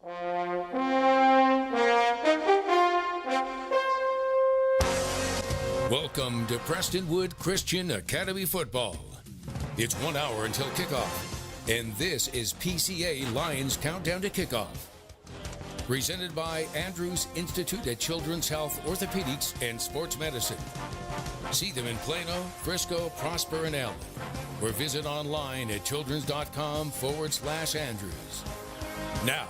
Welcome to Prestonwood Christian Academy Football. It's 1 hour until kickoff, and this is PCA Lions Countdown to Kickoff. Presented by Andrews Institute at Children's Health Orthopedics and Sports Medicine. See them in Plano, Frisco, Prosper, and Allen, or visit online at childrens.com/Andrews. Now,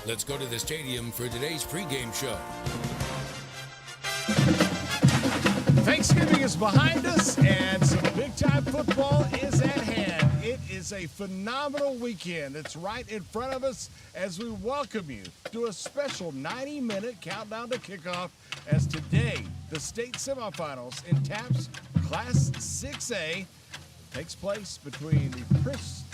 let's go to the stadium for today's pregame show. Thanksgiving is behind us, and some big-time football is at hand. It is a phenomenal weekend that's right in front of us as we welcome you to a special 90-minute countdown to kickoff as today the state semifinals in TAPS Class 6A takes place between the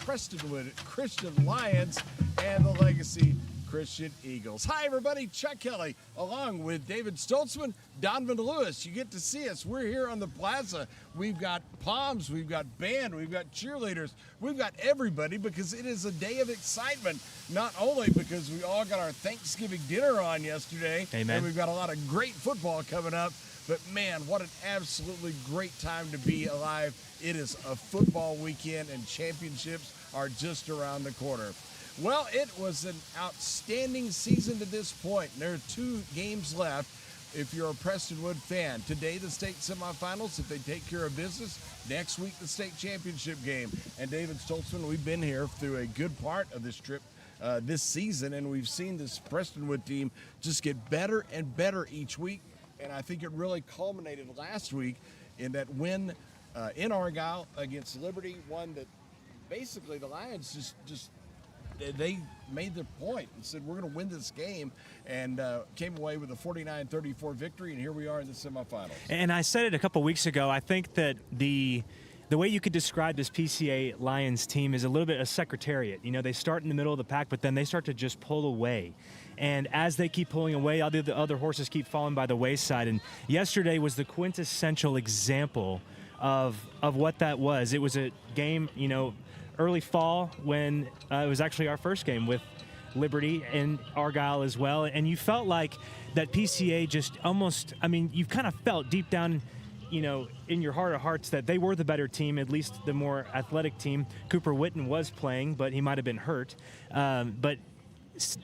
Prestonwood Christian Lions and the Legacy Christian Eagles. Hi, everybody. Chuck Kelly, along with David Stoltzman, Donovan Lewis. You get to see us. We're here on the plaza. We've got palms, we've got band, we've got cheerleaders, we've got everybody because it is a day of excitement, not only because we all got our Thanksgiving dinner on yesterday, Amen. And we've got a lot of great football coming up, but man, what an absolutely great time to be alive. It is a football weekend, and championships are just around the corner. Well, it was an outstanding season to this point. There are 2 games left if you're a Prestonwood fan. Today, the state semifinals, if they take care of business. Next week, the state championship game. And David Stoltzman, we've been here through a good part of this trip this season, and we've seen this Prestonwood team just get better and better each week. And I think it really culminated last week in that win in Argyle against Liberty, one that basically the Lions just they made their point and said, we're going to win this game, and came away with a 49-34 victory, and here we are in the semifinals. And I said it a couple weeks ago, I think that the way you could describe this PCA Lions team is a little bit a secretariat. You know, they start in the middle of the pack, but then they start to just pull away. And as they keep pulling away, all the other horses keep falling by the wayside. And yesterday was the quintessential example of what that was. It was a game, you know, early fall when it was actually our first game with Liberty and Argyle as well. And you felt like that PCA just almost, I mean, you kind of felt deep down, you know, in your heart of hearts that they were the better team, at least the more athletic team. Cooper Witten was playing, but he might have been hurt. But,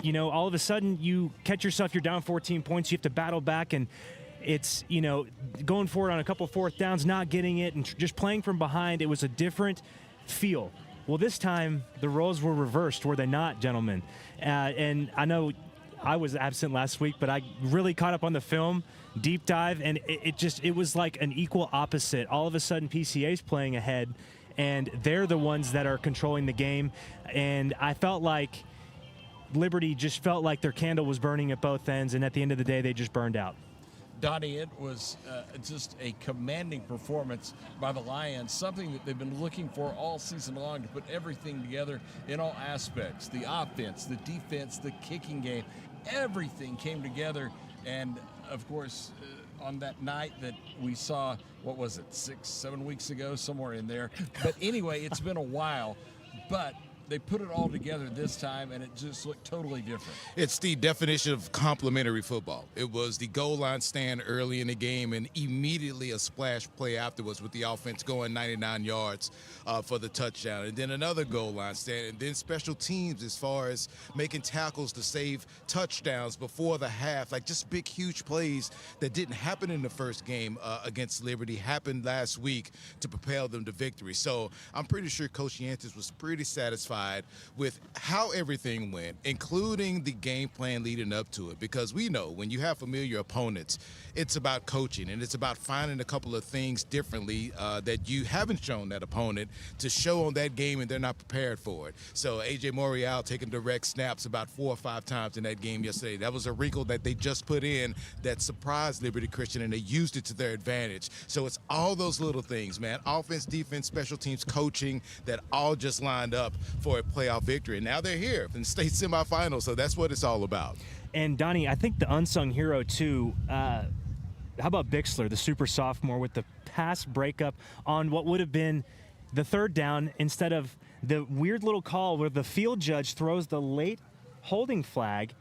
you know, all of a sudden you catch yourself, you're down 14 points, you have to battle back, and it's, you know, going forward on a couple fourth downs, not getting it, and just playing from behind. It was a different feel. Well, this time the roles were reversed, were they not, gentlemen? And I know I was absent last week, but I really caught up on the film, deep dive, and it was like an equal opposite. All of a sudden, PCA's playing ahead, and they're the ones that are controlling the game. And I felt like Liberty just felt like their candle was burning at both ends, and at the end of the day, they just burned out. Donnie, it was just a commanding performance by the Lions, something that they've been looking for all season long, to put everything together in all aspects. The offense, the defense, the kicking game, everything came together. And, of course, on that night that we saw, what was it, 6-7 weeks ago, somewhere in there. But anyway, it's been a while. But they put it all together this time, and it just looked totally different. It's the definition of complementary football. It was the goal line stand early in the game and immediately a splash play afterwards with the offense going 99 yards for the touchdown. And then another goal line stand, and then special teams as far as making tackles to save touchdowns before the half. Like just big, huge plays that didn't happen in the first game against Liberty happened last week to propel them to victory. So I'm pretty sure Coach Yantis was pretty satisfied with how everything went, including the game plan leading up to it, because we know when you have familiar opponents, it's about coaching and it's about finding a couple of things differently that you haven't shown that opponent to show on that game, and they're not prepared for it. So A.J. Morial taking direct snaps about 4 or 5 times in that game yesterday. That was a wrinkle that they just put in that surprised Liberty Christian, and they used it to their advantage. So it's all those little things, man. Offense, defense, special teams, coaching, that all just lined up for a playoff victory. And now they're here in the state semifinals, so that's what it's all about. And, Donnie, I think the unsung hero, too, how about Bixler, the super sophomore, with the pass breakup on what would have been the third down instead of the weird little call where the field judge throws the late holding flag.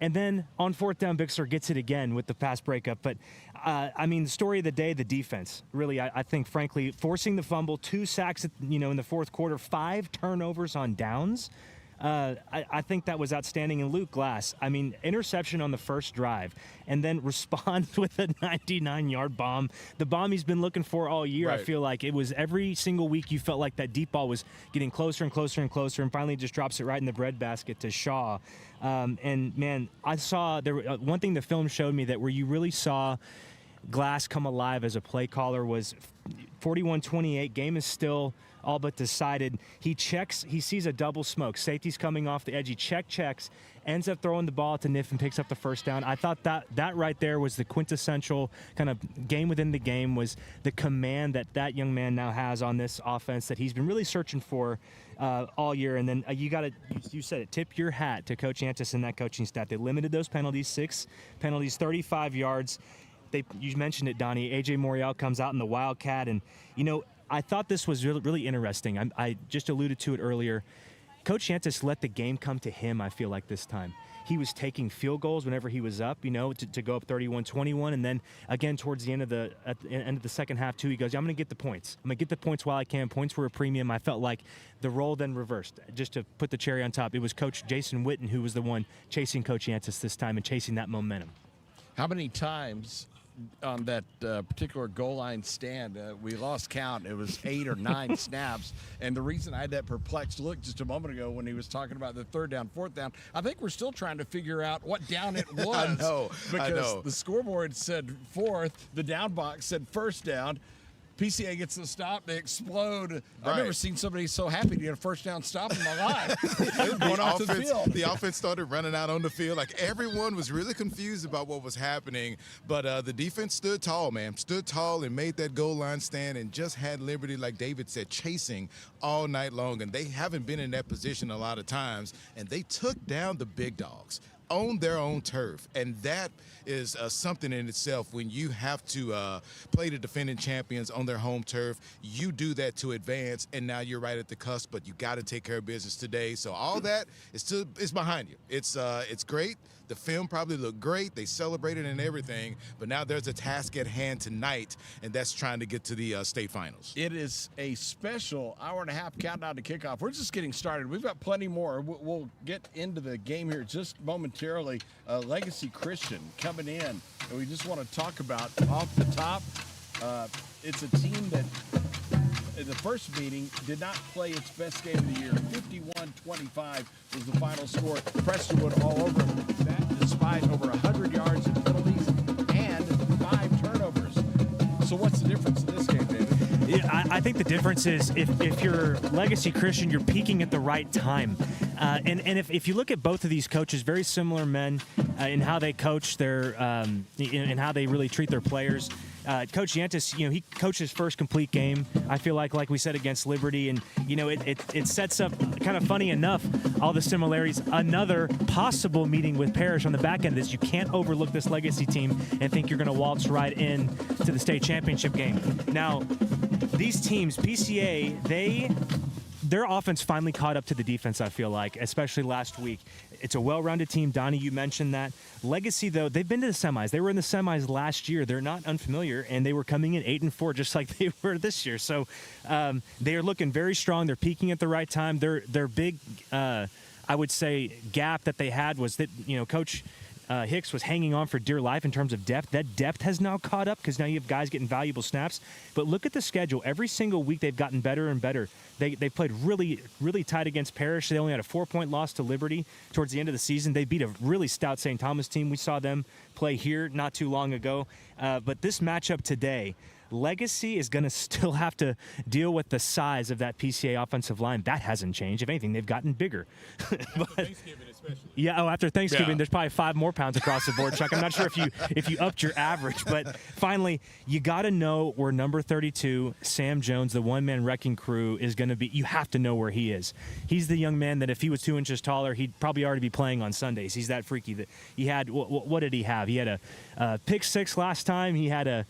And then on fourth down, Bixler gets it again with the pass breakup. But, I mean, the story of the day, the defense. Really, I think, frankly, forcing the fumble, 2 sacks, in the fourth quarter, 5 turnovers on downs. I think that was outstanding. And Luke Glass, I mean, interception on the first drive and then respond with a 99-yard bomb. The bomb he's been looking for all year. Right. I feel like it was every single week you felt like that deep ball was getting closer and closer and closer, and finally just drops it right in the breadbasket to Shaw. And, man, I saw there one thing the film showed me that where you really saw Glass come alive as a play caller was 41-28. Game is still all but decided. He checks. He sees a double smoke. Safety's coming off the edge. He checks, ends up throwing the ball to Niff and picks up the first down. I thought that right there was the quintessential kind of game within the game, was the command that young man now has on this offense that he's been really searching for all year. And then you said it, tip your hat to Coach Yantis and that coaching staff. They limited those penalties, 6 penalties, 35 yards. You mentioned it, Donnie. A.J. Morial comes out in the Wildcat, and, I thought this was really, really interesting. I just alluded to it earlier. Coach Yantis let the game come to him, I feel like, this time. He was taking field goals whenever he was up, to go up 31-21. And then, again, towards the end of the second half, too, he goes, I'm going to get the points. I'm going to get the points while I can. Points were a premium. I felt like the role then reversed. Just to put the cherry on top, it was Coach Jason Witten who was the one chasing Coach Yantis this time and chasing that momentum. How many times on that particular goal line stand, we lost count. It was 8 or 9 snaps. And the reason I had that perplexed look just a moment ago when he was talking about the 3rd down, 4th down, I think we're still trying to figure out what down it was. I know. Because the scoreboard said 4th, the down box said 1st down. PCA gets the stop, they explode. Right. I've never seen somebody so happy to get a 1st down stop in my life. They were going off the field. The offense started running out on the field. Like, everyone was really confused about what was happening. But the defense stood tall, man. Stood tall and made that goal line stand and just had Liberty, like David said, chasing all night long. And they haven't been in that position a lot of times. And they took down the big dogs on their own turf, and that is something in itself. When you have to play the defending champions on their home turf, you do that to advance, and now you're right at the cusp, but you got to take care of business today. So all that is behind you. It's great. The film probably looked great. They celebrated and everything, but now there's a task at hand tonight, and that's trying to get to the state finals. It is a special hour-and-a-half countdown to kickoff. We're just getting started. We've got plenty more. We'll get into the game here just momentarily. Legacy Christian coming in, and we just want to talk about off the top. It's a team that in the first meeting did not play its best game of the year. 51-25 was the final score. Prestonwood all over that, despite over 100 yards of penalties and 5 turnovers. So what's the difference in this game, David? Yeah, I think the difference is if you're Legacy Christian, you're peaking at the right time. And if you look at both of these coaches, very similar men in how they coach their in how they really treat their players. Coach Yantis, he coached his first complete game, I feel like we said, against Liberty. And, it sets up, kind of funny enough, all the similarities. Another possible meeting with Parrish on the back end of this. You can't overlook this Legacy team and think you're going to waltz right in to the state championship game. Now, these teams, PCA, their offense finally caught up to the defense, I feel like, especially last week. It's a well-rounded team. Donnie, you mentioned that. Legacy, though, they've been to the semis. They were in the semis last year. They're not unfamiliar, and they were coming in 8-4 just like they were this year. So they are looking very strong. They're peaking at the right time. Their big, I would say, gap that they had was that, Coach Hicks was hanging on for dear life in terms of depth. That depth has now caught up because now you have guys getting valuable snaps. But look at the schedule. Every single week they've gotten better and better. They played really, really tight against Parrish. They only had a 4-point loss to Liberty towards the end of the season. They beat a really stout St. Thomas team. We saw them play here not too long ago. But this matchup today, Legacy is going to still have to deal with the size of that PCA offensive line. That hasn't changed. If anything, they've gotten bigger. But, Thanksgiving especially. Yeah, after Thanksgiving, there's probably 5 more pounds across the board, Chuck. I'm not sure if you upped your average. But finally, you got to know where number 32, Sam Jones, the one-man wrecking crew, is going to be. You have to know where he is. He's the young man that if he was 2 inches taller, he'd probably already be playing on Sundays. He's that freaky. That he had, what did he have? He had a pick 6 last time. He had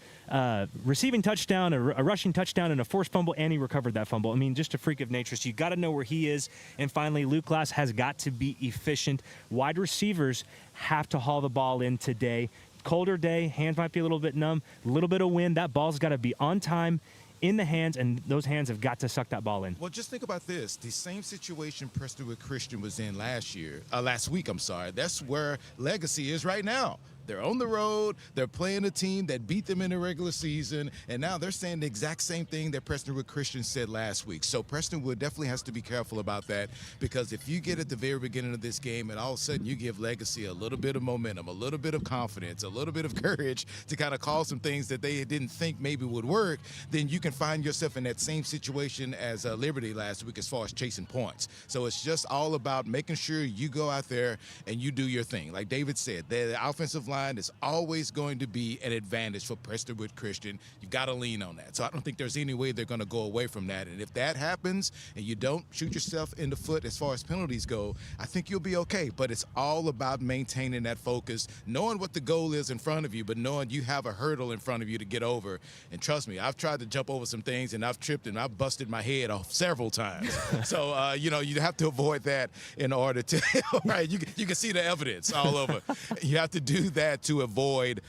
receiving touchdown, a rushing touchdown, and a forced fumble, and he recovered that fumble. I mean, just a freak of nature. So you got to know where he is. And finally, Luke Glass has got to be efficient. Wide receivers have to haul the ball in today. Colder day, hands might be a little bit numb, a little bit of wind. That ball's got to be on time, in the hands, and those hands have got to suck that ball in. Well, just think about this. The same situation Prestonwood Christian was in last week, That's where Legacy is right now. They're on the road. They're playing a team that beat them in the regular season, and now they're saying the exact same thing that Prestonwood Christian said last week. So Prestonwood definitely has to be careful about that, because if you get at the very beginning of this game and all of a sudden you give Legacy a little bit of momentum, a little bit of confidence, a little bit of courage to kind of call some things that they didn't think maybe would work, then you can find yourself in that same situation as Liberty last week as far as chasing points. So it's just all about making sure you go out there and you do your thing. Like David said, the offensive line is always going to be an advantage for Prestonwood Christian. You got to lean on that. So I don't think there's any way they're going to go away from that. And if that happens and you don't shoot yourself in the foot as far as penalties go, I think you'll be okay. But it's all about maintaining that focus, knowing what the goal is in front of you, but knowing you have a hurdle in front of you to get over. And trust me, I've tried to jump over some things and I've tripped and I've busted my head off several times. So, you have to avoid that in order to, right? You can see the evidence all over. You have to do that to avoid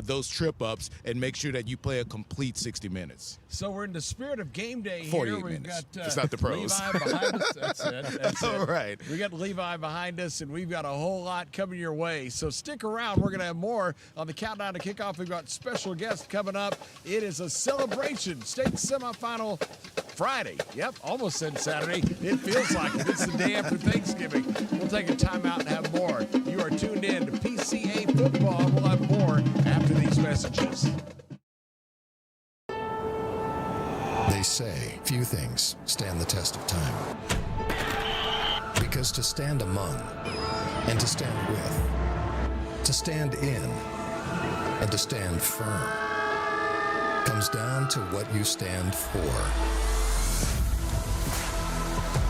those trip-ups and make sure that you play a complete 60 minutes. So we're in the spirit of game day here. 48 We've minutes. got It's not the pros. Levi behind us. That's it. That's it. All right. We got Levi behind us, and we've got a whole lot coming your way. So stick around. We're going to have more on the countdown to kickoff. We've got special guests coming up. It is a celebration. State semifinal Friday. Yep, almost said Saturday. It feels like it. It's the day after Thanksgiving. We'll take a timeout and have more. You are tuned in to PCA Football. We'll have more after these messages. They say few things stand the test of time. Because to stand among, and to stand with, to stand in, and to stand firm, comes down to what you stand for.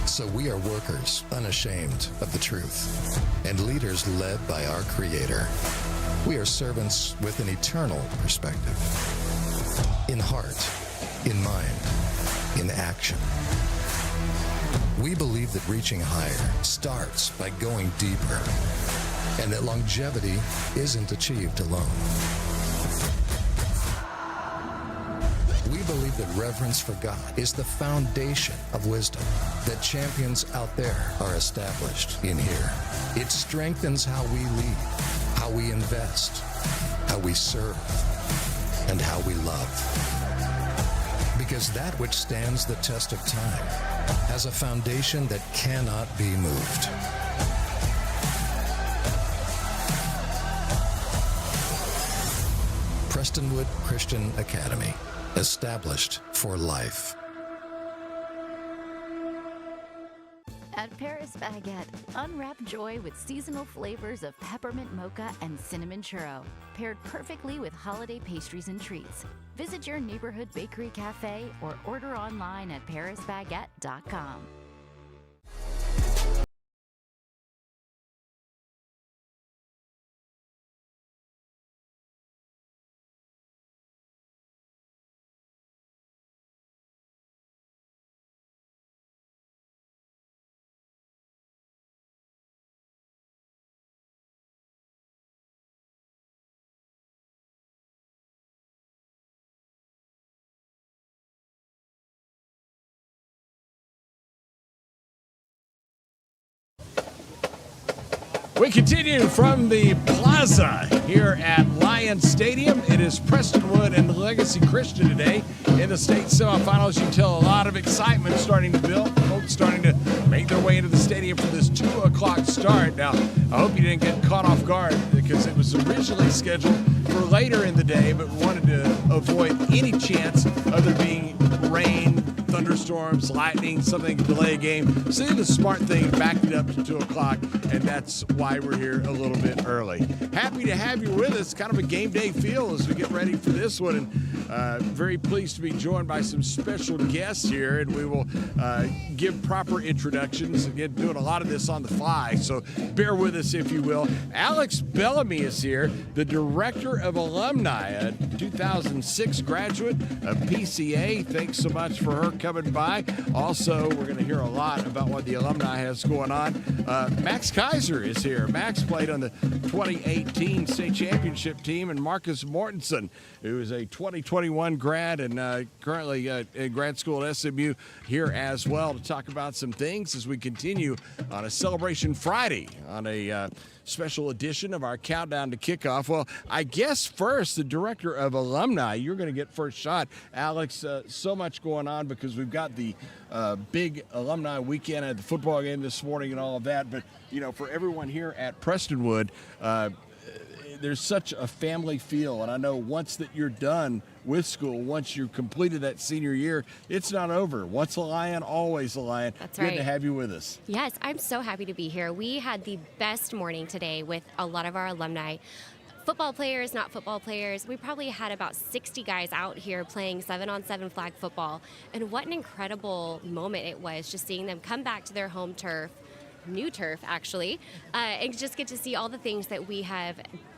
So we are workers unashamed of the truth, and leaders led by our Creator. We are servants with an eternal perspective. In heart, in mind, in action. We believe that reaching higher starts by going deeper, and that longevity isn't achieved alone. We believe that reverence for God is the foundation of wisdom, that champions out there are established in here. It strengthens how we lead, how we invest, how we serve, and how we love. Because that which stands the test of time has a foundation that cannot be moved. Prestonwood Christian Academy, established for life. At Paris Baguette, unwrap joy with seasonal flavors of peppermint mocha and cinnamon churro, paired perfectly with holiday pastries and treats. Visit your neighborhood bakery cafe or order online at parisbaguette.com. We continue from the plaza here at Lions Stadium. It is Prestonwood and Legacy Christian today in the state semifinals. You can tell a lot of excitement starting to build. Folks starting to make their way into the stadium for this 2 o'clock start. Now, I hope you didn't get caught off guard because it was originally scheduled for later in the day, but we wanted to avoid any chance of there being rain, thunderstorms, lightning, something to delay a game. So the smart thing, backed it up to 2 o'clock, and that's why we're here a little bit early. Happy to have you with us. Kind of a game day feel as we get ready for this one. And Very pleased to be joined by some special guests here, and we will give proper introductions. Again, doing a lot of this on the fly, so bear with us if you will. Alex Bellamy is here, the Director of Alumni, a 2006 graduate of PCA. Thanks so much for her coming by. Also, we're going to hear a lot about what the Alumni has going on. Max Kaiser is here. Max played on the 2018 state championship team, and Marcus Mortensen, who is a 2021 grad and currently in grad school at SMU, here as well to talk about some things as we continue on a Celebration Friday on a special edition of our Countdown to Kickoff. Well, I guess first, the Director of Alumni, you're going to get first shot. Alex, so much going on because we've got the big Alumni weekend at the football game this morning and all of that. But, you know, for everyone here at Prestonwood, there's such a family feel. And I know once that you're done with school, once you've completed that senior year, it's not over. Once a Lion, always a Lion. That's Good right. to have you with us. Yes, I'm so happy to be here. We had the best morning today with a lot of our alumni. Football players, not football players. We probably had about 60 guys out here playing 7-on-7 flag football. And what an incredible moment it was just seeing them come back to their home turf, new turf actually, and just get to see all the things that we have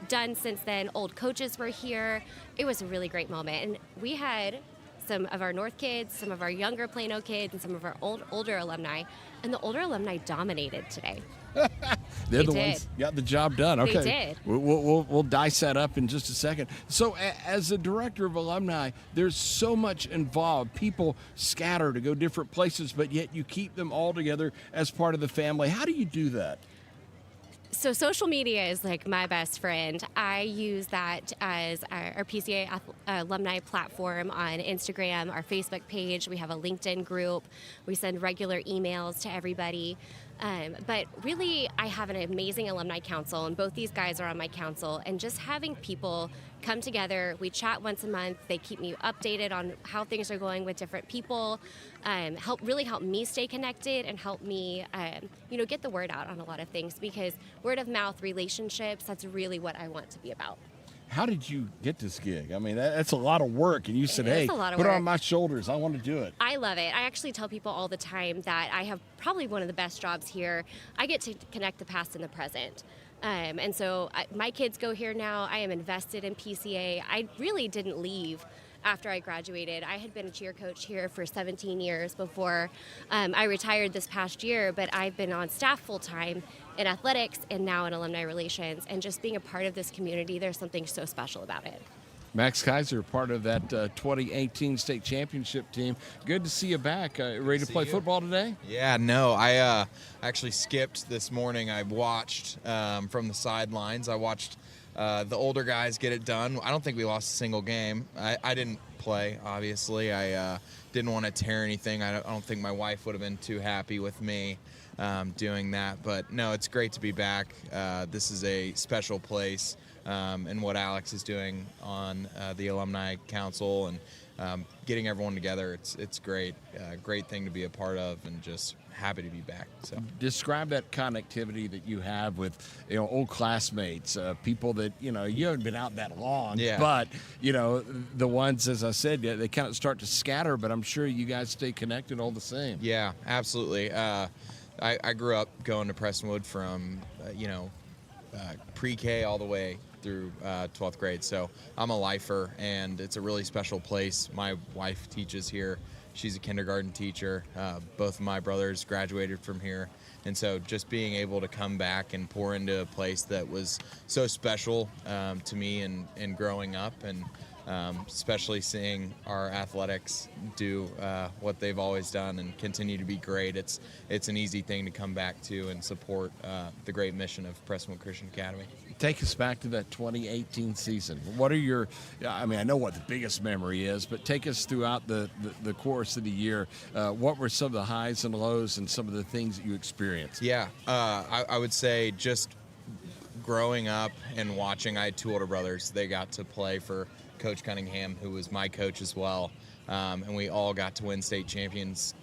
done since then. Old coaches were here. It was a really great moment. And we had some of our North kids, some of our younger Plano kids, and some of our older alumni. And the older alumni dominated today. They're the did. ones got the job done. Okay, did. We'll dice that up in just a second. So, as a Director of Alumni, there's so much involved. People scatter to go different places, but yet you keep them all together as part of the family. How do you do that? So social media is like my best friend. I use that as our PCA alumni platform on Instagram, our Facebook page. We have a LinkedIn group. We send regular emails to everybody. But really, I have an amazing alumni council, and both these guys are on my council. And just having people come together, we chat once a month. They keep me updated on how things are going with different people, help me stay connected and help me, get the word out on a lot of things, because word of mouth relationships, that's really what I want to be about. How did you get this gig? I mean, that's a lot of work, and you said, hey, put it on my shoulders. I want to do it. I love it. I actually tell people all the time that I have probably one of the best jobs here. I get to connect the past and the present. And so my kids go here now. I am invested in PCA. I really didn't leave after I graduated. I had been a cheer coach here for 17 years before I retired this past year, but I've been on staff full-time in athletics and now in alumni relations. And just being a part of this community, there's something so special about it. Max Kaiser, part of that 2018 state championship team. Good to see you back. Ready to play football today? Yeah, no, I actually skipped this morning. I watched from the sidelines. I watched the older guys get it done. I don't think we lost a single game. I didn't play, obviously. I didn't want to tear anything. I don't think my wife would have been too happy with me doing that. But, no, it's great to be back. This is a special place. And what Alex is doing on the Alumni Council and getting everyone together, it's great. Great thing to be a part of, and just happy to be back. So, describe that connectivity that you have with old classmates, people that you haven't been out that long, but the ones, as I said, they kind of start to scatter, but I'm sure you guys stay connected all the same. Yeah, absolutely. I grew up going to Prestonwood from pre-K all the way through 12th grade. So I'm a lifer, and it's a really special place. My wife teaches here. She's a kindergarten teacher. Both of my brothers graduated from here. And so just being able to come back and pour into a place that was so special to me and growing up, and especially seeing our athletics do what they've always done and continue to be great. It's an easy thing to come back to and support the great mission of Prestonwood Christian Academy. Take us back to that 2018 season. What are I know what the biggest memory is, but take us throughout the course of the year. What were some of the highs and lows and some of the things that you experienced? Yeah, I would say just growing up and watching, I had two older brothers. They got to play for Coach Cunningham, who was my coach as well, and we all got to win state championships,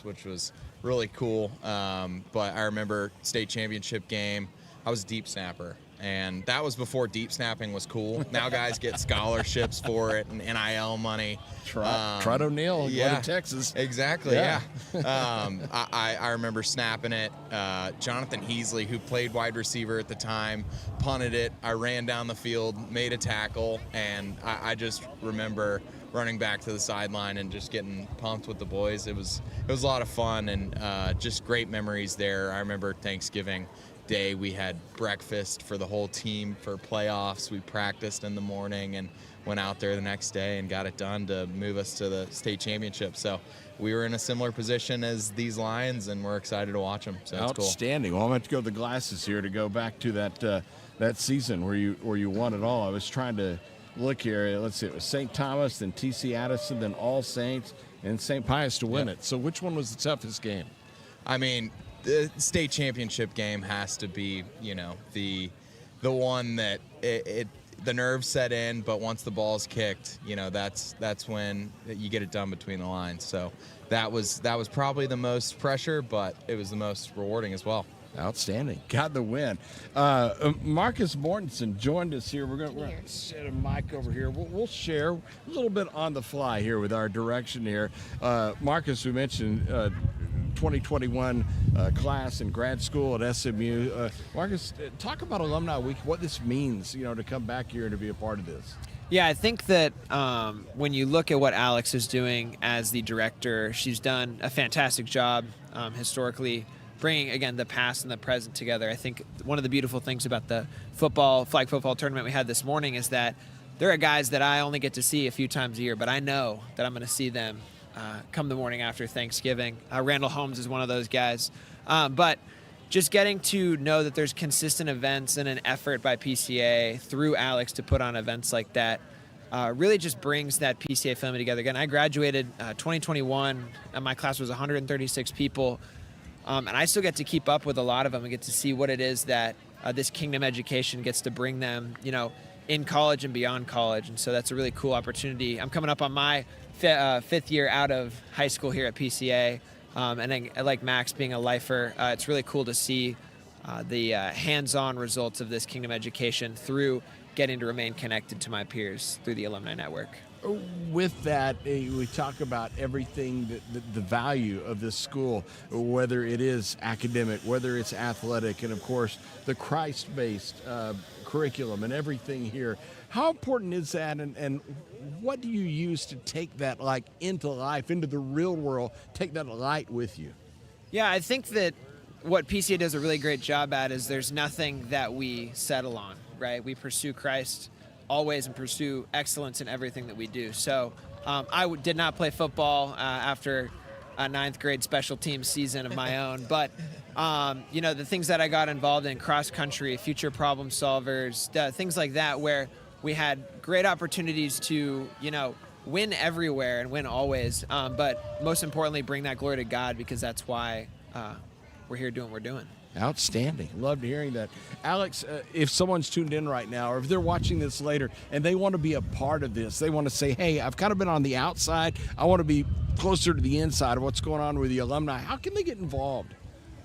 which was really cool. But I remember state championship game, I was deep snapper. And that was before deep snapping was cool. Now guys get scholarships for it and NIL money. Trot O'Neal, yeah, going to Texas. Exactly, yeah. I remember snapping it. Jonathan Heasley, who played wide receiver at the time, punted it. I ran down the field, made a tackle, and I just remember running back to the sideline and just getting pumped with the boys. It was a lot of fun and just great memories there. I remember Thanksgiving Day we had breakfast for the whole team for playoffs. We practiced in the morning and went out there the next day and got it done to move us to the state championship. So we were in a similar position as these Lions, and we're excited to watch them. So that's cool. Outstanding. Well, I'm going to go to the glasses here to go back to that season where you won it all. I was trying to look here. Let's see. It was St. Thomas, then TC Addison, then All Saints, and St. Pius to win it. So which one was the toughest game? I mean, the state championship game has to be, the one that the nerves set in, but once the ball's kicked, that's when you get it done between the lines. So that was probably the most pressure, but it was the most rewarding as well. Outstanding. Got the win. Marcus Mortensen joined us here. We're going to set a mic over here. We'll share a little bit on the fly here with our direction here. Marcus, we mentioned 2021 class in grad school at SMU. Marcus, talk about Alumni Week, what this means, to come back here and to be a part of this. Yeah, I think that when you look at what Alex is doing as the director, she's done a fantastic job historically bringing, again, the past and the present together. I think one of the beautiful things about the flag football tournament we had this morning is that there are guys that I only get to see a few times a year, but I know that I'm going to see them come the morning after Thanksgiving. Randall Holmes is one of those guys. But just getting to know that there's consistent events and an effort by PCA through Alex to put on events like that really just brings that PCA family together. Again, I graduated 2021, and my class was 136 people. And I still get to keep up with a lot of them and get to see what it is that this Kingdom education gets to bring them, in college and beyond college. And so that's a really cool opportunity. I'm coming up on my fifth year out of high school here at PCA. And then, like Max being a lifer, it's really cool to see the hands-on results of this Kingdom education through getting to remain connected to my peers through the Alumni Network. With that, we talk about everything, the value of this school, whether it is academic, whether it's athletic, and of course the Christ-based curriculum and everything here. How important is that, and what do you use to take that into life, into the real world, take that light with you? Yeah, I think that what PCA does a really great job at is there's nothing that we settle on, right? We pursue Christ always and pursue excellence in everything that we do. So I did not play football after a ninth grade special teams season of my own, but the things that I got involved in, cross country, future problem solvers, things like that, where we had great opportunities to, win everywhere and win always, but most importantly, bring that glory to God, because that's why we're here doing what we're doing. Outstanding. Loved hearing that. Alex, if someone's tuned in right now, or if they're watching this later and they want to be a part of this, they want to say, hey, I've kind of been on the outside, I want to be closer to the inside of what's going on with the alumni, how can they get involved?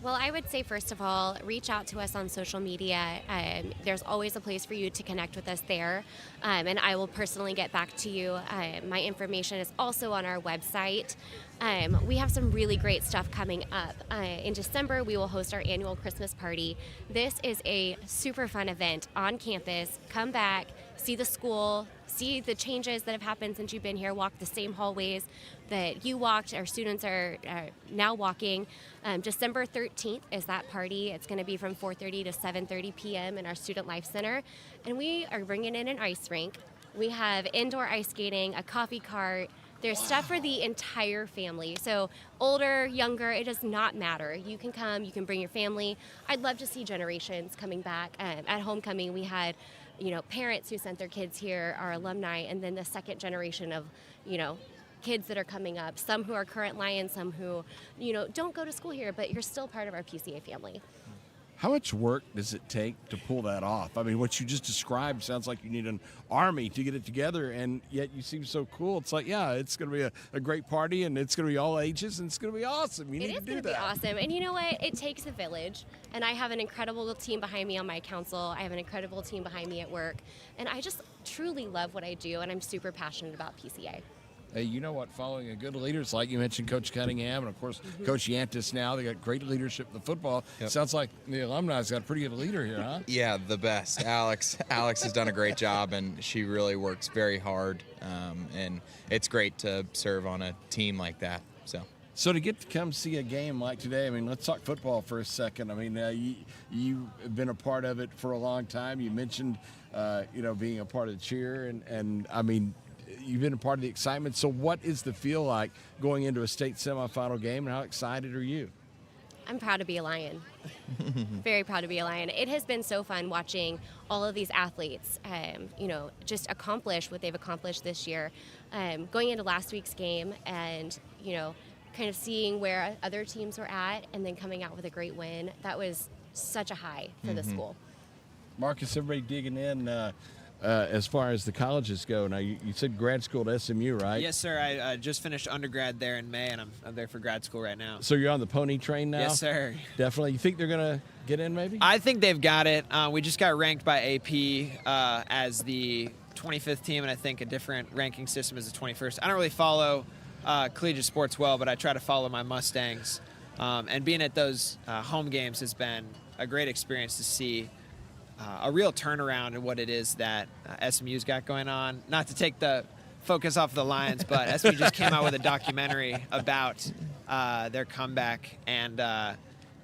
Well, I would say, first of all, reach out to us on social media. There's always a place for you to connect with us there, and I will personally get back to you. My information is also on our website. We have some really great stuff coming up. In December, we will host our annual Christmas party. This is a super fun event on campus. Come back, see the school, see the changes that have happened since you've been here, walk the same hallways that you walked. Our students are now walking. December 13th is that party. It's going to be from 4:30 to 7:30 p.m. in our Student Life Center. And we are bringing in an ice rink. We have indoor ice skating, a coffee cart. There's stuff for the entire family. So older, younger, it does not matter. You can come, you can bring your family. I'd love to see generations coming back. At homecoming, we had parents who sent their kids here, our alumni, and then the second generation of, kids that are coming up, some who are current Lions, some who, don't go to school here, but you're still part of our PCA family. How much work does it take to pull that off? I mean, what you just described sounds like you need an army to get it together, and yet you seem so cool. It's like, yeah, it's going to be a great party, and it's going to be all ages, and it's going to be awesome. You need to do that. It is going to be awesome. And you know what? It takes a village, and I have an incredible team behind me on my council. I have an incredible team behind me at work, and I just truly love what I do, and I'm super passionate about PCA. Hey, you know what? Following a good leader, it's like you mentioned Coach Cunningham and, of course, Coach Yantis now. They got great leadership in the football. Yep. Sounds like the alumni's got a pretty good leader here, huh? Yeah, the best. Alex has done a great job, and she really works very hard. And it's great to serve on a team like that. So to get to come see a game like today, I mean, let's talk football for a second. I mean, you've been a part of it for a long time. You mentioned, being a part of the cheer, and I mean, you've been a part of the excitement. So what is the feel like going into a state semifinal game, and how excited are you? I'm proud to be a Lion. Very proud to be a Lion. It has been so fun watching all of these athletes, just accomplish what they've accomplished this year. Going into last week's game and, kind of seeing where other teams were at and then coming out with a great win, that was such a high for the school. Marcus, everybody digging in as far as the colleges go. Now, you said grad school at SMU, right? Yes, sir. I just finished undergrad there in May, and I'm there for grad school right now. So you're on the pony train now? Yes, sir. Definitely. You think they're going to get in maybe? I think they've got it. We just got ranked by AP as the 25th team, and I think a different ranking system is the 21st. I don't really follow collegiate sports well, but I try to follow my Mustangs. And being at those home games has been a great experience to see a real turnaround in what it is that SMU's got going on. Not to take the focus off the Lions, but SMU just came out with a documentary about their comeback, and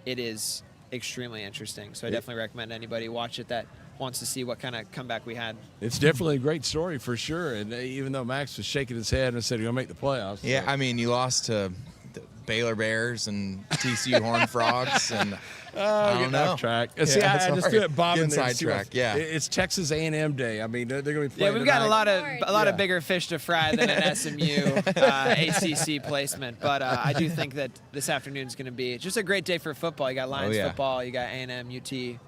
it is extremely interesting. So I definitely recommend anybody watch it that wants to see what kind of comeback we had. It's definitely a great story for sure. And even though Max was shaking his head and said, you're going to make the playoffs. Yeah, I mean, you lost to the Baylor Bears and TCU Horned Frogs, and I don't know. Off track. See, I just do it bobbing there. Sidetrack. Yeah, it's Texas A&M day. I mean, they're going to be playing. Yeah, we've got a lot of bigger fish to fry than an SMU ACC placement. But I do think that this afternoon is going to be just a great day for football. You got Lions football, you got A&M, UT, the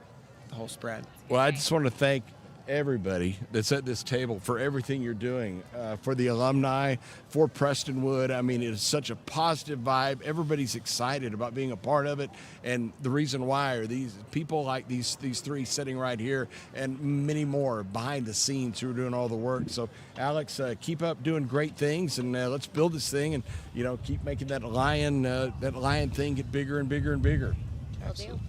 whole spread. Well, I just want to thank everybody that's at this table for everything you're doing, for the alumni, for Prestonwood. I mean, it is such a positive vibe. Everybody's excited about being a part of it, and the reason why are these people like these three sitting right here, and many more behind the scenes who are doing all the work. So, Alex, keep up doing great things, and let's build this thing, and keep making that lion thing get bigger and bigger and bigger. Absolutely.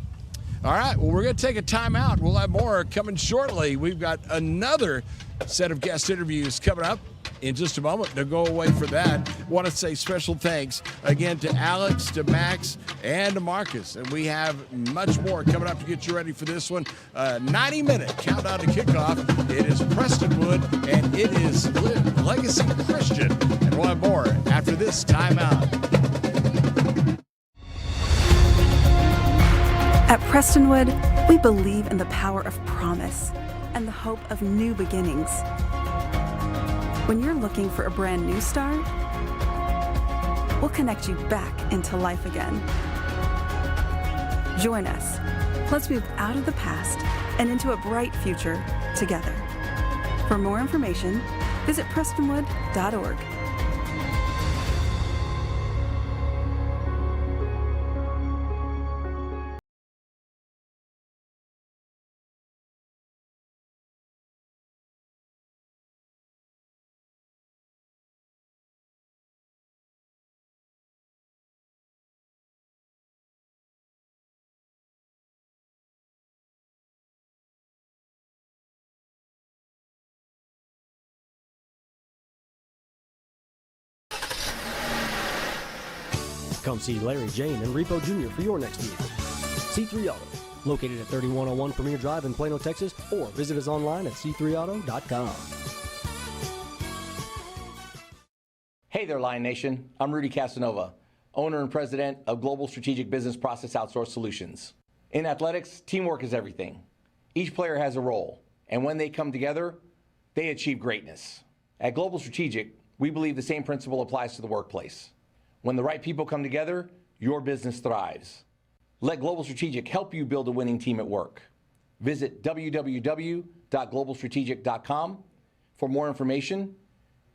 All right, well, we're going to take a timeout. We'll have more coming shortly. We've got another set of guest interviews coming up in just a moment. To go away for that, want to say special thanks again to Alex, to Max, and to Marcus. And we have much more coming up to get you ready for this one. 90-minute countdown to kickoff. It is Prestonwood, and it is Legacy Christian. And we'll have more after this timeout. At Prestonwood, we believe in the power of promise and the hope of new beginnings. When you're looking for a brand new start, we'll connect you back into life again. Join us. Let's move out of the past and into a bright future together. For more information, visit prestonwood.org. Come see Larry, Jane, and Repo Jr. for your next vehicle. C3 Auto, located at 3101 Premier Drive in Plano, Texas, or visit us online at c3auto.com. Hey there, Lion Nation. I'm Rudy Casanova, owner and president of Global Strategic Business Process Outsource Solutions. In athletics, teamwork is everything. Each player has a role, and when they come together, they achieve greatness. At Global Strategic, we believe the same principle applies to the workplace. When the right people come together, your business thrives. Let Global Strategic help you build a winning team at work. Visit www.globalstrategic.com for more information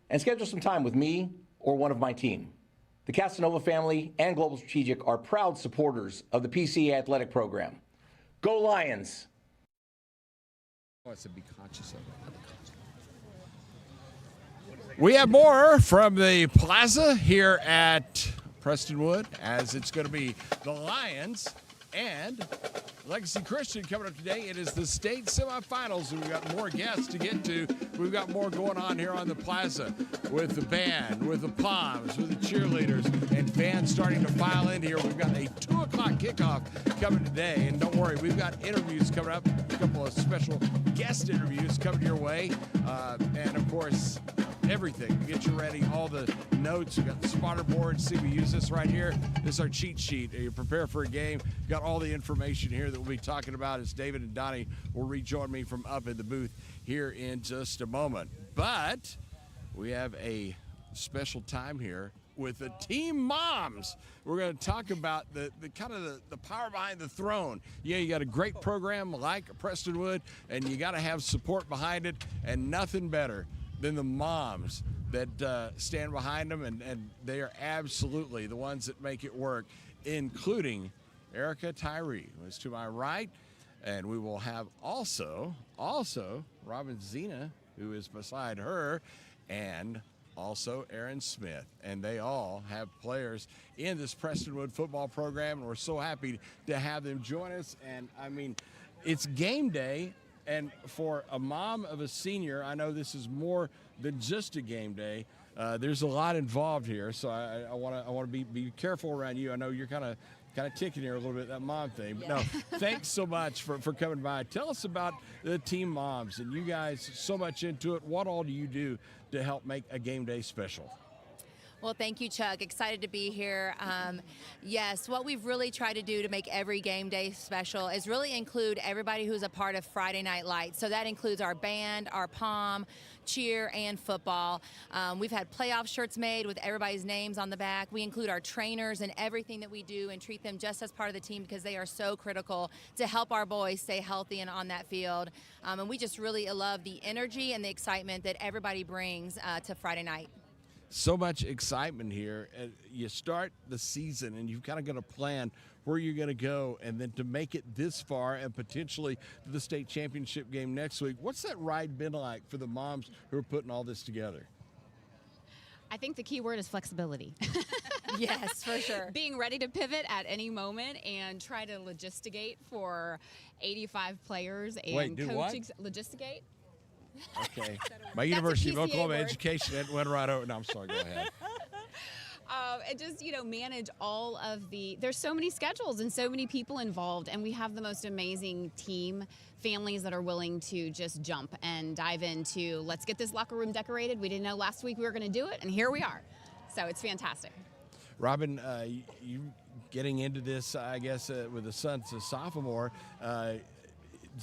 and schedule some time with me or one of my team. The Casanova family and Global Strategic are proud supporters of the PCA Athletic Program. Go Lions! To be conscious of it. We have more from the plaza here at Prestonwood, as it's going to be the Lions and Legacy Christian coming up today. It is the state semifinals, and we've got more guests to get to. We've got more going on here on the plaza with the band, with the Palms, with the cheerleaders, and fans starting to file in here. We've got a 2 o'clock kickoff coming today, and don't worry, we've got interviews coming up, a couple of special guest interviews coming your way, and of course, everything to get you ready, all the notes. We've got the spotter board. See, we use this right here. This is our cheat sheet. You prepare for a game. We've got all the information here that we'll be talking about as David and Donnie will rejoin me from up in the booth here in just a moment. But we have a special time here with the team moms. We're going to talk about the kind of the power behind the throne. Yeah, you got a great program like Prestonwood, and you got to have support behind it, and nothing better than the moms that stand behind them, and they are absolutely the ones that make it work, including Erica Tyree, who is to my right, and we will have also Robin Zena, who is beside her, and also Aaron Smith, and they all have players in this Prestonwood football program, and we're so happy to have them join us. And I mean, it's game day. And for a mom of a senior, I know this is more than just a game day. There's a lot involved here, so I want to be careful around you. I know you're kind of ticking here a little bit, that mom thing. But no, thanks so much for coming by. Tell us about the team moms, and you guys so much into it. What all do you do to help make a game day special? Well, thank you, Chuck. Excited to be here. Yes, what we've really tried to do to make every game day special is really include everybody who's a part of Friday Night Lights. So that includes our band, our pom, cheer, and football. We've had playoff shirts made with everybody's names on the back. We include our trainers in everything that we do and treat them just as part of the team because they are so critical to help our boys stay healthy and on that field. And we just really love the energy and the excitement that everybody brings to Friday night. So much excitement here. You start the season and you've kind of got a plan where you're going to go, and then to make it this far and potentially to the state championship game next week. What's that ride been like for the moms who are putting all this together? I think the key word is flexibility. Yes, for sure. Being ready to pivot at any moment and try to logisticate for 85 players and Wait, do coaching. what? Logisticate. Okay. My University of Oklahoma education, it went right over. No, I'm sorry, go ahead. And just, manage all of there's so many schedules and so many people involved, and we have the most amazing team, families that are willing to just jump and dive into, let's get this locker room decorated. We didn't know last week we were going to do it, and here we are. So it's fantastic. Robin, you getting into this, I guess, with a son, a sophomore,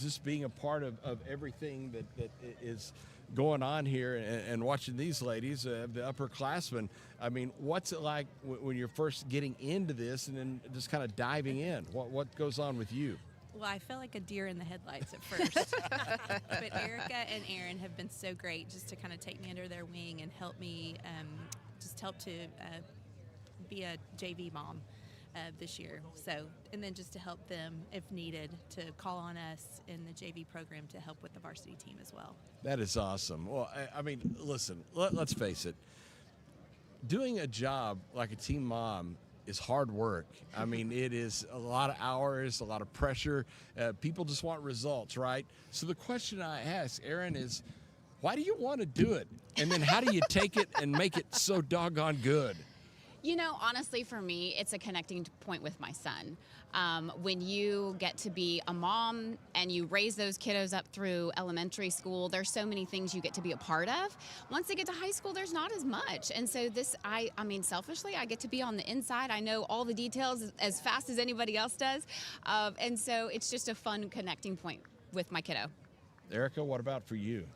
just being a part of everything that is going on here and watching these ladies, the upperclassmen. I mean, what's it like when you're first getting into this and then just kind of diving in? What goes on with you? Well, I felt like a deer in the headlights at first. But Erica and Aaron have been so great just to kind of take me under their wing and help me, just help to be a JV mom this year. So, and then just to help them, if needed, to call on us in the JV program to help with the varsity team as well. That is awesome. Well, I mean, listen, let's face it. Doing a job like a team mom is hard work. I mean, it is a lot of hours, a lot of pressure. People just want results, right? So the question I ask, Aaron, is why do you want to do it? And then how do you take it and make it so doggone good? Honestly, for me, it's a connecting point with my son. When you get to be a mom and you raise those kiddos up through elementary school, there's so many things you get to be a part of. Once they get to high school, there's not as much. And so I mean, selfishly, I get to be on the inside. I know all the details as fast as anybody else does. And so it's just a fun connecting point with my kiddo. Erica, what about for you?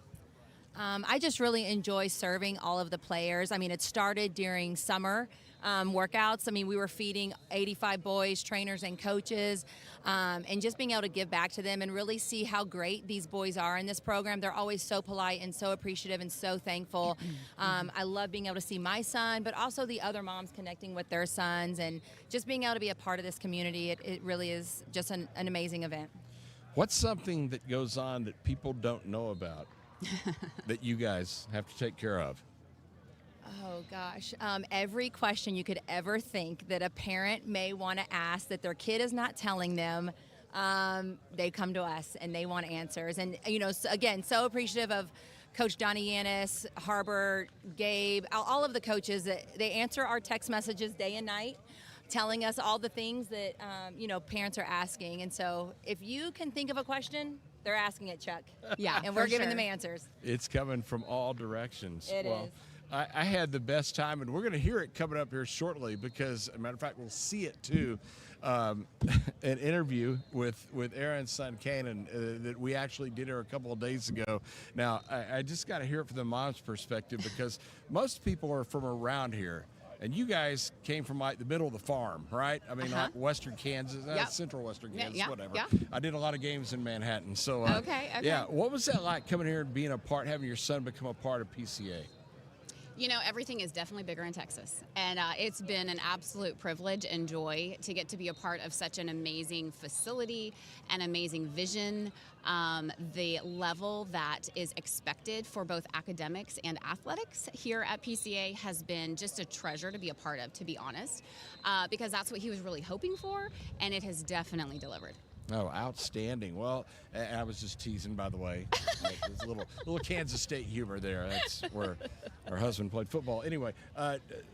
I just really enjoy serving all of the players. I mean, it started during summer workouts. I mean, we were feeding 85 boys, trainers, and coaches, and just being able to give back to them and really see how great these boys are in this program. They're always so polite and so appreciative and so thankful. I love being able to see my son, but also the other moms connecting with their sons, and just being able to be a part of this community. It really is just an amazing event. What's something that goes on that people don't know about that you guys have to take care of? Oh, gosh. Every question you could ever think that a parent may want to ask that their kid is not telling them, they come to us and they want answers. And, you know, again, so appreciative of Coach Donnie Yantis, Harbor, Gabe, all of the coaches. That they answer our text messages day and night, telling us all the things that, you know, parents are asking. And so if you can think of a question, they're asking it, Chuck. Yeah, and we're giving them answers. It's coming from all directions. It is. I had the best time, and we're going to hear it coming up here shortly because, as a matter of fact, we'll see it too. An interview with Aaron's son, Kanan, that we actually did here a couple of days ago. Now, I just got to hear it from the mom's perspective because most people are from around here. And you guys came from like the middle of the farm, right? I mean, like Western Kansas, Central Western Kansas, whatever. Yep. I did a lot of games in Manhattan. So, Okay. yeah. What was that like coming here and being a part, having your son become a part of PCA? You know, everything is definitely bigger in Texas, and it's been an absolute privilege and joy to get to be a part of such an amazing facility, an amazing vision. The level that is expected for both academics and athletics here at PCA has been just a treasure to be a part of, to be honest, because that's what he was really hoping for, and it has definitely delivered. Oh, outstanding. Well, I was just teasing, by the way. There's a little Kansas State humor there. That's where our husband played football. Anyway,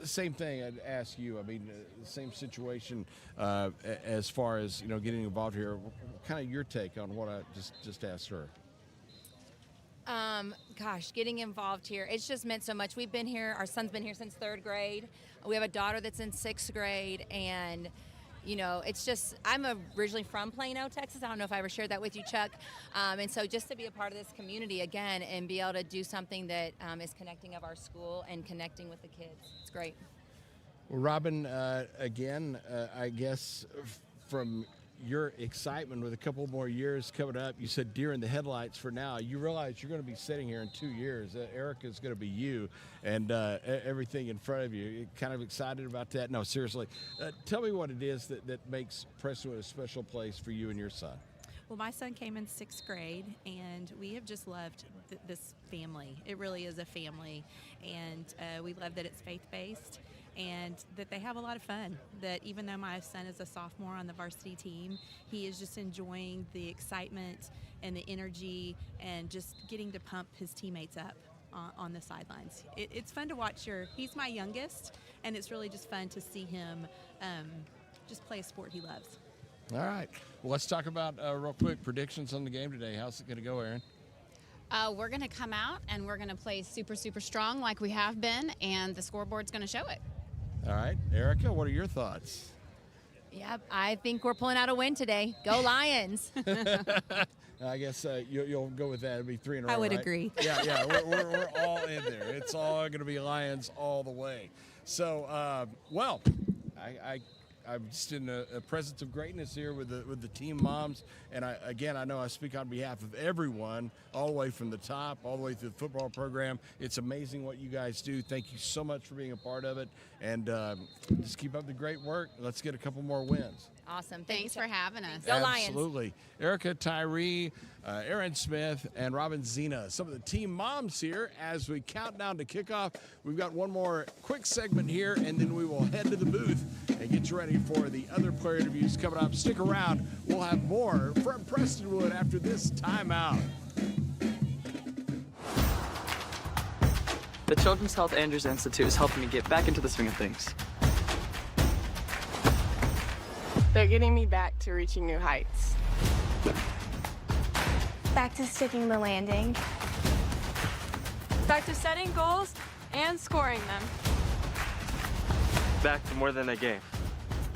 same thing I'd ask you. I mean, same situation as far as, you know, getting involved here. Kind of your take on what I just asked her. Gosh, getting involved here, it's just meant so much. We've been here, our son's been here since 3rd grade. We have a daughter that's in 6th grade, and you know, it's just, I'm originally from Plano, Texas. I don't know if I ever shared that with you, Chuck. And so just to be a part of this community again and be able to do something that is connecting of our school and connecting with the kids. It's great. Well, Robin, again, I guess from your excitement with a couple more years coming up, you said deer in the headlights for now. You realize you're going to be sitting here in 2 years. Erica's going to be you and everything in front of you. You're kind of excited about that? No, seriously. Tell me what it is that makes Prestonwood a special place for you and your son. Well, my son came in 6th grade, and we have just loved this family. It really is a family, and we love that it's faith-based, and that they have a lot of fun. That even though my son is a sophomore on the varsity team, he is just enjoying the excitement and the energy and just getting to pump his teammates up on the sidelines. It's fun to watch he's my youngest, and it's really just fun to see him just play a sport he loves. All right. Well, let's talk about real quick predictions on the game today. How's it going to go, Aaron? We're going to come out and we're going to play super, super strong like we have been, and the scoreboard's going to show it. All right. Erica, what are your thoughts? Yep, I think we're pulling out a win today. Go Lions. I guess you'll go with that. It'll be 3 in a row, I would right? agree. Yeah, we're all in there. It's all going to be Lions all the way. So, well, I'm just in a presence of greatness here with the team moms, and I know I speak on behalf of everyone, all the way from the top, all the way through the football program. It's amazing what you guys do. Thank you so much for being a part of it, and just keep up the great work. Let's get a couple more wins. Awesome. Thanks for having us. Go Lions. Absolutely. Erica, Tyree, Aaron Smith, and Robin Zena, some of the team moms here as we count down to kickoff. We've got one more quick segment here, and then we will head to the booth and get you ready for the other player interviews coming up. Stick around. We'll have more from Prestonwood after this timeout. The Children's Health Andrews Institute is helping me get back into the swing of things. They're getting me back to reaching new heights. Back to sticking the landing. Back to setting goals and scoring them. Back to more than a game.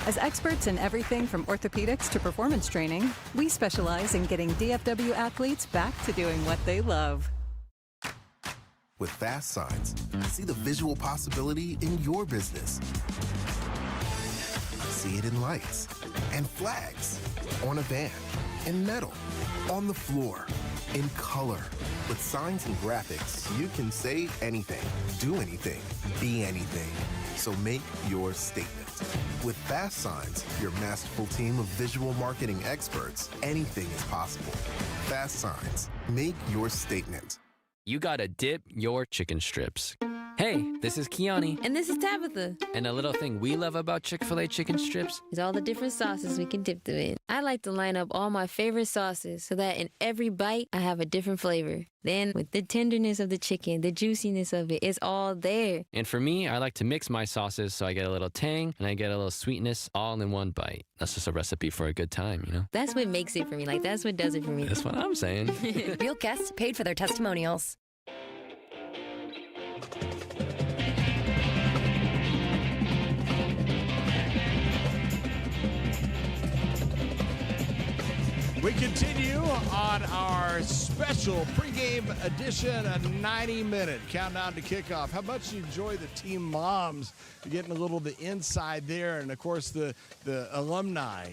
As experts in everything from orthopedics to performance training, we specialize in getting DFW athletes back to doing what they love. With fast signs, see the visual possibility in your business. See it in lights and flags, on a van, in metal, on the floor, in color. With signs and graphics, you can say anything, do anything, be anything. So make your statement. With Fast Signs, your masterful team of visual marketing experts, anything is possible. Fast Signs, make your statement. You gotta dip your chicken strips. Hey, this is Kiani. And this is Tabitha. And a little thing we love about Chick-fil-A chicken strips is all the different sauces we can dip them in. I like to line up all my favorite sauces so that in every bite, I have a different flavor. Then, with the tenderness of the chicken, the juiciness of it, it's all there. And for me, I like to mix my sauces so I get a little tang and I get a little sweetness all in one bite. That's just a recipe for a good time, you know? That's what makes it for me. Like, that's what does it for me. That's what I'm saying. Real guests paid for their testimonials. We continue on our special pregame edition, a 90-minute countdown to kickoff. How much you enjoy the team moms getting a little of the inside there, and of course the alumni,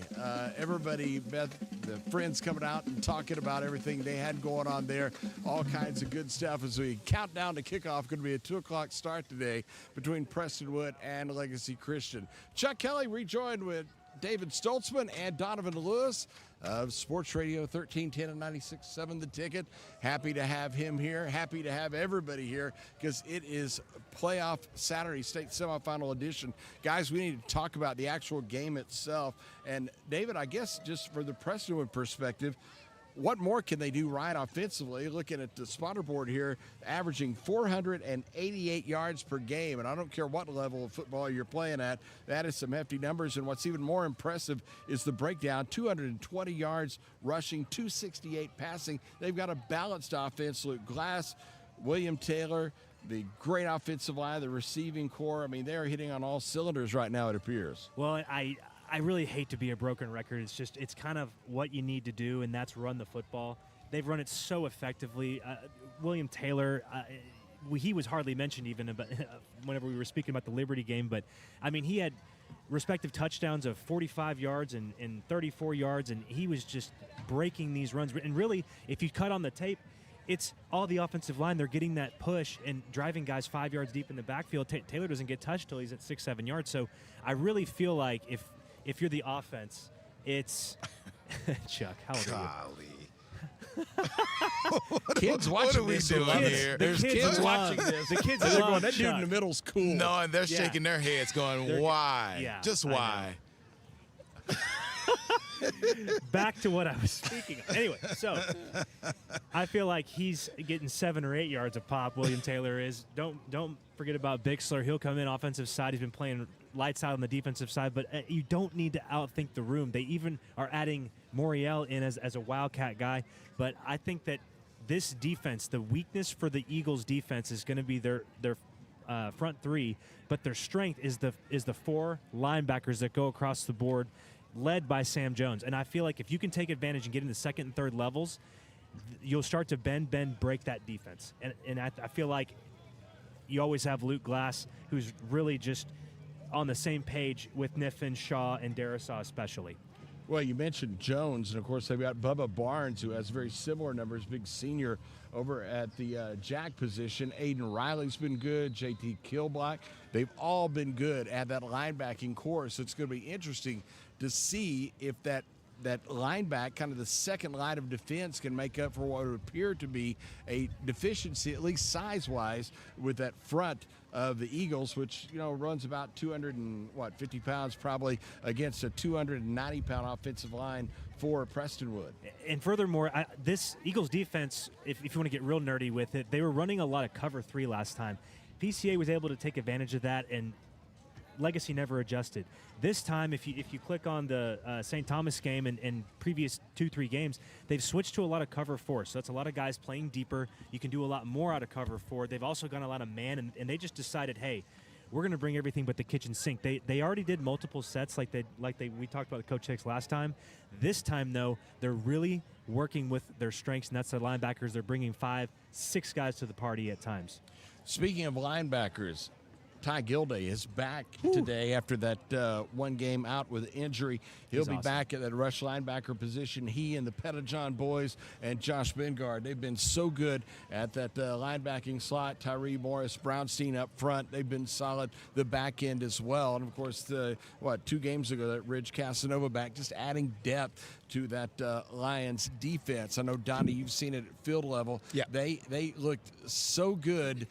everybody, Beth, the friends coming out and talking about everything they had going on there, all kinds of good stuff as we count down to kickoff. Going to be a 2 o'clock start today between Prestonwood and Legacy Christian. Chuck Kelly rejoined with David Stoltzman and Donovan Lewis of Sports Radio 1310 and 96.7 The Ticket. Happy to have him here. Happy to have everybody here because it is playoff Saturday state semifinal edition. Guys, we need to talk about the actual game itself. And David, I guess just for the Prestonwood perspective, what more can they do right offensively? Looking at the spotter board here, averaging 488 yards per game. And I don't care what level of football you're playing at, that is some hefty numbers. And what's even more impressive is the breakdown, 220 yards rushing, 268 passing. They've got a balanced offense. Luke Glass, William Taylor, the great offensive line, the receiving core. I mean, they're hitting on all cylinders right now, it appears. Well, I really hate to be a broken record. It's kind of what you need to do, and that's run the football. They've run it so effectively. William Taylor, he was hardly mentioned even about, whenever we were speaking about the Liberty game, but I mean, he had respective touchdowns of 45 yards and 34 yards, and he was just breaking these runs. And really, if you cut on the tape, it's all the offensive line. They're getting that push and driving guys 5 yards deep in the backfield. Taylor doesn't get touched till he's at 6-7 yards. So I really feel like if you're the offense, it's Chuck. How old are you? Kids watching what are we doing here? There's kids watching this. The kids are love going, that dude Chuck. in the middle's cool. No, and they're shaking their heads going, why? Yeah, just why? Back to what I was speaking of. Anyway, so I feel like he's getting 7 or 8 yards a pop. William Taylor is. Don't forget about Bixler. He'll come in offensive side. He's been playing lights out on the defensive side, but you don't need to outthink the room. They even are adding Moriel in as a wildcat guy. But I think that this defense, the weakness for the Eagles' defense is going to be their front three, but their strength is the 4 linebackers that go across the board, led by Sam Jones. And I feel like if you can take advantage and get into second and third levels, you'll start to bend, break that defense. And I feel like you always have Luke Glass, who's really just on the same page with Niffin, Shaw, and Darisaw especially. Well, you mentioned Jones, and of course they've got Bubba Barnes, who has very similar numbers, big senior over at the jack position. Aiden Riley's been good, JT Kilblack. They've all been good at that linebacking core, so it's going to be interesting to see if that lineback, kind of the second line of defense, can make up for what would appear to be a deficiency, at least size-wise, with that front of the Eagles, which, runs about 250 pounds probably against a 290-pound offensive line for Prestonwood. And furthermore, this Eagles defense, if you want to get real nerdy with it, they were running a lot of cover 3 last time. PCA was able to take advantage of that, and Legacy never adjusted. This time, if you click on the St. Thomas game and previous 2-3 games, they've switched to a lot of cover 4. So that's a lot of guys playing deeper. You can do a lot more out of cover 4. They've also gone a lot of man, and they just decided, hey, we're going to bring everything but the kitchen sink. They already did multiple sets like we talked about with Coach Hicks last time. This time, though, they're really working with their strengths, and that's the linebackers. They're bringing 5, 6 guys to the party at times. Speaking of linebackers, Ty Gilday is back today after that one game out with injury. He'll be back at that rush linebacker position. He and the Pettijohn boys and Josh Bengard, they've been so good at that linebacking slot. Tyree Morris, Brownstein up front, they've been solid. The back end as well. And, of course, 2 games ago, that Ridge Casanova back, just adding depth to that Lions defense. I know, Donnie, you've seen it at field level. Yeah. They looked so good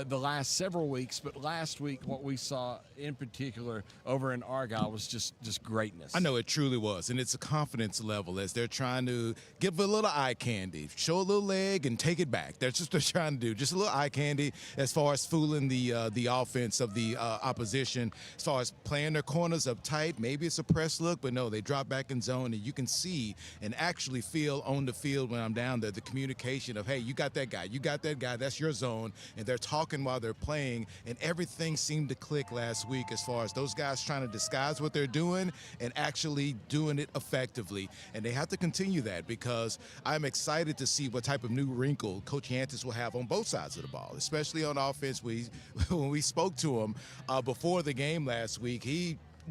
the last several weeks, but last week what we saw in particular over in Argyle was just greatness. I know it truly was, and it's a confidence level as they're trying to give a little eye candy, show a little leg and take it back. That's just what they're trying to do, just a little eye candy as far as fooling the offense of the opposition, as far as playing their corners up tight. Maybe it's a press look, but no, they drop back in zone, and you can see and actually feel on the field when I'm down there the communication of, hey, you got that guy, that's your zone, and they're talking while they're playing, and everything seemed to click last week as far as those guys trying to disguise what they're doing and actually doing it effectively. And they have to continue that, because I'm excited to see what type of new wrinkle Coach Yantis will have on both sides of the ball, especially on offense. When we spoke to him before the game last week,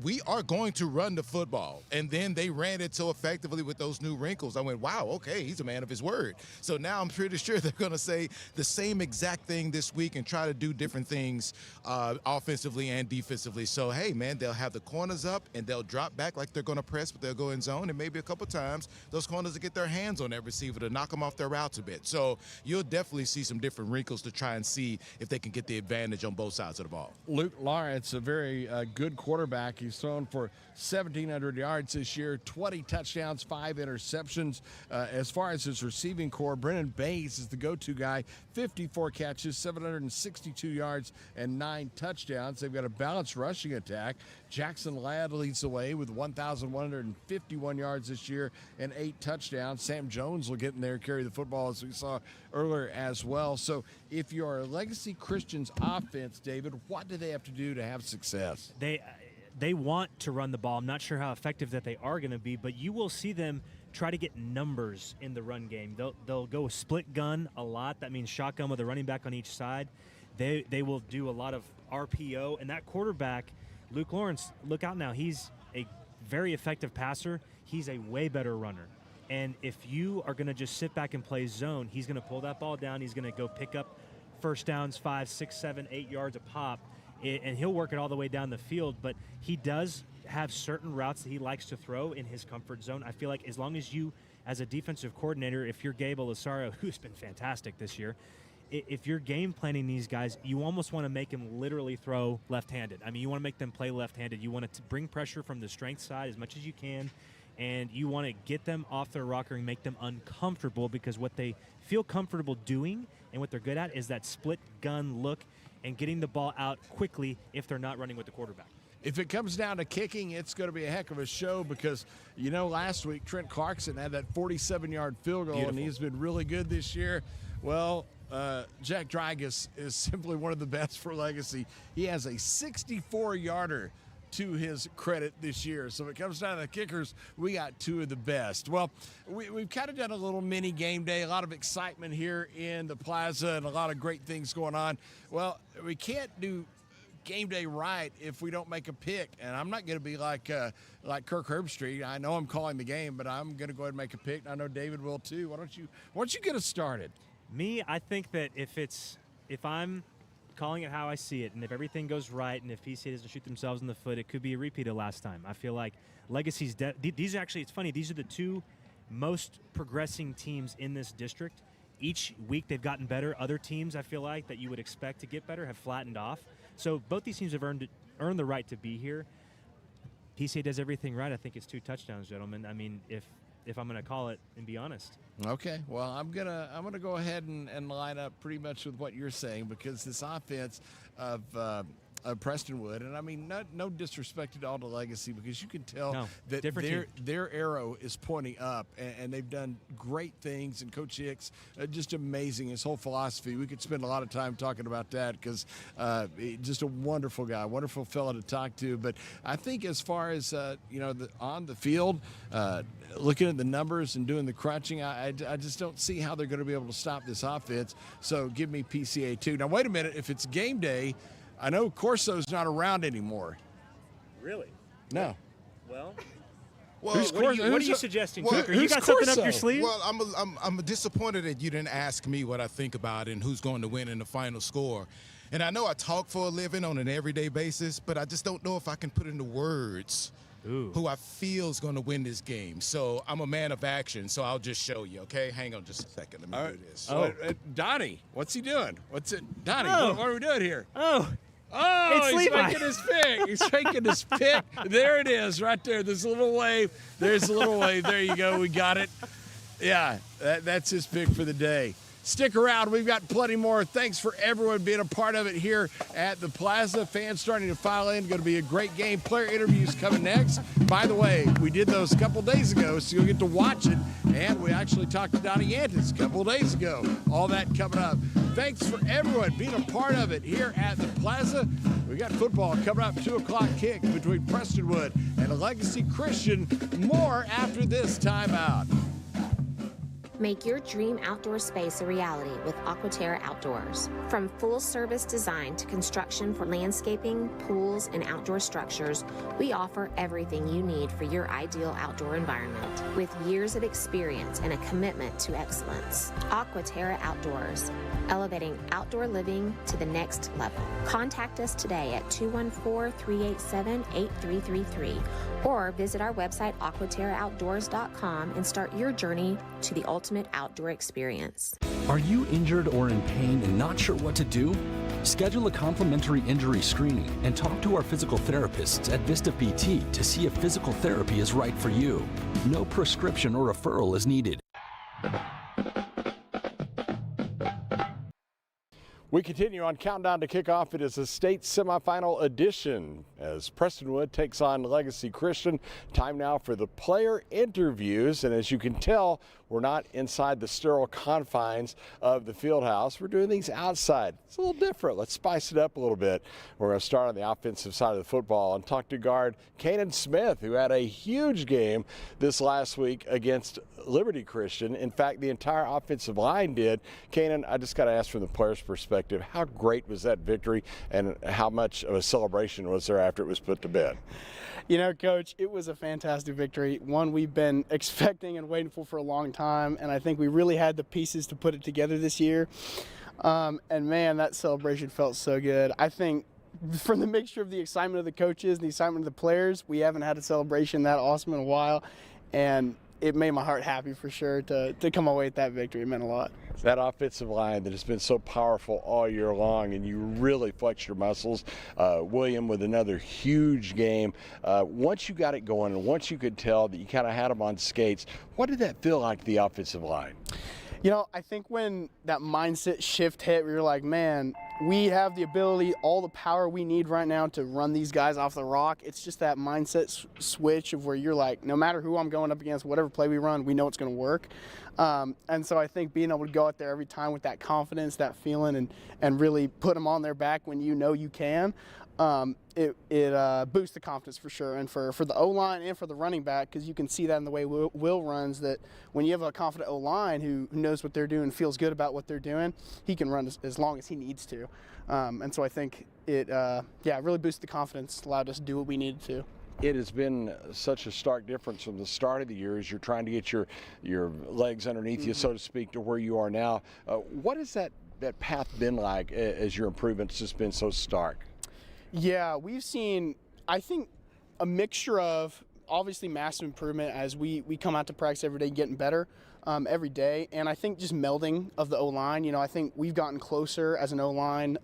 we are going to run the football. And then they ran it so effectively with those new wrinkles. I went, wow, okay, he's a man of his word. So now I'm pretty sure they're going to say the same exact thing this week and try to do different things offensively and defensively. So, hey, man, they'll have the corners up and they'll drop back like they're going to press, but they'll go in zone. And maybe a couple times those corners will get their hands on that receiver to knock them off their routes a bit. So you'll definitely see some different wrinkles to try and see if they can get the advantage on both sides of the ball. Luke Lawrence, a very good quarterback. He's thrown for 1,700 yards this year, 20 touchdowns, 5 interceptions. As far as his receiving core, Brennan Bays is the go-to guy, 54 catches, 762 yards, and 9 touchdowns. They've got a balanced rushing attack. Jackson Ladd leads the way with 1,151 yards this year and 8 touchdowns. Sam Jones will get in there and carry the football, as we saw earlier as well. So if you're a Legacy Christian's offense, David, what do they have to do to have success? They want to run the ball. I'm not sure how effective that they are going to be, but you will see them try to get numbers in the run game. They'll go split gun a lot. That means shotgun with a running back on each side. They will do a lot of RPO, and that quarterback, Luke Lawrence, look out now. He's a very effective passer. He's a way better runner. And if you are going to just sit back and play zone, he's going to pull that ball down. He's going to go pick up first downs, 5, 6, 7, 8 yards a pop. And he'll work it all the way down the field, but he does have certain routes that he likes to throw in his comfort zone. I feel like as long as you, as a defensive coordinator, if you're Gabe Olisario, who's been fantastic this year, if you're game planning these guys, you almost want to make them literally throw left-handed. I mean, you want to make them play left-handed. You want to bring pressure from the strength side as much as you can, and you want to get them off their rocker and make them uncomfortable, because what they feel comfortable doing and what they're good at is that split gun look and getting the ball out quickly if they're not running with the quarterback. If it comes down to kicking, it's going to be a heck of a show, because, last week Trent Clarkson had that 47-yard field goal. Beautiful. And he's been really good this year. Well, Jack Drygas is simply one of the best for Legacy. He has a 64-yarder to his credit this year. So if it comes down to the kickers, we got 2 of the best. Well, we've kind of done a little mini game day, a lot of excitement here in the plaza and a lot of great things going on. Well, we can't do game day right if we don't make a pick, and I'm not going to be like Kirk Herbstreit. I know I'm calling the game, but I'm going to go ahead and make a pick. I know David will too. Why don't you get us started? Me, I think that if I'm calling it how I see it, and if everything goes right, and if PCA doesn't shoot themselves in the foot, it could be a repeat of last time. I feel like Legacy's these actually, it's funny, these are the 2 most progressing teams in this district. Each week they've gotten better. Other teams, I feel like, that you would expect to get better have flattened off. So both these teams have earned the right to be here. PCA does everything right. I think it's 2 touchdowns, gentlemen. I mean, if I'm going to call it and be honest. Okay, well, I'm gonna go ahead and line up pretty much with what you're saying, because this offense of Prestonwood, and I mean, no disrespect at all to Legacy, because you can tell that different their arrow is pointing up, and they've done great things. And Coach Hicks, just amazing, his whole philosophy. We could spend a lot of time talking about that, because just a wonderful guy, wonderful fellow to talk to. But I think as far as on the field, looking at the numbers and doing the crunching, I just don't see how they're going to be able to stop this offense. So give me PCA 2. Now wait a minute, if it's game day, I know Corso's not around anymore. Really? No. Well, Well, what are you suggesting, Cooker? You got something up your sleeve? Well, I'm disappointed that you didn't ask me what I think about and who's going to win in the final score. And I know I talk for a living on an everyday basis, but I just don't know if I can put into words who I feel is going to win this game. So I'm a man of action, so I'll just show you, okay? Hang on just a second. Let me do this. Donnie, what's he doing? Donnie, Oh. what are we doing here? Oh, he's it's Levi. making his pick. He's making his pick. There it is, right there. There's a little wave. There's a little wave. There you go. We got it. Yeah, that's his pick for the day. Stick around. We've got plenty more. Thanks for everyone being a part of it here at the Plaza. Fans starting to file in. Going to be a great game. Player interviews coming next. By the way, we did those a couple days ago, so you'll get to watch it. And we actually talked to Donnie Yantis a couple days ago. All that coming up. Thanks for everyone being a part of it here at the Plaza. We got football coming up, 2 o'clock kick between Prestonwood and Legacy Christian. More after this timeout. Make your dream outdoor space a reality with Aquaterra Outdoors. From full-service design to construction for landscaping, pools, and outdoor structures, we offer everything you need for your ideal outdoor environment. With years of experience and a commitment to excellence, Aquaterra Outdoors, elevating outdoor living to the next level. Contact us today at 214-387-8333 or visit our website aquaterraoutdoors.com and start your journey to the ultimate outdoor experience. Are you injured or in pain and not sure what to do? Schedule a complimentary injury screening and talk to our physical therapists at Vista PT to see if physical therapy is right for you. No prescription or referral is needed. We continue on Countdown to Kickoff. It is a state semifinal edition as Prestonwood takes on Legacy Christian. Time now for the player interviews. And as you can tell, we're not inside the sterile confines of the field house. We're doing these outside. It's a little different. Let's spice it up a little bit. We're going to start on the offensive side of the football and talk to guard Kanan Smith, who had a huge game this last week against Liberty Christian. In fact, the entire offensive line did. Kanan, I just got to ask from the player's perspective, how great was that victory and how much of a celebration was there after it was put to bed? You know, Coach, it was a fantastic victory, one we've been expecting and waiting for a long time, and I think we really had the pieces to put it together this year. And, man, that celebration felt so good. I think from the mixture of the excitement of the coaches and the excitement of the players, we haven't had a celebration that awesome in a while, and it made my heart happy for sure to come away with that victory. It meant a lot. That offensive line that has been so powerful all year long, and you really flex your muscles. William with another huge game. Once you got it going and once you could tell that you kind of had them on skates, what did that feel like, the offensive line? You know, I think when that mindset shift hit, we were like, man, we have the ability, all the power we need right now to run these guys off the rock. It's just that mindset switch of where you're like, no matter who I'm going up against, whatever play we run, we know it's going to work. And so I think being able to go out there every time with that confidence, that feeling, and really put them on their back when you know you can, it boosts the confidence for sure. And for the O-line and for the running back, because you can see that in the way Will runs, that when you have a confident O-line who knows what they're doing, feels good about what they're doing, he can run as long as he needs to. And so I think it really boosted the confidence, allowed us to do what we needed to. It has been such a stark difference from the start of the year as you're trying to get your legs underneath you, so to speak, to where you are now. What has that path been like as your improvements just been so stark? Yeah, we've seen, I think, a mixture of obviously massive improvement as we come out to practice every day, getting better every day. And I think just melding of the O-line. You know, I think we've gotten closer as an O-line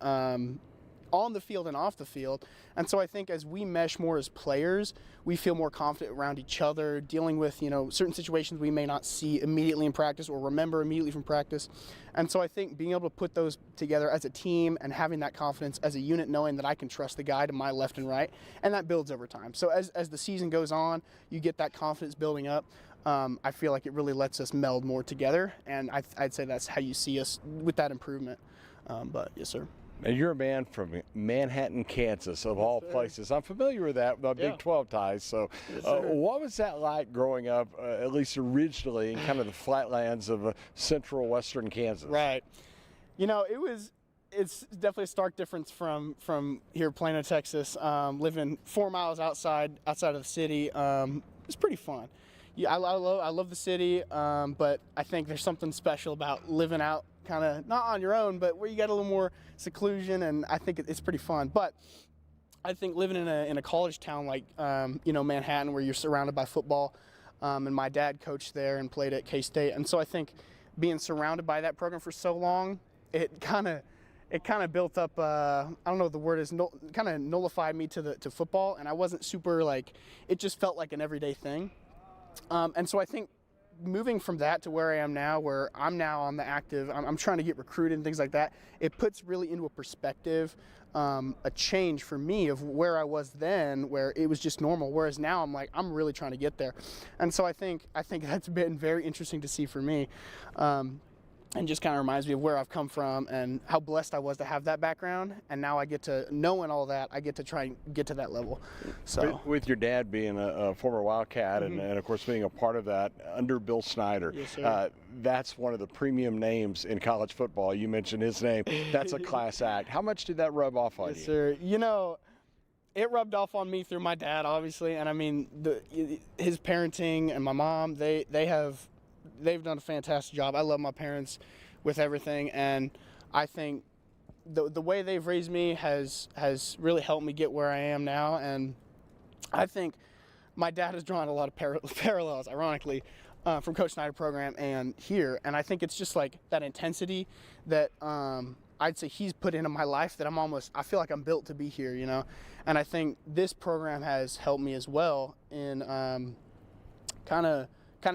on the field and off the field. And so I think as we mesh more as players, we feel more confident around each other, dealing with, certain situations we may not see immediately in practice or remember immediately from practice. And so I think being able to put those together as a team and having that confidence as a unit, knowing that I can trust the guy to my left and right, and that builds over time. So as the season goes on, you get that confidence building up. I feel like it really lets us meld more together, and I'd say that's how you see us with that improvement. But yes, sir. And you're a man from Manhattan, Kansas, of all places. I'm familiar with that, with my Big 12 ties. So what was that like growing up, at least originally, in kind of the flatlands of central western Kansas? Right. It's definitely a stark difference from here, Plano, Texas. Living 4 miles outside of the city, it's pretty fun. Yeah, I love the city, but I think there's something special about living out kind of not on your own, but where you get a little more seclusion, and I think it's pretty fun. But I think living in a college town like Manhattan, where you're surrounded by football, and my dad coached there and played at K-State, and so I think being surrounded by that program for so long, it kind of built up. I don't know what the word is. Kind of nullified me to football, and I wasn't super it just felt like an everyday thing. And so I think moving from that to where I am now, where I'm now on the active, I'm trying to get recruited and things like that, it puts really into a perspective, a change for me of where I was then, where it was just normal, whereas now I'm really trying to get there. And so I think that's been very interesting to see for me. And just kind of reminds me of where I've come from and how blessed I was to have that background. And now I get to, knowing all that, I get to try and get to that level. So with your dad being a former Wildcat and of course being a part of that under Bill Snyder, yes, sir. That's one of the premium names in college football. You mentioned his name. That's a class act. How much did that rub off on you? Yes, sir. It rubbed off on me through my dad, obviously. And I mean, his parenting and my mom, they've done a fantastic job. I love my parents with everything, and I think the way they've raised me has really helped me get where I am now. And I think my dad has drawn a lot of parallels, ironically, from Coach Snyder program and here. And I think it's just like that intensity that I'd say he's put into my life that I feel like I'm built to be here, And I think this program has helped me as well in kind of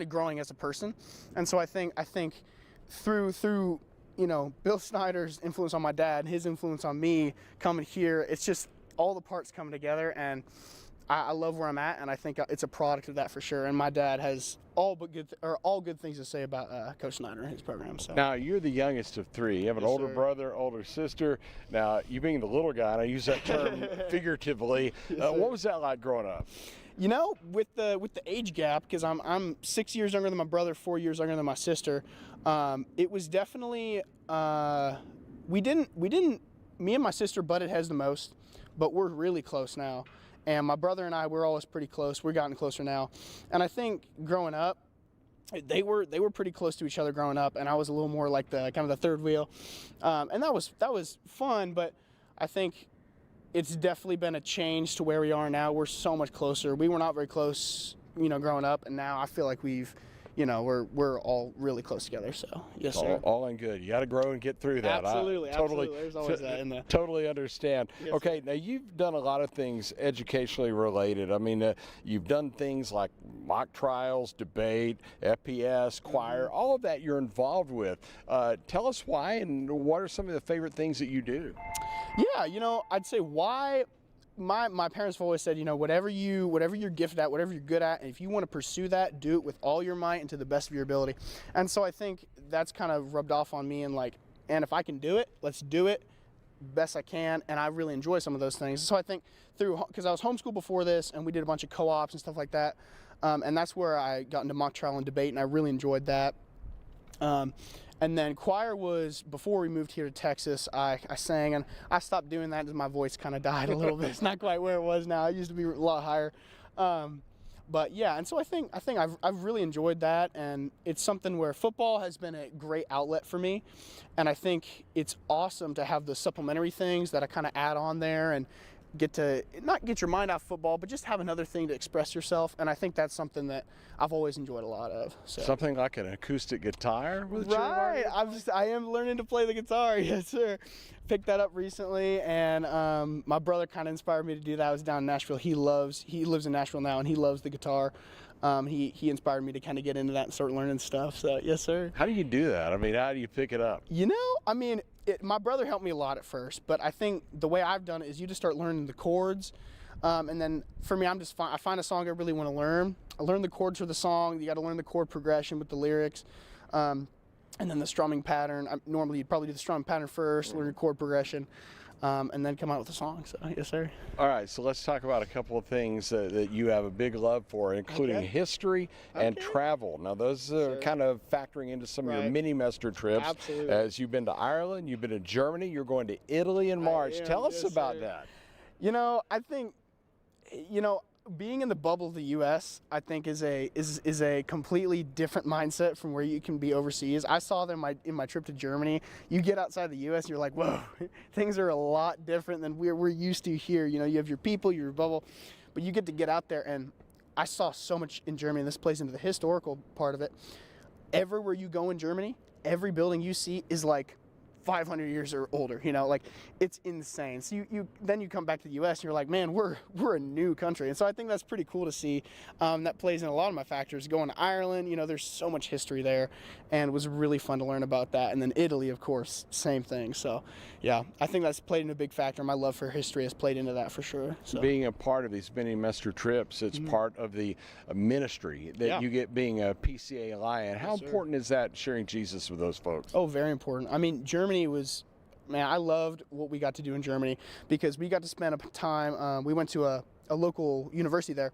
growing as a person. And so I think through Bill Snyder's influence on my dad, his influence on me coming here, it's just all the parts coming together, and I love where I'm at, and I think it's a product of that for sure. And my dad has all good things to say about Coach Snyder and his program. So now you're the youngest of three. You have an older brother, older sister. Now you being the little guy, and I use that term figuratively. What was that like growing up? With the age gap, because I'm 6 years younger than my brother, 4 years younger than my sister, it was definitely me and my sister butted heads the most, but we're really close now. And my brother and I, we're always pretty close. We're gotten closer now. And I think growing up, they were pretty close to each other growing up, and I was a little more like the kind of the third wheel. And that was fun, but I think it's definitely been a change to where we are now. We're so much closer. We were not very close, growing up, and now I feel like we're all really close together. So yes, sir. All in good. You got to grow and get through that. Absolutely. There's always that in there. Totally understand. Yes, okay, sir. now you've done a lot of things educationally related. I mean, you've done things like mock trials, debate, FPS, choir, all of that you're involved with. Tell us why, and what are some of the favorite things that you do? Yeah, I'd say why. My parents have always said, whatever you're gifted at, whatever you're good at, and if you want to pursue that, do it with all your might and to the best of your ability. And so I think that's kind of rubbed off on me, and and if I can do it, let's do it best I can. And I really enjoy some of those things. So I think because I was homeschooled before this, and we did a bunch of co-ops and stuff like that, and that's where I got into mock trial and debate, and I really enjoyed that. And then choir was before we moved here to Texas. I sang, and I stopped doing that because my voice kind of died a little bit. It's not quite where it was now. It used to be a lot higher. But yeah, and so I think I've really enjoyed that, and it's something where football has been a great outlet for me, and I think it's awesome to have the supplementary things that I kind of add on there, and get to not get your mind off football, but just have another thing to express yourself. And I think that's something that I've always enjoyed a lot of. So. Something like an acoustic guitar with right. I am learning to play the guitar. Yes, sir. Picked that up recently, and my brother kind of inspired me to do that. I was down in Nashville. He lives in Nashville now, and he loves the guitar. He inspired me to kind of get into that and start learning stuff. So yes, sir. How do you do that? I mean, how do you pick it up? You know, I mean, my brother helped me a lot at first, but I think the way I've done it is you just start learning the chords. And then for me, I find a song I really want to learn. I learn the chords for the song. You got to learn the chord progression with the lyrics. And then the strumming pattern. Normally, you'd probably do the strumming pattern first, learn your chord progression, and then come out with a song. So, yes, sir. All right, so let's talk about a couple of things that you have a big love for, including history and travel. Now, those are kind of factoring into some of your mini-mester trips. Absolutely. As you've been to Ireland, you've been to Germany, you're going to Italy in March. Tell us about that. You know, I think, being in the bubble of the U.S., I think is a completely different mindset from where you can be overseas. I saw them in my trip to Germany. You get outside the U.S. and you're like, whoa, things are a lot different than we're used to here. You know, you have your people, your bubble, but you get to get out there. And I saw so much in Germany, and this plays into the historical part of it. Everywhere you go in Germany, every building you see is like 500 years or older, like it's insane. So then you come back to the U.S. and you're like, man, we're a new country. And so I think that's pretty cool to see. That plays in a lot of my factors. Going to Ireland, there's so much history there, and it was really fun to learn about that. And then Italy, of course, same thing. So yeah, I think that's played in a big factor. My love for history has played into that for sure. So. Being a part of these mini-mester trips, it's part of the ministry that you get being a PCA Lion. How important is that, sharing Jesus with those folks? Oh, very important. I mean, Germany was, man, I loved what we got to do in Germany because we got to spend time, we went to a local university there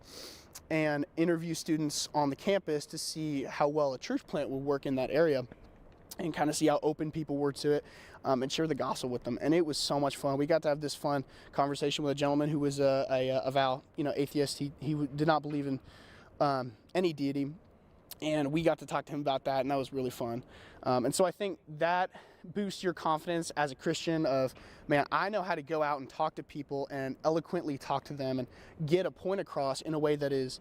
and interview students on the campus to see how well a church plant would work in that area and kind of see how open people were to it, and share the gospel with them. And it was so much fun. We got to have this fun conversation with a gentleman who was a vow, atheist. He did not believe in any deity. And we got to talk to him about that, and that was really fun. And so I think that boosts your confidence as a Christian of, man, I know how to go out and talk to people and eloquently talk to them and get a point across in a way that is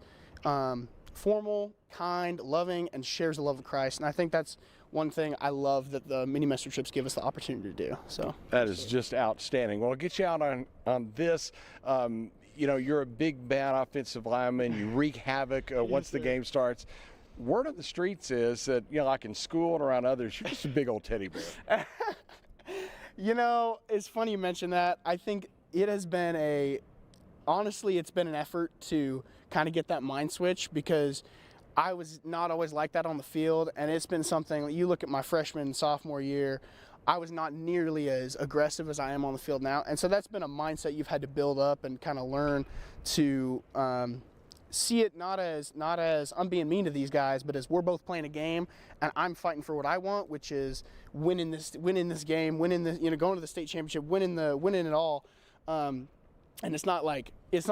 formal, kind, loving, and shares the love of Christ. And I think that's one thing I love that the mini-mester trips give us the opportunity to do. So that is just outstanding. Well, I'll get you out on this. You're a big, bad offensive lineman. You wreak havoc once the game starts. Word on the streets is that, like in school and around others, you're just a big old teddy bear. It's funny you mention that. I think it has been honestly, it's been an effort to kind of get that mind switch because I was not always like that on the field. And it's been something, you look at my freshman and sophomore year, I was not nearly as aggressive as I am on the field now. And so that's been a mindset you've had to build up and kind of learn to, see it not as I'm being mean to these guys, but as we're both playing a game and I'm fighting for what I want, which is winning this game, going to the state championship, winning it all. And it's not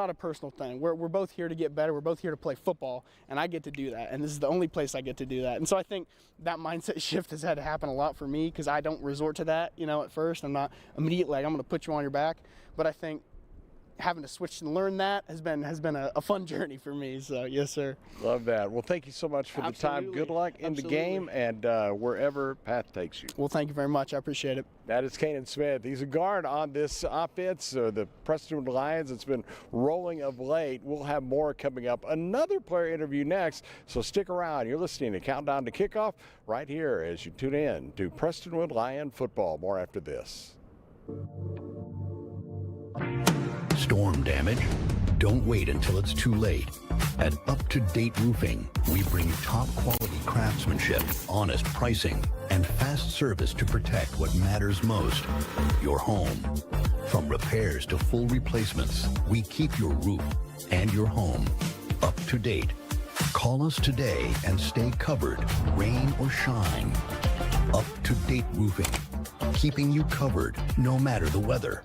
a personal thing. We're both here to get better. We're both here to play football, and I get to do that. And this is the only place I get to do that. And so I think that mindset shift has had to happen a lot for me because I don't resort to that, at first. I'm not immediately like, I'm going to put you on your back. But I think having to switch and learn that has been a fun journey for me. So yes, sir. Love that. Well, thank you so much for the time. Good luck in the game and wherever path takes you. Well, thank you very much. I appreciate it. That is Kanan Smith. He's a guard on this offense, the Prestonwood Lions. It's been rolling of late. We'll have more coming up. Another player interview next, so stick around. You're listening to Countdown to Kickoff right here as you tune in to Prestonwood Lion football. More after this. Storm damage? Don't wait until it's too late. At Up to Date Roofing, we bring top quality craftsmanship, honest pricing, and fast service to protect what matters most, your home. From repairs to full replacements, we keep your roof and your home up to date. Call us today and stay covered, rain or shine. Up to Date Roofing, keeping you covered no matter the weather.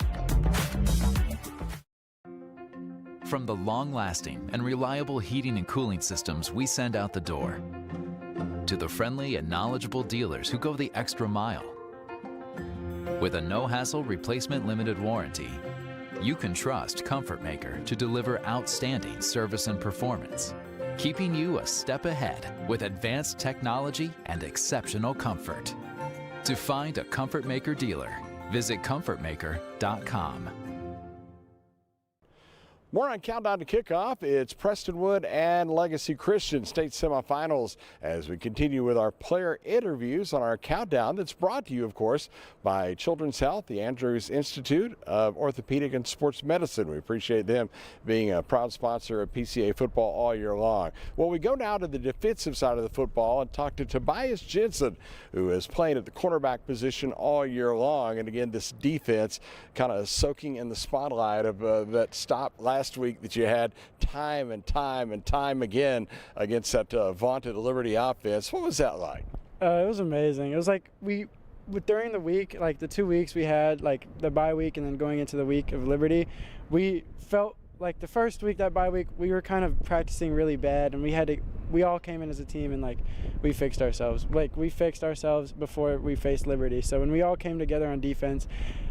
From the long-lasting and reliable heating and cooling systems we send out the door, to the friendly and knowledgeable dealers who go the extra mile. With a no-hassle replacement limited warranty, you can trust Comfort Maker to deliver outstanding service and performance, keeping you a step ahead with advanced technology and exceptional comfort. To find a Comfort Maker dealer, visit comfortmaker.com. More on Countdown to Kickoff. It's Prestonwood and Legacy Christian state semifinals as we continue with our player interviews on our countdown that's brought to you, of course, by Children's Health, the Andrews Institute of Orthopedic and Sports Medicine. We appreciate them being a proud sponsor of PCA football all year long. Well, we go now to the defensive side of the football and talk to Tobias Jensen, who is playing at the cornerback position all year long. And again, this defense kind of soaking in the spotlight of that stop last week that you had time and time again against that vaunted Liberty offense. What was that like? It was amazing. It was like during the week, like the 2 weeks we had, like the bye week and then going into the week of Liberty, we felt like the first week, that bye week, we were kind of practicing really bad, and we all came in as a team and like we fixed ourselves. Like we fixed ourselves before we faced Liberty. So when we all came together on defense,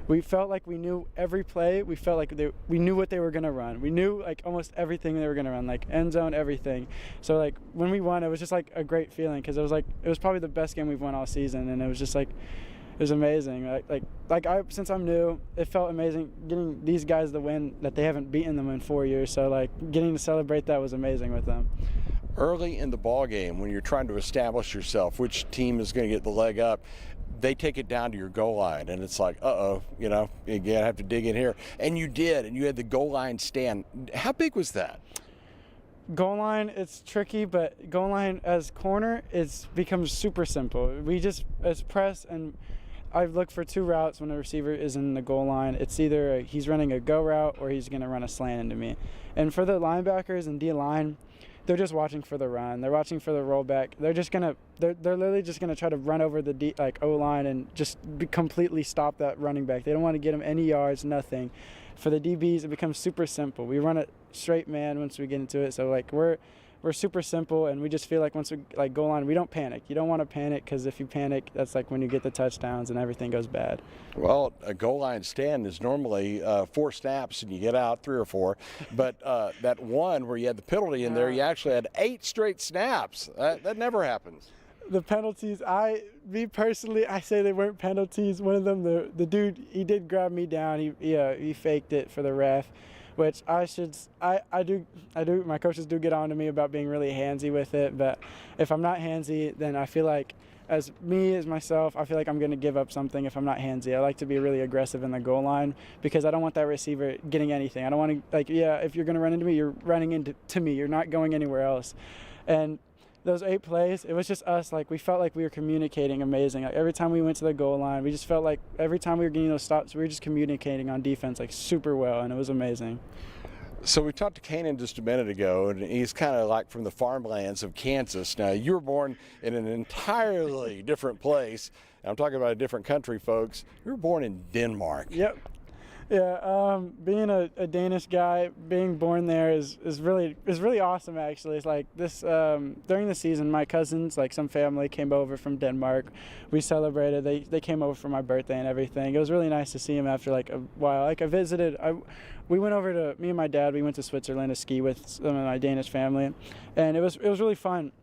we felt like we knew every play. We felt like we knew what they were going to run. We knew like almost everything they were going to run, like end zone, everything. So like when we won, it was just like a great feeling because it was probably the best game we've won all season, and it was just like, it was amazing. Since I'm new, it felt amazing getting these guys the win that they haven't beaten them in 4 years. So like getting to celebrate that was amazing with them. Early in the ball game, when you're trying to establish yourself, which team is going to get the leg up, they take it down to your goal line, and it's like, you know, you gotta have to dig in here. And you did, and you had the goal line stand. How big was that? Goal line, it's tricky, but goal line as corner, it becomes super simple. It's press, and I look for two routes when a receiver is in the goal line. It's either he's running a go route or he's going to run a slant into me. And for the linebackers and D-line, they're just watching for the run. They're watching for the rollback. They're literally just gonna try to run over the O-line and just completely stop that running back. They don't want to get him any yards, nothing. For the DBs, it becomes super simple. We run it straight man once we get into it. So like we're super simple, and we just feel like once we like goal line, we don't panic. You don't want to panic, because if you panic, that's like when you get the touchdowns and everything goes bad. Well, a goal line stand is normally 4 snaps and you get out 3 or 4, but that one where you had the penalty in there, you actually had 8 straight snaps. That never happens. The penalties, me personally, I say they weren't penalties. One of them, the dude, he did grab me down. He faked it for the ref, which I do. My coaches do get on to me about being really handsy with it, but if I'm not handsy, then I feel like as myself, I feel like I'm going to give up something if I'm not handsy. I like to be really aggressive in the goal line because I don't want that receiver getting anything. I don't want to, if you're going to run into me, you're running into me. You're not going anywhere else. And those 8 plays, it was just us. Like, we felt like we were communicating amazing. Like, every time we went to the goal line, we just felt like every time we were getting those stops, we were just communicating on defense like super well, and it was amazing. So we talked to Kanan just a minute ago, and he's kind of like from the farmlands of Kansas. Now, you were born in an entirely different place. I'm talking about a different country, folks. You were born in Denmark. Yep. Yeah, being a Danish guy, being born there is really awesome, actually. It's like this, during the season, my cousins, like some family came over from Denmark. We celebrated, they came over for my birthday and everything. It was really nice to see them after like a while. Like we went over to, me and my dad, we went to Switzerland to ski with some of my Danish family. And it was really fun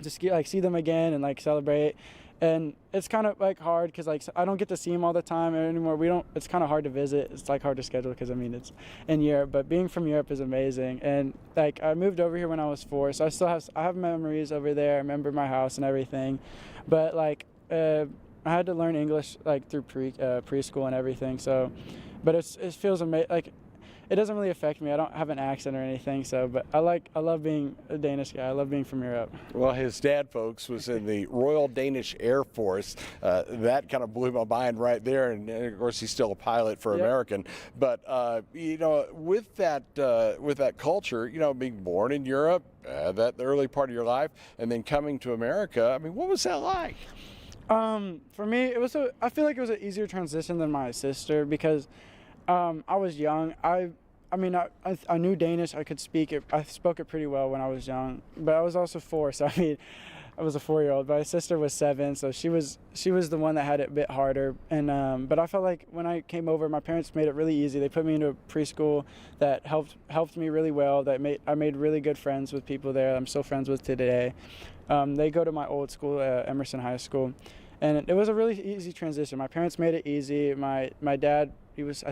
to ski, like see them again and like celebrate. And it's kind of like hard because like I don't get to see them all the time anymore. It's kind of hard to visit. It's like hard to schedule because it's in Europe. But being from Europe is amazing. And like I moved over here when I was 4, so I have memories over there. I remember my house and everything. But like I had to learn English like through preschool and everything. So, but it feels amazing. Like it doesn't really affect me. I don't have an accent or anything, but I love being a Danish guy. I love being from Europe. Well, his dad, folks, was in the Royal Danish Air Force. That kind of blew my mind right there, and of course he's still a pilot for American. But with that culture, being born in Europe, that the early part of your life, and then coming to America, I mean, what was that like? For me, I feel like it was an easier transition than my sister because I was young. I knew Danish. I could speak it. I spoke it pretty well when I was young, but I was also 4. So I was a 4-year-old. My sister was 7, so she was the one that had it a bit harder. And but I felt like when I came over, my parents made it really easy. They put me into a preschool that helped me really well. I made really good friends with people there. I'm still friends with today. They go to my old school, Emerson High School, and it was a really easy transition. My parents made it easy. My dad, he was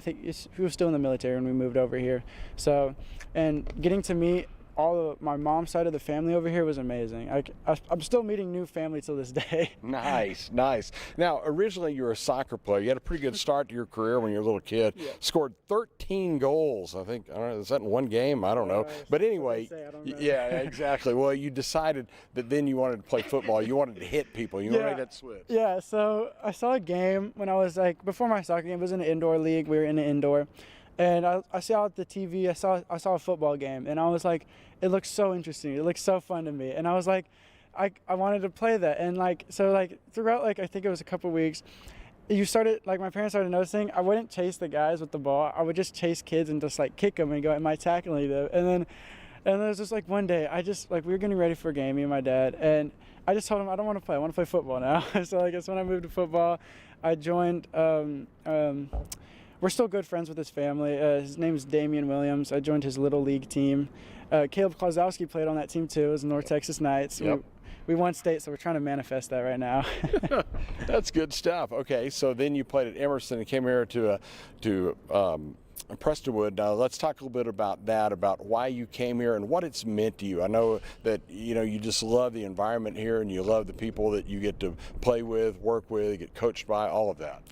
still in the military when we moved over here. So, and getting to meet all of my mom's side of the family over here was amazing. I'm still meeting new family till this day. Nice. Now, originally you were a soccer player. You had a pretty good start to your career when you were a little kid. Yeah. Scored 13 goals, I think. I don't know, is that in one game? I don't know. But anyway, yeah, exactly. Well, you decided that then you wanted to play football. You wanted to hit people. You wanted that switch. Yeah, so I saw a game when I was before my soccer game. It was in an indoor league. We were in an indoor. And I saw at the TV, I saw a football game, and I was like, it looks so interesting. It looks so fun to me. And I was like, I wanted to play that. And throughout I think it was a couple weeks, my parents started noticing I wouldn't chase the guys with the ball. I would just chase kids and just kick them and go, am I tackling them? And then there was just one day, we were getting ready for a game, me and my dad, and I just told him I don't want to play. I want to play football now. So I guess when I moved to football, I joined. We're still good friends with his family. His name is Damian Williams. I joined his little league team. Caleb Klosowski played on that team too. It was North Texas Knights. Yep. We won state, so we're trying to manifest that right now. That's good stuff. Okay, so then you played at Emerson and came here to Prestonwood. Now let's talk a little bit about that, about why you came here and what it's meant to you. I know that you just love the environment here and you love the people that you get to play with, work with, get coached by, all of that.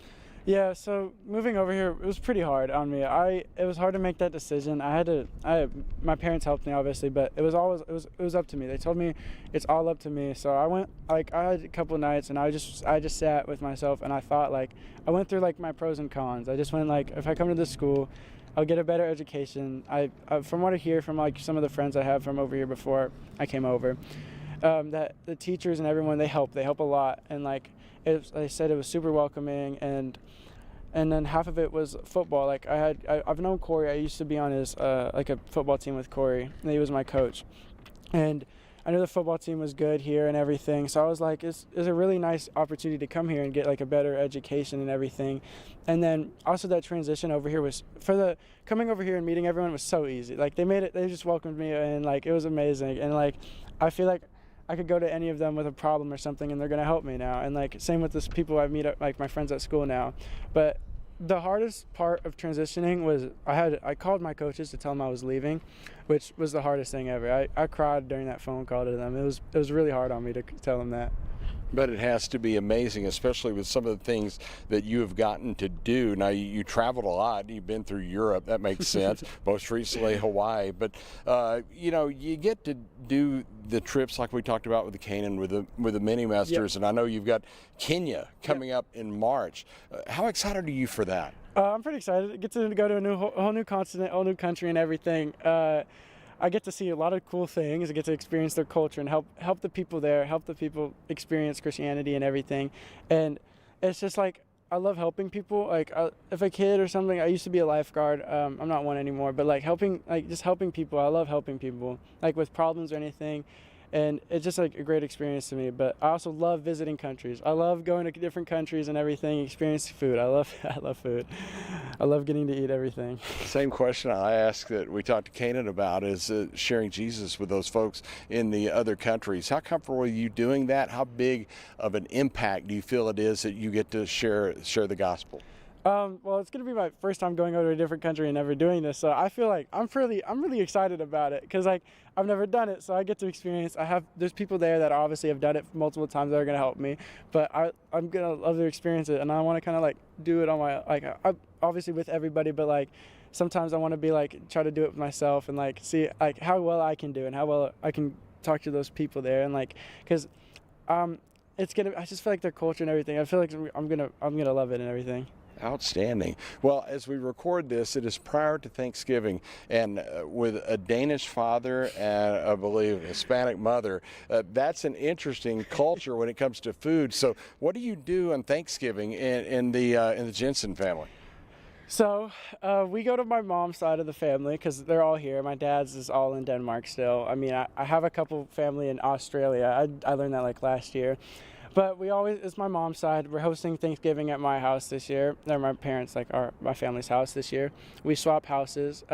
Yeah, so moving over here, it was pretty hard on me. It was hard to make that decision. My parents helped me obviously, but it was up to me. They told me it's all up to me. So I went, I had a couple nights and I just sat with myself and I thought I went through my pros and cons. I just went if I come to this school, I'll get a better education. From what I hear from some of the friends I have from over here before I came over, that the teachers and everyone, they help a lot. And they said it was super welcoming, and then half of it was football. I've known Corey. I used to be on his a football team with Corey, and he was my coach. And I knew the football team was good here and everything. So I was like, it's a really nice opportunity to come here and get a better education and everything. And then also that transition over here was coming over here and meeting everyone was so easy. They just welcomed me and it was amazing. And I feel like I could go to any of them with a problem or something and they're going to help me now. And same with the people I meet at my friends at school now. But the hardest part of transitioning was I called my coaches to tell them I was leaving, which was the hardest thing ever. I cried during that phone call to them. It was really hard on me to tell them that. But it has to be amazing, especially with some of the things that you have gotten to do. Now, you traveled a lot. You've been through Europe. That makes sense. Most recently, Hawaii. But, you get to do the trips like we talked about with the Canaan, with the Mini-Masters. Yep. And I know you've got Kenya coming up in March. How excited are you for that? I'm pretty excited. I get to go to a whole new continent, whole new country and everything. I get to see a lot of cool things. I get to experience their culture and help the people there, help the people experience Christianity and everything. And it's just I love helping people. If a kid or something, I used to be a lifeguard. I'm not one anymore, but helping people. I love helping people, with problems or anything. And it's just a great experience to me. But I also love visiting countries. I love going to different countries and everything, experiencing food. I love food. I love getting to eat everything. Same question I asked that we talked to Canaan about is sharing Jesus with those folks in the other countries. How comfortable are you doing that? How big of an impact do you feel it is that you get to share the gospel? Well, it's going to be my first time going over to a different country and never doing this, so I feel I'm really excited about it because I've never done it, so I get to experience. There's people there that obviously have done it multiple times that are going to help me, but I'm going to love to experience it, and I want to kind of do it on my obviously with everybody, but sometimes I want to be try to do it myself and see how well I can do and how well I can talk to those people there and because I just feel their culture and everything. I feel I'm gonna love it and everything. Outstanding. Well, as we record this, it is prior to Thanksgiving, and with a Danish father and I believe a Hispanic mother, that's an interesting culture when it comes to food. So, what do you do on Thanksgiving in the Jensen family? So we go to my mom's side of the family because they're all here. My dad's is all in Denmark still. I mean, I have a couple family in Australia. I learned that like last year. But it's my mom's side. We're hosting Thanksgiving at my house this year. Or my parents, my family's house this year. We swap houses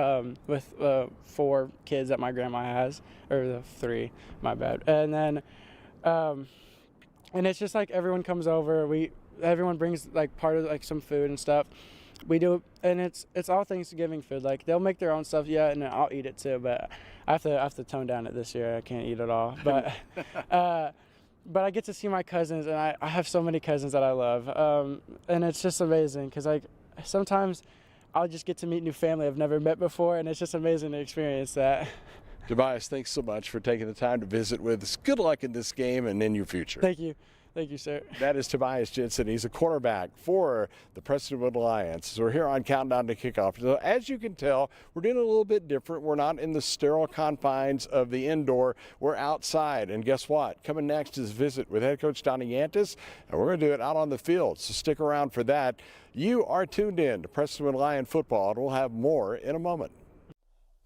with 4 kids that my grandma has, or the 3, my bad. And then, and it's just like everyone comes over. Everyone brings like part of like some food and stuff. We do, and it's all Thanksgiving food. Like they'll make their own stuff, and I'll eat it too. But I have to tone down it this year. I can't eat it all. But but I get to see my cousins, and I have so many cousins that I love, and it's just amazing because like sometimes I'll just get to meet new family I've never met before, and it's just amazing to experience that. Tobias, thanks so much for taking the time to visit with us. Good luck in this game and in your future. Thank you. Thank you, sir. That is Tobias Jensen. He's a quarterback for the Prestonwood Lions. So we're here on Countdown to Kickoff. So as you can tell, we're doing a little bit different. We're not in the sterile confines of the indoor. We're outside. And guess what? Coming next is Visit with head coach Yantis, and we're going to do it out on the field. So stick around for that. You are tuned in to Prestonwood Lion football, and we'll have more in a moment.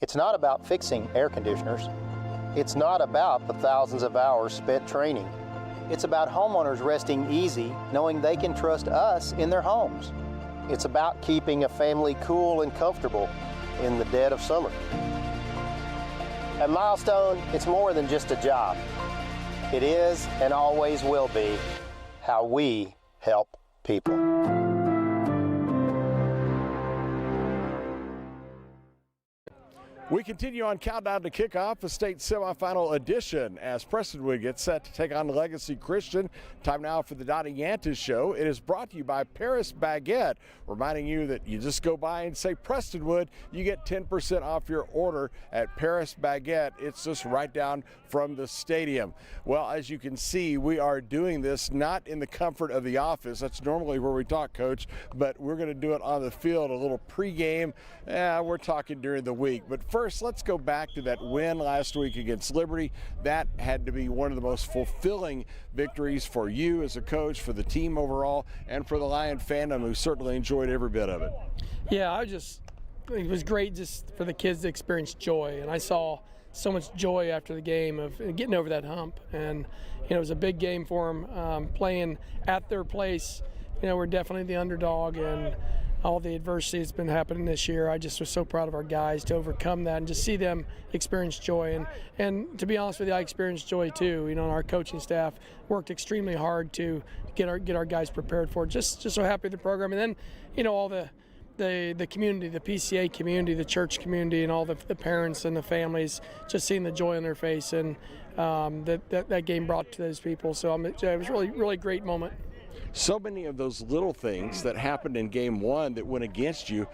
It's not about fixing air conditioners. It's not about the thousands of hours spent training. It's about homeowners resting easy, knowing they can trust us in their homes. It's about keeping a family cool and comfortable in the dead of summer. At Milestone, it's more than just a job. It is and always will be how we help people. We continue on Countdown to Kickoff, a state semifinal edition, as Prestonwood gets set to take on Legacy Christian. Time now for the Yantis show. It is brought to you by Paris Baguette, reminding you that you just go by and say Prestonwood, you get 10% off your order at Paris Baguette. It's just right down from the stadium. Well, as you can see, we are doing this not in the comfort of the office. That's normally where we talk, Coach, but we're going to do it on the field, a little pregame. We're talking during the week. But first, let's go back to that win last week against Liberty. That had to be one of the most fulfilling victories for you as a coach, for the team overall, and for the Lion fandom, who certainly enjoyed every bit of it. Yeah, it was great just for the kids to experience joy, and I saw so much joy after the game of getting over that hump. And it was a big game for them, playing at their place. We're definitely the underdog, and all the adversity that's been happening this year, I just was so proud of our guys to overcome that and just see them experience joy. And to be honest with you, I experienced joy too. Our coaching staff worked extremely hard to get our guys prepared for it. Just so happy with the program. And then, all the community, the PCA community, the church community, and all the parents and the families, just seeing the joy on their face, and that game brought to those people. So it was really, really great moment. So many of those little things that happened in game one that went against you,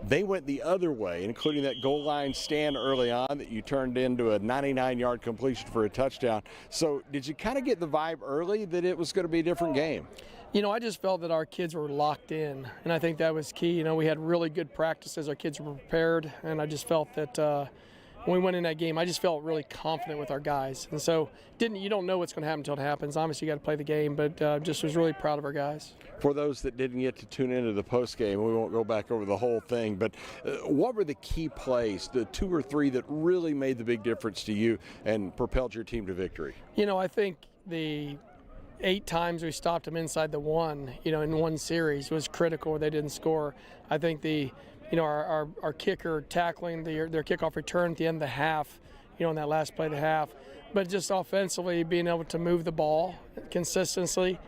they went the other way, including that goal line stand early on that you turned into a 99-yard completion for a touchdown. So did you kind of get the vibe early that it was going to be a different game? I just felt that our kids were locked in, and I think that was key. We had really good practices. Our kids were prepared, and I just felt that when we went in that game, I just felt really confident with our guys. And so you don't know what's going to happen until it happens. Obviously, you got to play the game, but just was really proud of our guys. For those that didn't get to tune into the postgame, we won't go back over the whole thing, but what were the key plays, the 2 or 3 that really made the big difference to you and propelled your team to victory? I think the 8 times we stopped them inside the 1, in one series was critical. They didn't score. I think our kicker tackling their kickoff return at the end of the half, in that last play of the half. But just offensively, being able to move the ball consistently,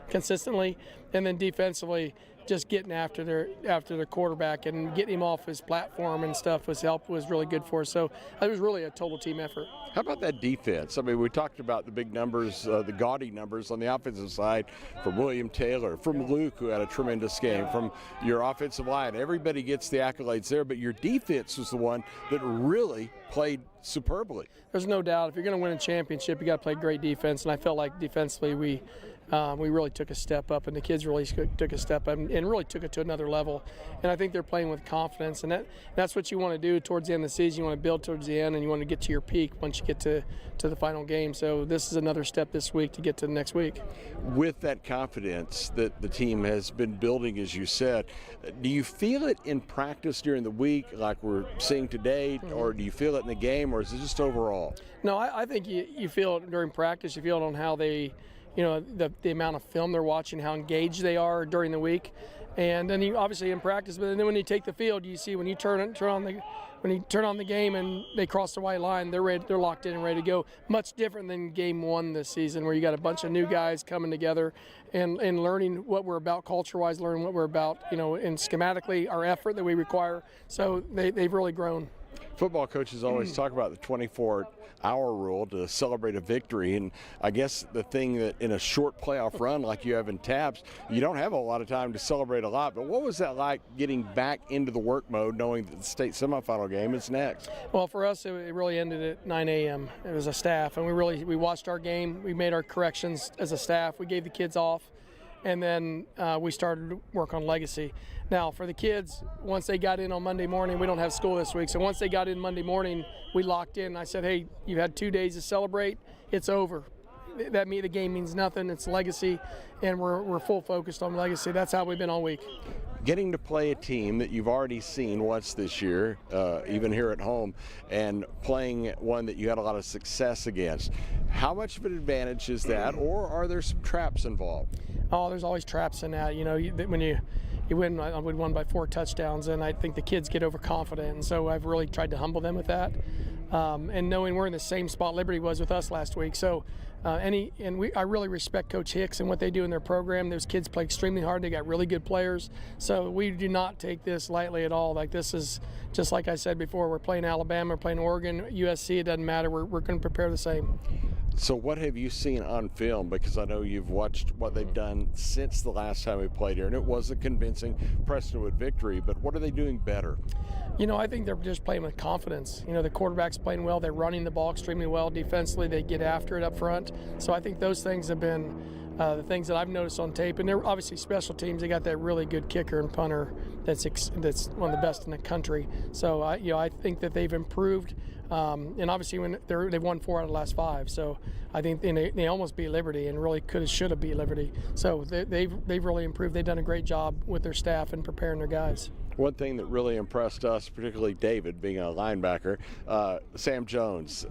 and then defensively, just getting after their quarterback and getting him off his platform and stuff was really good for us. So it was really a total team effort. How about that defense? I mean, we talked about the big numbers, the gaudy numbers on the offensive side from William Taylor, from Luke, who had a tremendous game, from your offensive line. Everybody gets the accolades there, but your defense was the one that really played superbly. There's no doubt. If you're going to win a championship, you got to play great defense, and I felt like defensively we we really took a step up, and the kids really took a step up and really took it to another level. And I think they're playing with confidence, and that's what you want to do towards the end of the season. You want to build towards the end, and you want to get to your peak once you get to the final game. So this is another step this week to get to the next week. With that confidence that the team has been building, as you said, do you feel it in practice during the week like we're seeing today, or do you feel it in the game, or is it just overall? No, I think you feel it during practice. You feel it on how they, the amount of film they're watching, how engaged they are during the week. And then you obviously in practice, but then when you take the field, you see when you turn on the game and they cross the white line, they're locked in and ready to go. Much different than game one this season, where you got a bunch of new guys coming together and learning what we're about culture-wise, learning what we're about, and schematically our effort that we require. So they've really grown. Football coaches always talk about the 24-hour rule to celebrate a victory, and I guess the thing that in a short playoff run like you have in TAPS, you don't have a lot of time to celebrate a lot. But what was that like getting back into the work mode, knowing that the state semifinal game is next? Well, for us, it really ended at 9 a.m. It was a staff, and we watched our game. We made our corrections as a staff. We gave the kids off, and then we started to work on legacy. Now, for the kids, once they got in on Monday morning, we don't have school this week, so once they got in Monday morning, we locked in. I said, hey, you've had 2 days to celebrate. It's over. The game means nothing. It's legacy, and we're full focused on legacy. That's how we've been all week. Getting to play a team that you've already seen once this year, even here at home, and playing one that you had a lot of success against, how much of an advantage is that, or are there some traps involved? Oh, there's always traps in that. When you win, we won by 4 touchdowns, and I think the kids get overconfident, and so I've really tried to humble them with that. And knowing we're in the same spot Liberty was with us last week, so I really respect Coach Hicks and what they do in their program. Those kids play extremely hard. They got really good players, so we do not take this lightly at all. Like, this is just like I said before. We're playing Alabama, we're playing Oregon, USC. It doesn't matter. We're going to prepare the same. So what have you seen on film? Because I know you've watched what they've done since the last time we played here, and it was a convincing Prestonwood victory, but what are they doing better? I think they're just playing with confidence. The quarterback's playing well. They're running the ball extremely well. Defensively, they get after it up front. So I think those things have been the things that I've noticed on tape. And they're obviously special teams. They got that really good kicker and punter that's one of the best in the country. So I think that they've improved. And obviously they've won 4 out of the last 5. So I think they almost beat Liberty and really should have beat Liberty. So they've really improved. They've done a great job with their staff and preparing their guys. One thing that really impressed us, particularly David, being a linebacker, Sam Jones,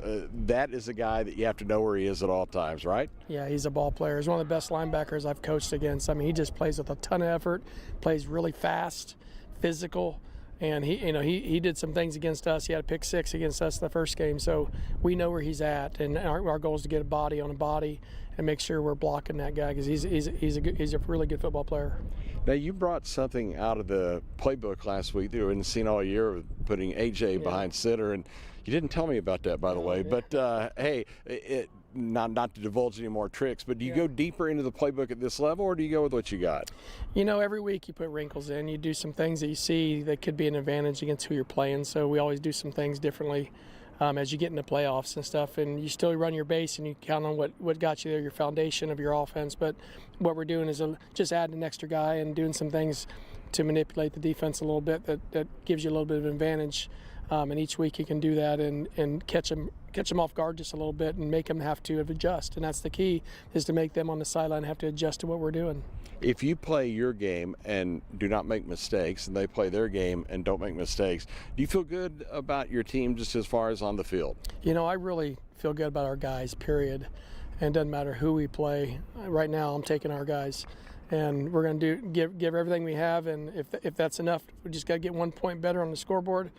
that is a guy that you have to know where he is at all times, right? Yeah, he's a ball player. He's one of the best linebackers I've coached against. I mean, he just plays with a ton of effort, plays really fast, physical, and he did some things against us. He had a pick 6 against us the first game, so we know where he's at, and our goal is to get a body on a body and make sure we're blocking that guy, because he's a really good football player. Now, you brought something out of the playbook last week that we hadn't seen all year, with putting AJ behind center, and you didn't tell me about that, by the way. But hey, not to divulge any more tricks, but do you go deeper into the playbook at this level, or do you go with what you got? Every week you put wrinkles in. You do some things that you see that could be an advantage against who you're playing. So we always do some things differently as you get into playoffs and stuff. And you still run your base and you count on what got you there, your foundation of your offense. But what we're doing is just adding an extra guy and doing some things to manipulate the defense a little bit that gives you a little bit of an advantage. And each week you can do that and catch them off guard just a little bit and make them have to adjust. And that's the key, is to make them on the sideline have to adjust to what we're doing. If you play your game and do not make mistakes, and they play their game and don't make mistakes, do you feel good about your team just as far as on the field? I really feel good about our guys, period. And it doesn't matter who we play. Right now I'm taking our guys. And we're going to give everything we have, and if that's enough, we just got to get 1 point better on the scoreboard.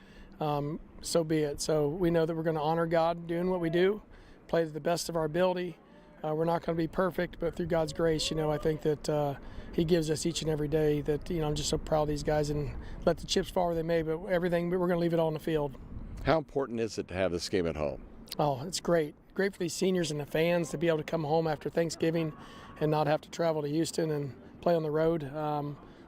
So be it. So we know that we're going to honor God doing what we do, play to the best of our ability. We're not going to be perfect, but through God's grace, I think that He gives us each and every day that, I'm just so proud of these guys, and let the chips fall where they may, but everything, we're going to leave it all on the field. How important is it to have this game at home? Oh, it's great. Great for these seniors and the fans to be able to come home after Thanksgiving and not have to travel to Houston and play on the road.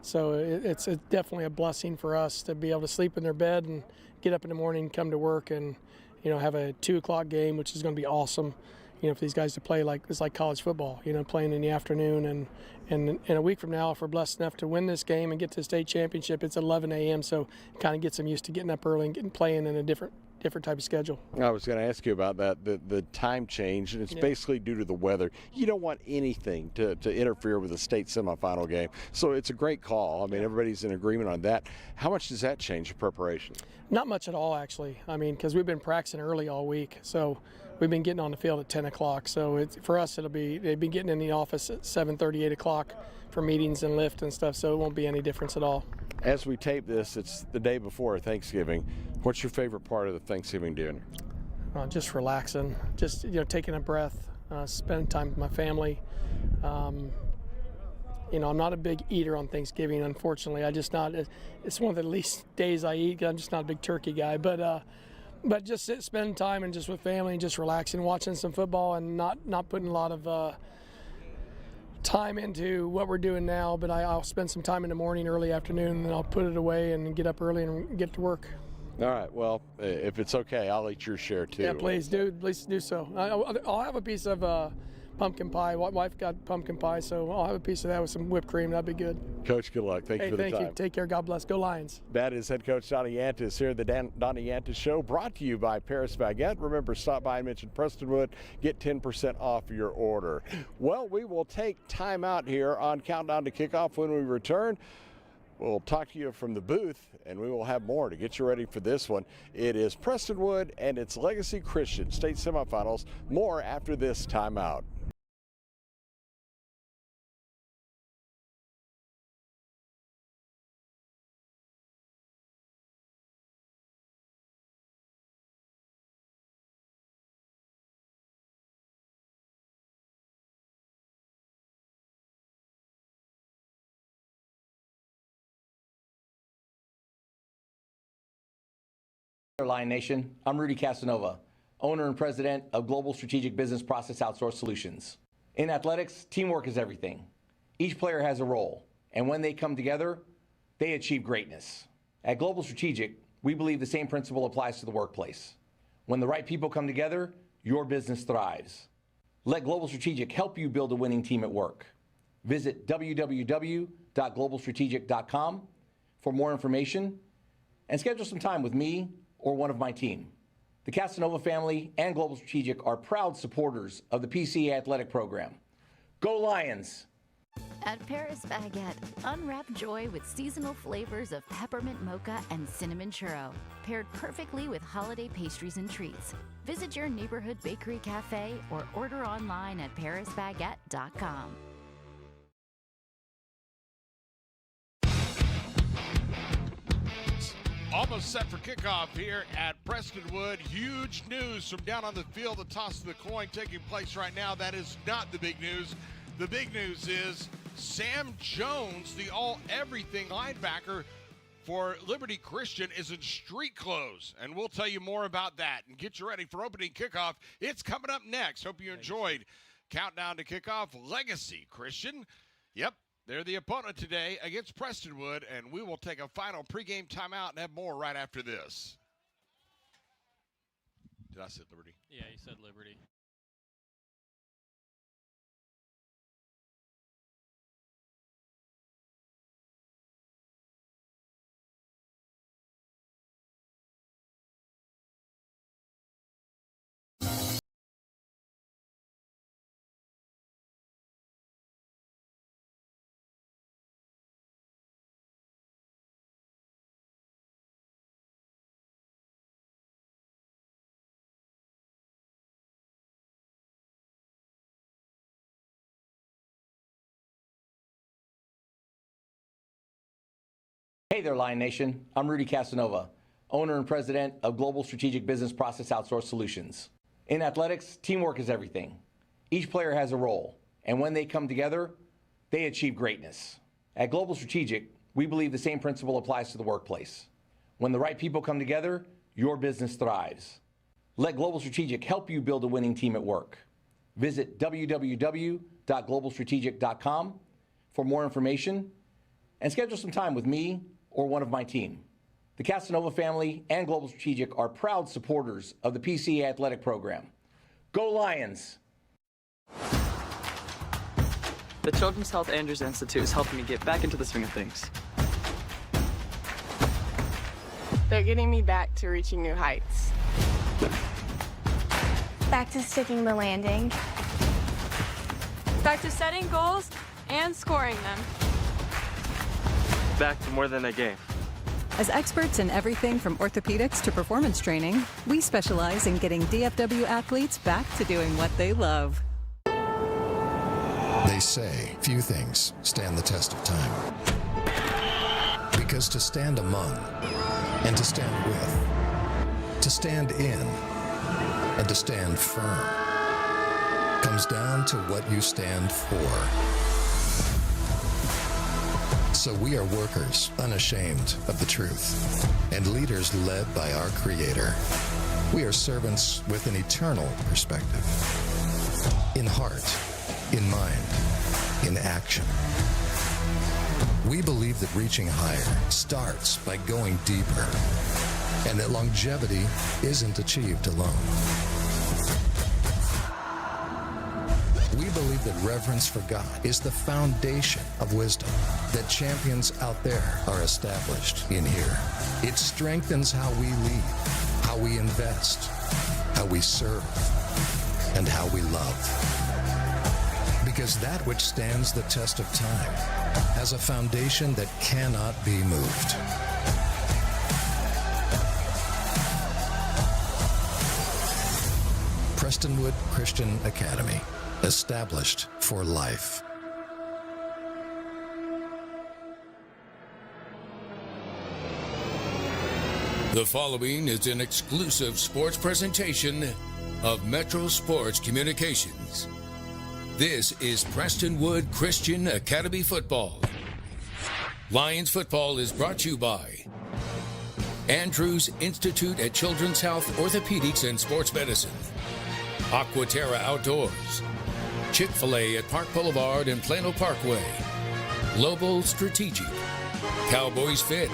So it's definitely a blessing for us to be able to sleep in their bed and get up in the morning, come to work, and have a 2 o'clock game, which is going to be awesome. for these guys to play like it's like college football, playing in the afternoon. And a week from now, if we're blessed enough to win this game and get to the state championship, it's 11 a.m. So it kind of gets them used to getting up early and playing in a different type of schedule. I was going to ask you about that, the time change, and it's basically due to the weather. You don't want anything to interfere with the state semifinal game. So it's a great call. I mean, everybody's in agreement on that. How much does that change your preparation? Not much at all, actually. I mean, because we've been practicing early all week. So we've been getting on the field at 10 o'clock. So for us, they've been getting in the office at 7:30, 8 o'clock for meetings and lift and stuff. So it won't be any difference at all. As we tape this, it's the day before Thanksgiving. What's your favorite part of the Thanksgiving dinner? Just relaxing, just taking a breath, spending time with my family. I'm not a big eater on Thanksgiving, unfortunately. It's one of the least days I eat. I'm just not a big turkey guy, but just spending time and just with family and just relaxing, watching some football, and not putting a lot of time into what we're doing now. But I'll spend some time in the morning, early afternoon, and then I'll put it away and get up early and get to work. All right. Well, if it's okay, I'll eat your share too. Yeah, please do so. I'll have a piece of pumpkin pie. Wife got pumpkin pie, so I'll have a piece of that with some whipped cream. That'd be good. Coach, good luck. Thank you for the time. Thank you. Take care. God bless. Go Lions. That is head coach Donnie Yantis here at the Donnie Yantis Show, brought to you by Paris Baguette. Remember, stop by and mention Prestonwood. Get 10% off your order. Well, we will take time out here on Countdown to Kickoff. When we return, we'll talk to you from the booth, and we will have more to get you ready for this one. It is Prestonwood and its Legacy Christian state semifinals. More after this timeout. Lion Nation, I'm Rudy Casanova, owner and president of Global Strategic Business Process Outsource Solutions. In athletics, teamwork is everything. Each player has a role, and when they come together, they achieve greatness. At Global Strategic, we believe the same principle applies to the workplace. When the right people come together, your business thrives. Let Global Strategic help you build a winning team at work. Visit www.globalstrategic.com for more information and schedule some time with me or one of my team. The Casanova family and Global Strategic are proud supporters of the PCA Athletic Program. Go Lions! At Paris Baguette, unwrap joy with seasonal flavors of peppermint mocha and cinnamon churro, paired perfectly with holiday pastries and treats. Visit your neighborhood bakery cafe or order online at parisbaguette.com. Almost set for kickoff here at Prestonwood. Huge news from down on the field. The toss of the coin taking place right now. That is not the big news. The big news is Sam Jones, the all-everything linebacker for Liberty Christian, is in street clothes. And we'll tell you more about that and get you ready for opening kickoff. It's coming up next. Hope you enjoyed Countdown to Kickoff. Legacy Christian. Yep. They're the opponent today against Prestonwood, and we will take a final pregame timeout and have more right after this. Did I say Liberty? Yeah, you said Liberty. Hey there, Lion Nation. I'm Rudy Casanova, owner and president of Global Strategic Business Process Outsource Solutions. In athletics, teamwork is everything. Each player has a role, and when they come together, they achieve greatness. At Global Strategic, we believe the same principle applies to the workplace. When the right people come together, your business thrives. Let Global Strategic help you build a winning team at work. Visit www.globalstrategic.com for more information and schedule some time with me or one of my team. The Casanova family and Global Strategic are proud supporters of the PCA Athletic Program. Go Lions! The Children's Health Andrews Institute is helping me get back into the swing of things. They're getting me back to reaching new heights. Back to sticking the landing. Back to setting goals and scoring them. Back to more than a game. As experts in everything from orthopedics to performance training, we specialize in getting DFW athletes back to doing what they love. They say few things stand the test of time. Because to stand among, and to stand with, to stand in, and to stand firm, comes down to what you stand for. So we are workers unashamed of the truth, and leaders led by our Creator. We are servants with an eternal perspective. In heart, in mind, in action. We believe that reaching higher starts by going deeper, and that longevity isn't achieved alone. We believe that reverence for God is the foundation of wisdom, that champions out there are established in here. It strengthens how we lead, how we invest, how we serve, and how we love. Because that which stands the test of time has a foundation that cannot be moved. Prestonwood Christian Academy, established for life. The following is an exclusive sports presentation of Metro Sports Communications. This is Prestonwood Christian Academy Football. Lions football is brought to you by Andrews Institute at Children's Health Orthopedics and Sports Medicine, Aquaterra Outdoors, Chick-fil-A at Park Boulevard and Plano Parkway, Global Strategic, Cowboys Fit,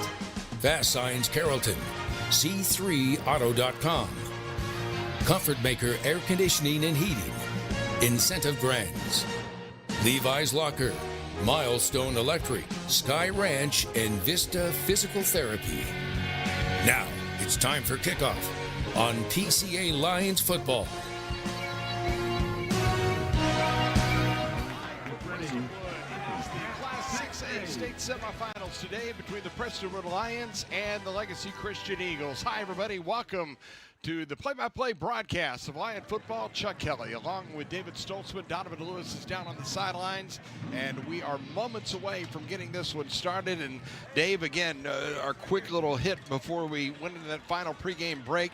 Fast Signs Carrollton, C3Auto.com, Comfort Maker Air Conditioning and Heating, Incentive Brands, Levi's Locker, Milestone Electric, Sky Ranch, and Vista Physical Therapy. Now, it's time for kickoff on PCA Lions football. Class 6A state semifinals today between the Prestonwood Lions and the Legacy Christian Eagles. Hi, everybody. Welcome to the play-by-play broadcast of Lion football. Chuck Kelly, along with David Stoltzman. Donovan Lewis is down on the sidelines, and we are moments away from getting this one started. And Dave, again, our quick little hit before we went into that final pregame break.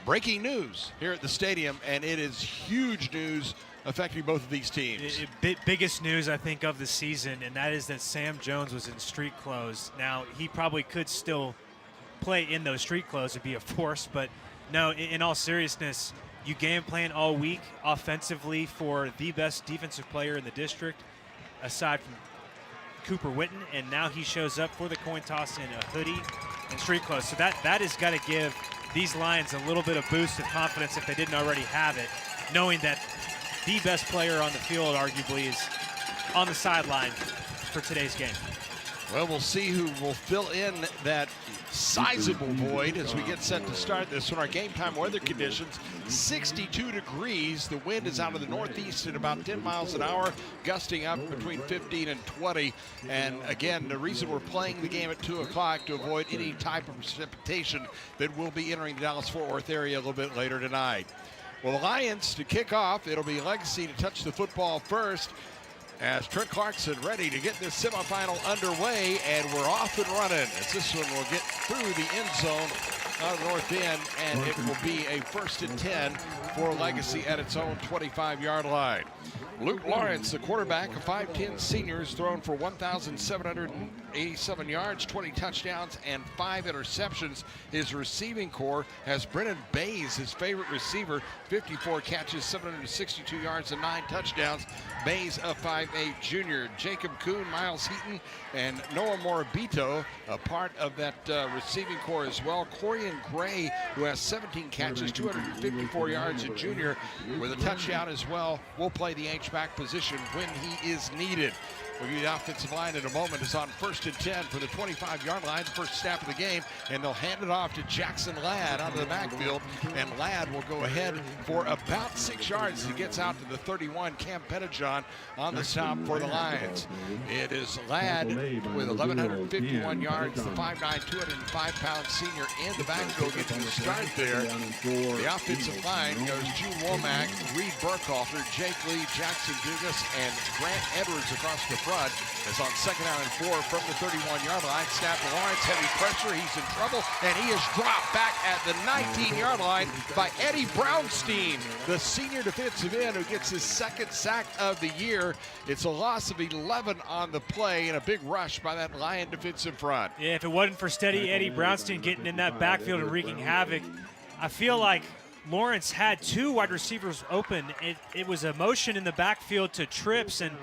Breaking news here at the stadium, and it is huge news affecting both of these teams. Biggest news, I think, of the season, and that is that Sam Jones was in street clothes. Now, he probably could still play in those street clothes. It'd be a force, but no, in all seriousness, you game plan all week offensively for the best defensive player in the district, aside from Cooper Witten, and now he shows up for the coin toss in a hoodie and street clothes. So that has got to give these Lions a little bit of boost of confidence if they didn't already have it, knowing that the best player on the field arguably is on the sideline for today's game. Well, we'll see who will fill in that sizable void as we get set to start this one. Our game time weather conditions, 62 degrees. The wind is out of the northeast at about 10 miles an hour, gusting up between 15 and 20. And again, the reason we're playing the game at 2 o'clock to avoid any type of precipitation that will be entering the Dallas-Fort Worth area a little bit later tonight. Well, the Lions to kick off. It'll be Legacy to touch the football first, as Trent Clarkson ready to get this semifinal underway, and we're off and running as this one will get through the end zone out of the north end, and it will be a 1st and 10 for Legacy at its own 25-yard line. Luke Lawrence, the quarterback, a 5'10 senior, has thrown for 1,787 yards, 20 touchdowns, and 5 interceptions. His receiving corps has Brennan Bays, his favorite receiver, 54 catches, 762 yards, and 9 touchdowns. Bays, a 5'8 junior. Jacob Kuhn, Miles Heaton, and Noah Morabito, a part of that receiving corps as well. Corey Julian Gray, who has 17 catches, 254 yards, a junior, with a touchdown as well, will play the H-back position when he is needed. We'll give you the offensive line in a moment. It's on 1st and 10 for the 25-yard line, first snap of the game, and they'll hand it off to Jackson Ladd out of the backfield, and Ladd will go ahead for about 6 yards as he gets out to the 31. Cam Pettijohn on the stop for the Lions. It is Ladd with 1,151 yards, the 5'9", 205-pound senior in the backfield gets the start there. The offensive line goes June Womack, Reed Burkhalter, Jake Lee, Jackson Dugas, and Grant Edwards across the front. It's on 2nd down and 4 from the 31-yard line. Snap to Lawrence, heavy pressure, he's in trouble, and he is dropped back at the 19-yard line by Eddie Brownstein, the senior defensive end who gets his 2nd sack of the year. It's a loss of 11 on the play and a big rush by that Lion defensive front. Yeah, if it wasn't for steady Eddie Brownstein getting in that backfield and wreaking havoc, I feel like Lawrence had 2 wide receivers open. It was a motion in the backfield to trips, and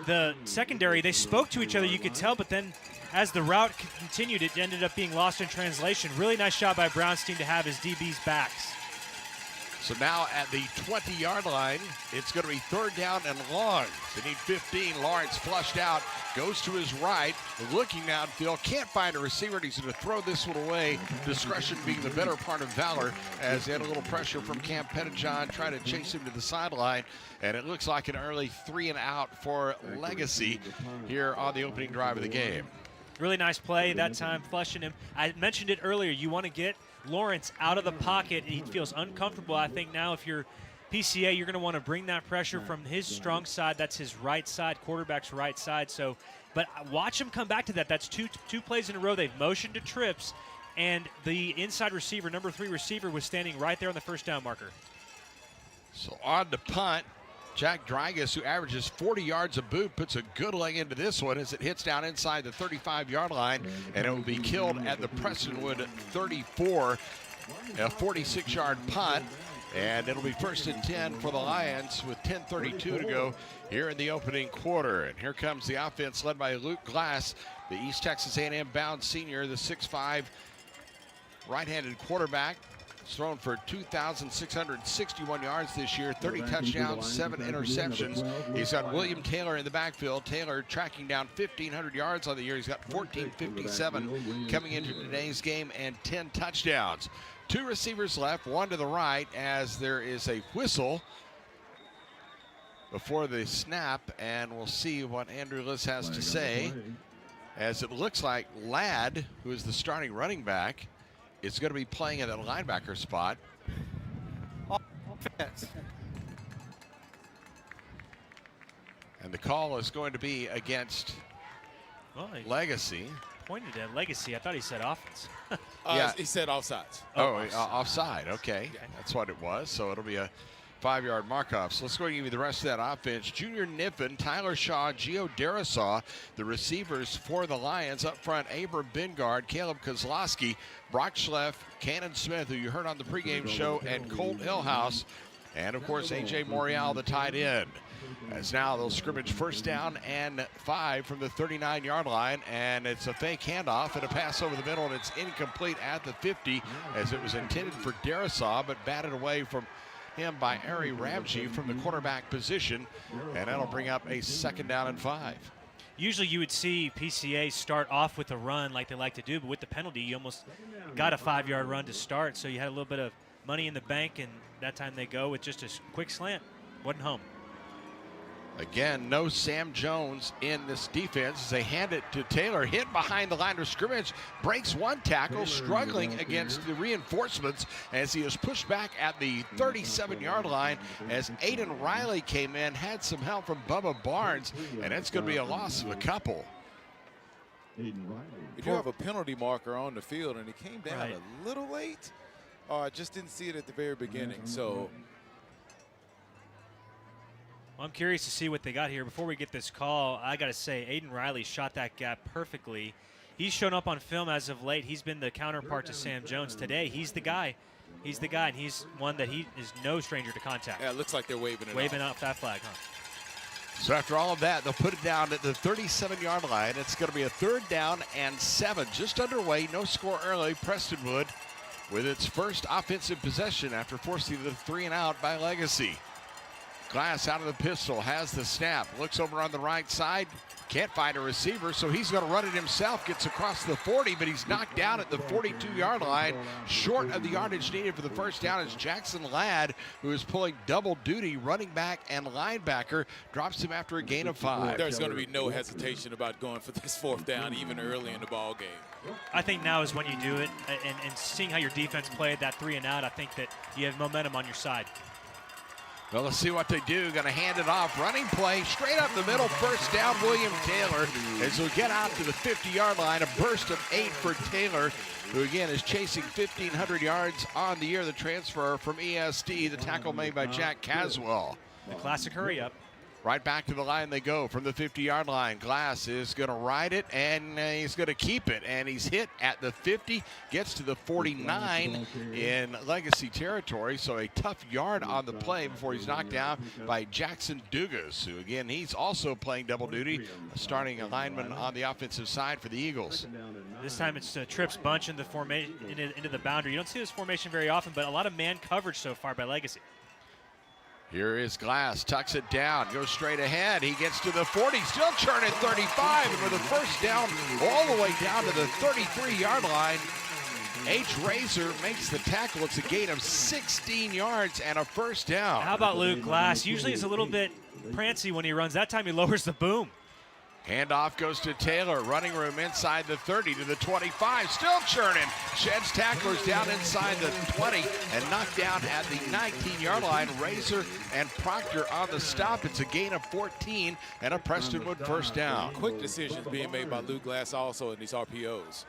the secondary, they spoke to each other, you could tell, but then as the route continued, it ended up being lost in translation. Really nice shot by Brownstein to have his DBs backs. So now at the 20-yard line, it's going to be 3rd down and long. They need 15. Lawrence flushed out, goes to his right, looking downfield, can't find a receiver, and he's going to throw this one away. Discretion being the better part of valor, as they had a little pressure from Cam Pettijohn trying to chase him to the sideline, and it looks like an early 3 and out for Legacy here on the opening drive of the game. Really nice play that time, flushing him. I mentioned it earlier, you want to get Lawrence out of the pocket. He feels uncomfortable. I think now if you're PCA, you're going to want to bring that pressure from his strong side. That's his right side, quarterback's right side. So, but watch him come back to that. That's two plays in a row. They've motioned to trips, and the inside receiver, number 3 receiver, was standing right there on the 1st down marker. So on the punt, Jack Drygas, who averages 40 yards a boot, puts a good leg into this one as it hits down inside the 35-yard line, and it will be killed at the Prestonwood 34, a 46-yard punt, and it'll be 1st and 10 for the Lions with 10:32 to go here in the opening quarter. And here comes the offense led by Luke Glass, the East Texas A&M bound senior, the 6'5", right-handed quarterback. He's thrown for 2,661 yards this year, 30 touchdowns, 7 interceptions. He's got William Taylor in the backfield. Taylor tracking down 1,500 yards on the year. He's got 1,457 coming into today's game and 10 touchdowns. 2 receivers left, 1 to the right, as there is a whistle before the snap, and we'll see what Andrew Liss has to say, as it looks like Ladd, who is the starting running back, is going to be playing at that linebacker spot. Offense. And the call is going to be against Legacy. Pointed at Legacy. I thought he said offense. Yeah, he said offsides. Offside. Okay, that's what it was. So it'll be a 5-yard mark-off. So let's go and give you the rest of that offense. Junior Niffen, Tyler Shaw, Gio Darasaw, the receivers for the Lions. Up front, Abram Bingard, Caleb Kozlowski, Brock Schleff, Cannon Smith, who you heard on the pregame show, and Colt Hillhouse. And, of course, A.J. Morial, the tight end. As now they'll scrimmage 1st down and 5 from the 39-yard line, and it's a fake handoff and a pass over the middle, and it's incomplete at the 50, as it was intended for Darasaw, but batted away from him by Ari Ramsey from the quarterback position, and that'll bring up a 2nd down and 5. Usually you would see PCA start off with a run like they like to do, but with the penalty, you almost got a 5-yard run to start, so you had a little bit of money in the bank, and that time they go with just a quick slant. Wasn't home. Again, no Sam Jones in this defense as they hand it to Taylor. Hit behind the line of scrimmage, breaks 1 tackle, struggling against the reinforcements as he is pushed back at the 37-yard line as Aiden Riley came in, had some help from Bubba Barnes, and it's going to be a loss of a couple. We do have a penalty marker on the field, and it came down a little late. I just didn't see it at the very beginning, so... Well, I'm curious to see what they got here. Before we get this call, I got to say, Aiden Riley shot that gap perfectly. He's shown up on film as of late. He's been the counterpart to Sam Jones. Today, he's the guy. He's the guy, and he's one that he is no stranger to contact. Yeah, it looks like they're waving it Waving out that flag, huh? So after all of that, they'll put it down at the 37-yard line. It's going to be a 3rd down and 7. Just underway, no score early. Prestonwood with its first offensive possession after forcing the 3-and-out by Legacy. Glass out of the pistol, has the snap, looks over on the right side, can't find a receiver, so he's going to run it himself, gets across the 40, but he's knocked down at the 42-yard line, short of the yardage needed for the first down. As Jackson Ladd, who is pulling double duty, running back and linebacker, drops him after a gain of 5. There's going to be no hesitation about going for this 4th down, even early in the ball game. I think now is when you do it, and seeing how your defense played that 3-and-out, I think that you have momentum on your side. Well, let's see what they do. Going to hand it off. Running play straight up the middle. First down, William Taylor, as we get out to the 50-yard line. A burst of 8 for Taylor, who again is chasing 1,500 yards on the year. The transfer from ESD, the tackle made by Jack Caswell. The classic hurry up. Right back to the line they go from the 50-yard line. Glass is going to ride it, and he's going to keep it. And he's hit at the 50, gets to the 49 in Legacy territory. So a tough yard on the play before he's knocked down by Jackson Dugas, who, again, he's also playing double duty, starting a lineman on the offensive side for the Eagles. This time it's trips bunch into the boundary. You don't see this formation very often, but a lot of man coverage so far by Legacy. Here is Glass, tucks it down, goes straight ahead. He gets to the 40, still churning 35, and with a first down all the way down to the 33-yard line, H. Razor makes the tackle. It's a gain of 16 yards and a first down. How about Luke Glass? Usually he's a little bit prancy when he runs. That time he lowers the boom. Handoff goes to Taylor, running room inside the 30 to the 25, still churning. Sheds tacklers down inside the 20 and knocked down at the 19-yard line. Razor and Proctor on the stop. It's a gain of 14 and a Prestonwood first down. Quick decisions being made by Luke Glass also in these RPOs.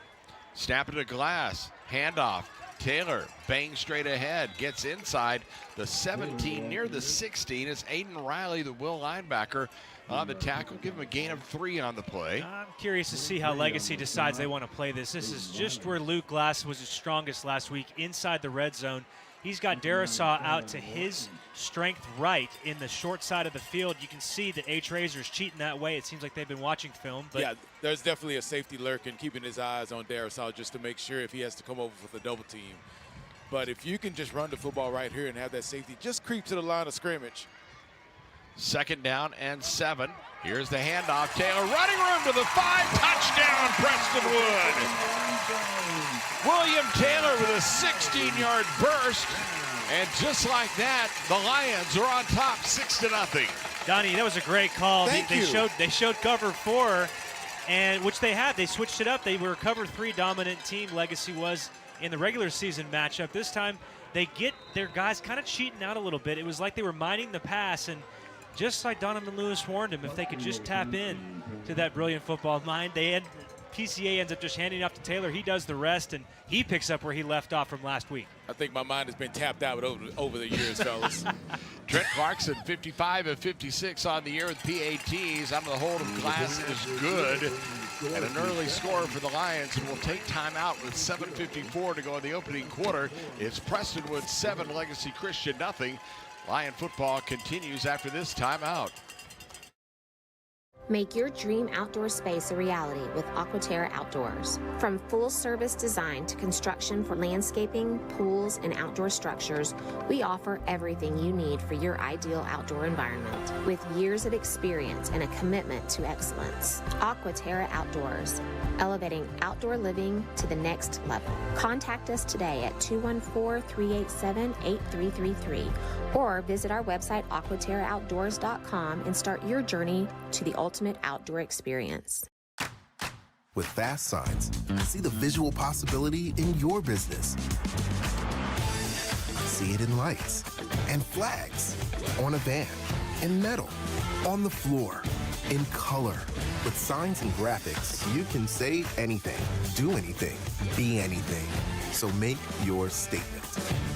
Snap it to Glass, handoff. Taylor bangs straight ahead, gets inside the 17, near the 16. It's Aiden Riley, the Will linebacker, on the tackle. Give him a gain of 3 on the play. I'm curious to see how Legacy decides they want to play this. This is just where Luke Glass was his strongest last week, inside the red zone. He's got Darasaw out to his strength right in the short side of the field. You can see that H. Razor's cheating that way. It seems like they've been watching film. But yeah, there's definitely a safety lurking, keeping his eyes on Darasaw just to make sure if he has to come over with a double team. But if you can just run the football right here and have that safety just creep to the line of scrimmage. Second down and 7. Here's the handoff. Taylor running room to the 5. Touchdown, Prestonwood. William Taylor with a 16-yard burst. And just like that, the Lions are on top 6-0. Donnie, that was a great call. Thank you. They showed cover 4, and which they had. They switched it up. They were a cover 3 dominant team. Legacy was in the regular season matchup. This time they get their guys kind of cheating out a little bit. It was like they were minding the pass, and just like Donovan Lewis warned him, if they could just tap in to that brilliant football mind, PCA ends up just handing it off to Taylor. He does the rest, and he picks up where he left off from last week. I think my mind has been tapped out over the years, fellas. Trent Clarkson, 55 of 56 on the year with PATs. Out of the hold of Glass is good. And an early score for the Lions, and will take time out with 7:54 to go in the opening quarter. It's Prestonwood 7, Legacy Christian 0. Lion football continues after this timeout. Make your dream outdoor space a reality with Aquaterra Outdoors. From full-service design to construction for landscaping, pools, and outdoor structures, we offer everything you need for your ideal outdoor environment. With years of experience and a commitment to excellence, Aquaterra Outdoors, elevating outdoor living to the next level. Contact us today at 214-387-8333 or visit our website aquaterraoutdoors.com and start your journey to the ultimate outdoor experience. With Fast Signs, see the visual possibility in your business. See it in lights and flags, on a van, in metal, on the floor, in color. With signs and graphics, you can say anything, do anything, be anything. So make your statement.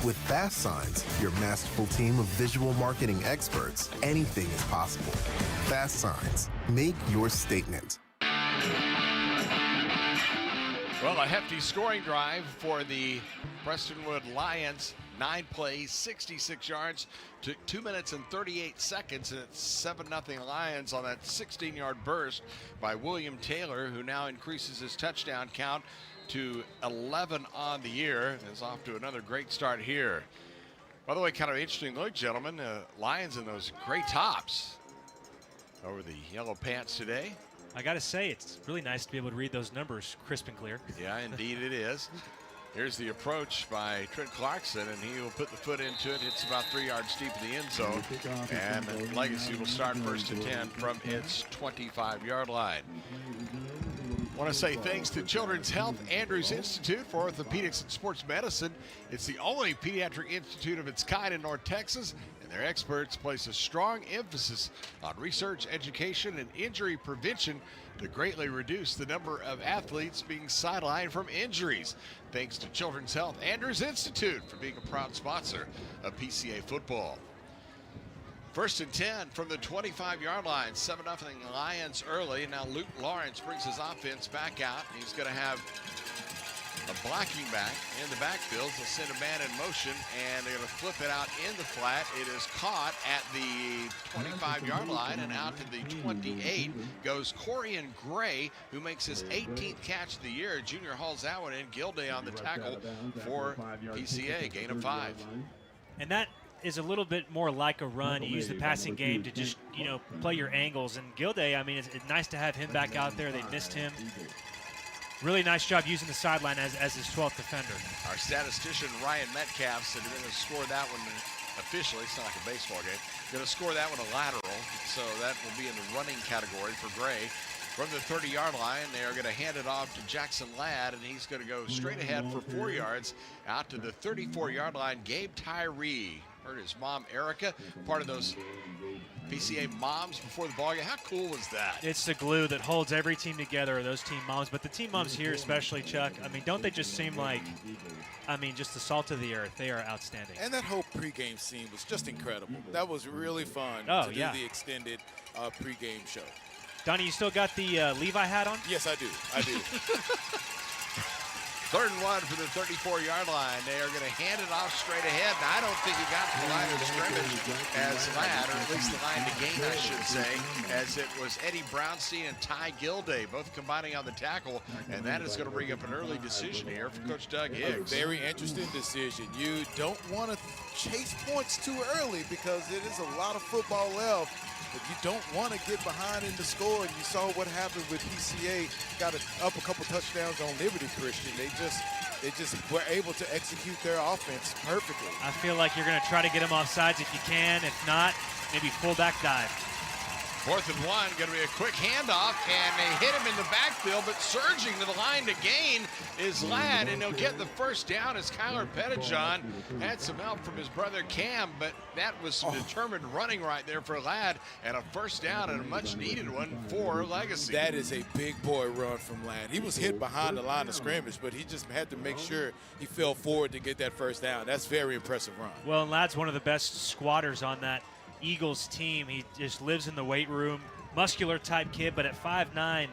With Fast Signs, your masterful team of visual marketing experts, anything is possible. Fast Signs, make your statement. Well, a hefty scoring drive for the Prestonwood Lions. 9 plays, 66 yards, took 2 minutes and 38 seconds, and it's 7-0 Lions on that 16-yard burst by William Taylor, who now increases his touchdown count to 11 on the year. Is off to another great start here. By the way, kind of interesting look, gentlemen. Lions in those gray tops over the yellow pants today. I got to say, it's really nice to be able to read those numbers crisp and clear. Yeah, indeed it is. Here's the approach by Trent Clarkson, and he will put the foot into it. It's about 3 yards deep in the end zone. And Legacy will start 1st and 10 from its 25-yard line. I want to say thanks to Children's Health Andrews Institute for Orthopedics and Sports Medicine. It's the only pediatric institute of its kind in North Texas, and their experts place a strong emphasis on research, education, and injury prevention to greatly reduce the number of athletes being sidelined from injuries. Thanks to Children's Health Andrews Institute for being a proud sponsor of PCA football. 1st and 10 from the 25-yard line. 7-0 Lions early. Now Luke Lawrence brings his offense back out. He's going to have a blocking back in the backfield. They'll send a man in motion, and they're going to flip it out in the flat. It is caught at the 25-yard line, and out to the 28 goes Corian Gray, who makes his 18th catch of the year. Junior hauls that one in. Gilday on the tackle for PCA, gain of 5. And that is a little bit more like a run. You use the passing game to just, play your angles. And Gilday, I mean, it's nice to have him back out there. They missed him. Really nice job using the sideline as his 12th defender. Our statistician, Ryan Metcalf, said they're going to score that one officially. It's not like a baseball game. Going to score that one a lateral. So that will be in the running category for Gray. From the 30-yard line, they are going to hand it off to Jackson Ladd, and he's going to go straight ahead for 4 yards out to the 34-yard line. Gabe Tyree. Heard his mom, Erica, part of those PCA moms before the ball game. How cool was that? It's the glue that holds every team together, those team moms. But the team moms here especially, Chuck, I mean, don't they just seem like, just the salt of the earth? They are outstanding. And that whole pregame scene was just incredible. That was really fun to do the extended pregame show. Donnie, you still got the Levi hat on? Yes, I do. 3rd and 1 for the 34-yard line. They are going to hand it off straight ahead. Now, I don't think he got to the line of scrimmage as Ladd, or at least the line to gain, I should say, as it was Eddie Brownstein and Ty Gilday both combining on the tackle, and that is going to bring up an early decision here for Coach Doug Higgs. Very interesting decision. You don't want to chase points too early because it is a lot of football left. But you don't want to get behind in the score, and you saw what happened with PCA. Got up a couple touchdowns on Liberty Christian. They just were able to execute their offense perfectly. I feel like you're going to try to get them off sides if you can. If not, maybe fullback dive. 4th and 1, going to be a quick handoff, and they hit him in the backfield, but surging to the line to gain is Ladd, and he'll get the first down as Kyler Pettijohn had some help from his brother Cam, but that was some determined running right there for Ladd, and a first down and a much-needed one for Legacy. That is a big boy run from Ladd. He was hit behind the line of scrimmage, but he just had to make sure he fell forward to get that first down. That's a very impressive run. Well, and Ladd's one of the best squatters on that Eagles team. He just lives in the weight room, muscular type kid, but at 5'9",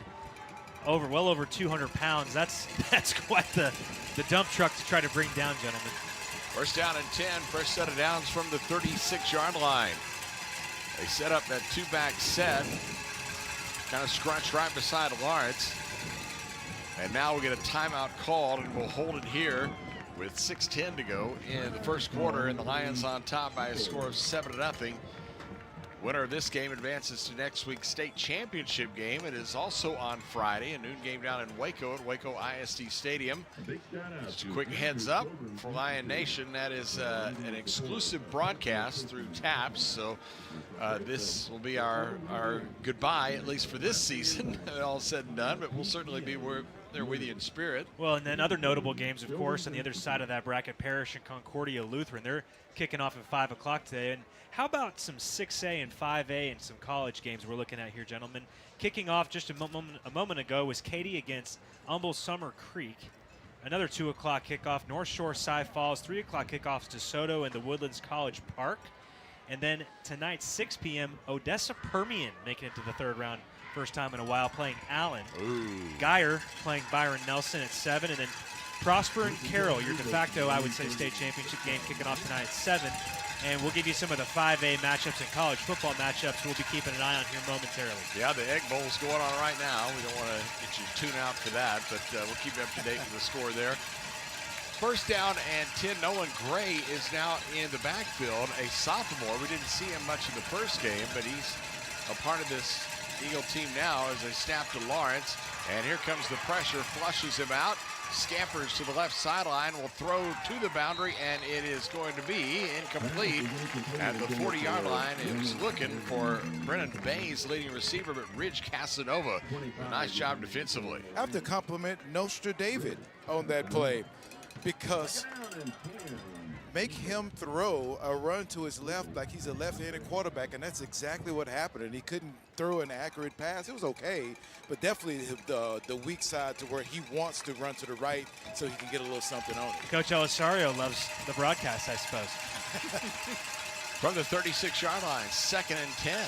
well over 200 pounds. That's quite the dump truck to try to bring down, gentlemen. First down and 10, first set of downs from the 36-yard line. They set up that two-back set, kind of scrunched right beside Lawrence. And now we'll get a timeout called, and we'll hold it here with 6:10 to go in the first quarter, and the Lions on top by a score of 7-0. Winner of this game advances to next week's state championship game. It is also on Friday, a noon game down in Waco at Waco ISD Stadium. Just a quick heads up for Lion Nation, that is an exclusive broadcast through TAPS, so this will be our goodbye, at least for this season, all said and done, but we'll certainly be there with you in spirit. Well, and then other notable games, of course, on the other side of that bracket, Parrish and Concordia Lutheran. They're kicking off at 5 o'clock today. And how about some 6A and 5A and some college games we're looking at here, gentlemen? Kicking off just a moment ago was Katy against Humble Summer Creek. Another 2 o'clock kickoff, North Shore Cy Falls. 3 o'clock kickoffs DeSoto and the Woodlands College Park. And then tonight, 6 p.m., Odessa Permian making it to the third round. First time in a while, playing Allen. Ooh. Geyer playing Byron Nelson at 7. And then Prosper and Carroll, your de facto, I would say, state championship game kicking off tonight at 7. And we'll give you some of the 5A matchups and college football matchups we'll be keeping an eye on here momentarily. Yeah, the Egg Bowl's going on right now. We don't want to get you tune out for that, but we'll keep you up to date with the score there. First down and 10. Nolan Gray is now in the backfield, a sophomore. We didn't see him much in the first game, but he's a part of this Eagle team now as they snap to Lawrence. And here comes the pressure, flushes him out, scampers to the left sideline, will throw to the boundary, and it is going to be incomplete at the 40-yard line. It was looking for Brennan Bays, leading receiver, but Ridge Casanova, a nice job defensively. I have to compliment Nostra David on that play, because make him throw a run to his left like he's a left-handed quarterback, and that's exactly what happened. And he couldn't throw an accurate pass. It was okay, but definitely the weak side to where he wants to run to the right so he can get a little something on it. Coach Elisario loves the broadcast, I suppose. From the 36-yard line, 2nd and 10.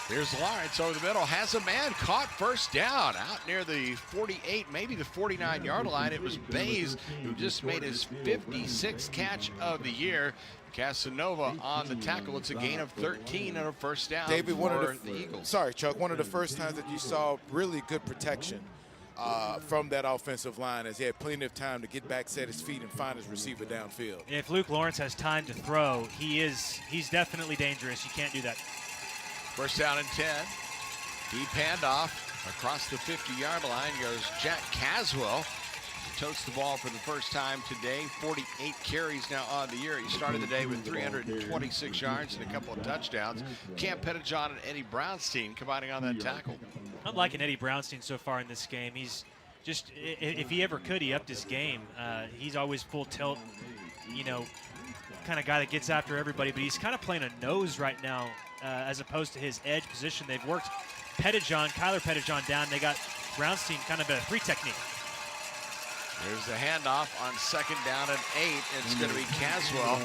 Here's Lawrence over the middle, has a man, caught, first down out near the 48, maybe the 49-yard line. It was Bays who just made his 56th catch of the year. Casanova on the tackle. It's a gain of 13 and a first down David, for the Eagles. Sorry, Chuck. One of the first times that you saw really good protection from that offensive line, as he had plenty of time to get back, set his feet, and find his receiver downfield. If Luke Lawrence has time to throw, he's definitely dangerous. You can't do that. First down and 10. Deep handoff across the 50-yard line goes Jack Caswell. He totes the ball for the first time today. 48 carries now on the year. He started the day with 326 yards and a couple of touchdowns. Cam Pettijohn and Eddie Brownstein combining on that tackle. I'm liking Eddie Brownstein so far in this game. He's just, if he ever could, he upped his game. He's always full tilt, kind of guy that gets after everybody, but he's kind of playing a nose right now. As opposed to his edge position. They've worked Kyler Pettijohn down. They got Brownstein kind of a 3 technique. There's the handoff on 2nd down and 8. It's going to be Caswell.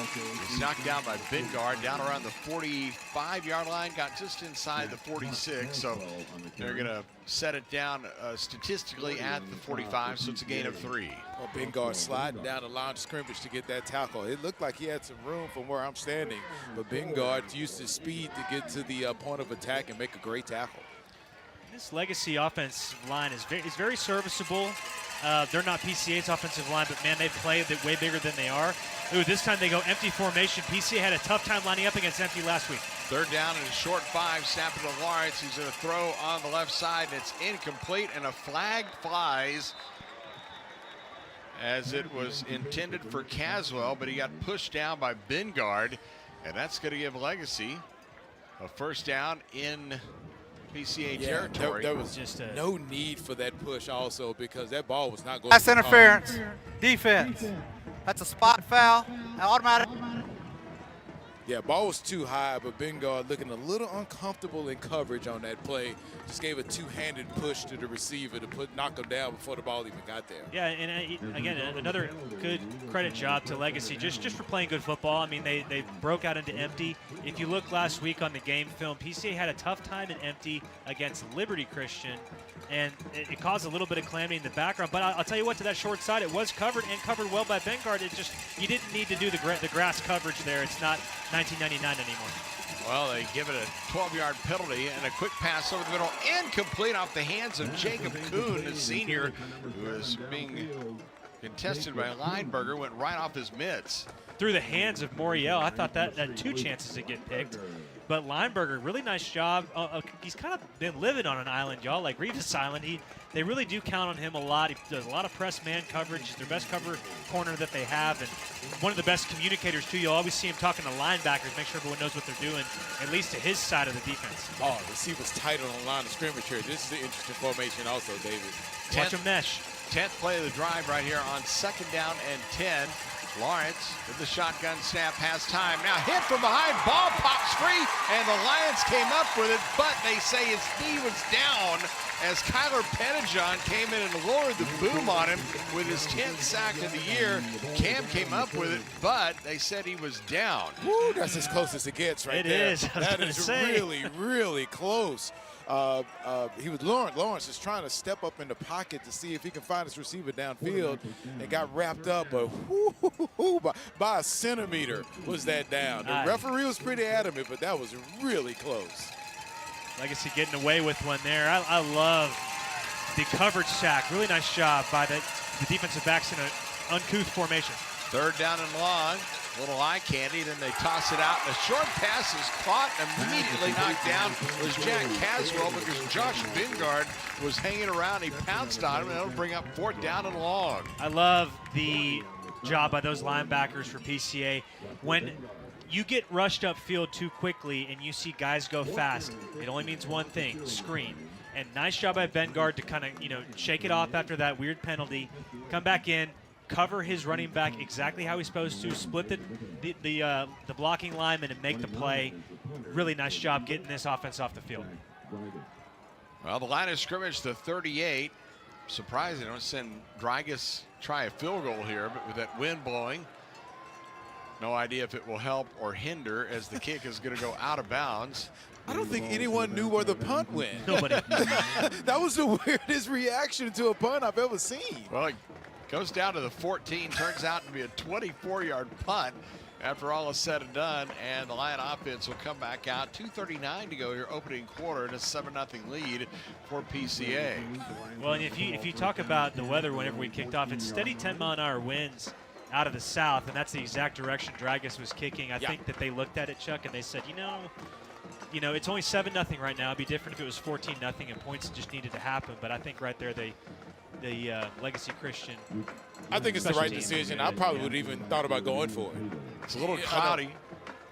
He's knocked down by Bingard down around the 45-yard line, got just inside the 46. So they're going to set it down statistically at the 45, so it's a gain of 3. Well, Bingard sliding down the line of scrimmage to get that tackle. It looked like he had some room from where I'm standing, but Bingard used his speed to get to the point of attack and make a great tackle. This Legacy offensive line is very serviceable. They're not PCA's offensive line, but, man, they've played it way bigger than they are. Ooh, this time they go empty formation. PCA had a tough time lining up against empty last week. 3rd down and a short 5, snapping to Lawrence. He's going to throw on the left side, and it's incomplete, and a flag flies as it was intended for Caswell, but he got pushed down by Bingard, and that's going to give Legacy a first down in PCA territory. There was just no need for that push also, because that ball was not going. That's interference. Defense. That's a spot foul. Automatic. Yeah, ball was too high, but Bingard looking a little uncomfortable in coverage on that play. Just gave a two-handed push to the receiver to knock him down before the ball even got there. Yeah, and again, another good credit job to Legacy just for playing good football. I mean, they broke out into empty. If you look last week on the game film, PCA had a tough time in empty against Liberty Christian, and it caused a little bit of calamity in the background. But I'll tell you what, to that short side, it was covered and covered well by Bingard. It just, you didn't need to do the grass coverage there. It's not 1999 anymore. Well, they give it a 12-yard penalty and a quick pass over the middle, incomplete off the hands of Jacob Kuhn, the senior, who is being contested by Lineberger, went right off his mitts. Through the hands of Moriel. I thought that had 2 chances to get picked. But Lineberger, really nice job. He's kind of been living on an island, y'all, like Revis Island. They really do count on him a lot. He does a lot of press man coverage. He's their best cover corner that they have, and one of the best communicators, too. You'll always see him talking to linebackers, make sure everyone knows what they're doing, at least to his side of the defense. Oh, the receiver's tight on the line of scrimmage here. This is an interesting formation also, David. Watch him mesh. 10th play of the drive right here on 2nd down and 10. Lawrence with the shotgun snap, has time. Now hit from behind, ball pops free, and the Lions came up with it, but they say his knee was down as Kyler Pettijohn came in and lowered the boom on him with his 10th sack of the year. Cam came up with it, but they said he was down. Woo, that's as close as it gets right there. It is. That is really, really close. he was Lawrence is trying to step up in the pocket to see if he can find his receiver downfield, and got wrapped up, but by a centimeter was that down. The referee was pretty adamant, but that was really close. Legacy getting away with one there. I love the coverage sack. Really nice job by the defensive backs in an uncouth formation. 3rd down and long. Little eye candy, then they toss it out. The short pass is caught and immediately knocked down was Jack Caswell because Josh Vingard was hanging around. He pounced on him, and that'll bring up 4th down and long. I love the job by those linebackers for PCA. When you get rushed upfield too quickly and you see guys go fast, it only means one thing: screen. And nice job by Vingard to kind of shake it off after that weird penalty, come back in, cover his running back exactly how he's supposed to, split the blocking lineman and make the play. Really nice job getting this offense off the field. Well, the line of scrimmage to 38. Surprising, don't send Dragus try a field goal here, but with that wind blowing, no idea if it will help or hinder as the kick is going to go out of bounds. I don't think anyone knew where the punt went. Nobody. That was the weirdest reaction to a punt I've ever seen. Well, it goes down to the 14, turns out to be a 24-yard punt after all is said and done, and the Lion offense will come back out. 2:39 to go here, opening quarter, and a 7-0 lead for PCA. Well, and if you talk about the weather whenever we kicked off, it's steady 10-mile-an-hour winds out of the south, and that's the exact direction Dragus was kicking. I think that they looked at it, Chuck, and they said, it's only 7-0 right now. It'd be different if it was 14-0 and points just needed to happen. But I think right there, the Legacy Christian. I think it's the right decision. I probably would have even thought about going for it. It's a little cloudy.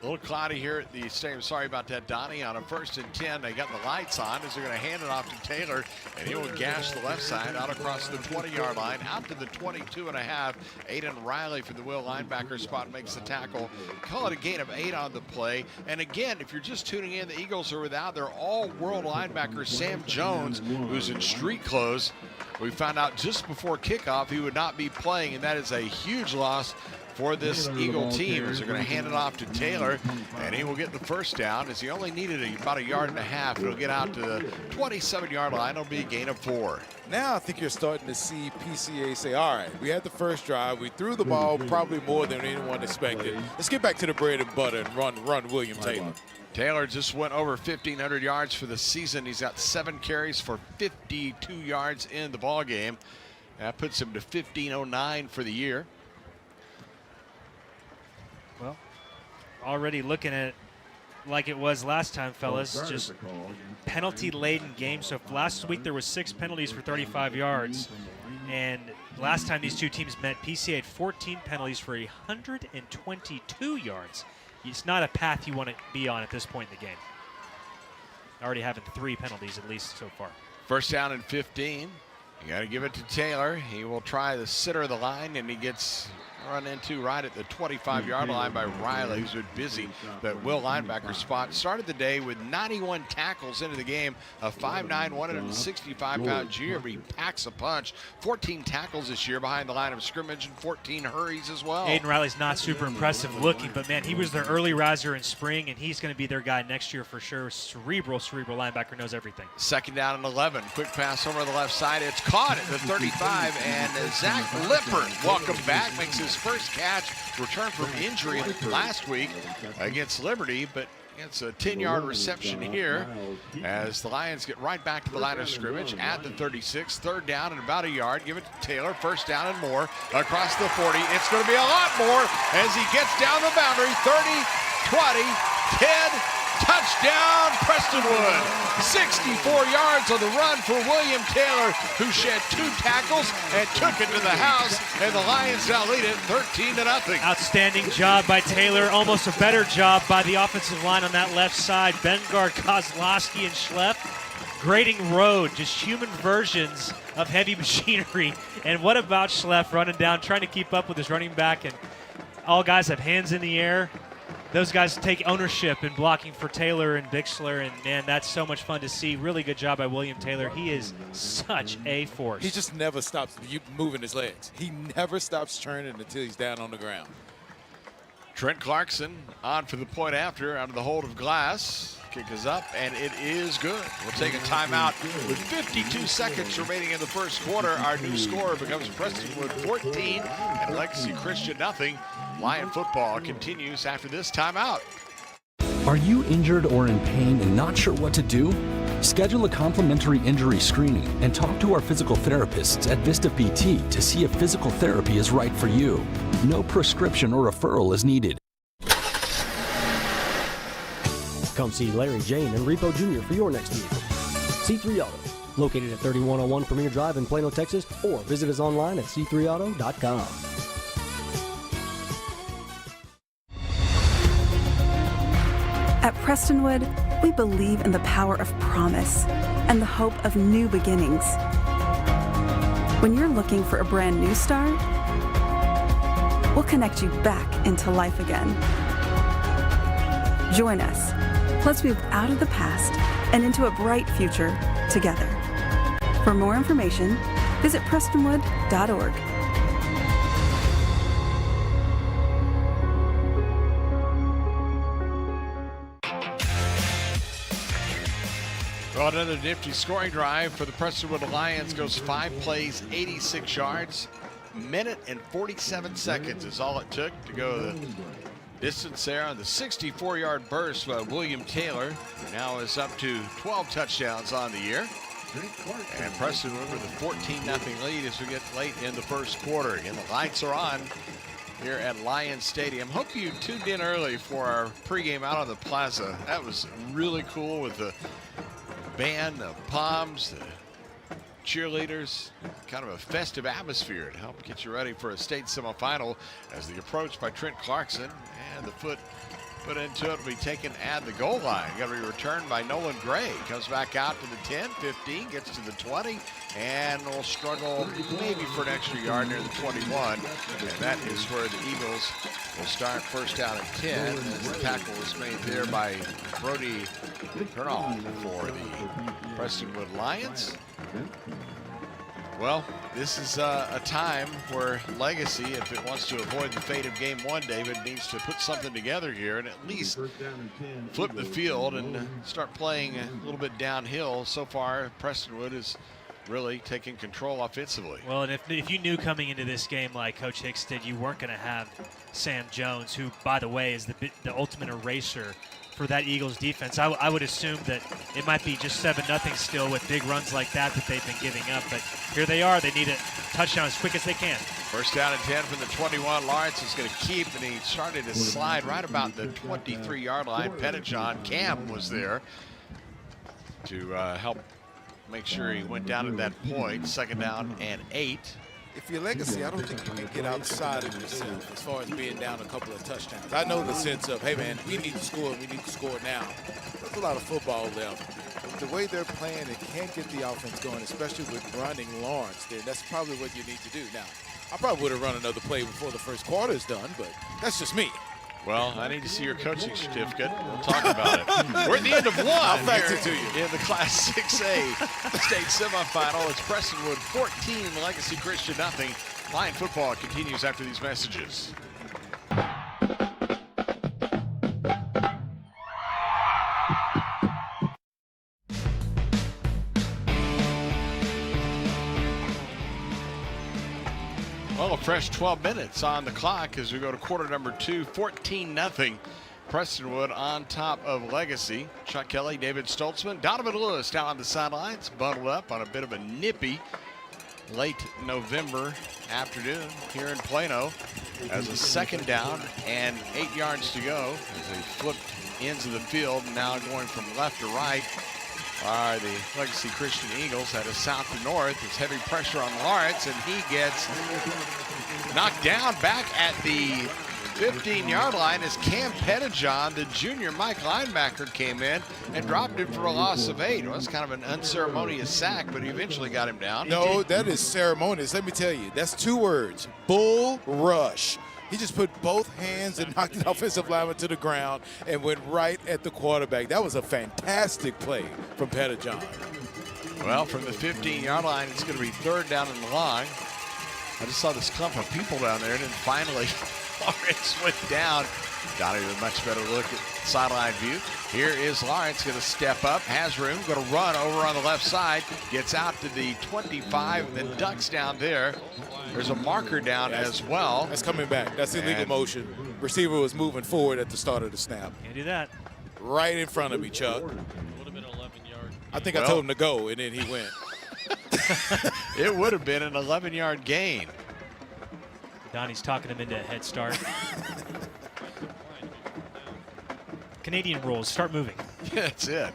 A little cloudy here at the stadium. Sorry about that, Donnie. On a 1st and 10, they got the lights on as they're going to hand it off to Taylor, and he will gash the left side out across the 20-yard line, out to the 22.5. Aiden Riley for the Will linebacker spot makes the tackle. Call it a gain of 8 on the play. And again, if you're just tuning in, the Eagles are without their all-world linebacker, Sam Jones, who's in street clothes. We found out just before kickoff he would not be playing, and that is a huge loss for this Eagle team as they're going to hand it off to Taylor, and he will get the 1st down as he only needed about 1.5 yards. It'll get out to the 27-yard line. It'll be a gain of 4. Now I think you're starting to see PCA say, all right, we had the first drive. We threw the ball probably more than anyone expected. Let's get back to the bread and butter and run William Taylor. Taylor just went over 1,500 yards for the season. He's got 7 carries for 52 yards in the ball game. That puts him to 1,509 for the year. Well, already looking at it like it was last time, fellas. Just penalty-laden game. So last week there was 6 penalties for 35 yards. And last time these two teams met, PCA had 14 penalties for 122 yards. It's not a path you want to be on at this point in the game. Already having 3 penalties at least so far. 1st down and 15. You got to give it to Taylor. He will try the center of the line, and he gets run into right at the 25-yard line by Riley, who's been busy. That Will linebacker spot started the day with 91 tackles into the game. A 5'9", 165-pound junior, but he packs a punch. 14 tackles this year behind the line of scrimmage and 14 hurries as well. Aiden Riley's not super impressive looking, but man, he was their early riser in spring, and he's going to be their guy next year for sure. Cerebral linebacker, knows everything. 2nd down and 11. Quick pass over the left side. It's caught at the 35, and Zach Lippert, welcome back, makes his first catch, returned from injury last week against Liberty, but it's a 10-yard reception here as the Lions get right back to the line of scrimmage at the 36. 3rd down and about 1 yard. Give it to Taylor. 1st down and more across the 40. It's going to be a lot more as he gets down the boundary. 30, 20, 10. Touchdown, Prestonwood. 64 yards on the run for William Taylor, who shed 2 tackles and took it to the house, and the Lions now lead it 13-0. Outstanding job by Taylor. Almost a better job by the offensive line on that left side. Vengard, Kozlowski, and Schlepp grading road, just human versions of heavy machinery. And what about Schlepp running down, trying to keep up with his running back, and all guys have hands in the air. Those guys take ownership in blocking for Taylor and Bixler, and man, that's so much fun to see. Really good job by William Taylor. He is such a force. He just never stops moving his legs. He never stops churning until he's down on the ground. Trent Clarkson on for the point after out of the hold of Glass. Kick is up, and it is good. We'll take a timeout with 52 seconds remaining in the first quarter. Our new score becomes Prestonwood 14 and Legacy Christian nothing. Lion football continues after this timeout. Are you injured or in pain and not sure what to do? Schedule a complimentary injury screening and talk to our physical therapists at Vista PT to see if physical therapy is right for you. No prescription or referral is needed. Come see Larry, Jane, and Repo Jr. for your next vehicle. C3 Auto, located at 3101 Premier Drive in Plano, Texas, or visit us online at c3auto.com. At Prestonwood, we believe in the power of promise and the hope of new beginnings. When you're looking for a brand new start, we'll connect you back into life again. Join us. Let's move out of the past and into a bright future together. For more information, visit prestonwood.org. Well, another nifty scoring drive for the Prestonwood Lions. Goes 5 plays, 86 yards. Minute and 47 seconds is all it took to go the distance there on the 64-yard burst by William Taylor. Now is up to 12 touchdowns on the year. And Prestonwood with a 14-0 lead as we get late in the first quarter. Again, the lights are on here at Lions Stadium. Hope you tuned in early for our pregame out on the plaza. That was really cool with the band, the palms, the cheerleaders, kind of a festive atmosphere to help get you ready for a state semifinal as the approach by Trent Clarkson, and the foot put into it will be taken at the goal line. Got to be returned by Nolan Gray. Comes back out to the 10, 15, gets to the 20, and will struggle maybe for an extra yard near the 21. And that is where the Eagles will start first down at 10. The tackle was made there by Brody Kernall for the Prestonwood Lions. Well, this is a time where Legacy, if it wants to avoid the fate of game one, David, needs to put something together here and at least flip the field and start playing a little bit downhill. So far, Prestonwood is really taking control offensively. Well, and if you knew coming into this game, like Coach Hicks did, you weren't going to have Sam Jones, who, by the way, is the ultimate eraser for that Eagles defense. I would assume that it might be just 7-0 still with big runs like that they've been giving up. But here they are. They need a touchdown as quick as they can. First down and 10 from the 21. Lawrence is going to keep, and he started to slide right about the 23-yard line. Pettijohn Cam was there to help make sure he went down at that point. Second down and 8. If you're Legacy, I don't think you can get outside of yourself as far as being down a couple of touchdowns. I know the sense of, hey, man, we need to score, and we need to score now. There's a lot of football left. The way they're playing, it can't get the offense going, especially with running Lawrence there. That's probably what you need to do. Now, I probably would have run another play before the first quarter is done, but that's just me. Well, I need to see your coaching certificate. We'll talk about it. We're at the end of one. I'll fax it to you. In the Class 6A state semifinal, it's Prestonwood 14, Legacy Christian nothing. Lion football continues after these messages. Well, a fresh 12 minutes on the clock as we go to quarter number 2, 14-0. Prestonwood on top of Legacy. Chuck Kelly, David Stoltzman, Donovan Lewis down on the sidelines, bundled up on a bit of a nippy late November afternoon here in Plano as a second down and 8 yards to go as they flipped ends of the field, now going from left to right are the Legacy Christian Eagles. That is south to north. There's heavy pressure on Lawrence, and he gets knocked down back at the 15-yard line as Cam Pettijohn, the junior Mike linebacker, came in and dropped him for a loss of 8. Well, that's kind of an unceremonious sack, but he eventually got him down. No, that is ceremonious. Let me tell you, that's 2 words, bull rush. He just put both hands and knocked the offensive lineman to the ground and went right at the quarterback. That was a fantastic play from Pettijohn. Well, from the 15-yard line, it's going to be third down and long. I just saw this clump of people down there, and then finally Lawrence went down Donnie with a much better look at sideline view. Here is Lawrence going to step up, has room, going to run over on the left side, gets out to the 25, and then ducks down there. There's a marker down as well. That's coming back. That's illegal motion. Receiver was moving forward at the start of the snap. Can't do that. Right in front of me, Chuck. Would have been 11 yards. I think I told him to go, and then he went. It would have been an 11-yard gain. Donnie's talking him into a head start. Canadian rules, start moving. That's it.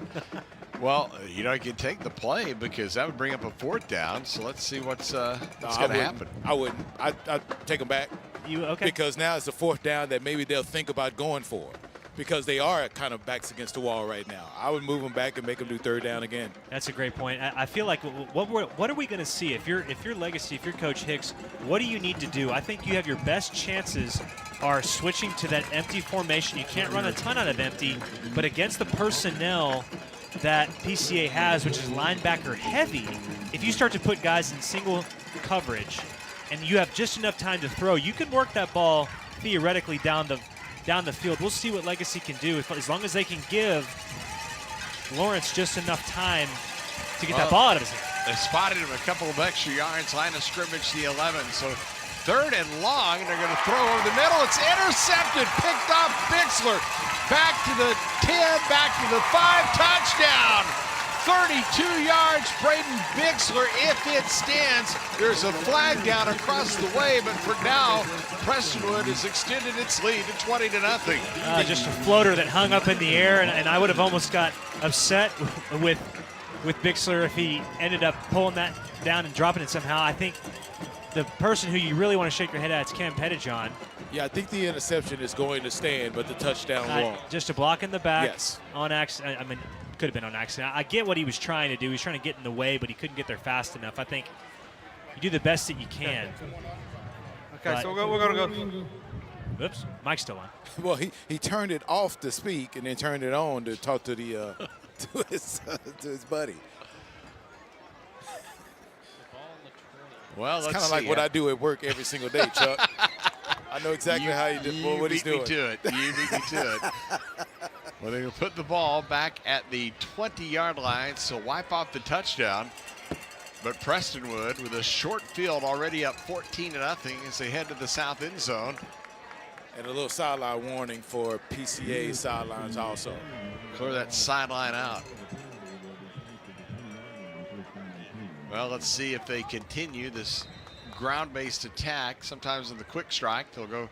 Well, you can take the play because that would bring up a 4th down. So let's see what's going to happen. I wouldn't. I'd take them back. Okay? Because now it's a 4th down that maybe they'll think about going for, because they are kind of backs against the wall right now. I would move them back and make them do 3rd down again. That's a great point. I feel like what are we going to see if you're Legacy, if you're Coach Hicks? What do you need to do? I think you have your best chances are switching to that empty formation. You can't run a ton out of empty, but against the personnel that PCA has, which is linebacker heavy, if you start to put guys in single coverage and you have just enough time to throw, you can work that ball theoretically down the field. We'll see what Legacy can do as long as they can give Lawrence just enough time to get that ball out of his hand. They spotted him a couple of extra yards, line of scrimmage the 11. So 3rd and long, and they're going to throw over the middle. It's intercepted, picked off Bixler. Back to the 10, back to the 5, touchdown. 32 yards, Braden Bixler, if it stands. There's a flag down across the way, but for now, Prestonwood has extended its lead to 20-0. Just a floater that hung up in the air, and I would have almost got upset with Bixler if he ended up pulling that down and dropping it somehow. I think the person who you really want to shake your head at is Cam Pettijohn. Yeah, I think the interception is going to stand, but the touchdown won't. Just a block in the back. Yes. On accident. I mean, could have been on accident. I get what he was trying to do. He was trying to get in the way, but he couldn't get there fast enough. I think you do the best that you can. Okay, so we're going to go. Oops, mic's still on. Well, he turned it off to speak and then turned it on to talk to the to his buddy. Well, it's kind of like what I do at work every single day, Chuck. I know exactly how he did what he's doing. You beat me to it. Well, they're going to put the ball back at the 20-yard line, so wipe off the touchdown. But Prestonwood, with a short field, already up 14-0 as they head to the south end zone. And a little sideline warning for PCA sidelines also. Clear that sideline out. Well, let's see if they continue this ground-based attack. Sometimes in the quick strike, they'll go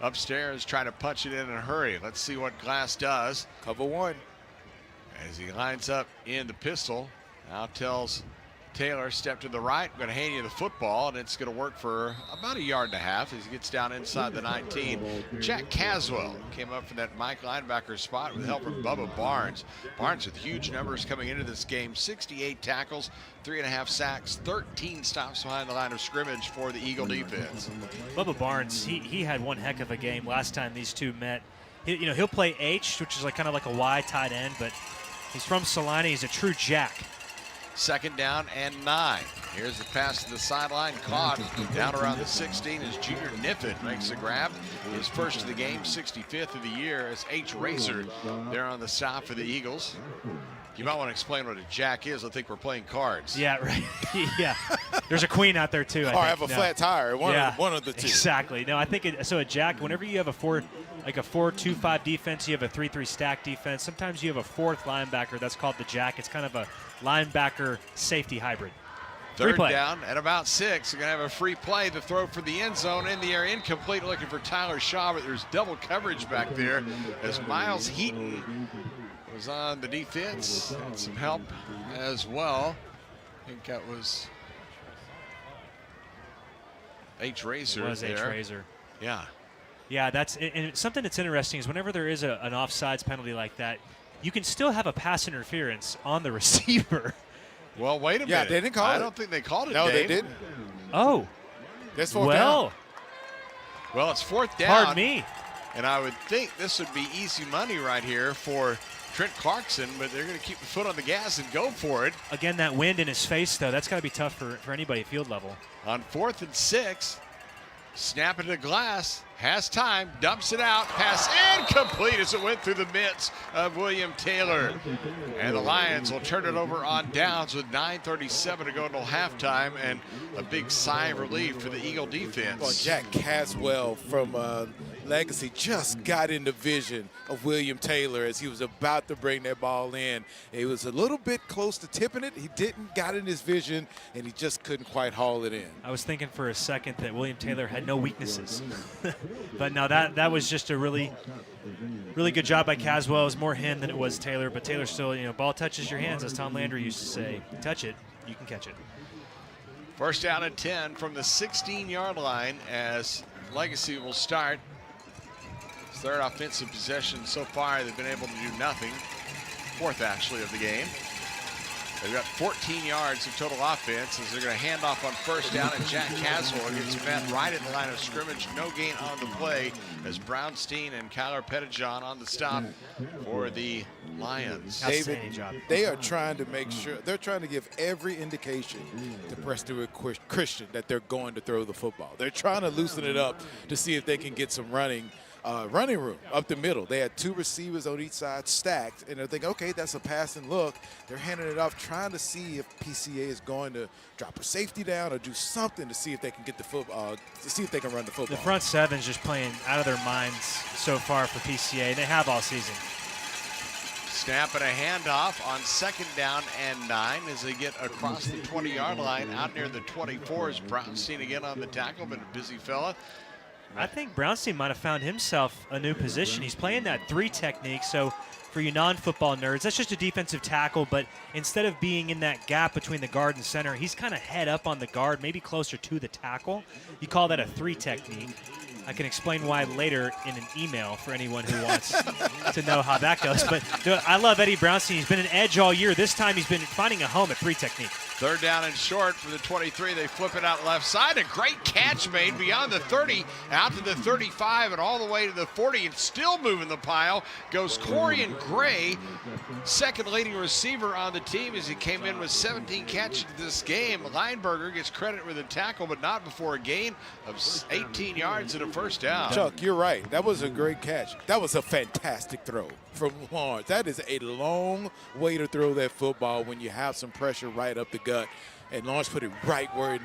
upstairs, try to punch it in a hurry. Let's see what Glass does. Cover 1. As he lines up in the pistol, now tells Taylor, step to the right. I'm going to hand you the football, and it's going to work for about 1.5 yards as he gets down inside the 19. Jack Caswell came up from that Mike linebacker spot with help from Bubba Barnes. Barnes with huge numbers coming into this game, 68 tackles, 3.5 sacks, 13 stops behind the line of scrimmage for the Eagle defense. Bubba Barnes, he had one heck of a game last time these two met. He'll play H, which is kind of like a Y tight end, but he's from Salina. He's a true jack. 2nd down and 9. Here's the pass to the sideline, caught down around the 16 as Junior Niffin makes the grab. His first of the game, 65th of the year as H. Racer there on the stop for the Eagles. You might want to explain what a jack is. I think we're playing cards. Yeah, right. Yeah. There's a queen out there, too. Or have a flat tire. One of the two. Exactly. No, I think so a jack, whenever you have a 4-2-5 defense, you have a 3-3 stack defense. Sometimes you have a 4th linebacker. That's called the jack. It's kind of a linebacker safety hybrid. 3rd down at about 6. They're going to have a free play. The throw for the end zone in the air, incomplete, looking for Tyler Shaw, but there's double coverage back there as Miles Heaton was on the defense. Had some help as well. I think that was H. Razor. It was H. Razor. Yeah. Yeah, and something that's interesting is whenever there is an offsides penalty like that, you can still have a pass interference on the receiver. Well, wait a minute. Yeah, they didn't call it. I don't think they called it, No, Dave. they didn't. Oh. That's 4th down. Well, it's 4th down. Pardon me. And I would think this would be easy money right here for Trent Clarkson, but they're going to keep the foot on the gas and go for it. Again, that wind in his face, though, that's got to be tough for anybody at field level. On 4th and 6, Snap into the glass, has time, dumps it out, pass incomplete as it went through the mitts of William Taylor. And the Lions will turn it over on downs with 9:37 to go until halftime, and a big sigh of relief for the Eagle defense. Well, Jack Caswell from Legacy just got in the vision of William Taylor as he was about to bring that ball in. He was a little bit close to tipping it. He got in his vision, and he just couldn't quite haul it in. I was thinking for a second that William Taylor had no weaknesses. But no, that was just a really good job by Caswell. It was more him than it was Taylor, but Taylor still, ball touches your hands, as Tom Landry used to say. Touch it, you can catch it. First down and 10 from the 16-yard line as Legacy will start. Third offensive possession so far. They've been able to do nothing. Fourth, actually, of the game. They've got 14 yards of total offense as they're going to hand off on first down, and Jack Caswell gets met right at the line of scrimmage. No gain on the play as Brownstein and Kyler Pettijohn on the stop for the Lions. David, they are trying to make sure, they're trying to give every indication to Prestonwood Christian that they're going to throw the football. They're trying to loosen it up to see if they can get some running room up the middle. They had two receivers on each side stacked, and they're thinking, okay, that's a passing look. They're handing it off, trying to see if PCA is going to drop a safety down or do something to see if they can get the football, to see if they can run the football. The front seven's just playing out of their minds so far for PCA. They have all season. Snap and a handoff on second down and 9 as they get across the 20-yard line out near the 24 is Brownstein again on the tackle, but a busy fella. I think Brownstein might have found himself a new position. He's playing that 3 technique, so for you non-football nerds, that's just a defensive tackle, but instead of being in that gap between the guard and center, he's kind of head up on the guard, maybe closer to the tackle. You call that a 3 technique. I can explain why later in an email for anyone who wants to know how that goes. But I love Eddie Brownstein. He's been an edge all year. This time he's been finding a home at 3 technique. Third down and short for the 23. They flip it out left side. A great catch made beyond the 30, out to the 35, and all the way to the 40, and still moving the pile goes Corian Gray, second leading receiver on the team as he came in with 17 catches this game. Lineberger gets credit with a tackle, but not before a gain of 18 yards and a first down. Chuck, you're right. That was a great catch. That was a fantastic throw from Lawrence. That is a long way to throw that football when you have some pressure right up the gut. And Lawrence put it right where it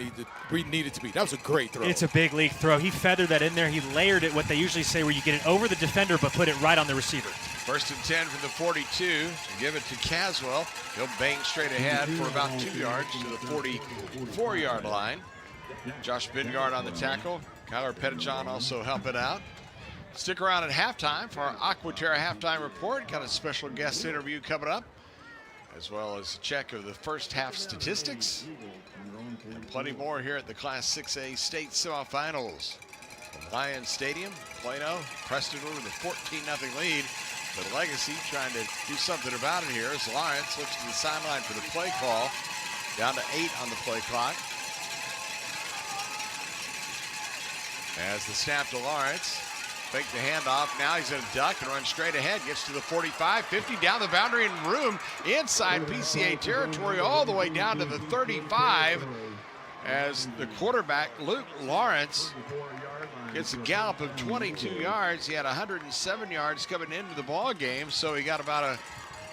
needed to be. That was a great throw. It's a big league throw. He feathered that in there. He layered it, what they usually say, where you get it over the defender but put it right on the receiver. First and 10 from the 42. Give it to Caswell. He'll bang straight ahead for about 2 yards to the 44-yard line. Josh Bingard on the tackle. Kyler Pettijohn also helping out. Stick around at halftime for our Aquaterra halftime report. Got a special guest interview coming up, as well as a check of the first half statistics. And plenty more here at the Class 6A state semifinals. From Lions Stadium, Plano, Prestonwood with a 14-0 lead. But Legacy trying to do something about it here as Lawrence looks to the sideline for the play call. Down to 8 on the play clock. As the snap to Lawrence. Fake the handoff. Now he's going to duck and run straight ahead. Gets to the 45, 50, down the boundary and room inside PCA territory all the way down to the 35 as the quarterback, Luke Lawrence, gets a gallop of 22 yards. He had 107 yards coming into the ball game, so he got about a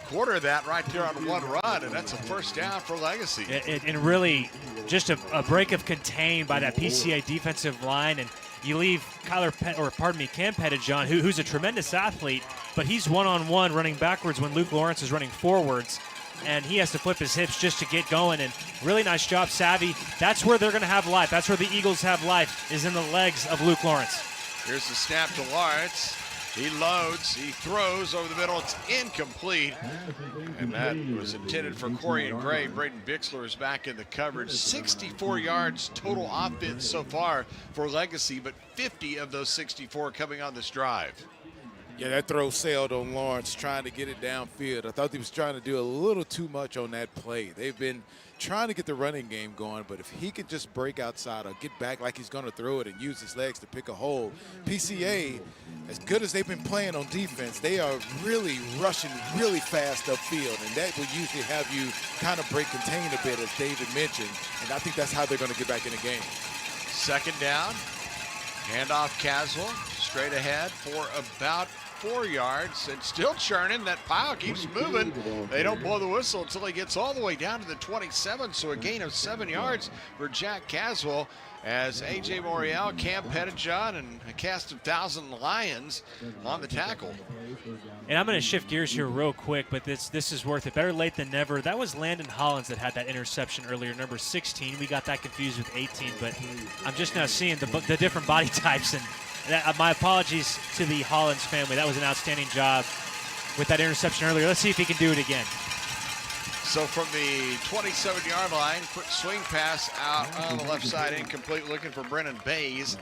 quarter of that right there on one run, and that's a first down for Legacy. And really just a break of contain by that PCA defensive line, and you leave Cam Pettijohn, who's a tremendous athlete, but he's one-on-one running backwards when Luke Lawrence is running forwards, and he has to flip his hips just to get going. And really nice job, Savvy. That's where they're going to have life. That's where the Eagles have life, is in the legs of Luke Lawrence. Here's the snap to Lawrence. He loads, he throws over the middle, it's incomplete. And that was intended for Corian Gray. Braden Bixler is back in the coverage. 64 yards total offense so far for Legacy, but 50 of those 64 coming on this drive. Yeah, that throw sailed on Lawrence trying to get it downfield. I thought he was trying to do a little too much on that play. They've been trying to get the running game going, but if he could just break outside or get back like he's going to throw it and use his legs to pick a hole, PCA, as good as they've been playing on defense, they are really rushing really fast upfield, and that will usually have you kind of break contain a bit, as David mentioned, and I think that's how they're going to get back in the game. Second down Handoff Caswell, straight ahead for about 4 yards, and still churning. That pile keeps moving. They don't blow the whistle until he gets all the way down to the 27, so a gain of 7 yards for Jack Caswell as A.J. Morial, Cam Pettijohn, and a cast of 1,000 Lions on the tackle. And I'm going to shift gears here real quick, but this is worth it. Better late than never. That was Landon Hollins that had that interception earlier, number 16. We got that confused with 18, but I'm just now seeing the different body types. And my apologies to the Hollins family. That was an outstanding job with that interception earlier. Let's see if he can do it again. So from the 27-yard line, quick swing pass out on the left side, incomplete, looking for Brennan Bays.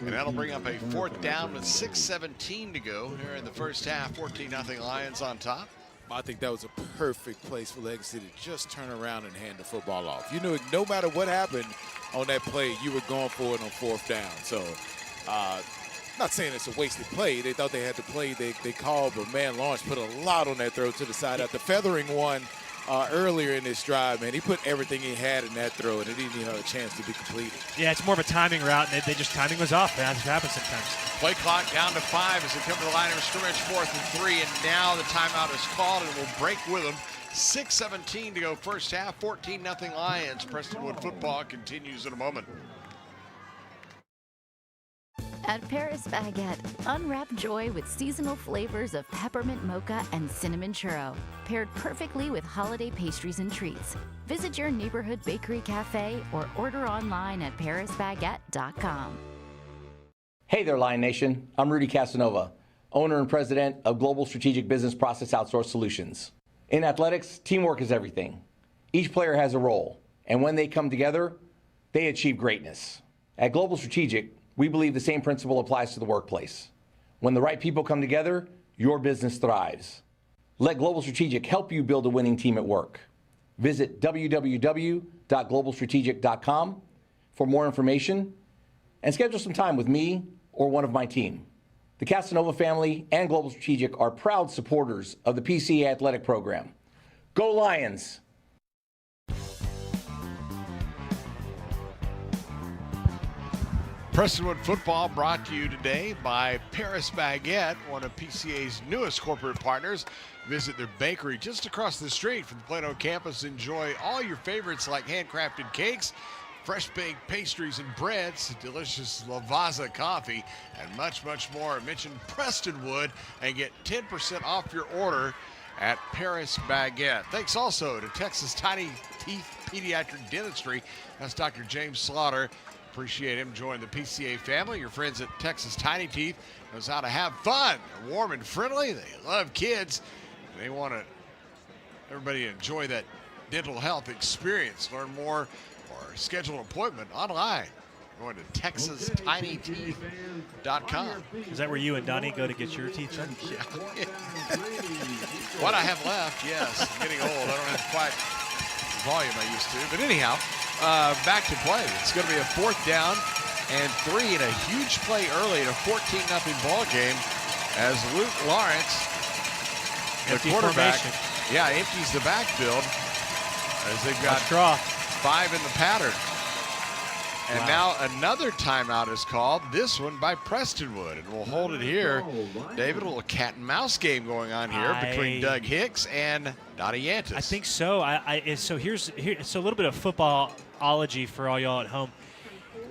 And that'll bring up a 4th down with 6:17 to go here in the first half. 14-0 Lions on top. I think that was a perfect place for Legacy to just turn around and hand the football off. You knew no matter what happened on that play, you were going for it on 4th down. So not saying it's a wasted play. They thought they had the play they called, but man, Lawrence put a lot on that throw to the side. After feathering one earlier in this drive, man, he put everything he had in that throw, and it didn't even have a chance to be completed. Yeah, it's more of a timing route, and timing was off. That happens sometimes. Play clock down to 5 as they come to the line of scrimmage, 4th and 3, and now the timeout is called, and we'll break with them. 6:17 to go first half, 14-0 Lions. Prestonwood football continues in a moment. At Paris Baguette, unwrap joy with seasonal flavors of peppermint mocha and cinnamon churro, paired perfectly with holiday pastries and treats. Visit your neighborhood bakery cafe or order online at parisbaguette.com. Hey there, Lion Nation. I'm Rudy Casanova, owner and president of Global Strategic Business Process Outsource Solutions. In athletics, teamwork is everything. Each player has a role, and when they come together, they achieve greatness. At Global Strategic, we believe the same principle applies to the workplace. When the right people come together, your business thrives. Let Global Strategic help you build a winning team at work. Visit www.globalstrategic.com for more information and schedule some time with me or one of my team. The Casanova family and Global Strategic are proud supporters of the PCA Athletic Program. Go Lions! Prestonwood football brought to you today by Paris Baguette, one of PCA's newest corporate partners. Visit their bakery just across the street from the Plano campus. Enjoy all your favorites like handcrafted cakes, fresh baked pastries and breads, delicious Lavazza coffee, and much, much more. Mention Prestonwood and get 10% off your order at Paris Baguette. Thanks also to Texas Tiny Teeth Pediatric Dentistry. That's Dr. James Slaughter. Appreciate him joining the PCA family. Your friends at Texas Tiny Teeth knows how to have fun. They're warm and friendly. They love kids. They want everybody to enjoy that dental health experience. Learn more or schedule an appointment online. Going to TexasTinyTeeth.com. Is that where you and Donnie go to get your teeth done? Yeah. What I have left, yes. I'm getting old. I don't have quite the volume I used to. But anyhow, back to play. It's going to be a 4th down and 3 in a huge play early in a 14-0 ball game as Luke Lawrence, the quarterback, empties the backfield as they've got 5 in the pattern. And now another timeout is called, this one by Prestonwood. And we'll hold it here. David, a little cat and mouse game going on here between Doug Hicks and Donnie Yantis. I think so. So here's a little bit of footballology for all y'all at home.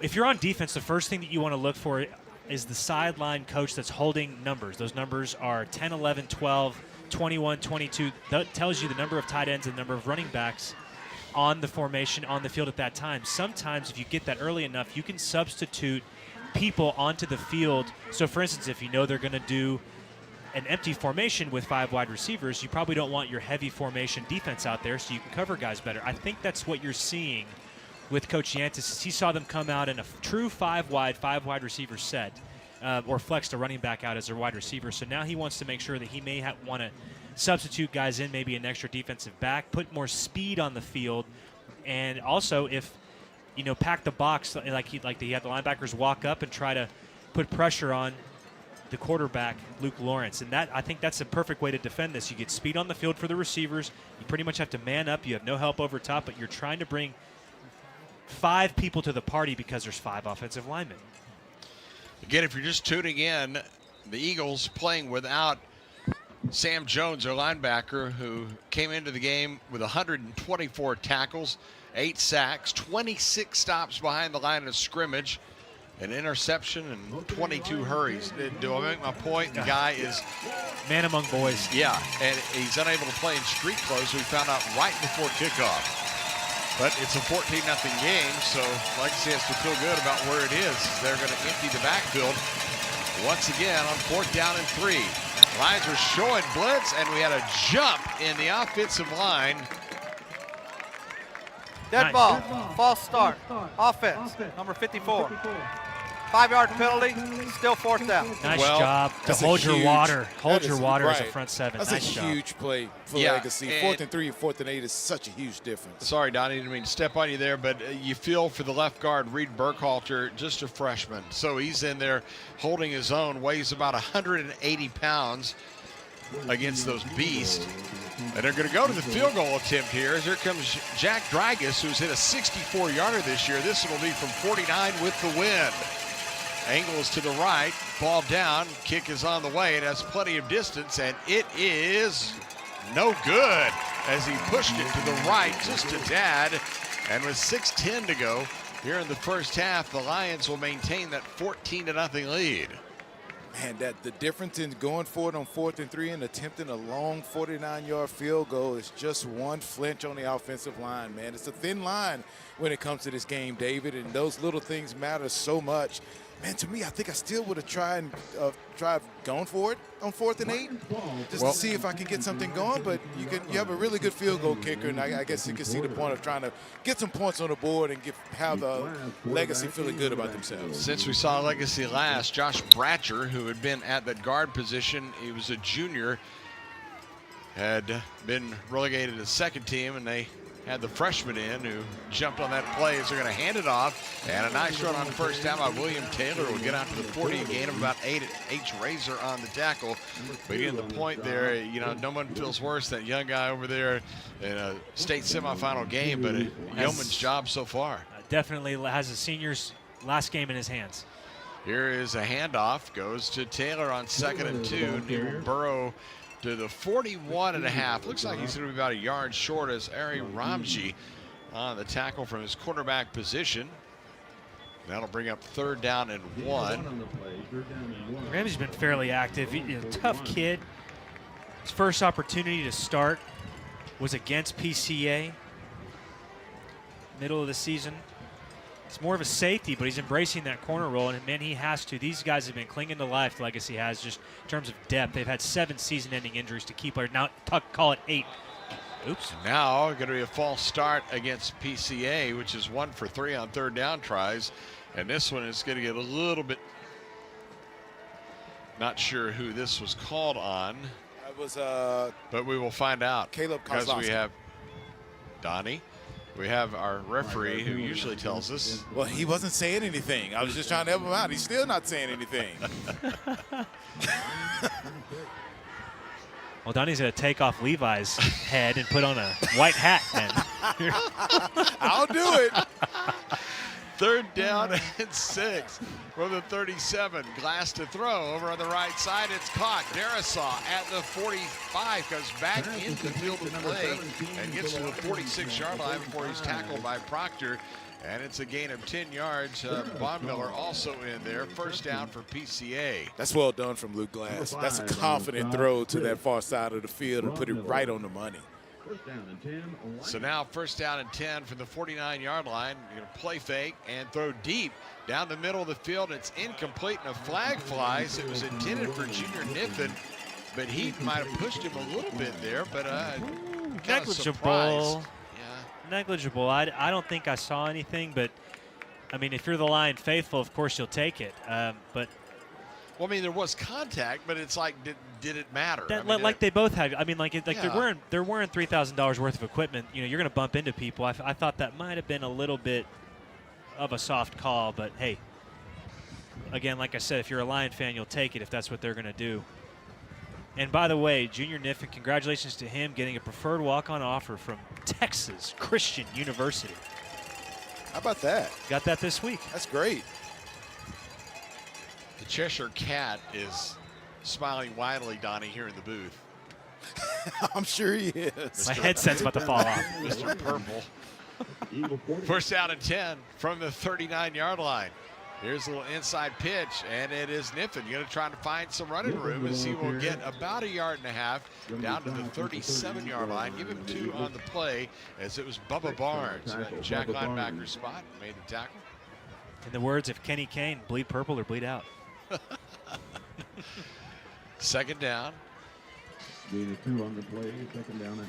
If you're on defense, the first thing that you want to look for is the sideline coach that's holding numbers. Those numbers are 10, 11, 12, 21, 22. That tells you the number of tight ends and the number of running backs on the formation on the field at that time. Sometimes if you get that early enough, you can substitute people onto the field. So for instance, if you know they're going to do an empty formation with 5 wide receivers, you probably don't want your heavy formation defense out there so you can cover guys better. I think that's what you're seeing with Coach Yantis. He saw them come out in a true 5 wide receiver set, or flexed a running back out as their wide receiver. So now he wants to make sure that he may want to substitute guys in, maybe an extra defensive back, put more speed on the field, and also if pack the box like he had the linebackers walk up and try to put pressure on the quarterback Luke Lawrence. And that, I think that's a perfect way to defend this. You get speed on the field for the receivers. You pretty much have to man up. You have no help over top, but you're trying to bring 5 people to the party because there's 5 offensive linemen. Again, if you're just tuning in, the Eagles playing without Sam Jones, their linebacker, who came into the game with 124 tackles, 8 sacks, 26 stops behind the line of scrimmage, an interception, and 22 hurries. Do I make my point? The guy is man among boys. Yeah, and he's unable to play in street clothes, we found out right before kickoff. But it's a 14-0 game, so Legacy has to feel good about where it is. They're going to empty the backfield once again on 4th down and 3. Lions were showing blitz, and we had a jump in the offensive line. Dead ball. False start. Offense. Number 54. 5-yard penalty. Still 4th down. Nice job to hold your water. Hold your water as a right. front seven. That's nice a job. huge play for Legacy. 4th and 3 and 4th and 8 is such a huge difference. Sorry, Donnie, didn't mean to step on you there, but you feel for the left guard, Reed Burkhalter, just a freshman. So he's in there holding his own, weighs about 180 pounds against those beasts. And they're going to go to the field goal attempt here. As here comes Jack Dragus, who's hit a 64-yarder this year. This will be from 49 with the wind. Angle is to the right, ball down, kick is on the way. It has plenty of distance, and it is no good as he pushed it to the right just a tad. And with 6:10 to go here in the first half, the Lions will maintain that 14-0 lead. Man, that the difference in going for it on 4th and 3 and attempting a long 49-yard field goal is just one flinch on the offensive line, man. It's a thin line when it comes to this game, David, and those little things matter so much. Man, to me, I think I still would have tried going for it on 4th and 8 just to see if I can get something going. But you have a really good field goal kicker, and I guess you can see the point of trying to get some points on the board and have the Legacy feeling good about themselves. Since we saw Legacy last, Josh Bratcher, who had been at that guard position, he was a junior, had been relegated to second team, and they had the freshman in who jumped on that play as they're going to hand it off. And a nice run on first down by William Taylor will get out to the 40, a gain of about 8 at H. Razor on the tackle. But again, the point there, you know, no one feels worse than that young guy over there in a state semifinal game, but a yeoman's job so far. Definitely has a senior's last game in his hands. Here is a handoff, goes to Taylor on 2nd and 2. He will burrow to the 41.5. Looks like he's going to be about a yard short as Ari Ramji on the tackle from his quarterback position. That'll bring up 3rd down and 1. Ramsey's been fairly active. Tough kid. His first opportunity to start was against PCA. Middle of the season. It's more of a safety, but he's embracing that corner role, and man, he has to. These guys have been clinging to life, Legacy has, just in terms of depth. They've had 7 season-ending injuries to key players. Now, call it 8. Oops. Now, going to be a false start against PCA, which is 1 for 3 on 3rd down tries. And this one is going to get a little bit, not sure who this was called on. It was, but we will find out. Caleb because Kozlowski. we have Donnie. We have our referee who usually tells us. Well, he wasn't saying anything. I was just trying to help him out. He's still not saying anything. Well, Donnie's going to take off Levi's head and put on a white hat then. I'll do it. 3rd down and 6 from the 37. Glass to throw over on the right side. It's caught. Darasaw at the 45 goes back into the field of play and gets to the 46-yard line before he's tackled by Proctor. And it's a gain of 10 yards. Von Miller also in there. 1st down for PCA. That's well done from Luke Glass. That's a confident throw to that far side of the field and put it right on the money. So now 1st down and 10 from the 49-yard line. You're going to play fake and throw deep down the middle of the field. It's incomplete and a flag flies. It was intended for Junior Niffen, but he might have pushed him a little bit there, but negligible. Negligible. I don't think I saw anything, but I mean, if you're the Lion faithful, of course you'll take it. But well, I mean, there was contact, but it's like, did it matter? Like they both had. I mean, they're wearing $3,000 worth of equipment. You know, you're going to bump into people. I thought that might have been a little bit of a soft call, but hey, again, like I said, if you're a Lion fan, you'll take it if that's what they're going to do. And by the way, Junior Niffen, congratulations to him getting a preferred walk-on offer from Texas Christian University. How about that? Got that this week. That's great. The Cheshire Cat is smiling widely, Donnie, here in the booth. I'm sure he is. My headset's about to fall off. Mr. Purple. First down and 10 from the 39-yard line. Here's a little inside pitch, and it is Niffen. Going to try to find some running room as he will get about 1.5 yards down to the 37-yard line. Give him 2 on the play, as it was Bubba Barnes, that Jack linebacker spot, made the tackle. In the words of Kenny Kane, bleed purple or bleed out. Second down.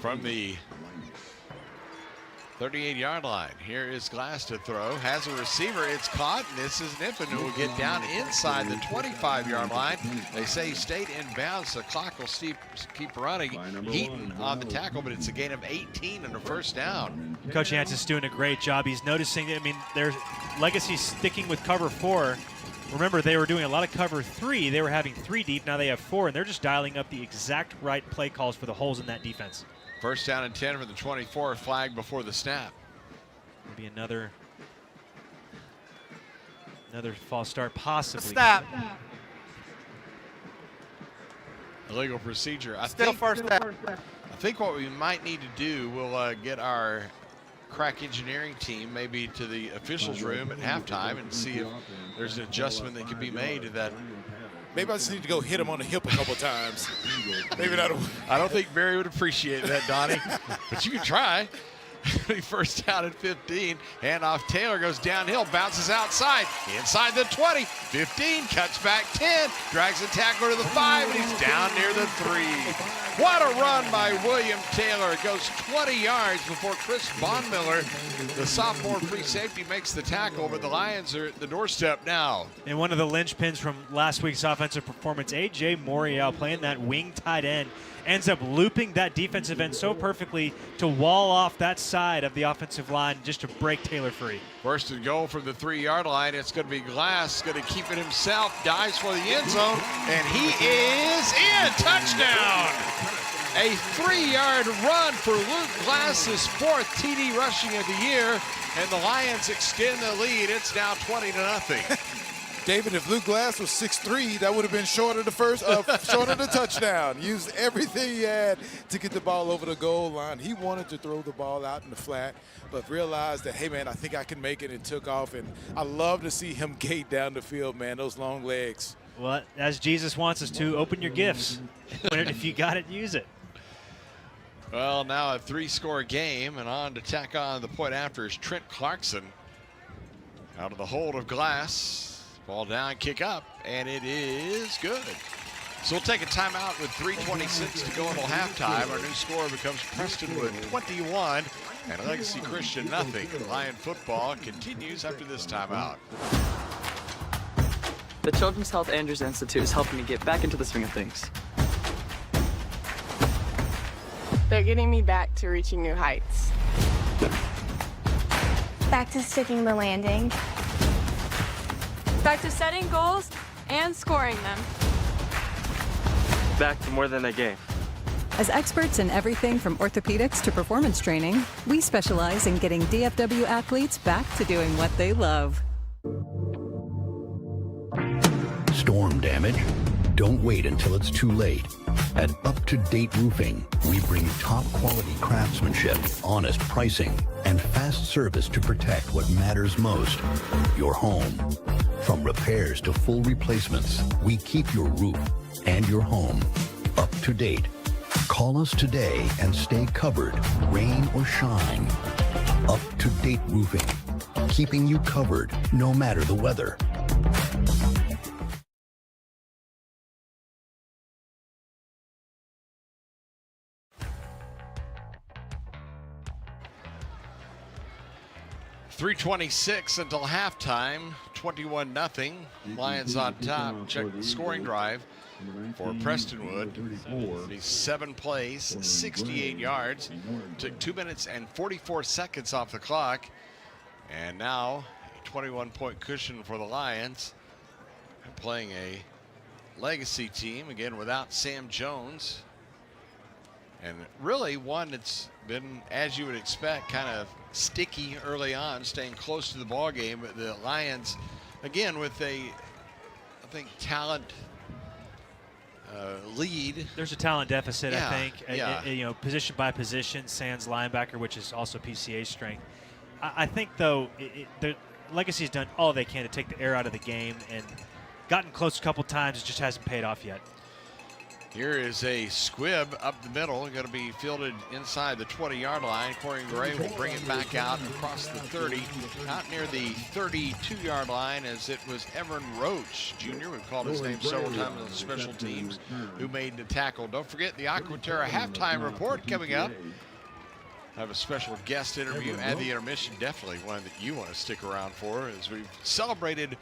From the 38-yard line. Here is Glass to throw. Has a receiver. It's caught, and this is Niffen, who will get down inside the 25-yard line. They say stayed in bounds. The clock will keep running. Heaton on the tackle, but it's a gain of 18 and a first down. Coach Yantis is doing a great job. He's noticing, I mean, their legacy's sticking with cover 4. Remember, they were doing a lot of cover 3. They were having 3 deep. Now they have 4, and they're just dialing up the exact right play calls for the holes in that defense. First down and 10 for the 24, flag before the snap. Maybe another false start, possibly. Snap. Illegal procedure. Still first down. I think what we might need to do, we'll get our crack engineering team maybe to the officials' room at halftime and see if there's an adjustment that can be made to that. Maybe I just need to go hit him on the hip a couple times. Maybe not. I don't think Barry would appreciate that, Donnie, but you can try. First down at 15. Handoff. Taylor goes downhill, bounces outside, inside the 20, 15, cuts back 10, drags the tackler to the 5, and he's down near the 3. What a run by William Taylor. It goes 20 yards before Chris Bondmiller, the sophomore free safety, makes the tackle, but the Lions are at the doorstep now. And one of the linchpins from last week's offensive performance, A.J. Morial, playing that wing tight end, ends up looping that defensive end so perfectly to wall off that side of the offensive line just to break Taylor free. First and goal from the 3-yard line. It's going to be Glass, going to keep it himself, dives for the end zone, and he is in. Touchdown! A 3-yard run for Luke Glass's 4th TD rushing of the year, and the Lions extend the lead. It's now 20-0. David, if Luke Glass was 6'3", that would have been short of the touchdown. Used everything he had to get the ball over the goal line. He wanted to throw the ball out in the flat, but realized that, hey, man, I think I can make it, and took off. And I love to see him gate down the field, man, those long legs. Well, as Jesus wants us to, open your gifts. If you got it, use it. Well, now a 3-score game, and on to tack on the point after is Trent Clarkson. Out of the hold of Glass. Ball down, kick up, and it is good. So we'll take a timeout with 3:26 to go until halftime. Our new score becomes Prestonwood 21 and Legacy Christian nothing. Lion football continues after this timeout. The Children's Health Andrews Institute is helping me get back into the swing of things. They're getting me back to reaching new heights. Back to sticking the landing. Back to setting goals and scoring them. Back to more than a game. As experts in everything from orthopedics to performance training, we specialize in getting DFW athletes back to doing what they love. Storm damage? Don't wait until it's too late. At Up to Date Roofing, we bring top quality craftsmanship, honest pricing, and fast service to protect what matters most, your home. From repairs to full replacements, we keep your roof and your home up to date. Call us today and stay covered, rain or shine. Up to Date Roofing, keeping you covered no matter the weather. .326 until halftime, 21-0. Lions on top. Check the scoring drive for Prestonwood. These 7 plays, 68 yards. Took 2 minutes and 44 seconds off the clock. And now a 21-point cushion for the Lions. Playing a legacy team, again, without Sam Jones. And really one that's been, as you would expect, kind of sticky early on, staying close to the ball game. But the Lions, again, with a think, talent lead. There's a talent deficit, Yeah, I think. yeah. You know, position by position, sans linebacker, which is also PCA's strength. I think, though, the Legacy's done all they can to take the air out of the game and gotten close a couple times. It just hasn't paid off yet. Here is a squib up the middle, going to be fielded inside the 20-yard line. Corey Gray will bring it back out across the 30, out near the 32-yard line, as it was Evan Roach Jr. We've called his name several times on special teams, who made the tackle. Don't forget the Aquaterra halftime report coming up. I have a special guest interview at the intermission, definitely one that you want to stick around for, as we've celebrated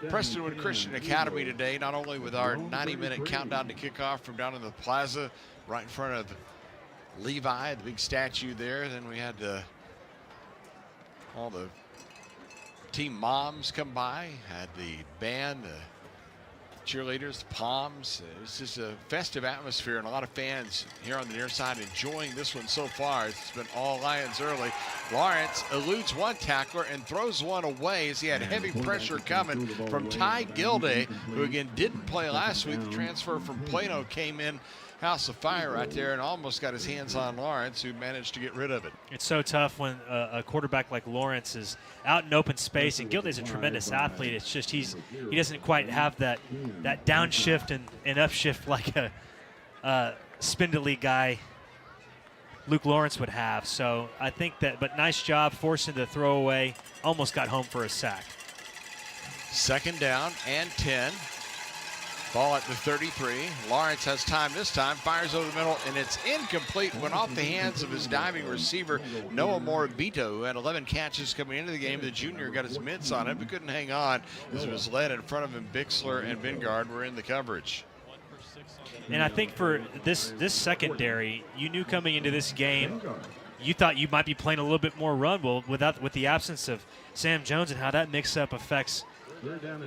Prestonwood Christian Academy today, not only with our 90-minute countdown to kickoff from down in the plaza right in front of Levi, the big statue there. Then we had all the team moms come by, had the band, the cheerleaders, the Palms. It's just a festive atmosphere and a lot of fans here on the near side enjoying this one so far. It's been all Lions early. Lawrence eludes one tackler and throws one away as he had heavy pressure coming from Ty Gilday, who again didn't play last week. The transfer from Plano came in house of fire right there and almost got his hands on Lawrence, who managed to get rid of it. It's so tough when a quarterback like Lawrence is out in open space, and Gilday's a tremendous athlete. It's just he doesn't quite have that downshift and upshift like a spindly guy Luke Lawrence would have. So I think that, but nice job forcing the throwaway. Almost got home for a sack. 2nd down and 10. Ball at the 33. Lawrence has time this time, fires over the middle, and it's incomplete. Went off the hands of his diving receiver, Noah Morabito, who had 11 catches coming into the game. The junior got his mitts on it, but couldn't hang on as it was led in front of him. Bixler and Vingard were in the coverage. And I think for this secondary, you knew coming into this game, you thought you might be playing a little bit more run. Well, with the absence of Sam Jones and how that mix-up affects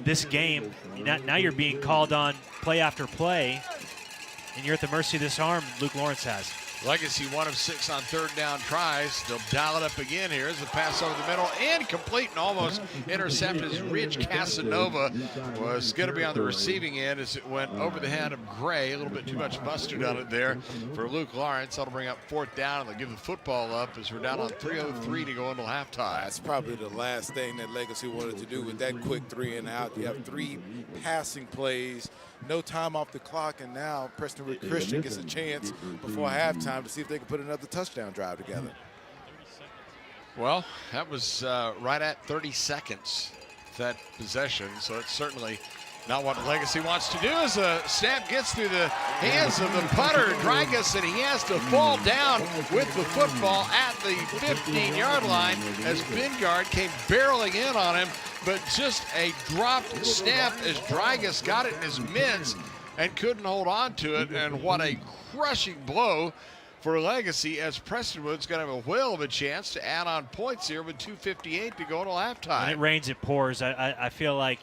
this game, now you're being called on play after play, and you're at the mercy of this arm Luke Lawrence has. Legacy 1 of 6 on 3rd down tries. They'll dial it up again here as a pass over the middle. Incomplete and almost intercepted as Ridge Casanova was going to be on the receiving end as it went over the head of Gray. A little bit too much mustard on it there for Luke Lawrence. That'll bring up 4th down, and they'll give the football up as we're down on 3:03 to go into halftime. That's probably the last thing that Legacy wanted to do with that quick 3 and out. You have 3 passing plays, no time off the clock, and now Prestonwood Christian gets a chance before halftime to see if they can put another touchdown drive together. Well, that was right at 30 seconds, that possession, so it's certainly not what Legacy wants to do. As a snap gets through the hands of the punter, Dragus, and he has to fall down with the football at the 15-yard line as Vingard came barreling in on him, but just a dropped snap as Dragus got it in his mitts and couldn't hold on to it. And what a crushing blow for Legacy, as Prestonwood's going to have a whale of a chance to add on points here with 2:58 to go until halftime. When it rains, it pours. I feel like,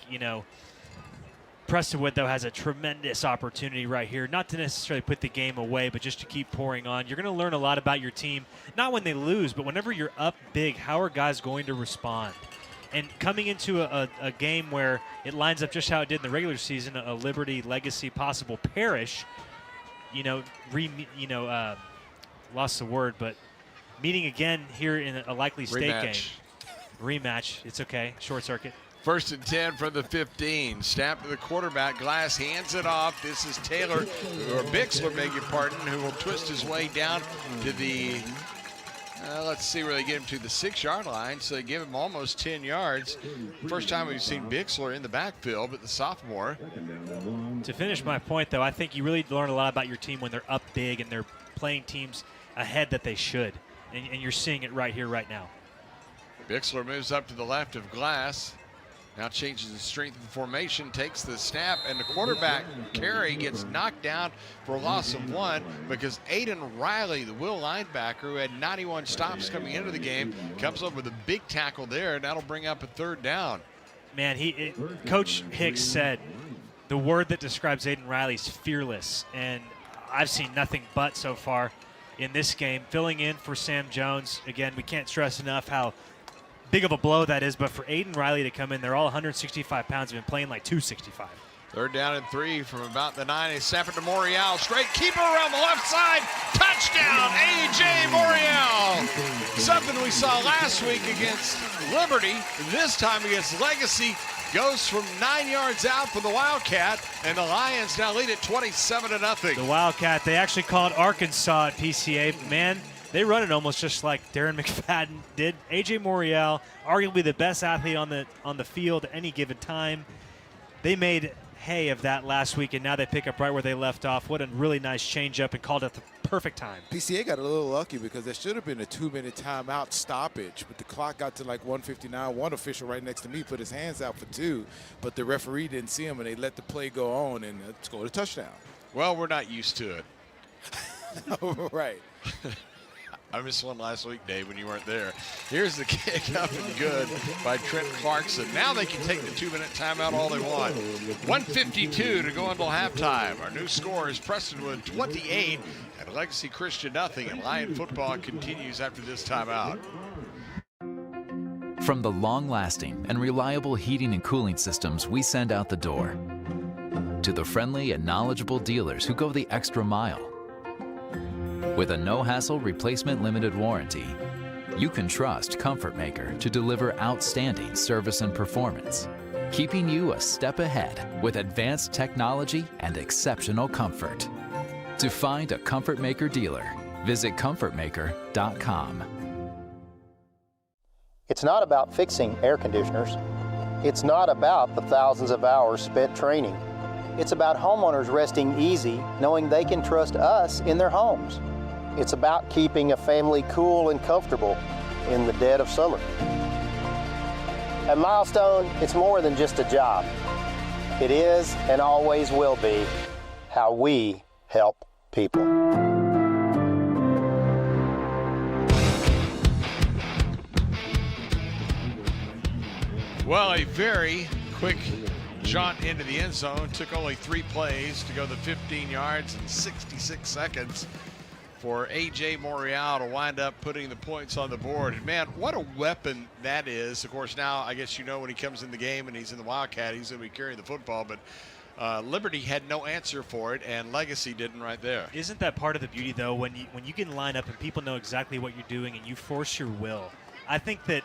Prestonwood, though, has a tremendous opportunity right here, not to necessarily put the game away, but just to keep pouring on. You're going to learn a lot about your team, not when they lose, but whenever you're up big, how are guys going to respond? And coming into a game where it lines up just how it did in the regular season, a Liberty, Legacy, possible Parish, lost the word, but meeting again here in a likely state game. Rematch. It's okay. Short circuit. 1st and 10 from the 15. Snap to the quarterback. Glass hands it off. This is Taylor, or Bixler, beg your pardon, who will twist his way down to the, let's see where they get him to, the 6-yard line. So they give him almost 10 yards. First time we've seen Bixler in the backfield, but the sophomore. To finish my point, though, I think you really learn a lot about your team when they're up big and they're playing teams ahead that they should. And you're seeing it right here, right now. Bixler moves up to the left of Glass. Now changes the strength of the formation, takes the snap, and the quarterback, Carey, gets knocked down for a loss of 1 because Aiden Riley, the Will linebacker, who had 91 stops coming into the game, comes up with a big tackle there, and that'll bring up a 3rd down. Man, Coach Hicks said the word that describes Aiden Riley is fearless, and I've seen nothing but so far in this game. Filling in for Sam Jones. Again, we can't stress enough how big of a blow that is, but for Aiden Riley to come in, they're all 165 pounds, have been playing like 265. Third down and 3 from about the 9. They snap it to Morial. Straight keeper around the left side. Touchdown, A.J. Morial. Something we saw last week against Liberty. This time against Legacy. Goes from 9 yards out for the Wildcat. And the Lions now lead at 27-0. The Wildcat, they actually called Arkansas at PCA. Man, they run it almost just like Darren McFadden did. A.J. Morial, arguably the best athlete on the field at any given time. They made hay of that last week, and now they pick up right where they left off. What a really nice change-up, and called at the perfect time. PCA got a little lucky because there should have been a 2-minute timeout stoppage, but the clock got to like 1:59. One official right next to me put his hands out for 2, but the referee didn't see him, and they let the play go on and scored a touchdown. Well, we're not used to it. Right. I missed one last week, Dave, when you weren't there. Here's the kick up and good by Trent Clarkson. Now they can take the 2-minute timeout all they want. 1:52 to go until halftime. Our new score is Prestonwood 28 and Legacy Christian nothing. And Lion football continues after this timeout. From the long-lasting and reliable heating and cooling systems we send out the door, to the friendly and knowledgeable dealers who go the extra mile. With a no-hassle replacement limited warranty, you can trust Comfort Maker to deliver outstanding service and performance, keeping you a step ahead with advanced technology and exceptional comfort. To find a Comfort Maker dealer, visit comfortmaker.com. It's not about fixing air conditioners. It's not about the thousands of hours spent training. It's about homeowners resting easy, knowing they can trust us in their homes. It's about keeping a family cool and comfortable in the dead of summer. At Milestone, it's more than just a job. It is and always will be how we help people. Well, a very quick jaunt into the end zone. Took only 3 plays to go the 15 yards in 66 seconds for A.J. Morial to wind up putting the points on the board. And man, what a weapon that is. Of course, now I guess you know when he comes in the game and he's in the Wildcat, he's going to be carrying the football. But Liberty had no answer for it, and Legacy didn't right there. Isn't that part of the beauty, though, when you can line up and people know exactly what you're doing and you force your will? I think that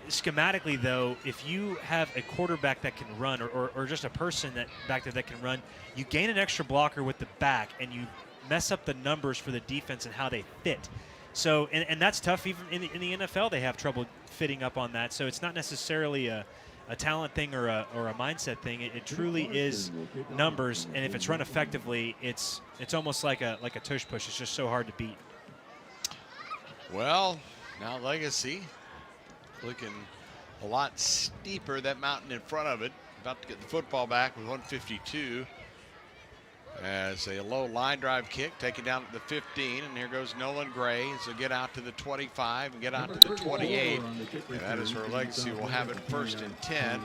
schematically, though, if you have a quarterback that can run or just a person back there that can run, you gain an extra blocker with the back, and you mess up the numbers for the defense and how they fit. So, and that's tough. Even in the NFL, they have trouble fitting up on that. So it's not necessarily a talent thing or a mindset thing. It truly is numbers, and if it's run effectively, it's almost like a tush push. It's just so hard to beat. Well, now Legacy looking a lot steeper, that mountain in front of it. About to get the football back with 1:52. As a low line drive kick, taken down at the 15, and here goes Nolan Gray. So get out to the 25 and get out to the 28. And that is where Legacy will have it 1st and 10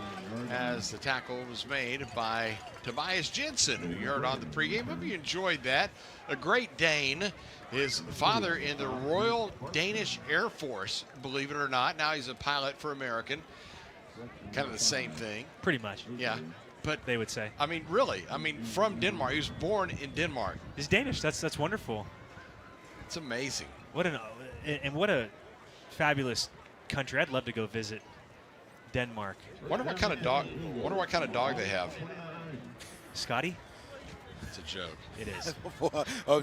as the tackle was made by Tobias Jensen, who you heard on the pregame. Hope you enjoyed that. A Great Dane. His father in the Royal Danish Air Force, believe it or not. Now he's a pilot for American. Kind of the same thing. Pretty much. Yeah. But they would say. I mean, really. I mean, from Denmark. He was born in Denmark. He's Danish. That's wonderful. It's amazing. What a fabulous country. I'd love to go visit Denmark. Wonder what kind of dog they have. Scotty? It's a joke. It is.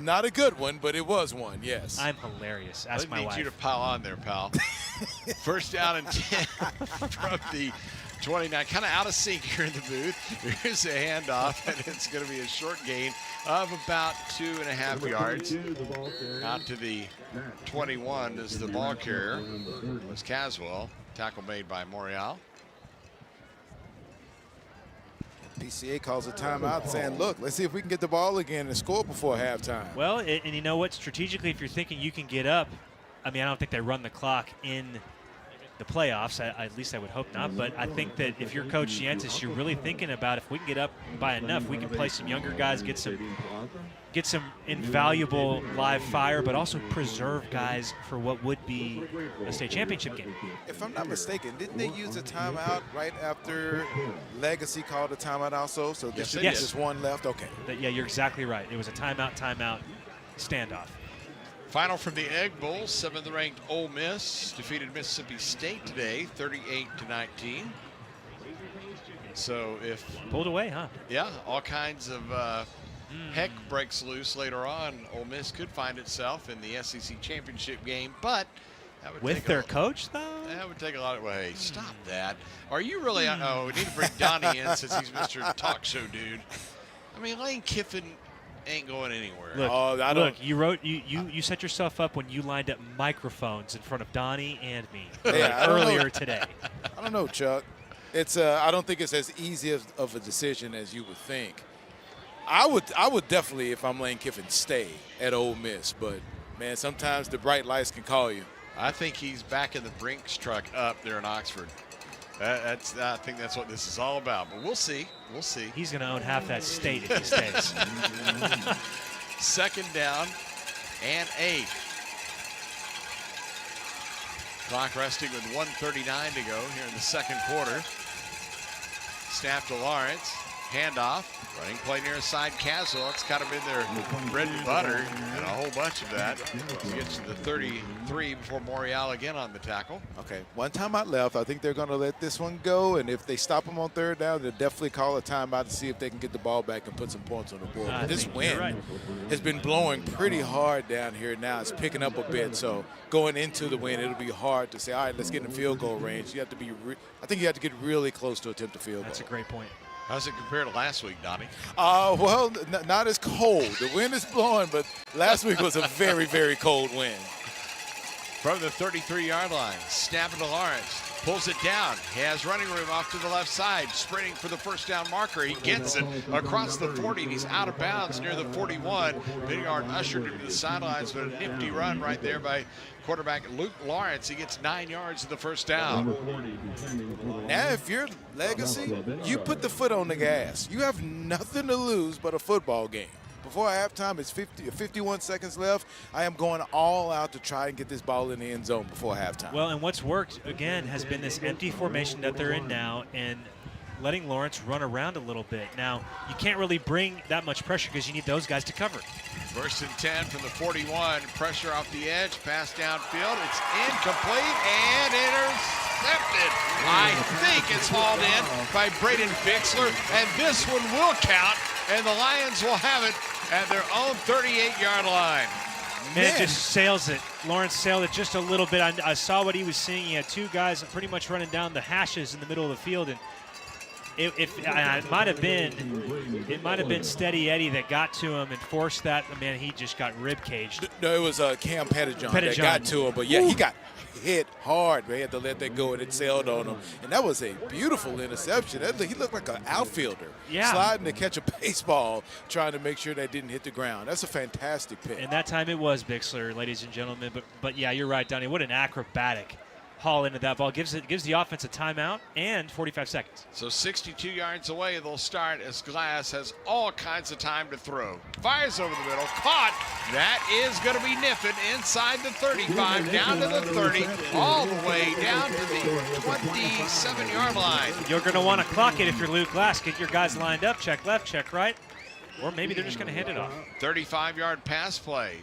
Not a good one, but it was one, yes. I'm hilarious. Ask my wife. I need you to pile on there, pal. 1st down and 10 from the 29, kind of out of sync here in the booth. Here's a handoff, and it's going to be a short gain of about 2.5 yards. Out to the 21 is the ball carrier. It was Caswell. Tackle made by Morial. PCA calls a timeout saying, look, let's see if we can get the ball again and score before halftime. Well, and you know what? Strategically, if you're thinking you can get up, I mean, I don't think they run the clock in the playoffs. At least I would hope not. But I think that if you're Coach Yantis, you're really thinking about if we can get up by enough, we can play some younger guys, get some get some invaluable live fire, but also preserve guys for what would be a state championship game. If I'm not mistaken, didn't they use a timeout right after Legacy called a timeout also? So there should be just one left? Okay. Yeah, you're exactly right. It was a timeout standoff. Final from the Egg Bowl, 7th-ranked Ole Miss defeated Mississippi State today, 38-19. So if pulled away, huh? Yeah, all kinds of heck breaks loose later on. Ole Miss could find itself in the SEC championship game, but that would with take their coach though. That would take a lot of. Well, hey, stop that. Are you really? Oh, we need to bring Donnie in since he's Mr. Talk Show dude. I mean, Lane Kiffin ain't going anywhere. Look, you set yourself up when you lined up microphones in front of Donnie and me earlier today. I don't know, Chuck. It's I don't think it's as easy of a decision as you would think. I would definitely, if I'm Lane Kiffin, stay at Ole Miss. But man, sometimes the bright lights can call you. I think he's back in the Brinks truck up there in Oxford. I think that's what this is all about. But we'll see. We'll see. He's going to own half that state if he stays. 2nd down and 8. Clock resting with 1:39 to go here in the 2nd quarter. Snap to Lawrence. Handoff. Running play near side Castle. It's kind of been their bread and butter and a whole bunch of that. He gets to the 33 before Morial again on the tackle. Okay, one timeout left. I think they're going to let this one go, and if they stop them on 3rd down, they'll definitely call a timeout to see if they can get the ball back and put some points on the board. But this wind has been blowing pretty hard down here now. It's picking up a bit, so going into the wind, it'll be hard to say, all right, let's get in field goal range. You have to be I think you have to get really close to attempt a field goal. That's a great point. How's it compared to last week, Donnie? Well, not as cold. The wind is blowing, but last week was a very, very cold wind. From the 33-yard line, snapping to Lawrence. Pulls it down. He has running room off to the left side. Sprinting for the 1st down marker. He gets it across the 40, and he's out of bounds near the 41. Vineyard ushered him to the sidelines, but a nifty run right there by quarterback Luke Lawrence. He gets 9 yards of the 1st down. Now, if you're Legacy, you put the foot on the gas. You have nothing to lose but a football game. Before halftime, it's 51 seconds left. I am going all out to try and get this ball in the end zone before halftime. Well, and what's worked, again, has been this empty formation that they're in now and letting Lawrence run around a little bit. Now, you can't really bring that much pressure because you need those guys to cover. 1st and 10 from the 41. Pressure off the edge. Pass downfield. It's incomplete and intercepted. I think it's hauled in by Braden Bixler. And this one will count. And the Lions will have it at their own 38-yard line. Man, just sails it. Lawrence sailed it just a little bit. I saw what he was seeing. He had 2 guys pretty much running down the hashes in the middle of the field, and it might have been Steady Eddie that got to him and forced that. Man, he just got rib caged. No, it was Cam Pettijohn that got to him, but yeah, he got hit hard. They had to let that go, and it sailed on him. And that was a beautiful interception. He looked like an outfielder, sliding to catch a baseball, trying to make sure that didn't hit the ground. That's a fantastic pick. And that time it was Bixler, ladies and gentlemen. But yeah, you're right, Donnie. What an acrobatic haul into that ball. Gives the offense a timeout and 45 seconds. So 62 yards away, they'll start as Glass has all kinds of time to throw. Fires over the middle, caught. That is going to be Niffin inside the 35, down to the 30, all the way down to the 27-yard line. You're going to want to clock it if you're Luke Glass. Get your guys lined up, check left, check right. Or maybe they're just going to hand it off. 35-yard pass play.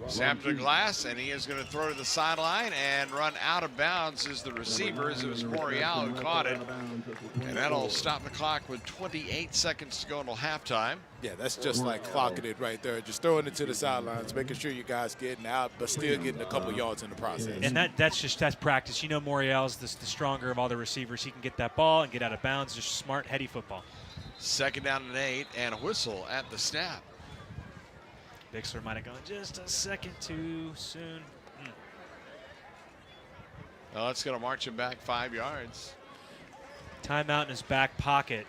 Snap to Glass, and he is going to throw to the sideline and run out of bounds as the receivers. It was Morial who caught it. And that'll stop the clock with 28 seconds to go until halftime. Yeah, that's just like clocking it right there. Just throwing it to the sidelines, making sure you guys getting out, but still getting a couple yards in the process. And that's practice. You know Morial's the stronger of all the receivers. He can get that ball and get out of bounds. Just smart, heady football. 2nd down and 8, and a whistle at the snap. Bixler might have gone just a second too soon. Well, it's going to march him back 5 yards. Timeout in his back pocket.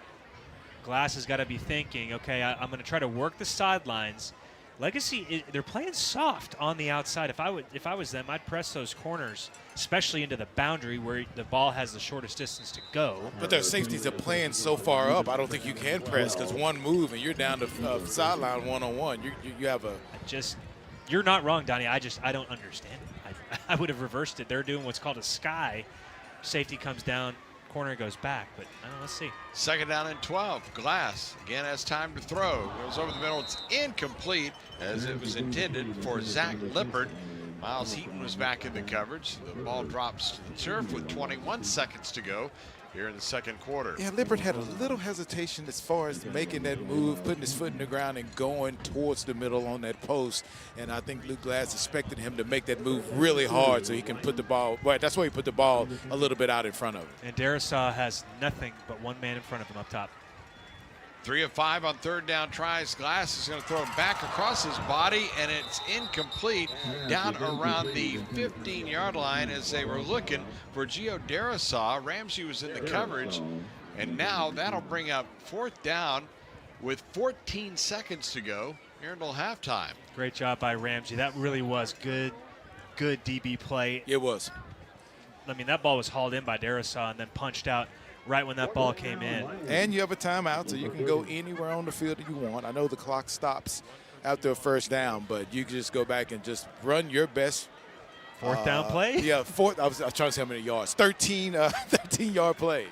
Glass has got to be thinking, okay, I'm going to try to work the sidelines, Legacy, they're playing soft on the outside. If I was them, I'd press those corners, especially into the boundary where the ball has the shortest distance to go. But their safeties are playing so far up, I don't think you can press, because one move and you're down to sideline one-on-one. You have a You're not wrong, Donnie. I don't understand it. I would have reversed it. They're doing what's called a sky. Safety comes down, corner goes back, but let's see. Second down and 12. Glass again has time to throw. Goes over the middle. It's incomplete as it was intended for Zach Lippert. Miles Heaton was back in the coverage. The ball drops to the turf with 21 seconds to go here in the second quarter. Yeah, Lippert had a little hesitation as far as making that move, putting his foot in the ground and going towards the middle on that post. And I think Luke Glass expected him to make that move really hard so he can put the ball, well, that's why he put the ball a little bit out in front of him. And Darisaw has nothing but one man in front of him up top. 3 of 5 on third down tries. Glass is going to throw it back across his body, and it's incomplete down around the 15-yard line as they were looking for Gio Darisaw. Ramsey was in the coverage, and now that'll bring up fourth down with 14 seconds to go here until halftime. Great job by Ramsey. That really was good DB play. It was. I mean, that ball was hauled in by Darisaw and then punched out right when that ball came in. And you have a timeout, so you can go anywhere on the field that you want. I know the clock stops after a first down, but you can just go back and just run your best. Fourth down play? Yeah, I was trying to say how many yards. 13-yard play.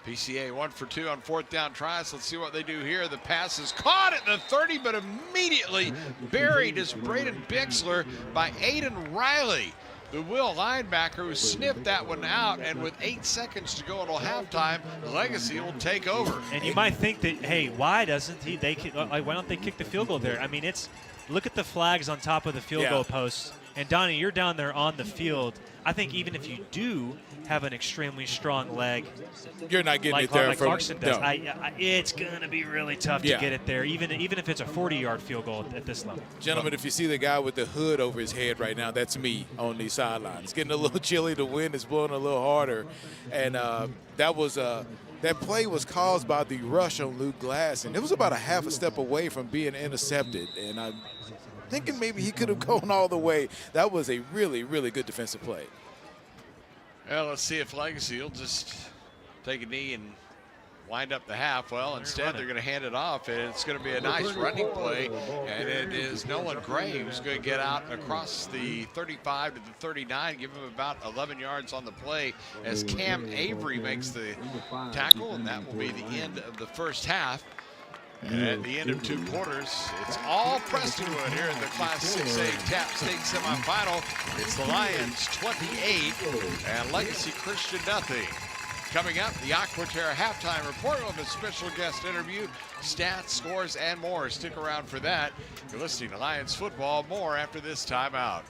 PCA 1 for 2 on fourth down tries. Let's see what they do here. The pass is caught at the 30, but immediately buried is Braden Bixler by Aiden Riley, the Will linebacker, who sniffed that one out, and with 8 seconds to go until halftime, Legacy will take over. And you might think that, hey, why don't they kick the field goal there? I mean, look at the flags on top of the field goal posts. And Donnie, you're down there on the field. I think even if you do have an extremely strong leg, you're not getting it there like from Clarkson does. No. It's going to be really tough to get it there, even if it's a 40-yard field goal at this level. Gentlemen, if you see the guy with the hood over his head right now, that's me on the sideline. It's getting a little chilly. The wind is blowing a little harder, and that play was caused by the rush on Luke Glass, and it was about a half a step away from being intercepted. And I'm thinking maybe he could have gone all the way. That was a really, really good defensive play. Well, let's see if Legacy will just take a knee and wind up the half. Well, instead they're going to hand it off, and it's going to be a nice running play, and it is Nolan Gray who's going to get out across the 35 to the 39, give him about 11 yards on the play as Cam Avery makes the tackle, and that will be the end of the first half. And at the end of 2 quarters, it's all Prestonwood here in the Class 6A TAP State semifinal. It's the Lions 28 and Legacy Christian nothing. Coming up, the Aquaterra halftime report with a special guest interview, stats, scores, and more. Stick around for that. You're listening to Lions football. More after this timeout.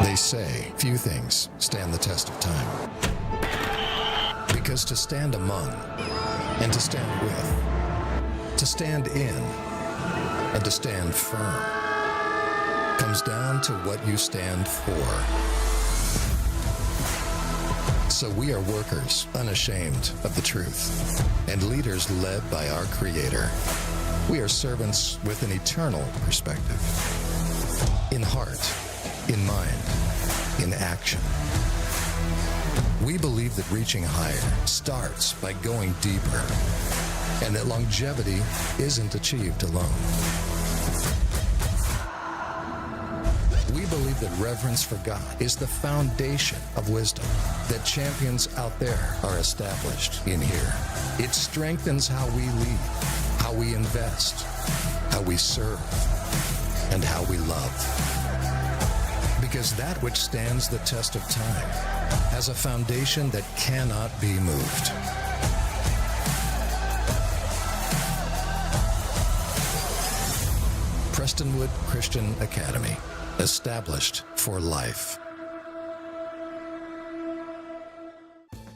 They say few things stand the test of time. Because to stand among and to stand with, to stand in and to stand firm comes down to what you stand for. So we are workers unashamed of the truth and leaders led by our Creator. We are servants with an eternal perspective. In heart, in mind, in action. We believe that reaching higher starts by going deeper, and that longevity isn't achieved alone. We believe that reverence for God is the foundation of wisdom, that champions out there are established in here. It strengthens how we lead, how we invest, how we serve, and how we love. Because that which stands the test of time has a foundation that cannot be moved. Prestonwood Christian Academy, established for life.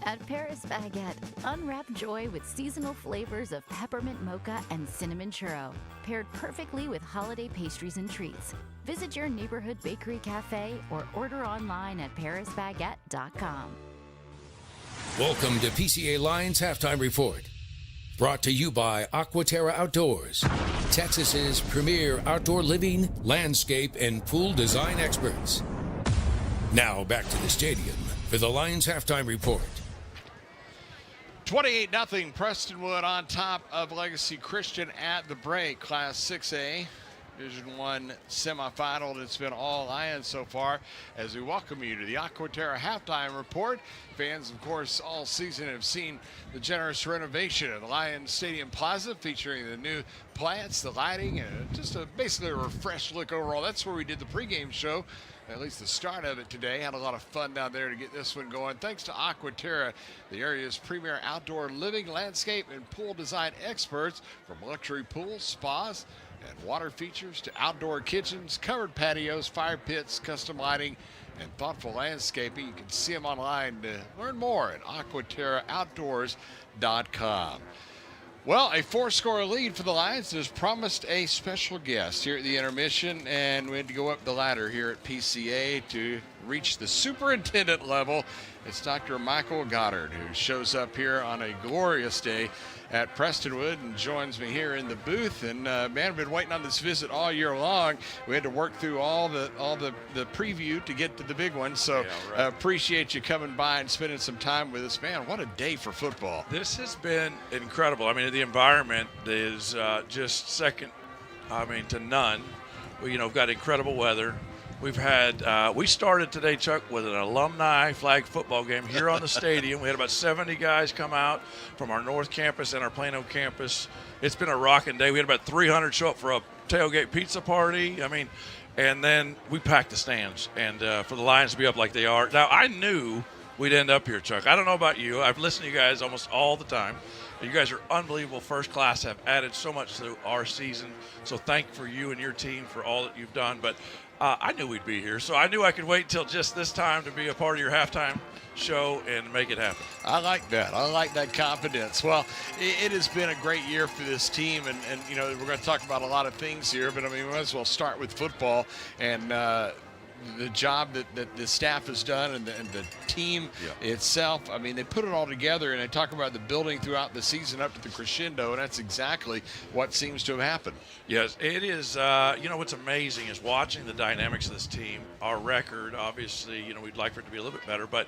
At Paris Baguette, unwrap joy with seasonal flavors of peppermint mocha and cinnamon churro, paired perfectly with holiday pastries and treats. Visit your neighborhood bakery cafe or order online at parisbaguette.com. Welcome to PCA Lions Halftime Report. Brought to you by Aquaterra Outdoors, Texas's premier outdoor living, landscape, and pool design experts. Now back to the stadium for the Lions halftime report. 28-0 Prestonwood on top of Legacy Christian at the break. Class 6A. Division 1 semifinal, and it's been all Lions so far as we welcome you to the Aquaterra halftime report. Fans, of course, all season have seen the generous renovation of the Lions Stadium Plaza featuring the new plants, the lighting, and just basically a refreshed look overall. That's where we did the pregame show, at least the start of it today. Had a lot of fun down there to get this one going. Thanks to Aquaterra, the area's premier outdoor living, landscape, and pool design experts, from luxury pools, spas, and water features to outdoor kitchens, covered patios, fire pits, custom lighting, and thoughtful landscaping. You can see them online to learn more at aquaterraoutdoors.com. Well, a 4-score lead for the Lions has promised a special guest here at the intermission, and we had to go up the ladder here at PCA to reach the superintendent level. It's Dr. Michael Goddard, who shows up here on a glorious day at Prestonwood and joins me here in the booth. And man, I've been waiting on this visit all year long. We had to work through all the preview to get to the big one. So yeah, right. Appreciate you coming by and spending some time with us. Man, what a day for football. This has been incredible. I mean, the environment is just second, to none. We've got incredible weather. We've had, we started today, Chuck, with an alumni flag football game here on the stadium. We had about 70 guys come out from our North Campus and our Plano campus. It's been a rocking day. We had about 300 show up for a tailgate pizza party. And then we packed the stands. And for the Lions to be up like they are. Now, I knew we'd end up here, Chuck. I don't know about you. I've listened to you guys almost all the time. You guys are unbelievable, first class, have added so much to our season. So thank for you and your team for all that you've done. But I knew we'd be here, so I knew I could wait until just this time to be a part of your halftime show and make it happen. I like that. I like that confidence. Well, it has been a great year for this team, and we're going to talk about a lot of things here, but we might as well start with football and the job that the staff has done and the team itself. They put it all together, and they talk about the building throughout the season up to the crescendo, and that's exactly what seems to have happened. Yes, it is. What's amazing is watching the dynamics of this team. Our record, obviously, we'd like for it to be a little bit better, but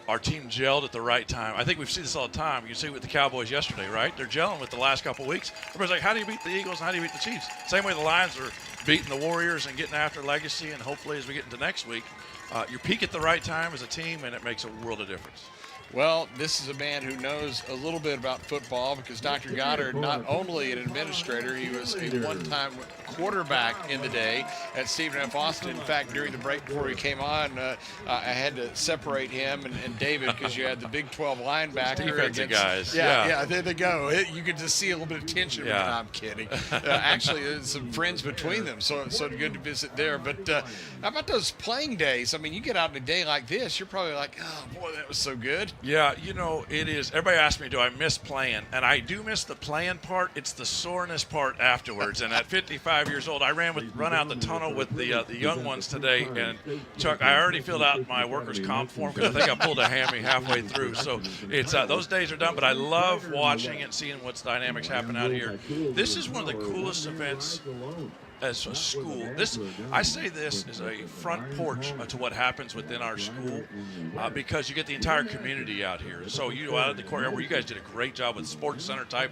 our team gelled at the right time. I think we've seen this all the time. You see it with the Cowboys yesterday, right? They're gelling with the last couple of weeks. Everybody's like, how do you beat the Eagles and how do you beat the Chiefs? Same way the Lions are beating the Warriors and getting after Legacy, and hopefully as we get into next week, you peak at the right time as a team, and it makes a world of difference. Well, this is a man who knows a little bit about football, because Dr. Goddard, not only an administrator, he was a one-time quarterback in the day at Stephen F. Austin. In fact, during the break before he came on, I had to separate him and David, because you had the Big 12 linebacker. Defensive guys. Yeah, there they go. You could just see a little bit of tension. Yeah. I'm kidding. Actually, there's some friends between them, so good to visit there. But how about those playing days? You get out in a day like this, you're probably like, oh, boy, that was so good. Yeah, it is. Everybody asks me, do I miss playing? And I do miss the playing part. It's the soreness part afterwards. And at 55 years old, I run out the tunnel with the young ones today. And, Chuck, I already filled out my workers' comp form because I think I pulled a hammy halfway through. So it's those days are done. But I love watching and seeing what's dynamics happen out here. This is one of the coolest events as a school. I say this is a front porch to what happens within our school, because you get the entire community out here. So you out at the courtyard where you guys did a great job with sports center type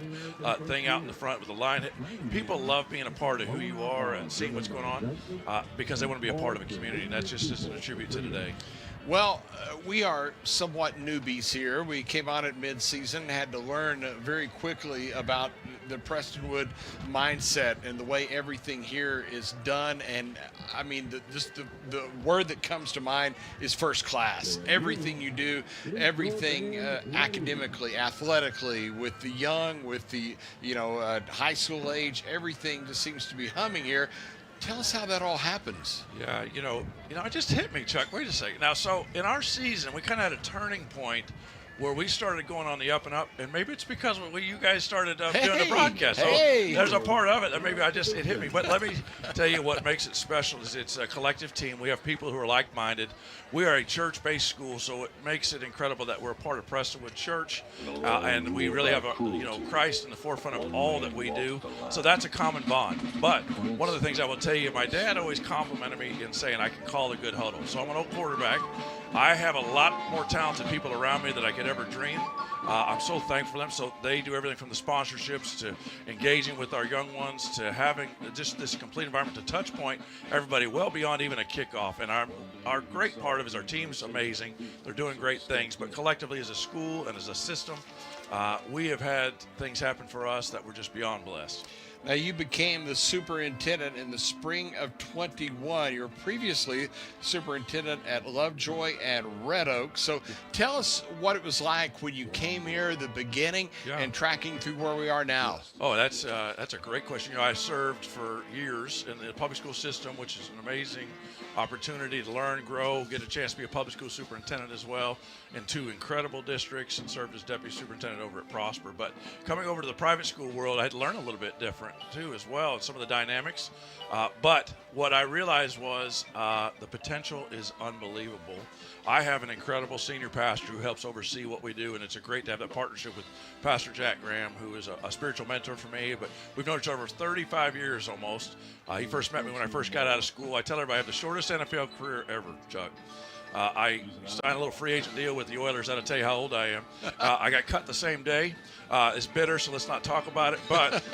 thing out in the front with the line. People love being a part of who you are and seeing what's going on because they want to be a part of a community, and that's just a tribute to today. Well, we are somewhat newbies here. We came on at mid-season, had to learn very quickly about the Prestonwood mindset and the way everything here is done. And the word that comes to mind is first class. Everything you do, everything academically, athletically, with the young, with the high school age, everything just seems to be humming here. Tell us how that all happens. Yeah, it just hit me, Chuck. Wait a second. Now, so in our season, we kind of had a turning point where we started going on the up and up, and maybe it's because you guys started doing the broadcast. So there's a part of it that maybe it hit me. But let me tell you what makes it special is it's a collective team. We have people who are like-minded. We are a church-based school, so it makes it incredible that we're a part of Prestonwood Church, and we really have Christ in the forefront of all that we do. So that's a common bond. But one of the things I will tell you, my dad always complimented me in saying I can call a good huddle. So I'm an old quarterback. I have a lot more talented people around me than I could ever dream. I'm so thankful for them. So they do everything from the sponsorships to engaging with our young ones to having just this complete environment to touch point everybody well beyond even a kickoff. And our great part of it is our team's amazing. They're doing great things. But collectively as a school and as a system, we have had things happen for us that we're just beyond blessed. Now, you became the superintendent in the spring of 21. You were previously superintendent at Lovejoy and Red Oak. So tell us what it was like when you came here at the beginning and tracking through where we are now. Oh, that's a great question. I served for years in the public school system, which is an amazing opportunity to learn, grow, get a chance to be a public school superintendent as well in 2 incredible districts, and served as deputy superintendent over at Prosper. But coming over to the private school world, I had to learn a little bit different too as well, and some of the dynamics. But what I realized was the potential is unbelievable. I have an incredible senior pastor who helps oversee what we do, and it's great to have that partnership with Pastor Jack Graham, who is a spiritual mentor for me. But we've known each other for 35 years almost. He first met me when I first got out of school. I tell everybody I have the shortest NFL career ever, Chuck. I signed a little free agent deal with the Oilers. That'll tell you how old I am. I got cut the same day. It's bitter, so let's not talk about it. But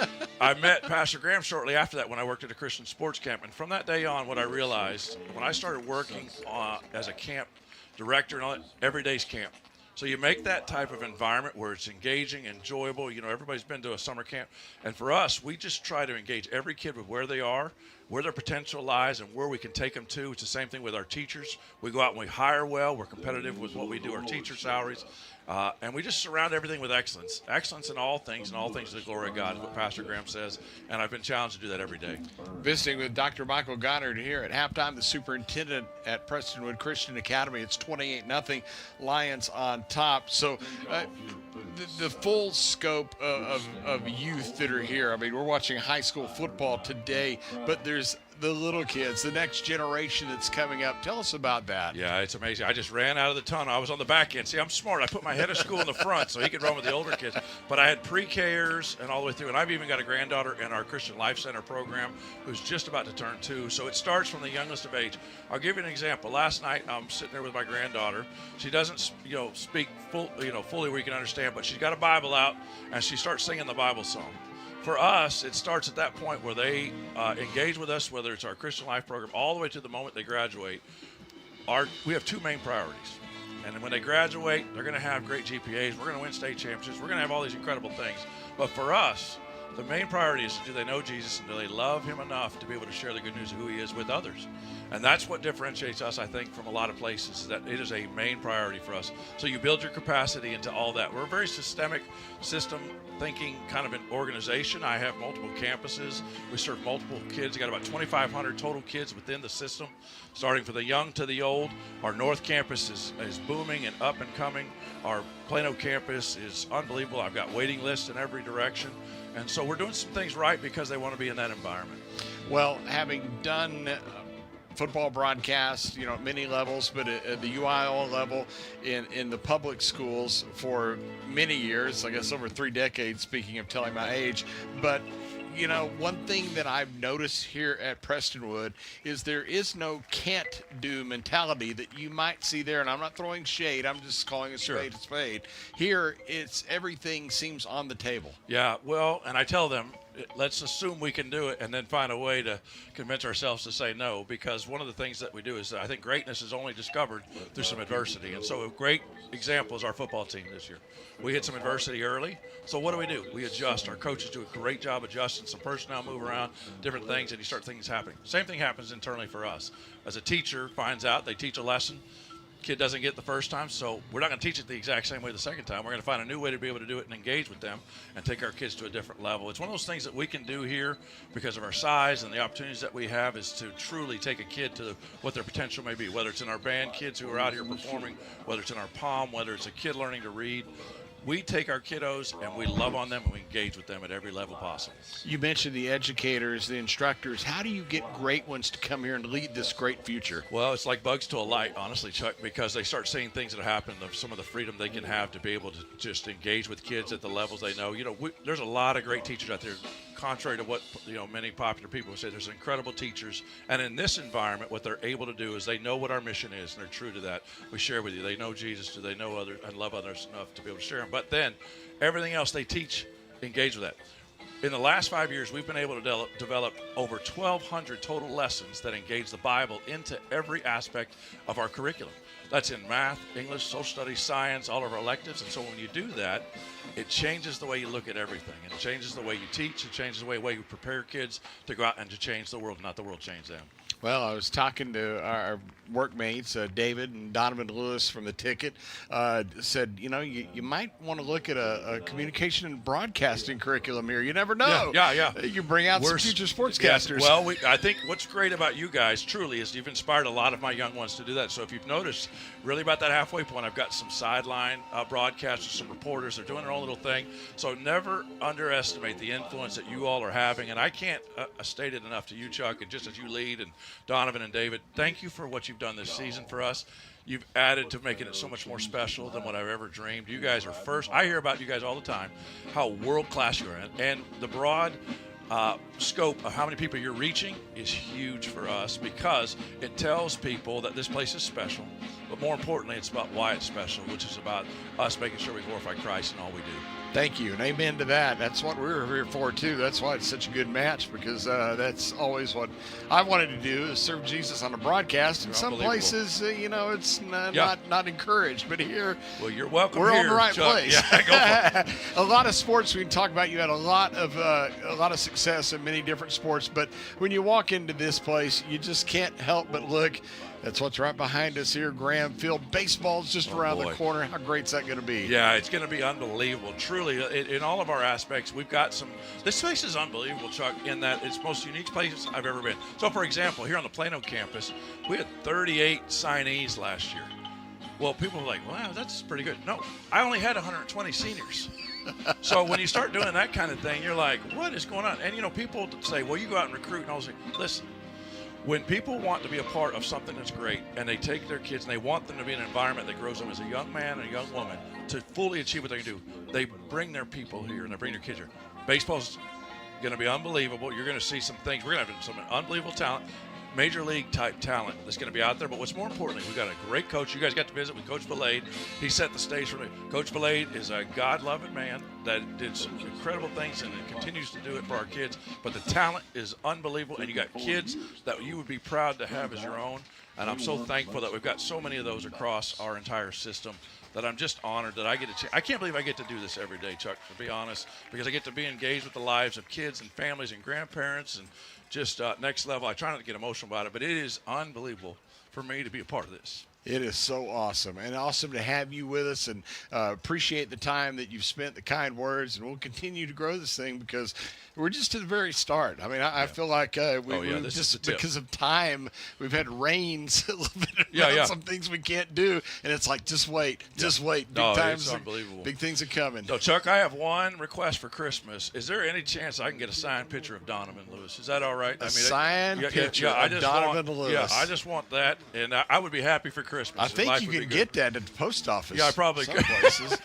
I met Pastor Graham shortly after that when I worked at a Christian sports camp. And from that day on, what I realized, when I started working as a camp director and all that, every day's camp. So you make that type of environment where it's engaging, enjoyable. Everybody's been to a summer camp. And for us, we just try to engage every kid with where they are, where their potential lies, and where we can take them to. It's the same thing with our teachers. We go out and we hire well. We're competitive with what we do, our teacher salaries. And we just surround everything with excellence. Excellence in all things, and all things to the glory of God is what Pastor Graham says. And I've been challenged to do that every day. Visiting with Dr. Michael Goddard here at halftime, the superintendent at Prestonwood Christian Academy. It's 28-0, Lions on top. So the full scope of youth that are here. I mean, we're watching high school football today, but there's the little kids, the next generation that's coming up. Tell us about that. Yeah, it's amazing. I just ran out of the tunnel. I was on the back end. See, I'm smart. I put my head of school in the front so he could run with the older kids. But I had pre-Kers and all the way through. And I've even got a granddaughter in our Christian Life Center program who's just about to turn 2. So it starts from the youngest of age. I'll give you an example. Last night, I'm sitting there with my granddaughter. She doesn't, speak fully where you can understand, but she's got a Bible out, and she starts singing the Bible song. For us, it starts at that point where they engage with us, whether it's our Christian Life program, all the way to the moment they graduate. We have 2 main priorities. And when they graduate, they're going to have great GPAs. We're going to win state championships. We're going to have all these incredible things. But for us, the main priority is, do they know Jesus and do they love him enough to be able to share the good news of who he is with others? And that's what differentiates us, I think, from a lot of places, that it is a main priority for us. So you build your capacity into all that. We're a very systemic, system-thinking kind of an organization. I have multiple campuses. We serve multiple kids. We got about 2,500 total kids within the system, starting from the young to the old. Our North Campus is booming and up and coming. Our Plano campus is unbelievable. I've got waiting lists in every direction. And so we're doing some things right because they want to be in that environment. Well, having done football broadcasts, at many levels, but at the UIL level in the public schools for many years, I guess over 3 decades, speaking of telling my age. But one thing that I've noticed here at Prestonwood is there is no can't do mentality that you might see there. And I'm not throwing shade. I'm just calling a spade a spade. Here, everything seems on the table. Yeah, well, and I tell them, let's assume we can do it and then find a way to convince ourselves to say no, because one of the things that we do is I think greatness is only discovered through some adversity. And so a great example is our football team this year. We hit some adversity early. So what do? We adjust. Our coaches do a great job adjusting. Some personnel move around, different things, and you start things happening. Same thing happens internally for us. As a teacher finds out, they teach a lesson. kid doesn't get the first time, so we're not going to teach it the exact same way the second time. We're going to find a new way to be able to do it and engage with them and take our kids to a different level. It's one of those things that we can do here because of our size and the opportunities that we have is to truly take a kid to what their potential may be, whether it's in our band kids who are out here performing, whether it's in our POM, whether it's a kid learning to read. We take our kiddos and we love on them and we engage with them at every level possible. You mentioned the educators, the instructors. How do you get great ones to come here and lead this great future? Well, it's like bugs to a light, honestly, Chuck, because they start seeing things that happen, some of the freedom they can have to be able to just engage with kids at the levels they know. There's a lot of great teachers out there. Contrary to what many popular people say, there's incredible teachers. And in this environment, what they're able to do is they know what our mission is, and they're true to that. We share with you. They know Jesus. Do they know others and love others enough to be able to share them? But then everything else they teach, engage with that. In the last 5 years, we've been able to develop over 1,200 total lessons that engage the Bible into every aspect of our curriculum. That's in math, English, social studies, science, all of our electives. And so when you do that, it changes the way you look at everything. And it changes the way you teach. It changes the way you prepare kids to go out and to change the world, not the world change them. Well, I was talking to our workmates, David and Donovan Lewis from The Ticket, said, you might want to look at a communication and broadcasting curriculum here. You never know. Yeah. You bring out some future sportscasters. Yes. Well, I think what's great about you guys, truly, is you've inspired a lot of my young ones to do that. So if you've noticed, really about that halfway point, I've got some sideline broadcasters, some reporters. They're doing their own little thing. So never underestimate the influence that you all are having. And I can't state it enough to you, Chuck, and just as you lead, and Donovan and David, thank you for what you've done this season for us. You've added to making it so much more special than what I've ever dreamed. You guys are first. I hear about you guys all the time, how world-class you are. And the broad scope of how many people you're reaching is huge for us because it tells people that this place is special. But more importantly, it's about why it's special, which is about us making sure we glorify Christ in all we do. Thank you, and amen to that. That's what we were here for, too. That's why it's such a good match, because that's always what I wanted to do, is serve Jesus on a broadcast. In some places, it's not encouraged, but here, well, you're welcome. We're here, on the right Chuck. place. Yeah, go for it. A lot of sports we can talk about. You had a lot of success in many different sports, but when you walk into this place, you just can't help but look. That's what's right behind us here, Graham Field. Baseball's just around the corner. How great's that going to be? Yeah, it's going to be unbelievable. Truly, in all of our aspects, we've got some. This place is unbelievable, Chuck, in that it's the most unique place I've ever been. So, for example, here on the Plano campus, we had 38 signees last year. Well, people were like, wow, that's pretty good. No, I only had 120 seniors. So when you start doing that kind of thing, you're like, what is going on? And, people say, well, you go out and recruit. And I was like, listen. When people want to be a part of something that's great and they take their kids and they want them to be in an environment that grows them as a young man and a young woman to fully achieve what they can do, they bring their people here and they bring their kids here. Baseball's going to be unbelievable. You're going to see some things. We're going to have some unbelievable talent, major league type talent that's going to be out there. But what's more importantly, we've got a great coach. You guys got to visit with Coach Valade. He set the stage for me. Coach Valade is a God-loving man that did some incredible things and continues to do it for our kids. But the talent is unbelievable, and you got kids that you would be proud to have as your own. And I'm so thankful that we've got so many of those across our entire system that I'm just honored that I get to. I can't believe I get to do this every day, Chuck, to be honest, because I get to be engaged with the lives of kids and families and grandparents and just next level. I try not to get emotional about it, but it is unbelievable for me to be a part of this. It is so awesome, and awesome to have you with us, and appreciate the time that you've spent, the kind words, and we'll continue to grow this thing because we're just at the very start. I mean, I feel like we just because of time, we've had reins a little bit some things we can't do, and it's like, just wait. Big times, it's unbelievable. Big things are coming. So, Chuck, I have one request for Christmas. Is there any chance I can get a signed picture of Donovan Lewis? Is that all right? Signed picture of Donovan Lewis. Yeah, I just want that, and I would be happy for Christmas. I think you can get that at the post office. Yeah, I probably could. Places.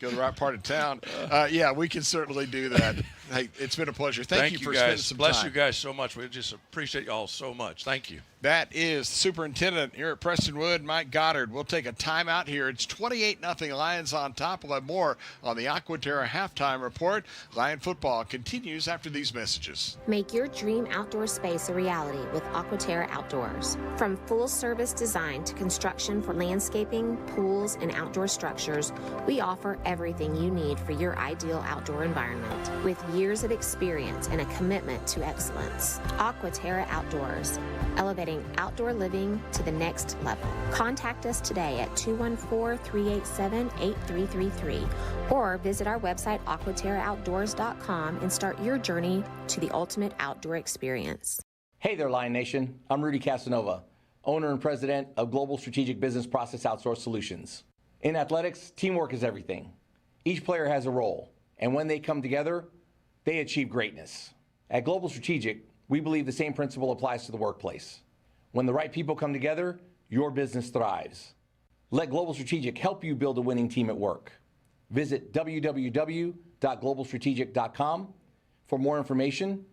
Go to the right part of town. Yeah, we can certainly do that. Hey, it's been a pleasure. Thank you for spending some time. Bless you guys so much. We just appreciate you all so much. Thank you. That is Superintendent here at Prestonwood, Mike Goddard. We'll take a timeout here. It's 28-0 Lions on top. We'll have more on the Aquaterra halftime report. Lion football continues after these messages. Make your dream outdoor space a reality with Aquaterra Outdoors. From full-service design to construction for landscaping, pools, and outdoor structures, we offer everything you need for your ideal outdoor environment. With years of experience and a commitment to excellence. Aquaterra Outdoors, elevating outdoor living to the next level. Contact us today at 214-387-8333 or visit our website aquaterraoutdoors.com and start your journey to the ultimate outdoor experience. Hey there, Lion Nation. I'm Rudy Casanova, owner and president of Global Strategic Business Process Outsource Solutions. In athletics, teamwork is everything. Each player has a role, and when they come together, they achieve greatness. At Global Strategic, we believe the same principle applies to the workplace. When the right people come together, your business thrives. Let Global Strategic help you build a winning team at work. Visit www.globalstrategic.com for more information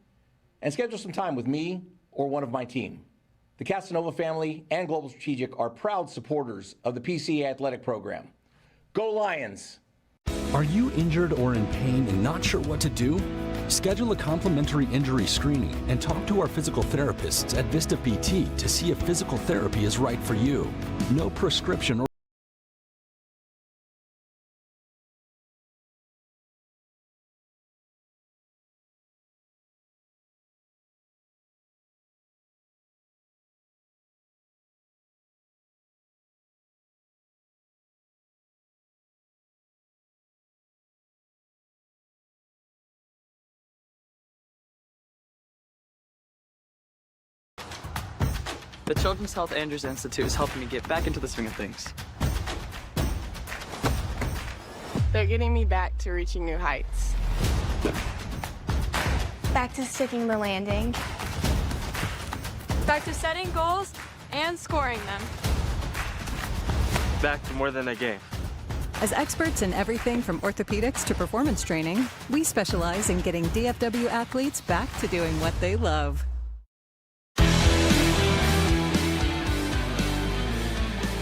and schedule some time with me or one of my team. The Casanova family and Global Strategic are proud supporters of the PCA Athletic Program. Go Lions! Are you injured or in pain and not sure what to do? Schedule a complimentary injury screening and talk to our physical therapists at Vista PT to see if physical therapy is right for you. No prescription or The Children's Health Andrews Institute is helping me get back into the swing of things. They're getting me back to reaching new heights. Back to sticking the landing. Back to setting goals and scoring them. Back to more than a game. As experts in everything from orthopedics to performance training, we specialize in getting DFW athletes back to doing what they love.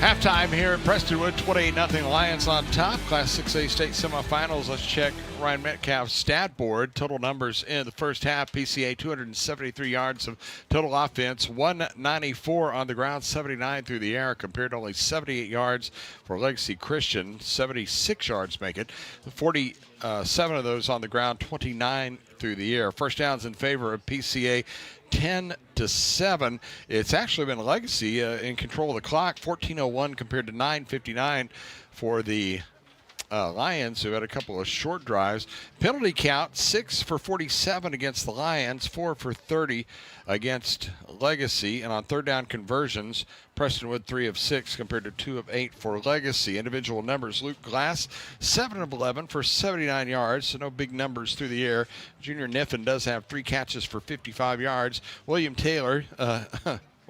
Halftime here at Prestonwood, 28-0 Lions on top. Class 6A state semifinals. Let's check Ryan Metcalf's stat board. Total numbers in the first half. PCA 273 yards of total offense, 194 on the ground, 79 through the air, compared to only 78 yards for Legacy Christian. 76 yards make it. 47 of those on the ground, 29 through the air. First downs in favor of PCA, 10-7. It's actually been Legacy in control of the clock, 14:01 compared to 9:59 for the Lions, who had a couple of short drives. Penalty count, 6 for 47 against the Lions, 4 for 30 against Legacy. And on third down conversions, Prestonwood 3 of 6 compared to 2 of 8 for Legacy. Individual numbers, Luke Glass 7 of 11 for 79 yards, so no big numbers through the air. Junior Niffen does have 3 catches for 55 yards. William Taylor,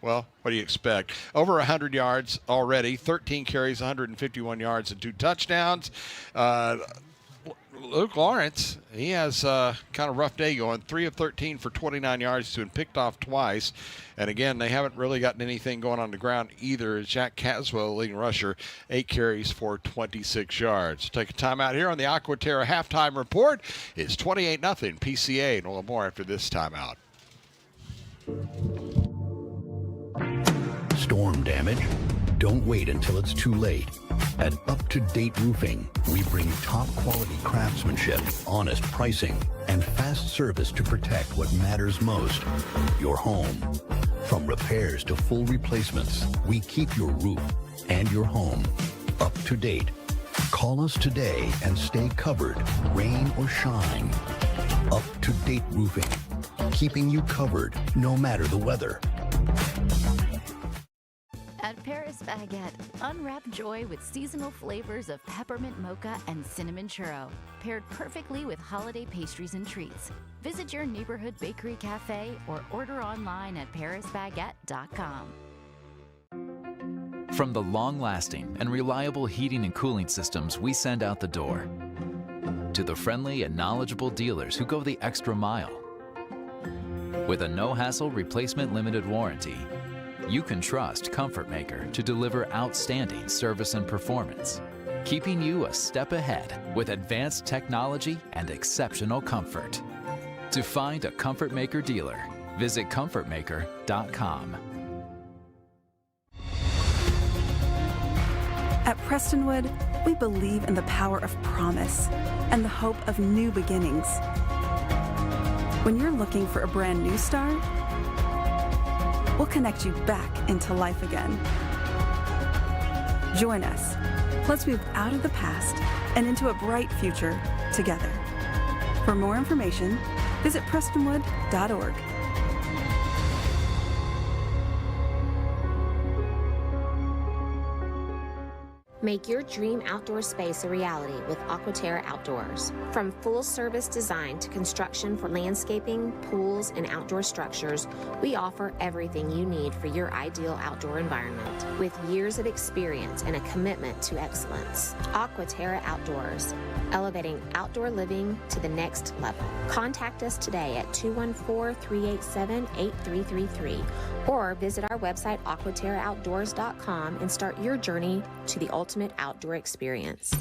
well, what do you expect? Over 100 yards already, 13 carries, 151 yards, and 2 touchdowns. Luke Lawrence, he has kind of rough day going. 3 of 13 for 29 yards. He's been picked off twice. And again, they haven't really gotten anything going on the ground either. Jack Caswell, leading rusher, 8 carries for 26 yards. Take a timeout here on the Aquaterra halftime report. It's 28-0 PCA, and we'll have more after this timeout. Storm damage? Don't wait until it's too late. At Up to Date Roofing, we bring top quality craftsmanship, honest pricing, and fast service to protect what matters most, your home. From repairs to full replacements, we keep your roof and your home up to date. Call us today and stay covered, rain or shine. Up to Date Roofing, keeping you covered no matter the weather. At Paris Baguette, unwrap joy with seasonal flavors of peppermint mocha and cinnamon churro, paired perfectly with holiday pastries and treats. Visit your neighborhood bakery cafe or order online at parisbaguette.com. From the long-lasting and reliable heating and cooling systems we send out the door, to the friendly and knowledgeable dealers who go the extra mile. With a no-hassle replacement limited warranty, you can trust Comfort Maker to deliver outstanding service and performance, keeping you a step ahead with advanced technology and exceptional comfort. To find a Comfort Maker dealer, visit comfortmaker.com. At Prestonwood, we believe in the power of promise and the hope of new beginnings. When you're looking for a brand new start, we'll connect you back into life again. Join us. Let's move out of the past and into a bright future together. For more information, visit prestonwood.org. Make your dream outdoor space a reality with Aquaterra Outdoors. From full-service design to construction for landscaping, pools, and outdoor structures, we offer everything you need for your ideal outdoor environment. With years of experience and a commitment to excellence, Aquaterra Outdoors, elevating outdoor living to the next level. Contact us today at 214-387-8333 or visit our website aquaterraoutdoors.com and start your journey to the ultimate outdoor experience.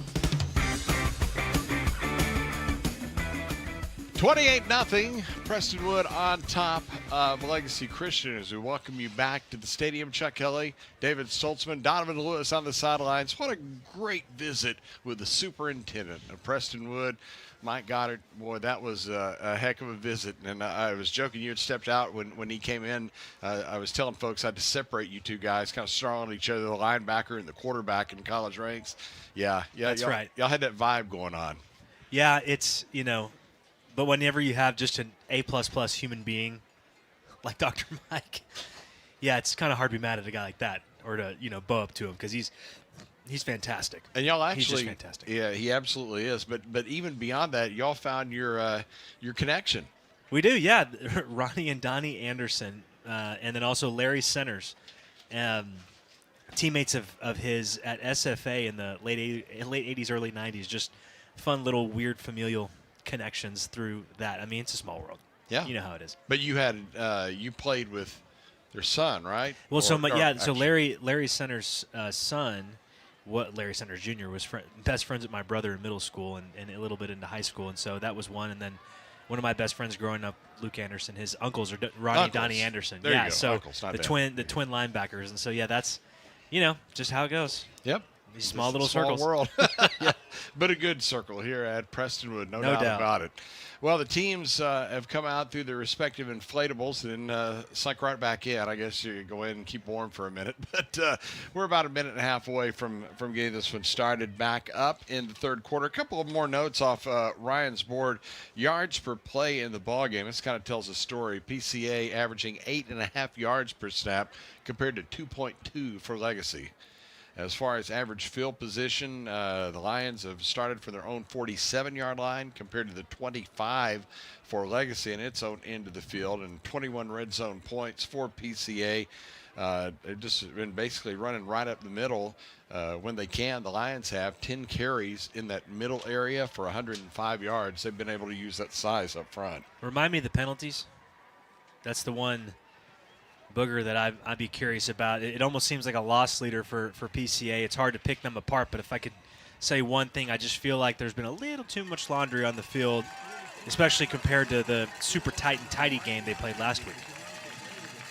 28-0, Prestonwood on top of Legacy Christian as we welcome you back to the stadium. Chuck Kelly, David Stoltzman, Donovan Lewis on the sidelines. What a great visit with the superintendent of Prestonwood, Mike Goddard. Boy, that was a heck of a visit. And I was joking, you had stepped out when he came in. I was telling folks I had to separate you two guys, kind of snarling at each other, the linebacker and the quarterback in college ranks. Yeah, That's right. Y'all had that vibe going on. Yeah, it's, but whenever you have just an A++ human being like Dr. Mike, yeah, it's kind of hard to be mad at a guy like that or to, bow up to him because he's fantastic. And y'all actually, he's just fantastic. Yeah, he absolutely is. But even beyond that, y'all found your connection. We do, yeah. Ronnie and Donnie Anderson, and then also Larry Centers, teammates of his at SFA in the late 80s, early 90s. Just fun little weird familial connections through that. I mean, it's a small world. Yeah, you know how it is. But you had you played with their son, right? Well, so Larry Centers' son, Larry Centers Jr. was best friends with my brother in middle school and a little bit into high school, and so that was one. And then one of my best friends growing up, Luke Anderson, his uncles are Ronnie and Donnie Anderson. There you go. So uncles, the twin linebackers, and so yeah, that's just how it goes. Yep. These small little small circles. World. Yeah, but a good circle here at Prestonwood, no doubt about it. Well, the teams have come out through their respective inflatables and sunk right back in. I guess you go in and keep warm for a minute. But we're about a minute and a half away from getting this one started back up in the third quarter. A couple of more notes off Ryan's board. Yards per play in the ballgame. This kind of tells a story. PCA averaging 8.5 yards per snap compared to 2.2 for Legacy. As far as average field position, the Lions have started from their own 47-yard line compared to the 25 for Legacy in its own end of the field, and 21 red zone points for PCA. They've just been basically running right up the middle when they can. The Lions have 10 carries in that middle area for 105 yards. They've been able to use that size up front. Remind me of the penalties. That's the one booger that I'd be curious about. It almost seems like a loss leader for PCA. It's hard to pick them apart, but if I could say one thing, I just feel like there's been a little too much laundry on the field, especially compared to the super tight and tidy game they played last week.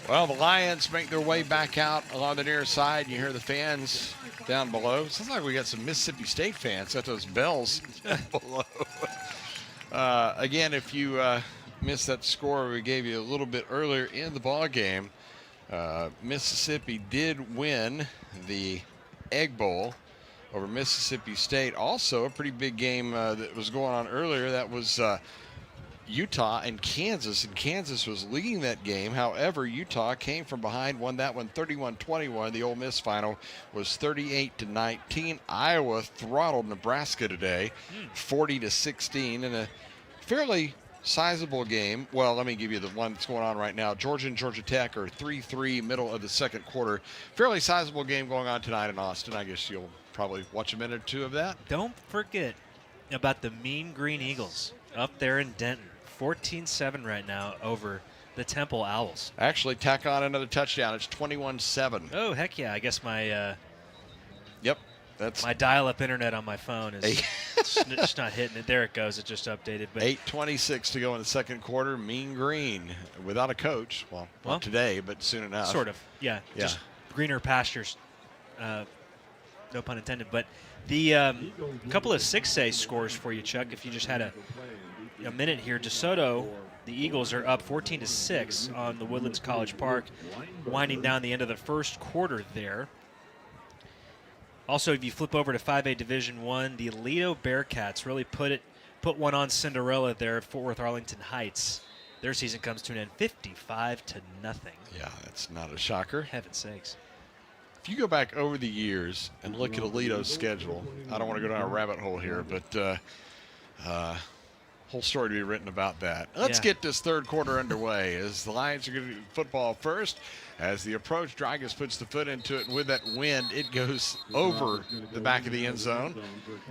Well, the Lions make their way back out along the near side. You hear the fans down below. Sounds like we got some Mississippi State fans at those bells down below. Again, if you missed that score we gave you a little bit earlier in the ball game, Mississippi did win the Egg Bowl over Mississippi State. Also, a pretty big game that was going on earlier. That was Utah and Kansas, and Kansas was leading that game. However, Utah came from behind, won that one 31-21. The Ole Miss final was 38-19. Iowa throttled Nebraska today, 40-16, in a fairly sizable game. Well, let me give you the one that's going on right now. Georgia and Georgia Tech are 3-3, middle of the second quarter. Fairly sizable game going on tonight in Austin. I guess you'll probably watch a minute or two of that. Don't forget about the Mean Green Eagles up there in Denton. 14-7 right now over the Temple Owls. Actually, tack on another touchdown. It's 21-7. Oh, heck yeah. I guess my that's my dial-up internet on my phone is just not hitting it. There it goes. It just updated. But 8:26 to go in the second quarter. Mean Green without a coach. Well, not today, but soon enough. Sort of. Yeah. Just greener pastures. No pun intended. But the couple of 6A scores for you, Chuck, if you just had a minute here. DeSoto the Eagles are up 14-6 on the Woodlands College Park, winding down the end of the first quarter there. Also, if you flip over to 5A Division I, the Aledo Bearcats really put one on Cinderella there at Fort Worth Arlington Heights. Their season comes to an end 55-0. Yeah, that's not a shocker. Heaven's sakes. If you go back over the years and look at Aledo's schedule, I don't want to go down a rabbit hole here, but whole story to be written about that. Let's get this third quarter underway as the Lions are going to do football first. As the approach, Dragus puts the foot into it, and with that wind, it goes over the back of the end zone.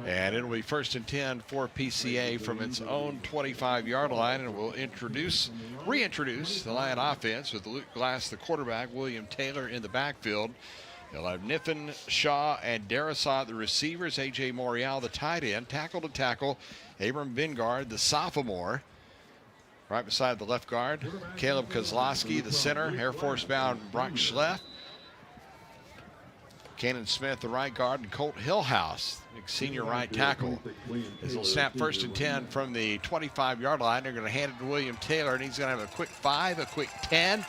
And it'll be 1st and 10 for PCA from its own 25-yard line, and we'll reintroduce the Lion offense with Luke Glass, the quarterback, William Taylor in the backfield. They'll have Niffen, Shaw, and Darasot, the receivers, A.J. Morial, the tight end, tackle to tackle, Abram Vingard, the sophomore. Right beside the left guard, Caleb Kozlowski, the center, Air Force bound Brock Schleff. Kanan Smith, the right guard, and Colt Hillhouse, senior right tackle. As he'll snap 1st and 10 from the 25-yard line, they're going to hand it to William Taylor, and he's going to have a quick 5, a quick 10.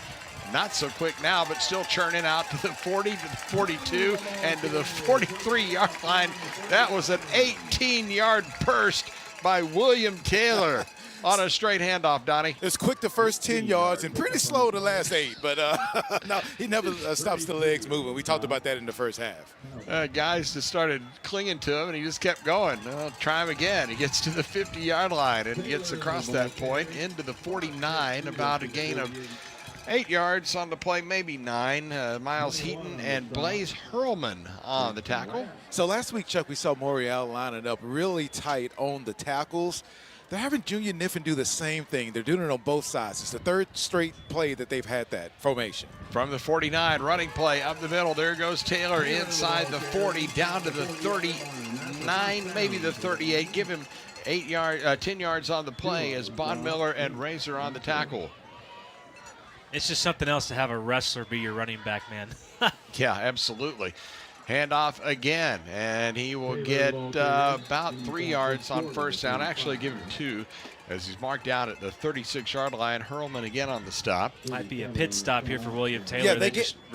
Not so quick now, but still churning out to the 40, to the 42, and to the 43-yard line. That was an 18-yard burst by William Taylor on a straight handoff, Donnie. It's quick the first 10 yards and pretty slow the last 8, but no, he never stops the legs moving. We talked about that in the first half. Guys just started clinging to him, and he just kept going. Try him again. He gets to the 50-yard line and gets across that point into the 49, about a gain of 8 yards on the play, maybe 9. Miles Heaton and Blaze Hurlman on the tackle. So last week, Chuck, we saw Morial lining up really tight on the tackles. They're having Junior Niffen do the same thing. They're doing it on both sides. It's the third straight play that they've had that formation. From the 49, running play up the middle. There goes Taylor inside the 40, down to the 39, maybe the 38. Give him 10 yards on the play as Bond Miller and Razor on the tackle. It's just something else to have a wrestler be your running back, man. Yeah, absolutely. Handoff again, and he will get about 3 yards on first down. Actually, give him 2 as he's marked out at the 36-yard line. Hurlman again on the stop. Might be a pit stop here for William Taylor. Yeah, they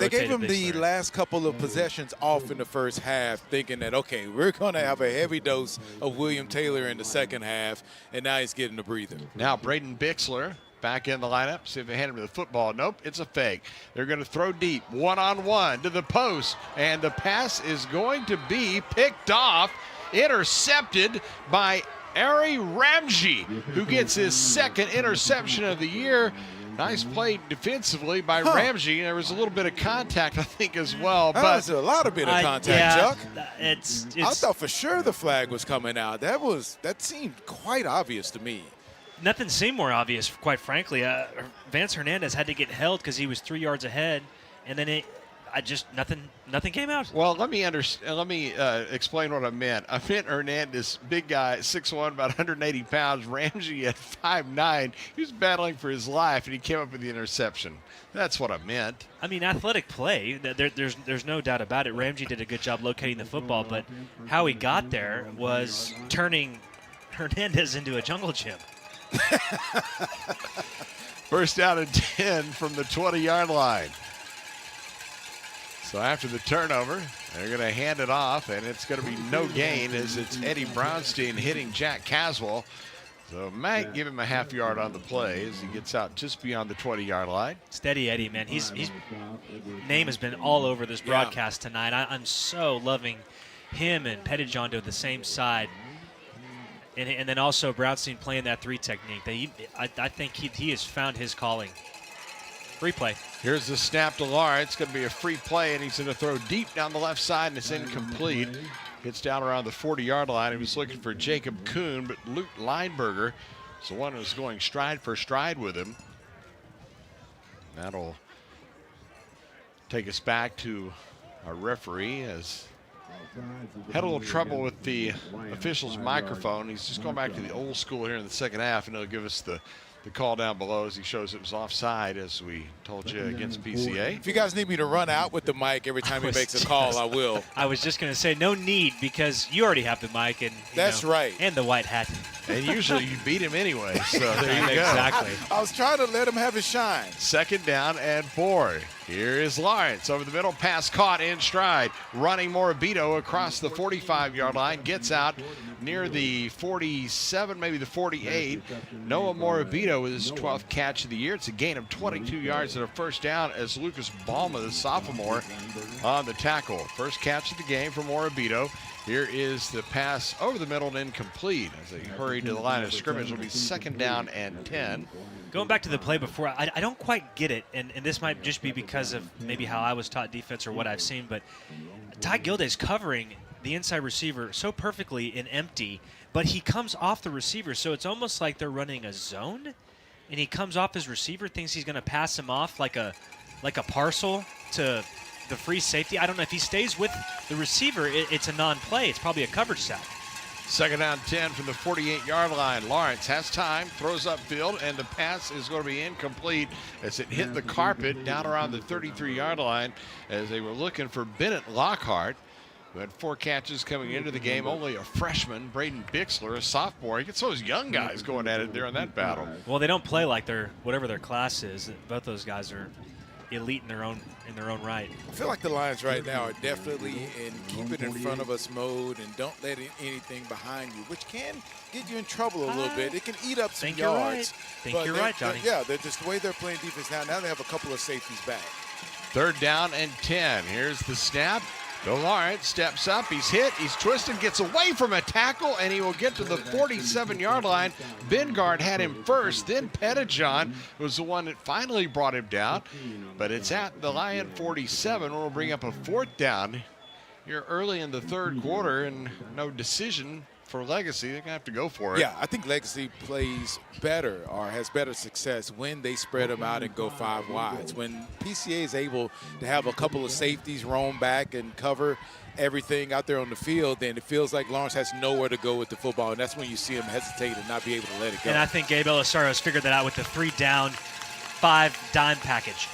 gave him the last couple of possessions off in the first half, thinking that, okay, we're going to have a heavy dose of William Taylor in the second half, and now he's getting a breather. Now Braden Bixler back in the lineup. See if they hand him the football. Nope, it's a fake. They're going to throw deep, one-on-one to the post, and the pass is going to be picked off, intercepted by Ari Ramji, who gets his second interception of the year. Nice play defensively by Ramji. There was a little bit of contact, I think, as well. That was a lot of bit of contact, Chuck. It's I thought for sure the flag was coming out. That seemed quite obvious to me. Nothing seemed more obvious, quite frankly. Vance Hernandez had to get held because he was 3 yards ahead, and then nothing came out. Well, let me explain what I meant. I meant Hernandez, big guy, 6'1", about 180 pounds. Ramsey at 5'9". He was battling for his life, and he came up with the interception. That's what I meant. I mean, athletic play. There's no doubt about it. Ramsey did a good job locating the football, but how he got there was turning Hernandez into a jungle gym. First down and 10 from the 20-yard line. So after the turnover, they're going to hand it off, and it's going to be no gain as it's Eddie Brownstein hitting Jack Caswell. So might give him a half yard on the play as he gets out just beyond the 20-yard line. Steady Eddie, man. His name has been all over this broadcast tonight. I'm so loving him and Pettijohn to the same side. And then also Brownstein playing that 3 technique. I think he has found his calling. Free play. Here's the snap to Lawrence. It's going to be a free play, and he's going to throw deep down the left side, and it's incomplete. Gets down around the 40-yard line. He was looking for Jacob Kuhn, but Luke Lineberger is the one who's going stride for stride with him. That'll take us back to our referee as had a little trouble with the official's microphone. He's just going back to the old school here in the second half, and he'll give us the the call down below as he shows it was offside, as we told you, against PCA. If you guys need me to run out with the mic every time he makes a call, I will. I was just going to say no need, because you already have the mic and that's right, and the white hat. And usually you beat him anyway, so there you go. Exactly. I was trying to let him have his shine. 2nd down and 4. Here is Lawrence over the middle, pass caught in stride. Running Morabito across the 45-yard line, gets out near the 47, maybe the 48. Noah Morabito with his 12th catch of the year. It's a gain of 22 yards and a first down as Lucas Balma, the sophomore, on the tackle. First catch of the game for Morabito. Here is the pass over the middle and incomplete as they hurry to the line of scrimmage. It'll be 2nd down and 10. Going back to the play before, I don't quite get it, and this might just be because of maybe how I was taught defense or what I've seen, but Ty Gilday's covering the inside receiver so perfectly in empty, but he comes off the receiver, so it's almost like they're running a zone, and he comes off his receiver, thinks he's going to pass him off like a parcel to the free safety. I don't know if he stays with the receiver, it's a non-play. It's probably a coverage sack. 2nd down 10 from the 48-yard line. Lawrence has time, throws upfield, and the pass is going to be incomplete as it hit the carpet down around the 33-yard line as they were looking for Bennett Lockhart, who had 4 catches coming into the game. Only a freshman, Braden Bixler, a sophomore. He gets those young guys going at it there in that battle. Well, they don't play like they're whatever their class is. Both those guys are elite in their own right. I feel like the Lions right now are definitely in keep it in front of us mode and don't let anything behind you, which can get you in trouble a little bit. It can eat up some yards. You're right, Johnny. Yeah, they're just the way they're playing defense now. Now they have a couple of safeties back. 3rd down and 10. Here's the snap. Lawrence steps up, he's hit, he's twisted, gets away from a tackle, and he will get to the 47-yard line. Bengard had him first, then Pettijohn was the one that finally brought him down. But it's at the Lion 47. We'll bring up a 4th down here early in the 3rd quarter, and no decision for Legacy. They're going to have to go for it. Yeah, I think Legacy plays better or has better success when they spread them out and go 5 wides. When PCA is able to have a couple of safeties roam back and cover everything out there on the field, then it feels like Lawrence has nowhere to go with the football, and that's when you see him hesitate and not be able to let it go. And I think Gabe Elisaro's figured that out with the 3 down, 5 dime package.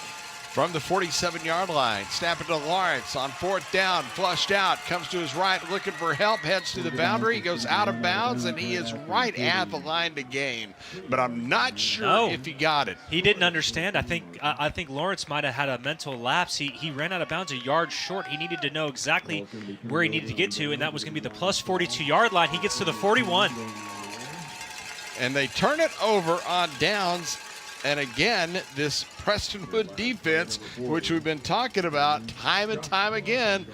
From the 47-yard line, snap it to Lawrence on 4th down, flushed out, comes to his right, looking for help, heads to the boundary, goes out of bounds, and he is right at the line to gain. But I'm not sure if he got it. He didn't understand. I think Lawrence might have had a mental lapse. He ran out of bounds a yard short. He needed to know exactly where he needed to get to, and that was going to be the plus 42-yard line. He gets to the 41. And they turn it over on downs. And again, this Prestonwood defense, which we've been talking about time and time again,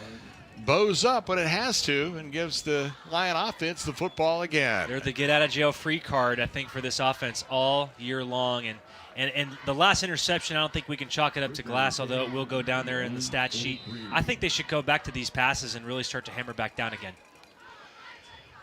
bows up when it has to and gives the Lion offense the football again. They're the get-out-of-jail-free card, I think, for this offense all year long. And the last interception, I don't think we can chalk it up to Glass, although it will go down there in the stat sheet. I think they should go back to these passes and really start to hammer back down again.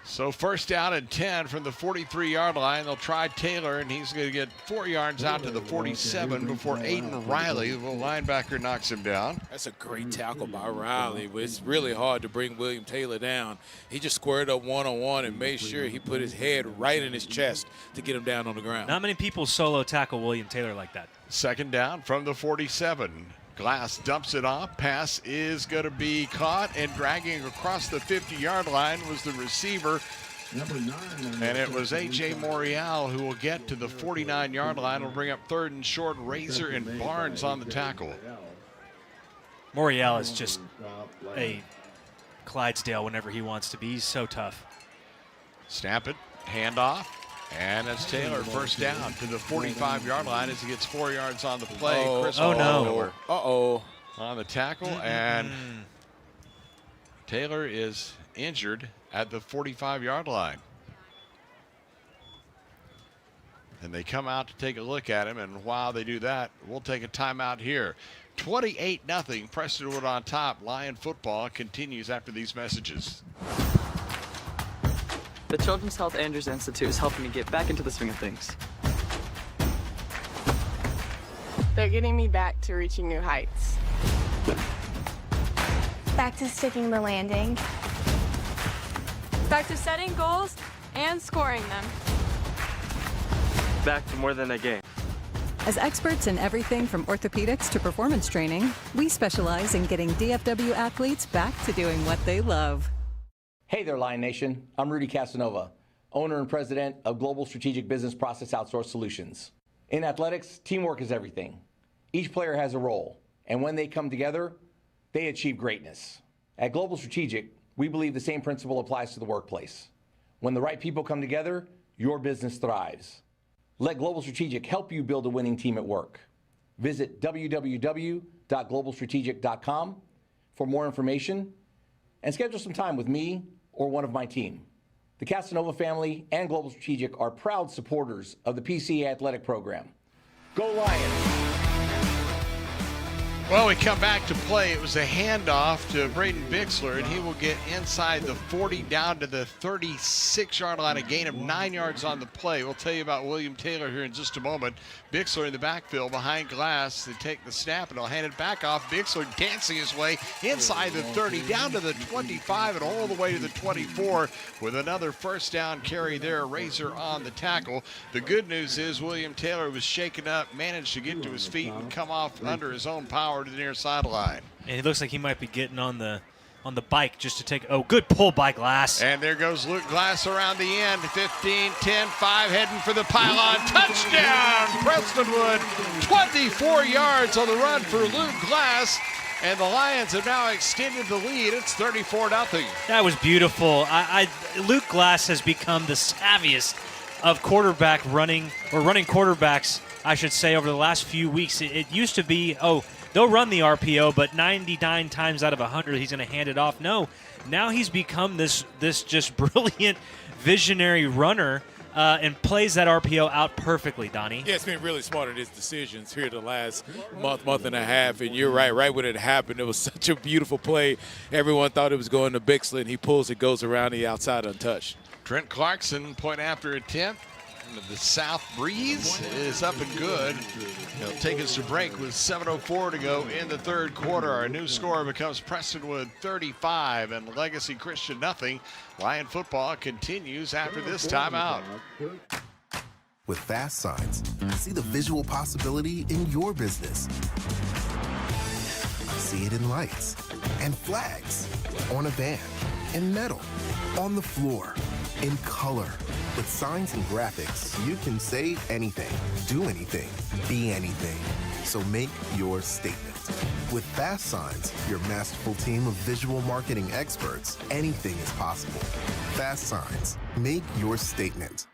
So 1st down and 10 from the 43-yard line. They'll try Taylor, and he's going to get 4 yards out to the 47 before Aiden Riley, the linebacker, knocks him down. That's a great tackle by Riley. It's really hard to bring William Taylor down. He just squared up one-on-one and made sure he put his head right in his chest to get him down on the ground. Not many people solo tackle William Taylor like that. 2nd down from the 47. Glass dumps it off. Pass is going to be caught, and dragging across the 50-yard line was the receiver. And it was A.J. Morial who will get to the 49-yard line. Will bring up 3rd and short. Razor and Barnes on the tackle. Morial is just a Clydesdale whenever he wants to be. He's so tough. Snap it. Handoff. And that's Taylor, 1st down to the 45-yard line as he gets 4 yards on the play. Chris no. On the tackle, and Taylor is injured at the 45-yard line. And they come out to take a look at him, and while they do that, we'll take a timeout here. 28-0, Prestonwood on top. Lion football continues after these messages. The Children's Health Andrews Institute is helping me get back into the swing of things. They're getting me back to reaching new heights. Back to sticking the landing. Back to setting goals and scoring them. back to more than a game. As experts in everything from orthopedics to performance training, we specialize in getting DFW athletes back to doing what they love. Hey there, Lion Nation. I'm Rudy Casanova, owner and president of Global Strategic Business Process Outsource Solutions. In athletics, teamwork is everything. Each player has a role, and when they come together, they achieve greatness. At Global Strategic, we believe the same principle applies to the workplace. When the right people come together, your business thrives. Let Global Strategic help you build a winning team at work. Visit www.globalstrategic.com for more information and schedule some time with me or one of my team. The Casanova family and Global Strategic are proud supporters of the PCA Athletic Program. Go Lions! Well, we come back to play. It was a handoff to Braden Bixler, and he will get inside the 40 down to the 36-yard line, a gain of 9 yards on the play. We'll tell you about William Taylor here in just a moment. Bixler in the backfield behind glass. They take the snap, and they'll hand it back off. Bixler dancing his way inside the 30, down to the 25, and all the way to the 24 with another first down carry there. Razor on the tackle. The good news is William Taylor was shaken up, managed to get to his feet and come off under his own power to the near sideline. And it looks like he might be getting on the bike just to take – oh, good pull by Glass. And there goes Luke Glass around the end. 15, 10, 5, heading for the pylon. Touchdown, Prestonwood. 24 yards on the run for Luke Glass. And the Lions have now extended the lead. It's 34-0. That was beautiful. Luke Glass has become the savviest of running quarterbacks, I should say, over the last few weeks. It used to be, they'll run the RPO, but 99 times out of 100, he's going to hand it off. No, now he's become this just brilliant, visionary runner and plays that RPO out perfectly, Donnie. Yeah, it's been really smart in his decisions here the last month and a half. And you're right when it happened, it was such a beautiful play. Everyone thought it was going to Bixler, and he pulls it, goes around the outside untouched. Trent Clarkson, point after attempt. The south breeze is up and good. He'll take us to break with 7:04 to go in the third quarter. Our new score becomes Prestonwood 35 and Legacy Christian nothing. Lion football continues after this timeout. With fast signs, see the visual possibility in your business. See it in lights and flags, on a van, in metal, on the floor, in color. With signs and graphics, you can say anything, do anything, be anything. So make your statement. With Fast Signs, your masterful team of visual marketing experts, anything is possible. Fast Signs, make your statement.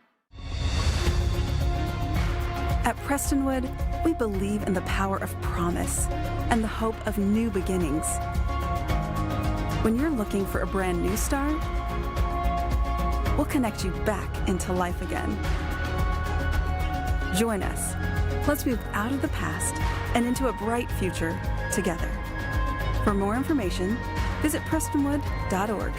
At Prestonwood, we believe in the power of promise and the hope of new beginnings. When you're looking for a brand new start, we'll connect you back into life again. Join us. Let's move out of the past and into a bright future together. For more information, visit prestonwood.org.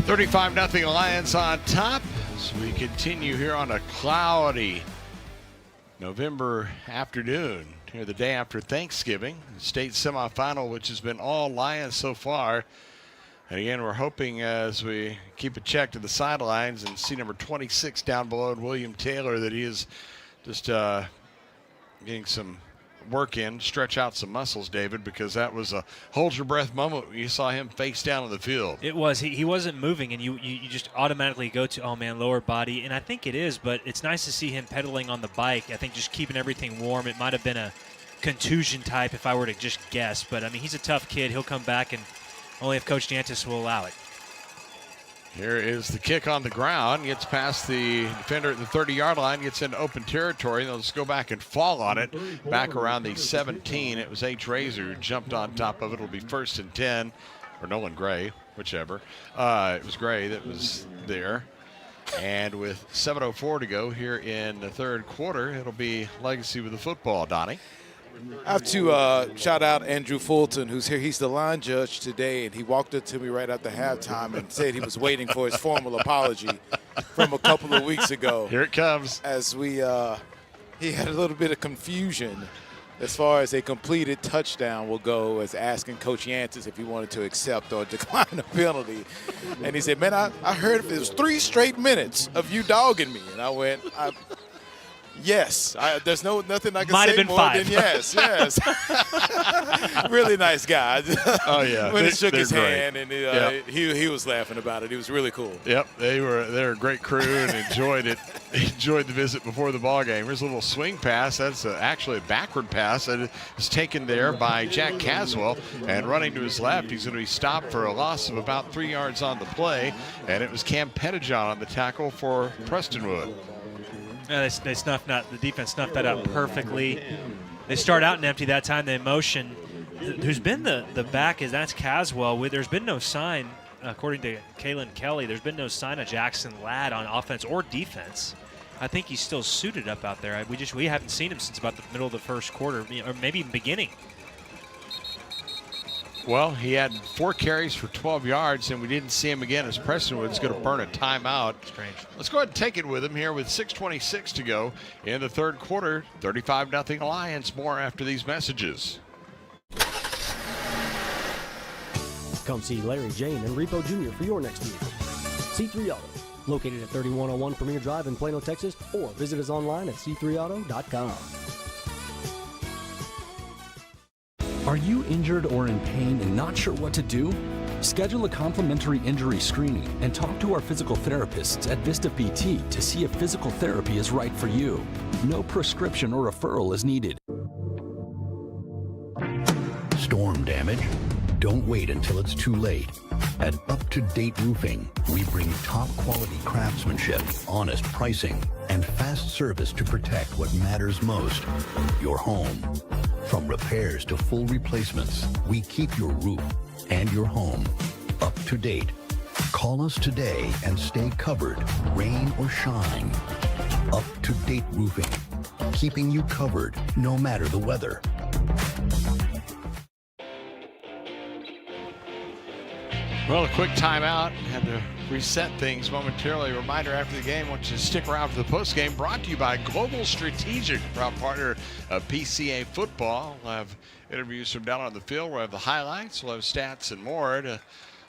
$35-0 Lions on top as we continue here on a cloudy November afternoon. Here the day after Thanksgiving, state semifinal, which has been all Lions so far. And again, we're hoping as we keep a check to the sidelines and see number 26 down below William Taylor that he is just getting some work in, stretch out some muscles, David, because that was a hold your breath moment when you saw him face down on the field. It was. He wasn't moving, and you just automatically go to, oh, man, lower body. And I think it is, but it's nice to see him pedaling on the bike. I think just keeping everything warm. It might have been a contusion type if I were to just guess. But, I mean, he's a tough kid. He'll come back, and only if Coach Yantis will allow it. Here is the kick on the ground. Gets past the defender at the 30-yard line. Gets into open territory. They'll just go back and fall on it. Back around the 17. It was H. Razor who jumped on top of it. It'll be 1st and 10. Or Nolan Gray, whichever. It was Gray that was there. And with 7:04 to go here in the third quarter, it'll be Legacy with the football, Donnie. I have to shout out Andrew Fulton, who's here. He's the line judge today, and he walked up to me right after halftime and said he was waiting for his formal apology from a couple of weeks ago. Here it comes. As he had a little bit of confusion as far as a completed touchdown will go, as asking Coach Yantis if he wanted to accept or decline a penalty. And he said, man, I heard it was 3 straight minutes of you dogging me. And I went, yes. There's nothing I can say more than yes. Really nice guy. Oh, yeah. When he shook his hand, and Yep. he was laughing about it. It was really cool. Yep, they're a great crew and enjoyed it. Enjoyed the visit before the ball game. Here's a little swing pass. That's actually a backward pass that is taken there by Jack Caswell, and running to his left, he's going to be stopped for a loss of about 3 yards on the play, and it was Cam Pettijohn on the tackle for Prestonwood. The defense snuffed that out perfectly. They start out in empty that time. They motion. Who's been the back that's Caswell. There's been no sign, according to Kalen Kelly, there's been no sign of Jackson Ladd on offense or defense. I think he's still suited up out there. We haven't seen him since about the middle of the first quarter, or maybe even beginning. Well, he had 4 carries for 12 yards, and we didn't see him again as Prestonwood's going to burn a timeout. Strange. Let's go ahead and take it with him here with 6:26 to go in the third quarter. 35-0 Lions. More after these messages. Come see Larry, Jane, and Repo Jr. for your next vehicle. C3 Auto, located at 3101 Premier Drive in Plano, Texas, or visit us online at c3auto.com. Are you injured or in pain and not sure what to do? Schedule a complimentary injury screening and talk to our physical therapists at Vista PT to see if physical therapy is right for you. No prescription or referral is needed. Storm damage? Don't wait until it's too late. At Up to Date Roofing, we bring top quality craftsmanship, honest pricing, and fast service to protect what matters most, your home. From repairs to full replacements, we keep your roof and your home up to date. Call us today and stay covered, rain or shine. Up to Date Roofing, keeping you covered no matter the weather. Well, a quick timeout. Had to reset things momentarily. Reminder after the game, want you to stick around for the postgame. Brought to you by Global Strategic, proud partner of PCA Football. We'll have interviews from down on the field. We'll have the highlights. We'll have stats and more to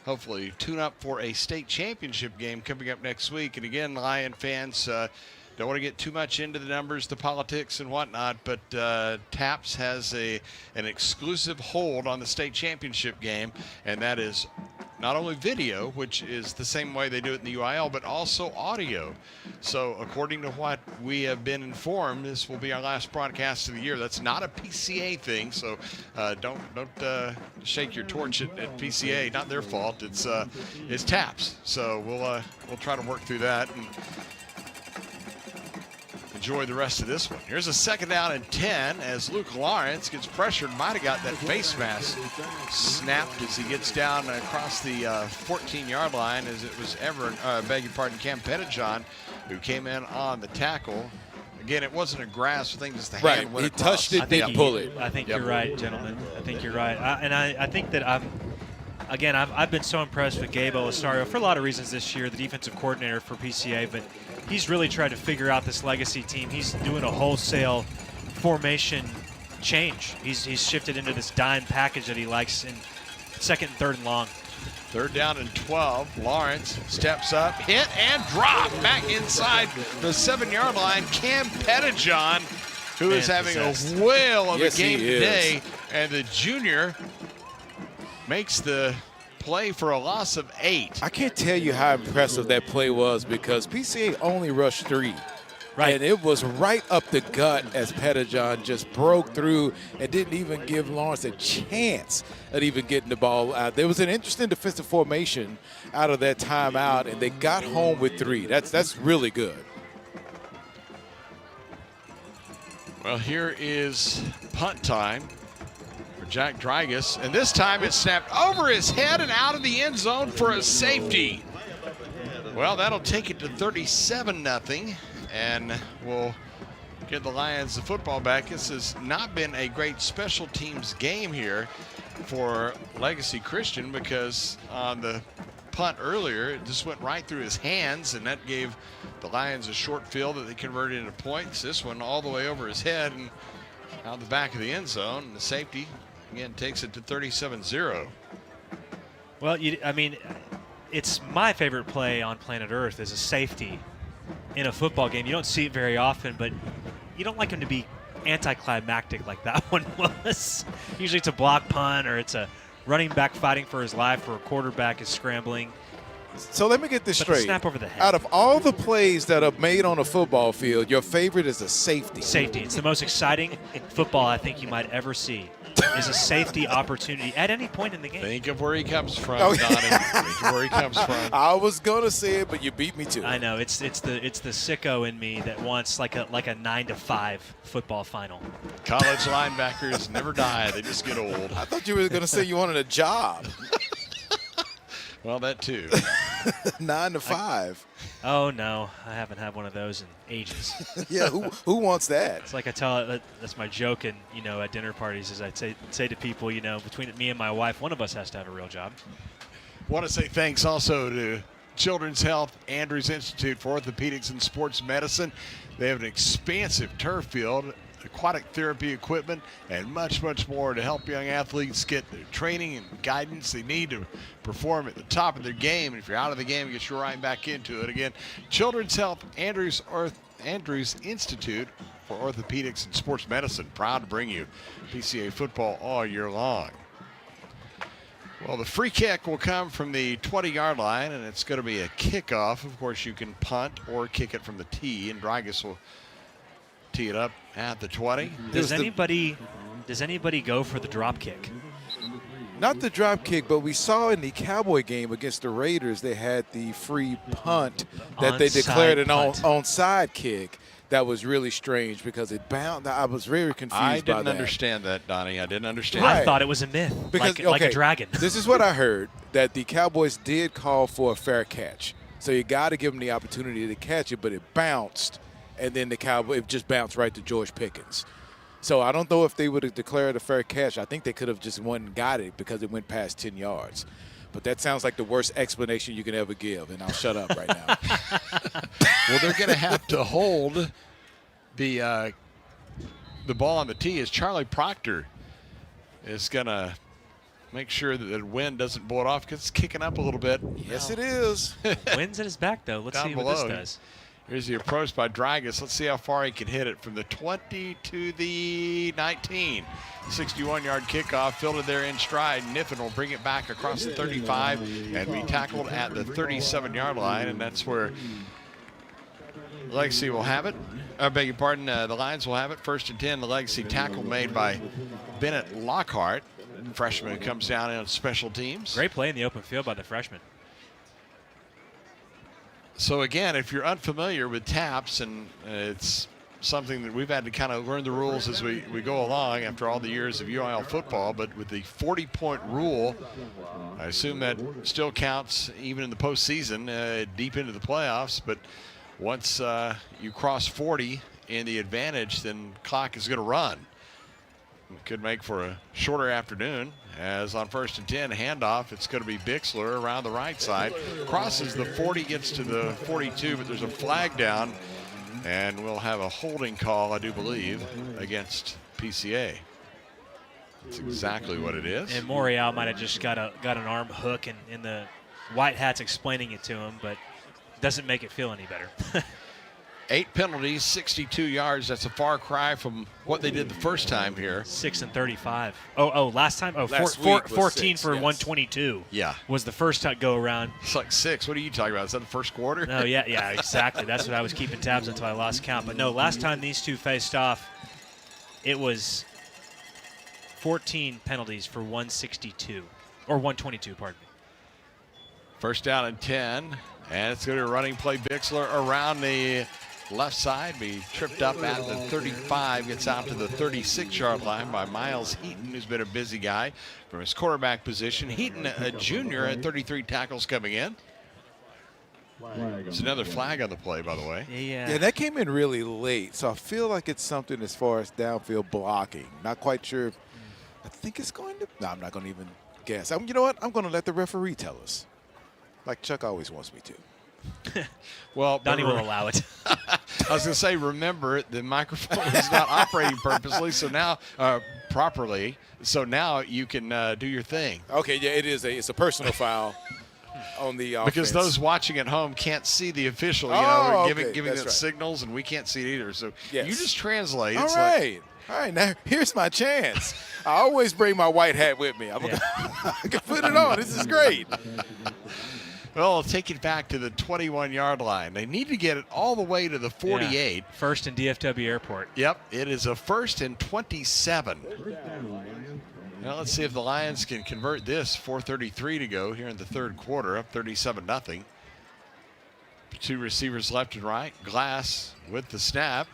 hopefully tune up for a state championship game coming up next week. And again, Lion fans, don't want to get too much into the numbers, the politics, and whatnot, but TAPS has an exclusive hold on the state championship game, and that is not only video, which is the same way they do it in the UIL, but also audio. So according to what we have been informed, this will be our last broadcast of the year. That's not a PCA thing, so don't shake your torch at PCA. Not their fault. It's TAPS. So we'll try to work through that and enjoy the rest of this one. Here's a 2nd down and 10 as Luke Lawrence gets pressured. Might have got that face mask snapped as he gets down across the 14-yard line, as it was Cam Pettijohn who came in on the tackle. Again, it wasn't a grasp thing, just the hand went across. He touched it, didn't pull it. I think you're right, gentlemen. I think you're right. I think that I've been so impressed with Gabe Olisario for a lot of reasons this year, the defensive coordinator for PCA, but he's really tried to figure out this legacy team. He's doing a wholesale formation change. He's shifted into this dime package that he likes in 2nd and 3rd and long. 3rd down and 12. Lawrence steps up, hit and drop back inside the 7-yard line. Cam Pettijohn, who is having a whale of a game today, and the junior makes the play for a loss of 8. I can't tell you how impressive that play was, because PCA only rushed 3. Right. And it was right up the gut as Pettijohn just broke through and didn't even give Lawrence a chance at even getting the ball out. There was an interesting defensive formation out of that timeout, and they got home with 3. That's really good. Well, here is punt time for Jack Drygas, and this time it's snapped over his head and out of the end zone for a safety. Well, that'll take it to 37-0, and we'll get the Lions the football back. This has not been a great special teams game here for Legacy Christian, because on the punt earlier, it just went right through his hands, and that gave the Lions a short field that they converted into points. This one all the way over his head, and out the back of the end zone. And the safety, again, takes it to 37-0. Well, I mean, it's my favorite play on planet Earth is a safety in a football game. You don't see it very often, but you don't like him to be anticlimactic like that one was. Usually it's a block punt or it's a running back fighting for his life or a quarterback is scrambling. So let me get this straight. Snap over the head. Out of all the plays that are made on a football field, your favorite is a safety. Safety. It's the most exciting football I think you might ever see. Is a safety opportunity at any point in the game. Think of where he comes from, Donnie. Think of where he comes from. I was gonna say it, but you beat me to it. I know it's the sicko in me that wants like a 9-5 football final. College linebackers never die; they just get old. I thought you were gonna say you wanted a job. Well, that too. 9 to 5. Oh no, I haven't had one of those in ages. Yeah, who wants that? It's like I tell that's my joke, and at dinner parties is I'd say to people, between me and my wife, one of us has to have a real job. Want to say thanks also to Children's Health Andrews Institute for Orthopedics and Sports Medicine. They have an expansive turf field, aquatic therapy equipment, and much, much more to help young athletes get the training and guidance they need to perform at the top of their game. And if you're out of the game, get you right back into it. Again, Children's Health Andrews Institute for Orthopedics and Sports Medicine, proud to bring you PCA football all year long. Well, the free kick will come from the 20-yard line, and it's going to be a kickoff. Of course, you can punt or kick it from the tee, and Dragus will tee it up at the 20. Does anybody go for the drop kick? Not the drop kick, but we saw in the Cowboy game against the Raiders, they had the free punt that they declared an onside kick. That was really strange because it bounced. I was very confused by that. I didn't understand that, Donnie. I didn't understand I thought it was a myth, because, like a dragon. This is what I heard, that the Cowboys did call for a fair catch. So you got to give them the opportunity to catch it, but it bounced, and then it just bounced right to George Pickens. So I don't know if they would have declared a fair catch. I think they could have just won and got it because it went past 10 yards. But that sounds like the worst explanation you can ever give, and I'll shut up right now. Well, they're going to have to hold the ball on the tee as Charlie Proctor is going to make sure that the wind doesn't blow it off because it's kicking up a little bit. Yes, it is. Wind's at his back, though. Let's see what this does. Here's the approach by Dragus. Let's see how far he can hit it from the 20 to the 19. 61-yard kickoff, fielded there in stride. Niffen will bring it back across the 35 and be tackled at the 37-yard line, and that's where Legacy will have it. I beg your pardon, the Lions will have it. 1st and 10, the Legacy tackle made by Bennett Lockhart. Freshman who comes down on special teams. Great play in the open field by the freshman. So again, if you're unfamiliar with taps, and it's something that we've had to kind of learn the rules as we go along after all the years of UIL football, but with the 40-point rule, I assume that still counts even in the postseason, deep into the playoffs. But once you cross 40 in the advantage, then clock is going to run. It could make for a shorter afternoon, as on 1st and 10, handoff, it's going to be Bixler around the right side. Crosses the 40, gets to the 42, but there's a flag down, and we'll have a holding call, I do believe, against PCA. That's exactly what it is. And Morial might have just got an arm hook, and the white hat's explaining it to him, but doesn't make it feel any better. 8 penalties, 62 yards. That's a far cry from what they did the first time here. 6 and 35. Oh, last time? Oh, 14 for 122. Yeah. Was the first time go around. It's like 6. What are you talking about? Is that the first quarter? No, yeah, exactly. That's what I was keeping tabs until I lost count. But no, last time these two faced off, it was 14 penalties for 162. Or 122, pardon me. 1st down and 10. And it's going to be a running play. Bixler around the left side, be tripped up at the 35, gets out to the 36-yard line by Miles Heaton, who's been a busy guy from his quarterback position. Heaton, a junior, at 33 tackles coming in. It's another flag on the play, by the way. Yeah, that came in really late, so I feel like it's something as far as downfield blocking. Not quite sure. I think it's going to. No, I'm not going to even guess. You know what? I'm going to let the referee tell us, like Chuck always wants me to. Well, Donnie will allow it. I was going to say, remember, the microphone is not operating purposely, so now properly. So now you can do your thing. Okay, yeah, it's a personal foul on the offense. Because those watching at home can't see the official, giving the signals, and we can't see it either. So you just translate. All right. All right, now here's my chance. I always bring my white hat with me. I can put it on. This is great. Well, I'll take it back to the 21-yard line. They need to get it all the way to the 48. Yeah. First in DFW Airport. Yep, it is a 1st and 27. Now let's see if the Lions can convert this. 4:33 to go here in the third quarter, up 37-0. 2 receivers left and right. Glass with the snap.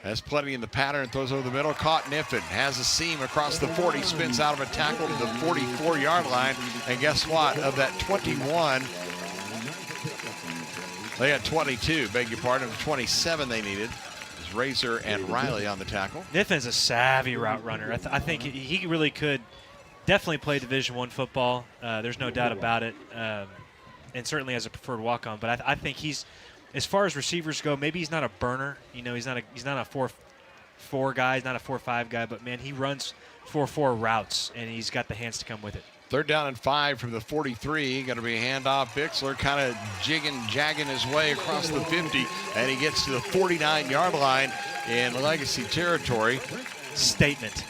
Has plenty in the pattern, throws over the middle, caught Niffen, has a seam across the 40, spins out of a tackle to the 44-yard line, and guess what? Of that 21, they had 22, beg your pardon, of 27 they needed. It was Razor and Riley on the tackle. Niffen's a savvy route runner. I think he really could definitely play Division I football. There's no doubt about it, and certainly as a preferred walk-on, but I think he's, as far as receivers go, maybe he's not a burner. You know, he's not a 4-4 guy. He's not a 4-5 guy. But, man, he runs 4-4 routes, and he's got the hands to come with it. 3rd down and 5 from the 43. Going to be a handoff. Bixler kind of jagging his way across the 50, and he gets to the 49-yard line in Legacy territory. Statement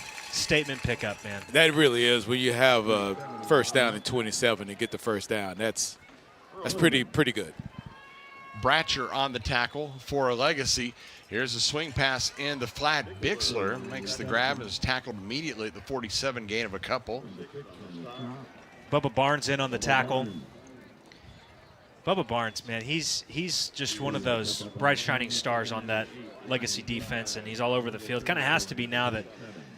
pickup, man. That really is. When you have a 1st down and 27 and get the 1st down, that's pretty good. Bratcher on the tackle for a Legacy. Here's a swing pass in the flat. Bixler makes the grab and is tackled immediately at the 47, gain of a couple. Bubba Barnes in on the tackle. Bubba Barnes, man, he's just one of those bright shining stars on that Legacy defense, and he's all over the field. Kind of has to be now that,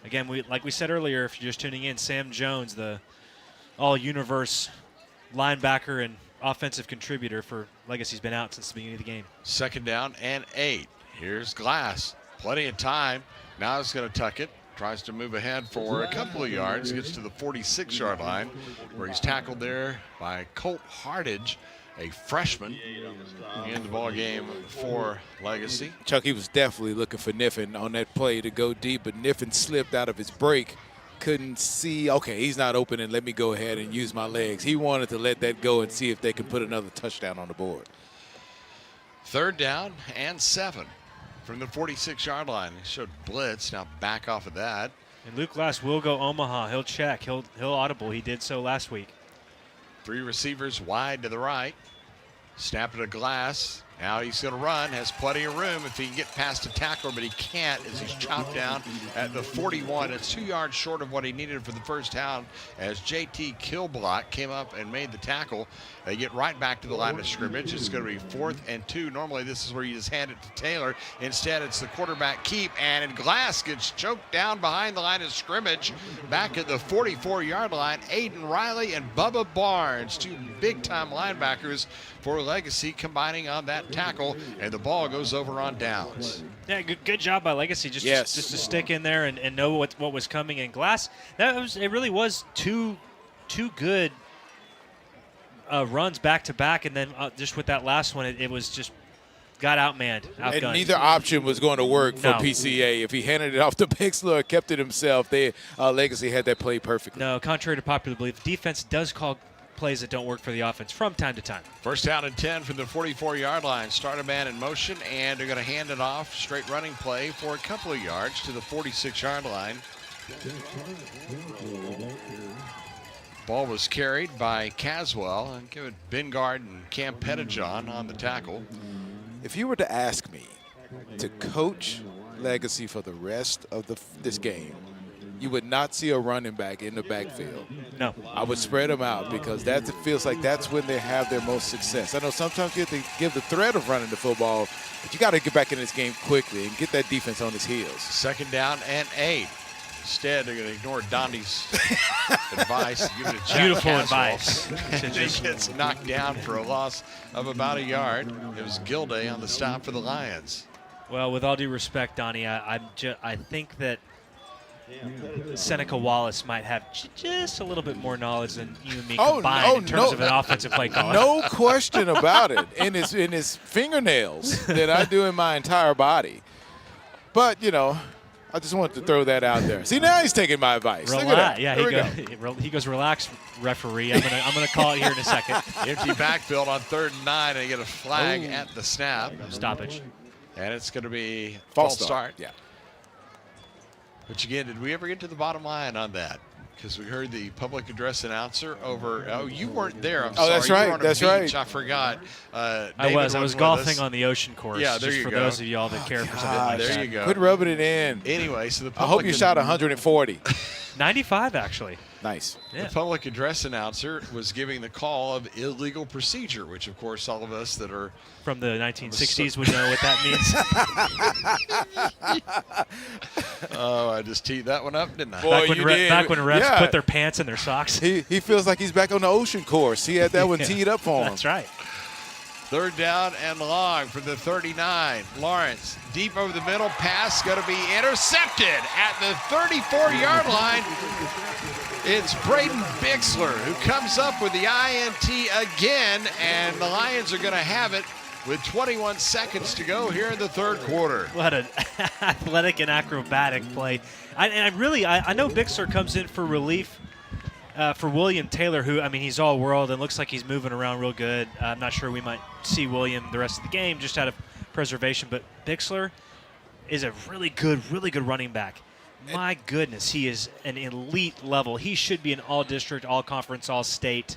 again, like we said earlier, if you're just tuning in, Sam Jones, the all-universe linebacker and offensive contributor for Legacy's been out since the beginning of the game. 2nd down and 8. Here's Glass. Plenty of time. Now he's going to tuck it. Tries to move ahead for a couple of yards. Gets to the 46-yard line where he's tackled there by Colt Hardage, a freshman in the ball game for Legacy. Chuck, he was definitely looking for Niffen on that play to go deep, but Niffen slipped out of his break. Couldn't see, okay, he's not open, and let me go ahead and use my legs. He wanted to let that go and see if they could put another touchdown on the board. 3rd down and 7 from the 46-yard line. He showed blitz, now back off of that. And Luke Glass will go Omaha. He'll check. He'll audible. He did so last week. 3 receivers wide to the right. Snap it to Glass. Now he's going to run, has plenty of room if he can get past a tackler, but he can't as he's chopped down at the 41. It's 2 yards short of what he needed for the 1st down as JT Kilblock came up and made the tackle. They get right back to the line of scrimmage. It's going to be 4th and 2. Normally this is where you just hand it to Taylor. Instead, it's the quarterback keep, and Glass gets choked down behind the line of scrimmage. Back at the 44-yard line, Aiden Riley and Bubba Barnes, 2 big-time linebackers for Legacy, combining on that tackle, and the ball goes over on downs. Yeah, good job by Legacy just to stick in there and know what was coming. And Glass, it really was two good runs back to back, and then just with that last one, it was just got outmanned, outgunned. And neither option was going to work for PCA. If he handed it off to Bixler or kept it himself, Legacy had that play perfectly. No, contrary to popular belief, defense does call plays that don't work for the offense from time to time. 1st down and 10 from the 44-yard line. Start a man in motion, and they're going to hand it off. Straight running play for a couple of yards to the 46-yard line. Ball was carried by Caswell, and give it Bingard and Cam Pettijohn on the tackle. If you were to ask me to coach Legacy for the rest of this game, you would not see a running back in the backfield. No. I would spread them out because it feels like that's when they have their most success. I know sometimes you have to give the threat of running the football, but you got to get back in this game quickly and get that defense on his heels. 2nd down and 8. Instead, they're going to ignore Donnie's advice. Give it a check. Beautiful advice. And he gets knocked down for a loss of about a yard. It was Gilday on the stop for the Lions. Well, with all due respect, Donnie, I think that Seneca Wallace might have just a little bit more knowledge than you and me combined in terms of an offensive play caller. No question about it. In his fingernails than I do in my entire body. But, you know, I just wanted to throw that out there. See, now he's taking my advice. Relax. Look at that. Yeah, he goes, relax, referee. I'm gonna call it here in a second. Empty backfield on 3rd and 9, and you get a flag at the snap. Stoppage. And it's going to be false start. Yeah. Which, again, did we ever get to the bottom line on that? Because we heard the public address announcer over. Oh, you weren't there. I'm sorry. That's right. You were on a That's beach. right. I forgot. I was golfing on the ocean course. Yeah, there just you for go. those of y'all that care for something like that. There you go. Quit rubbing it in. Anyway, so the I hope you shot 140. 95, actually. Nice. Yeah. The public address announcer was giving the call of illegal procedure, which, of course, all of us that are from the 1960s would know what that means. Oh, I just teed that one up, didn't I? Boy, back when refs put their pants in their socks. He feels like he's back on the ocean course. He had that one teed up for him. That's right. 3rd down and long for the 39. Lawrence deep over the middle. Pass going to be intercepted at the 34-yard line. It's Braden Bixler who comes up with the INT again, and the Lions are going to have it with 21 seconds to go here in the 3rd quarter. What an athletic and acrobatic play. I know Bixler comes in for relief for William Taylor, who, I mean, he's all world and looks like he's moving around real good. I'm not sure we might see William the rest of the game just out of preservation, but Bixler is a really good running back. My goodness, he is an elite level. He should be an all-district, all-conference, all-state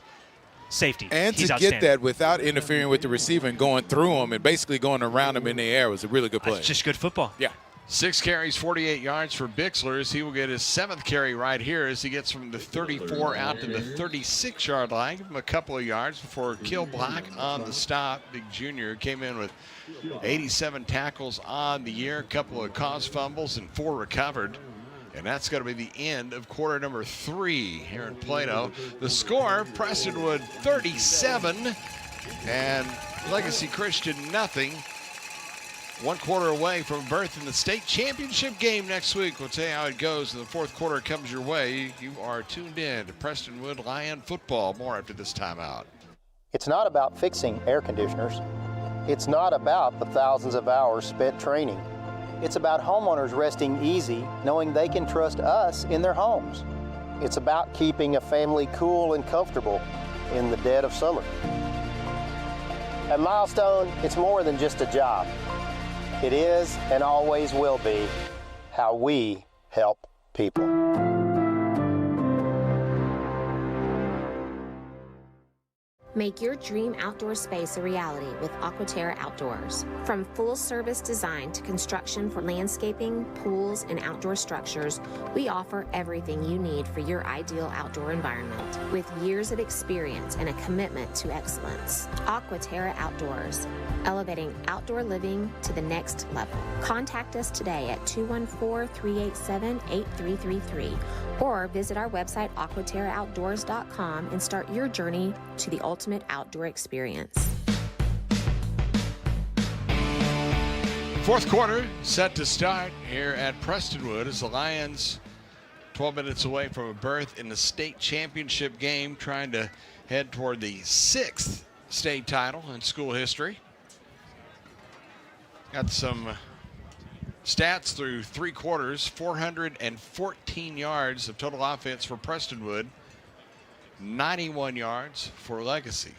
safety. And He's to get that without interfering with the receiver and going through him and basically going around him in the air was a really good play. It's just good football. Yeah. 6 carries, 48 yards for Bixler as he will get his 7th carry right here as he gets from the 34 out to the 36-yard line. Give him a couple of yards before Kill Black on the stop. Big junior came in with 87 tackles on the year, a couple of caused fumbles and 4 recovered. And that's going to be the end of quarter number 3 here in Plano. The score, Prestonwood 37 and Legacy Christian nothing. 1 quarter away from a berth in the state championship game next week. We'll tell you how it goes. In the 4th quarter comes your way. You are tuned in to Prestonwood Lion football. More after this timeout. It's not about fixing air conditioners. It's not about the thousands of hours spent training. It's about homeowners resting easy, knowing they can trust us in their homes. It's about keeping a family cool and comfortable in the dead of summer. At Milestone, it's more than just a job. It is and always will be how we help people. Make your dream outdoor space a reality with Aquaterra Outdoors. From full-service design to construction for landscaping, pools, and outdoor structures, we offer everything you need for your ideal outdoor environment. With years of experience and a commitment to excellence, Aquaterra Outdoors, elevating outdoor living to the next level. Contact us today at 214-387-8333 or visit our website aquaterraoutdoors.com and start your journey to the ultimate outdoor experience. 4th quarter set to start here at Prestonwood as the Lions 12 minutes away from a berth in the state championship game, trying to head toward the 6th state title in school history. Got some stats through 3 quarters. 414 yards of total offense for Prestonwood, 91 yards for Legacy.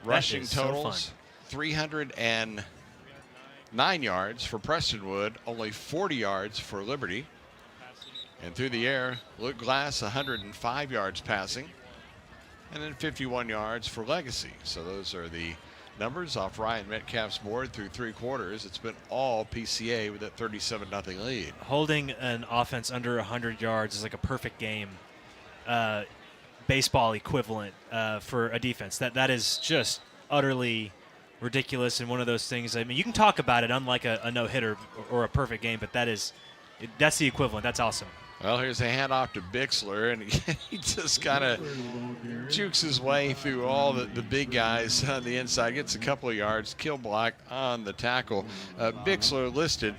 Rushing totals, 309 yards for Prestonwood, only 40 yards for Liberty. And through the air, Luke Glass 105 yards passing, and then 51 yards for Legacy. So those are the numbers off Ryan Metcalf's board through 3 quarters. It's been all PCA with that 37-0 lead. Holding an offense under 100 yards is like a perfect game, baseball equivalent for a defense. That is just utterly ridiculous and one of those things. I mean, you can talk about it unlike a no-hitter or a perfect game, but that's the equivalent. That's awesome. Well, here's a handoff to Bixler, and he just kind of jukes his way through all the big guys on the inside, gets a couple of yards, Kill Black on the tackle. Bixler listed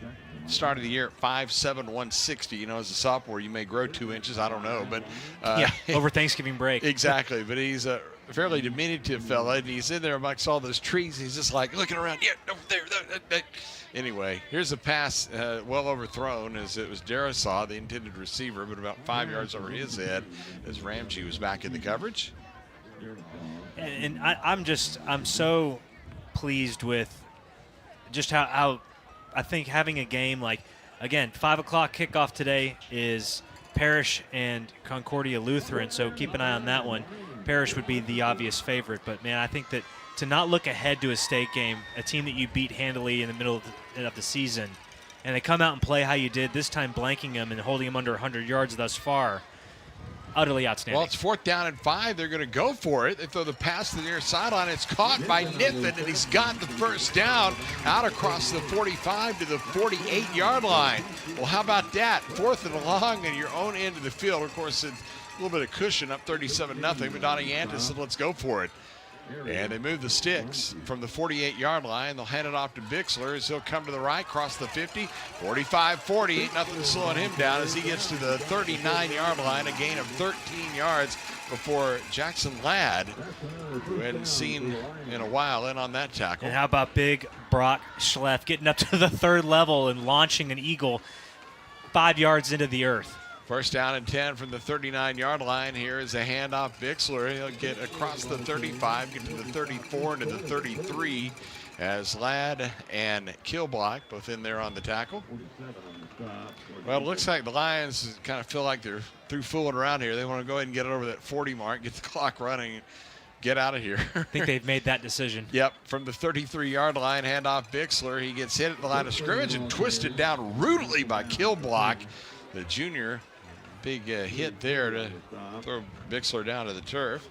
started the year at 5'7", 160. You know, as a sophomore, you may grow 2 inches. I don't know, but yeah, over Thanksgiving break. Exactly, but he's a fairly diminutive fella, and he's in there amongst all those trees. He's just like looking around. Yeah, over there. Anyway, here's a pass well overthrown, as it was Darasaw, the intended receiver, but about 5 yards over his head as Ramsey was back in the coverage. And I'm so pleased with just how I think having a game like, again, 5 o'clock kickoff today is Parrish and Concordia Lutheran, so keep an eye on that one. Parrish would be the obvious favorite, but man, I think that to not look ahead to a state game, a team that you beat handily in the middle of the season, and they come out and play how you did, this time blanking them and holding them under 100 yards thus far, utterly outstanding. Well, it's 4th down and 5. They're going to go for it. They throw the pass to the near sideline. It's caught by Niffen, and he's got the first down out across the 45 to the 48-yard line. Well, how about that? 4th and long in your own end of the field. Of course, it's a little bit of cushion, up 37-0, but Donnie Yantis said, let's go for it. And they move the sticks from the 48-yard line. They'll hand it off to Bixler as he'll come to the right, cross the 50, 45-40. Ain't nothing slowing him down as he gets to the 39-yard line, a gain of 13 yards before Jackson Ladd, who hadn't seen in a while, in on that tackle. And how about big Brock Schleff getting up to the 3rd level and launching an eagle 5 yards into the earth. 1st down and 10 from the 39-yard line. Here is a handoff. Bixler, he'll get across the 35, get to the 34 and to the 33 as Ladd and Kilblock both in there on the tackle. Well, it looks like the Lions kind of feel like they're through fooling around here. They want to go ahead and get it over that 40 mark, get the clock running, get out of here. I think they've made that decision. Yep, from the 33-yard line, handoff Bixler. He gets hit at the line of scrimmage and twisted down rudely by Kilblock, the junior. Big hit there to throw Bixler down to the turf.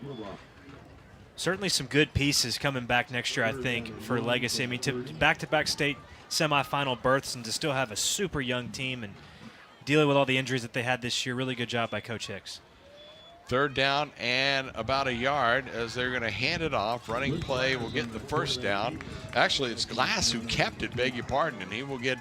Certainly some good pieces coming back next year, I think, for Legacy. I mean, to back-to-back state semifinal berths and to still have a super young team and dealing with all the injuries that they had this year. Really good job by Coach Hicks. 3rd down and about a yard as they're going to hand it off. Running play will get the 1st down. Actually, it's Glass who kept it, beg your pardon, and he will get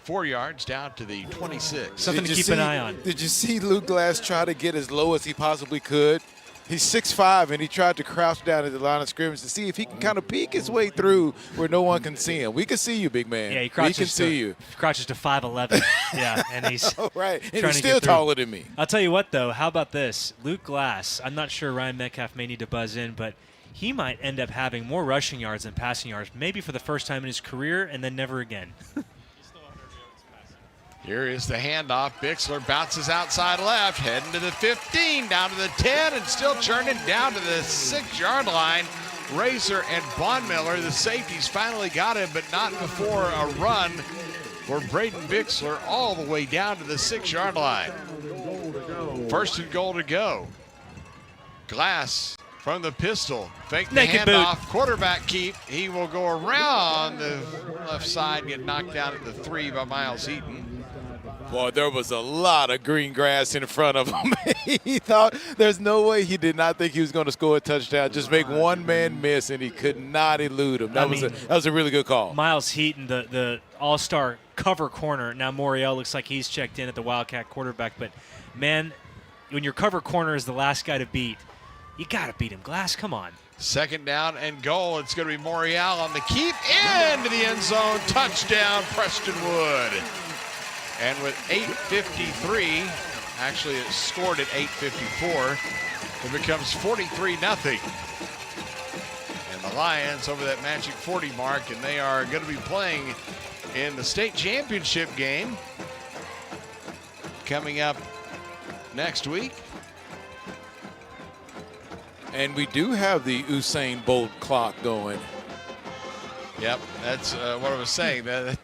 4 yards down to the 26. Something to keep an eye on. Did you see Luke Glass try to get as low as he possibly could? He's 6'5", and he tried to crouch down at the line of scrimmage to see if he can kind of peek his way through where no one can see him. We can see you, big man. Yeah, he crouches we can see you. Crouches to 5'11". Yeah, and he's right. And trying he's to still get through. taller than me. I'll tell you what, though. How about this? Luke Glass. I'm not sure Ryan Metcalf may need to buzz in, but he might end up having more rushing yards than passing yards, maybe for the first time in his career, and then never again. Here is the handoff. Bixler bounces outside left, heading to the 15, down to the 10, and still churning down to the 6-yard line. Razor and Bonmiller, the safeties, finally got him, but not before a run for Braden Bixler all the way down to the 6-yard line. 1st and goal to go. Glass from the pistol. Fake the handoff. Quarterback keep. He will go around the left side, get knocked down at the 3 by Miles Eaton. Boy, there was a lot of green grass in front of him. He thought there's no way he did not think he was going to score a touchdown. Just make one man miss, and he could not elude him. That was a really good call. Miles Heaton, the all-star cover corner. Now Moriel looks like he's checked in at the Wildcat quarterback. But, man, when your cover corner is the last guy to beat, you got to beat him. Glass, come on. 2nd down and goal. It's going to be Morial on the keep into the end zone. Touchdown, Prestonwood. And with 8:53, actually it scored at 8:54, it becomes 43-0. And the Lions over that magic 40 mark, and they are going to be playing in the state championship game coming up next week. And we do have the Usain Bolt clock going. Yep, that's what I was saying. That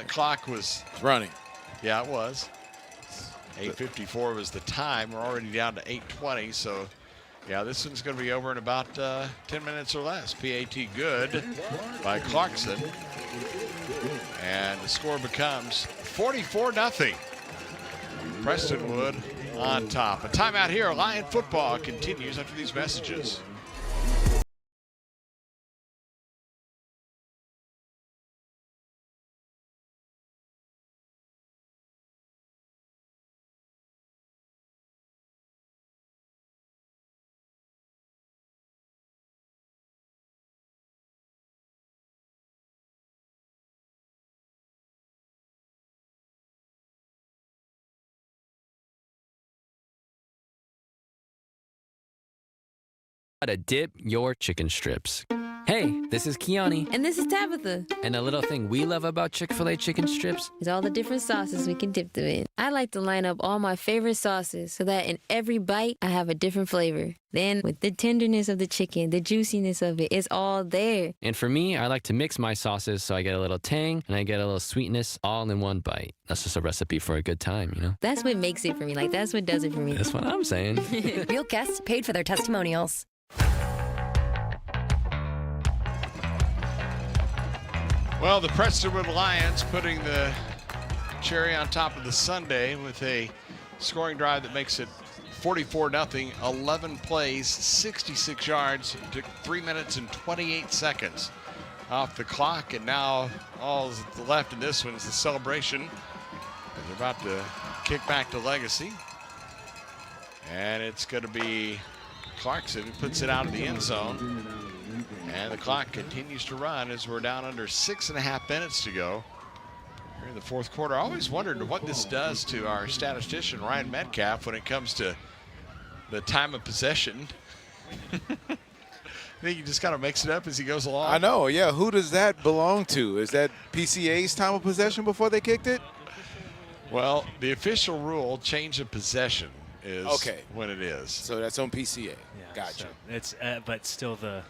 clock was running. Yeah, it was. 8:54 was the time. We're already down to 8:20. So, yeah, this one's going to be over in about 10 minutes or less. PAT good by Clarkson. And the score becomes 44-0. Prestonwood on top. A timeout here. Lion football continues after these messages. To dip your chicken strips. Hey, this is Kiani. And this is Tabitha. And a little thing we love about Chick-fil-A chicken strips is all the different sauces we can dip them in. I like to line up all my favorite sauces so that in every bite, I have a different flavor. Then, with the tenderness of the chicken, the juiciness of it, it's all there. And for me, I like to mix my sauces so I get a little tang and I get a little sweetness all in one bite. That's just a recipe for a good time, you know? That's what makes it for me. Like, that's what does it for me. That's what I'm saying. Real guests paid for their testimonials. Well, the Prestonwood Lions putting the cherry on top of the sundae with a scoring drive that makes it 44-0, 11 plays, 66 yards, took 3 minutes and 28 seconds off the clock, and now all that's left in this one is the celebration. They're about to kick back to Legacy, and it's going to be Clarkson who puts it out of the end zone. And the clock continues to run as we're down under 6.5 minutes to go here in the fourth quarter. I always wondered what this does to our statistician, Ryan Metcalf, when it comes to the time of possession. I think he just kind of makes it up as he goes along. I know, yeah. Who does that belong to? Is that PCA's time of possession before they kicked it? Well, the official rule, change of possession, is when it is. So that's on PCA. Yeah, gotcha. So it's but still the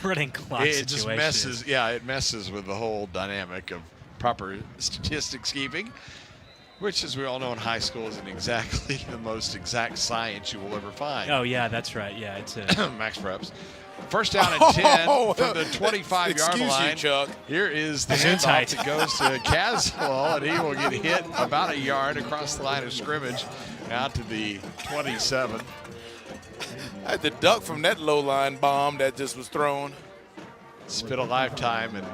running clock it situation. Just messes. Yeah, it messes with the whole dynamic of proper statistics keeping, which, as we all know in high school, isn't exactly the most exact science you will ever find. Oh yeah, that's right. Yeah, it's a Max Preps. First down and 10 from the 25-yard line. Chuck. Here is the handoff that goes to Caswell, and he will get hit about a yard across the line of scrimmage out to the 27. I had to duck from that low-line bomb that just was thrown. Spit a lifetime in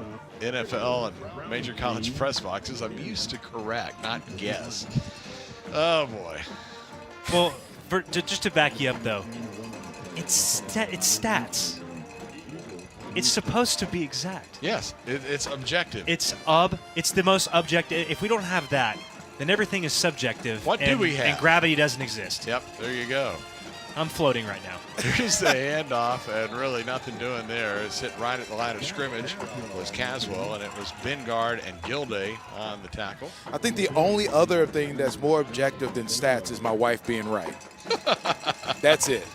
NFL and major college press boxes. I'm used to correct, not guess. Oh, boy. Well, just to back you up, though, it's stats. It's supposed to be exact. Yes, it's objective. It's the most objective. If we don't have that, then everything is subjective. What do we have? And gravity doesn't exist. Yep, there you go. I'm floating right now. Here's the handoff, and really nothing doing there. It's hit right at the line of scrimmage. It was Caswell, and it was Bengard and Gilday on the tackle. I think the only other thing that's more objective than stats is my wife being right. That's it.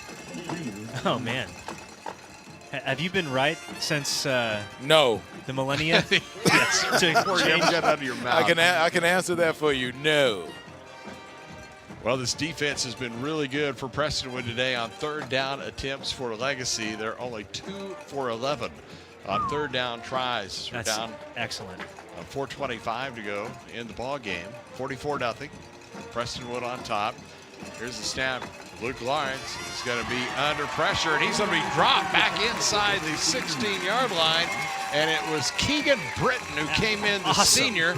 Oh, man. Have you been right since no the millennia? Yes. Before you ever got out of your mouth. I can answer that for you. No. Well, this defense has been really good for Prestonwood today on third down attempts for Legacy. They're only 2 for 11 on third down tries. That's down excellent. 4:25 to go in the ball game. 44-0. Prestonwood on top. Here's the snap. Luke Lawrence is going to be under pressure, and he's going to be dropped back inside the 16-yard line. And it was Keegan Britton who came in, the senior.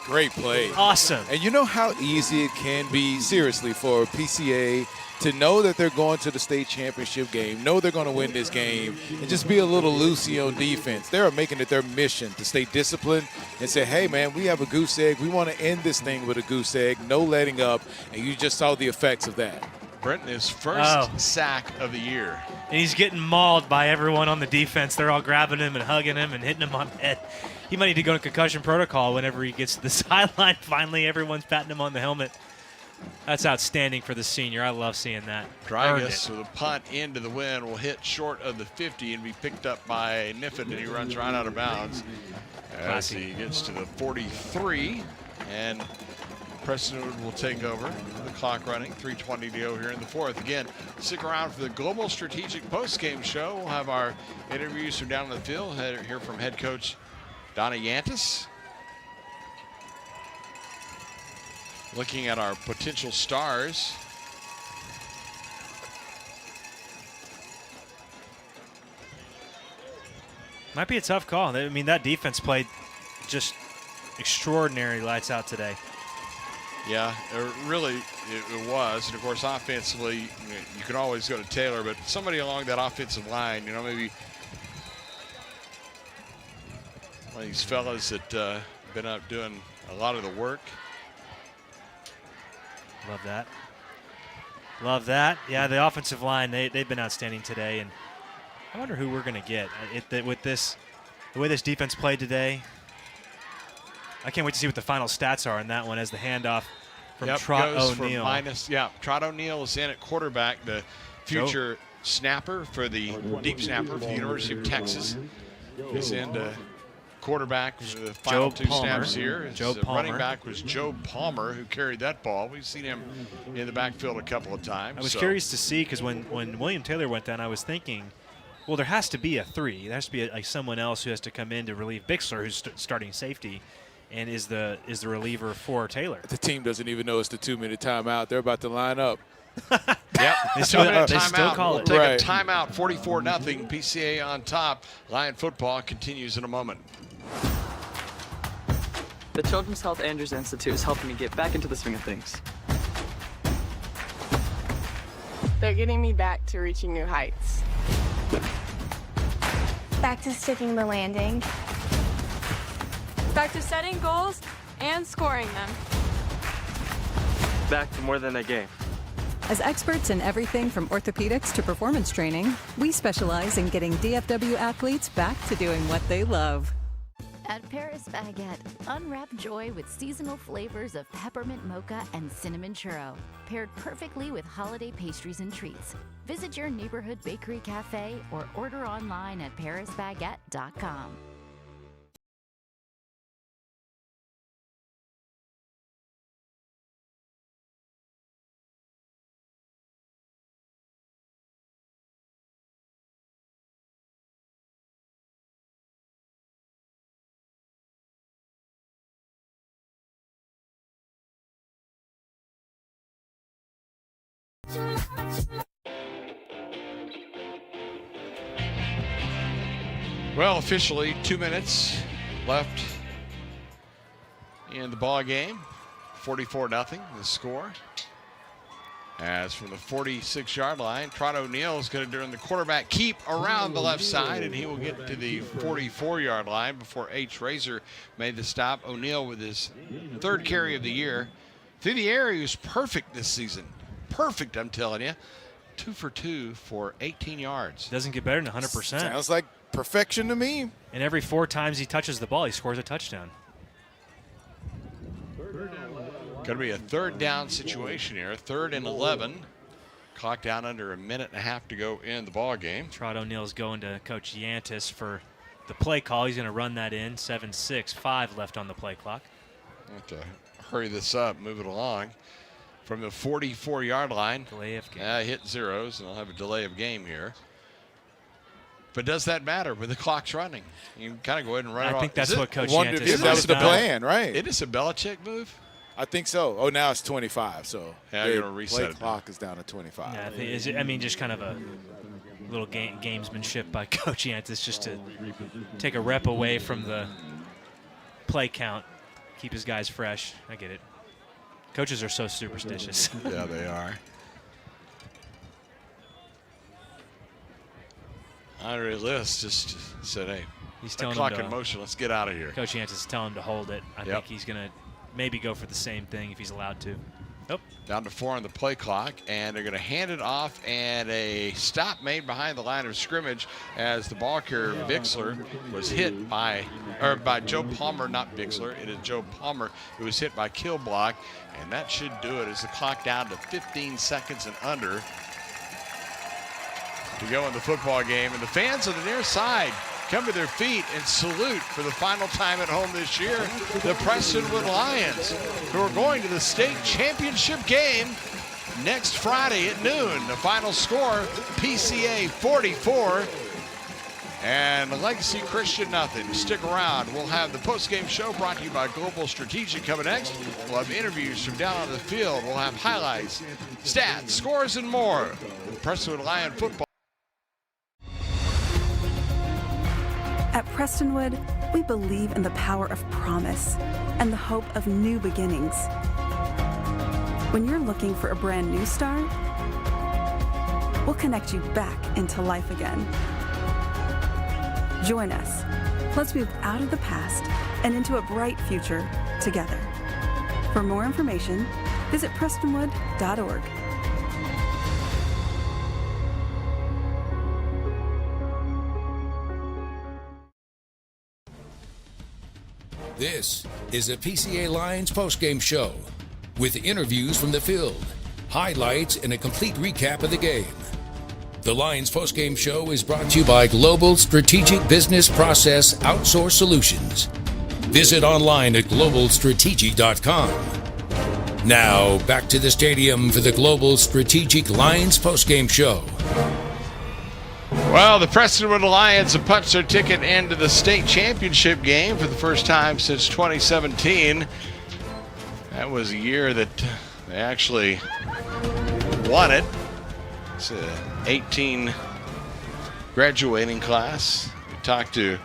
Great play. Awesome. And you know how easy it can be, seriously, for PCA to know that they're going to the state championship game, know they're going to win this game, and just be a little loosey on defense. They're making it their mission to stay disciplined and say, hey, man, we have a goose egg. We want to end this thing with a goose egg, no letting up, and you just saw the effects of that. Britton, his first sack of the year. And he's getting mauled by everyone on the defense. They're all grabbing him and hugging him and hitting him on the head. He might need to go to concussion protocol whenever he gets to the sideline. Finally, everyone's patting him on the helmet. That's outstanding for the senior. I love seeing that. Drygas with a punt into the wind will hit short of the 50 and be picked up by Niffen, and he runs right out of bounds as he gets to the 43. And Prestonwood will take over. The clock running, 3:20 to go here in the fourth. Again, stick around for the Global Strategic Postgame Show. We'll have our interviews from down in the field. Hear from head coach Donna Yantis. Looking at our potential stars. Might be a tough call. I mean, that defense played just extraordinary lights out today. Yeah, it was. And, of course, offensively, you can always go to Taylor, but somebody along that offensive line, maybe one of these fellas that been out doing a lot of the work. Love that. Love that. Yeah, the offensive line, they've been outstanding today, and I wonder who we're going to get with this, the way this defense played today. I can't wait to see what the final stats are in that one as the handoff from Trot O'Neal. Trot O'Neal is in at quarterback, the future snapper for the deep snapper for the University of Texas. He's in to quarterback for the final two snaps here. His running back was Joe Palmer, who carried that ball. We've seen him in the backfield a couple of times. I was curious to see, because when William Taylor went down, I was thinking, well, there has to be a 3. There has to be like someone else who has to come in to relieve Bixler, who's starting safety, and is the reliever for Taylor. The team doesn't even know it's the 2-minute timeout. They're about to line up. Yep. They still call it. We'll take a timeout, 44-0. PCA on top. Lion football continues in a moment. The Children's Health Andrews Institute is helping me get back into the swing of things. They're getting me back to reaching new heights. Back to sticking the landing. Back to setting goals and scoring them. Back to more than a game. As experts in everything from orthopedics to performance training, we specialize in getting DFW athletes back to doing what they love. At Paris Baguette, unwrap joy with seasonal flavors of peppermint mocha and cinnamon churro, paired perfectly with holiday pastries and treats. Visit your neighborhood bakery cafe or order online at parisbaguette.com. Well, officially 2 minutes left in the ball game. 44-0 the score. As from the 46-yard line, Trot O'Neal is going to do the quarterback keep around the left side, and he will get to the 44-yard line before H. Razor made the stop. O'Neal with his 3rd carry of the year. Through the air, he was perfect this season. Perfect, I'm telling you. 2 for 2 for 18 yards. Doesn't get better than 100%. Sounds like perfection to me. And every 4 times he touches the ball, he scores a touchdown. Going to be a 3rd down situation here. 3rd and 11. Clock down under a minute and a half to go in the ball game. Trot O'Neal's going to Coach Yantis for the play call. He's going to run that in. 7-6-5 left on the play clock. Have to hurry this up, move it along. From the 44-yard line. Delay of game. Hit zeros, and I'll have a delay of game here. But does that matter when the clock's running? You can kind of go ahead and run it off. I think that's what Coach Yantis if that was the plan, right? It is a Belichick move? I think so. Oh, now it's 25, so yeah, you're going to reset the clock is down to 25. Yeah, I mean, just kind of a little gamesmanship by Coach Yantis just to take a rep away from the play count, keep his guys fresh. I get it. Coaches are so superstitious. Yeah, they are. Andre List just said, hey, he's telling clock him in motion. Let's get out of here. Coach Yantis is telling him to hold it. I think he's going to maybe go for the same thing if he's allowed to. Nope. Down to 4 on the play clock, and they're going to hand it off, and a stop made behind the line of scrimmage as the ball carrier Bixler was hit by Joe Palmer, not Bixler. It is Joe Palmer who was hit by kill block, and that should do it as the clock down to 15 seconds and under to go in the football game. And the fans on the near side come to their feet and salute for the final time at home this year the Prestonwood Lions, who are going to the state championship game next Friday at noon. The final score, PCA 44 and Legacy Christian nothing. Stick around. We'll have the postgame show brought to you by Global Strategic coming next. We'll have interviews from down on the field. We'll have highlights, stats, scores, and more. Prestonwood Lion football. At Prestonwood, we believe in the power of promise and the hope of new beginnings. When you're looking for a brand new start, we'll connect you back into life again. Join us. Let's move out of the past and into a bright future together. For more information, visit prestonwood.org. This is a PCA Lions postgame show with interviews from the field, highlights, and a complete recap of the game. The Lions postgame show is brought to you by Global Strategic Business Process Outsource Solutions. Visit online at globalstrategic.com. Now, back to the stadium for the Global Strategic Lions postgame show. Well, the Prestonwood Lions have punched their ticket into the state championship game for the first time since 2017. That was a year that they actually won it. It's an 18 graduating class. We talked to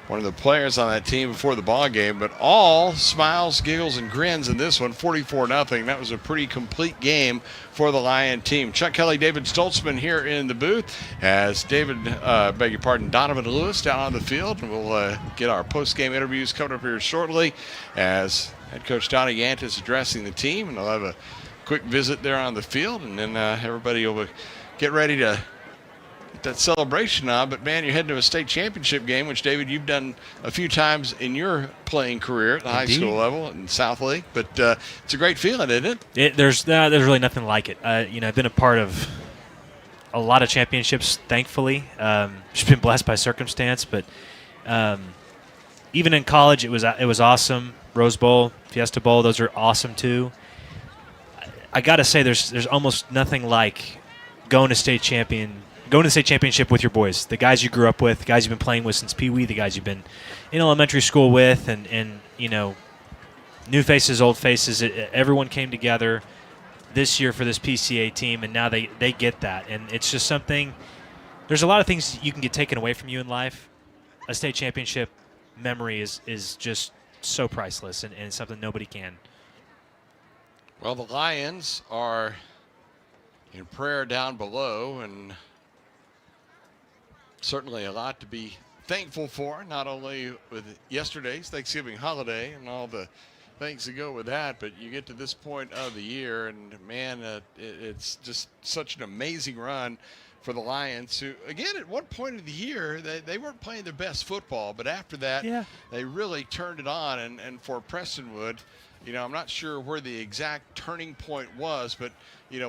one of the players on that team before the ball game, but all smiles, giggles, and grins in this one, 44-0. That was a pretty complete game for the Lion team. Chuck Kelly, David Stoltzman here in the booth as Donovan Lewis down on the field. And we'll get our post-game interviews coming up here shortly as head coach Donnie Yantis addressing the team. And they'll have a quick visit there on the field, and then everybody will get ready to get that celebration on. But man, you're heading to a state championship game, which David, you've done a few times in your playing career at the high school level in South League. But it's a great feeling, isn't it? There's really nothing like it. I've been a part of a lot of championships, thankfully. Just been blessed by circumstance, but even in college, it was awesome. Rose Bowl, Fiesta Bowl, those are awesome too. I got to say, there's almost nothing like going to state championship with your boys, the guys you grew up with, the guys you've been playing with since Pee Wee, the guys you've been in elementary school with, and new faces, old faces. Everyone came together this year for this PCA team, and now they get that, and it's just something. There's a lot of things you can get taken away from you in life. A state championship memory is just so priceless, and it's something nobody can. Well, the Lions are in prayer down below, and certainly a lot to be thankful for, not only with yesterday's Thanksgiving holiday and all the things that go with that, but you get to this point of the year, and man, it's just such an amazing run for the Lions, who, again, at one point of the year, they weren't playing their best football, but after that, they really turned it on. And for Prestonwood, I'm not sure where the exact turning point was, but,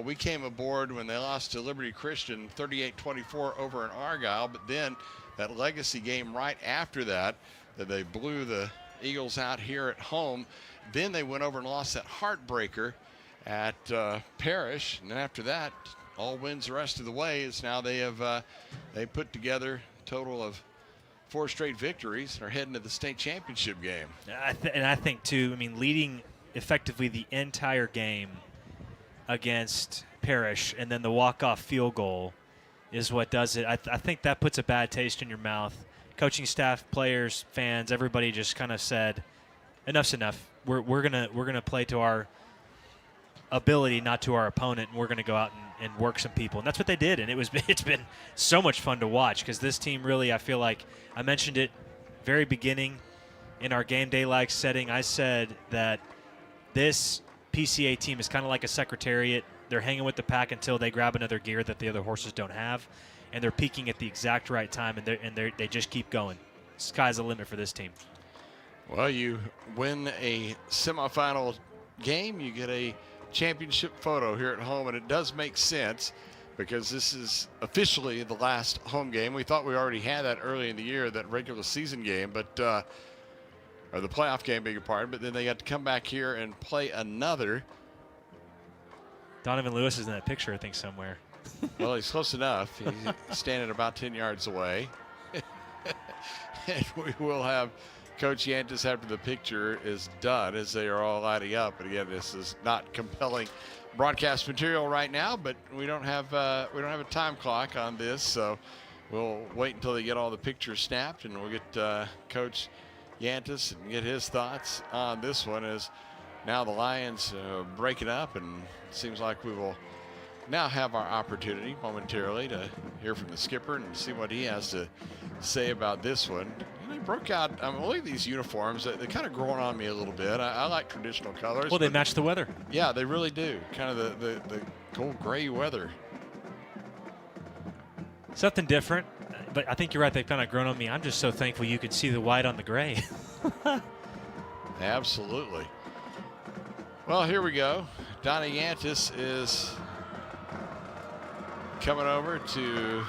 we came aboard when they lost to Liberty Christian 38-24 over in Argyle, but then that legacy game right after that they blew the Eagles out here at home. Then they went over and lost that heartbreaker at Parrish, and then after that, all wins the rest of the way. Is now they put together a total of 4 straight victories and are heading to the state championship game. And I think too, leading effectively the entire game against Parrish, and then the walk-off field goal is what does it. I think that puts a bad taste in your mouth. Coaching staff, players, fans, everybody just kind of said, enough's enough. We're gonna play to our ability, not to our opponent, and we're going to go out and work some people. And that's what they did, and it's been so much fun to watch, because this team really, I feel like, I mentioned it very beginning in our game day-like setting. I said that this PCA team is kind of like a secretariat. They're hanging with the pack until they grab another gear that the other horses don't have, and they're peaking at the exact right time, and they just keep going. Sky's the limit for this team. Well, you win a semifinal game, you get a championship photo here at home, and it does make sense because this is officially the last home game. We thought we already had that early in the year, that regular season game, but or the playoff game, beg your pardon, but then they got to come back here and play another. Donovan Lewis is in that picture, I think, somewhere. Well, he's close enough. He's standing about 10 yards away. And we will have Coach Yantis after the picture is done, as they are all lining up. And again, this is not compelling broadcast material right now, but we don't have a time clock on this, so we'll wait until they get all the pictures snapped, and we'll get Coach Yantis and get his thoughts on this one. As now the Lions break it up, and it seems like we will now have our opportunity momentarily to hear from the skipper and see what he has to say about this one. They broke out. Look at these uniforms. They're kind of growing on me a little bit. I like traditional colors. Well, they match the weather. Yeah, they really do. Kind of the cold gray weather. Something different, but I think you're right. They've kind of grown on me. I'm just so thankful you could see the white on the gray. Absolutely. Well, here we go. Donnie Yantis is coming over to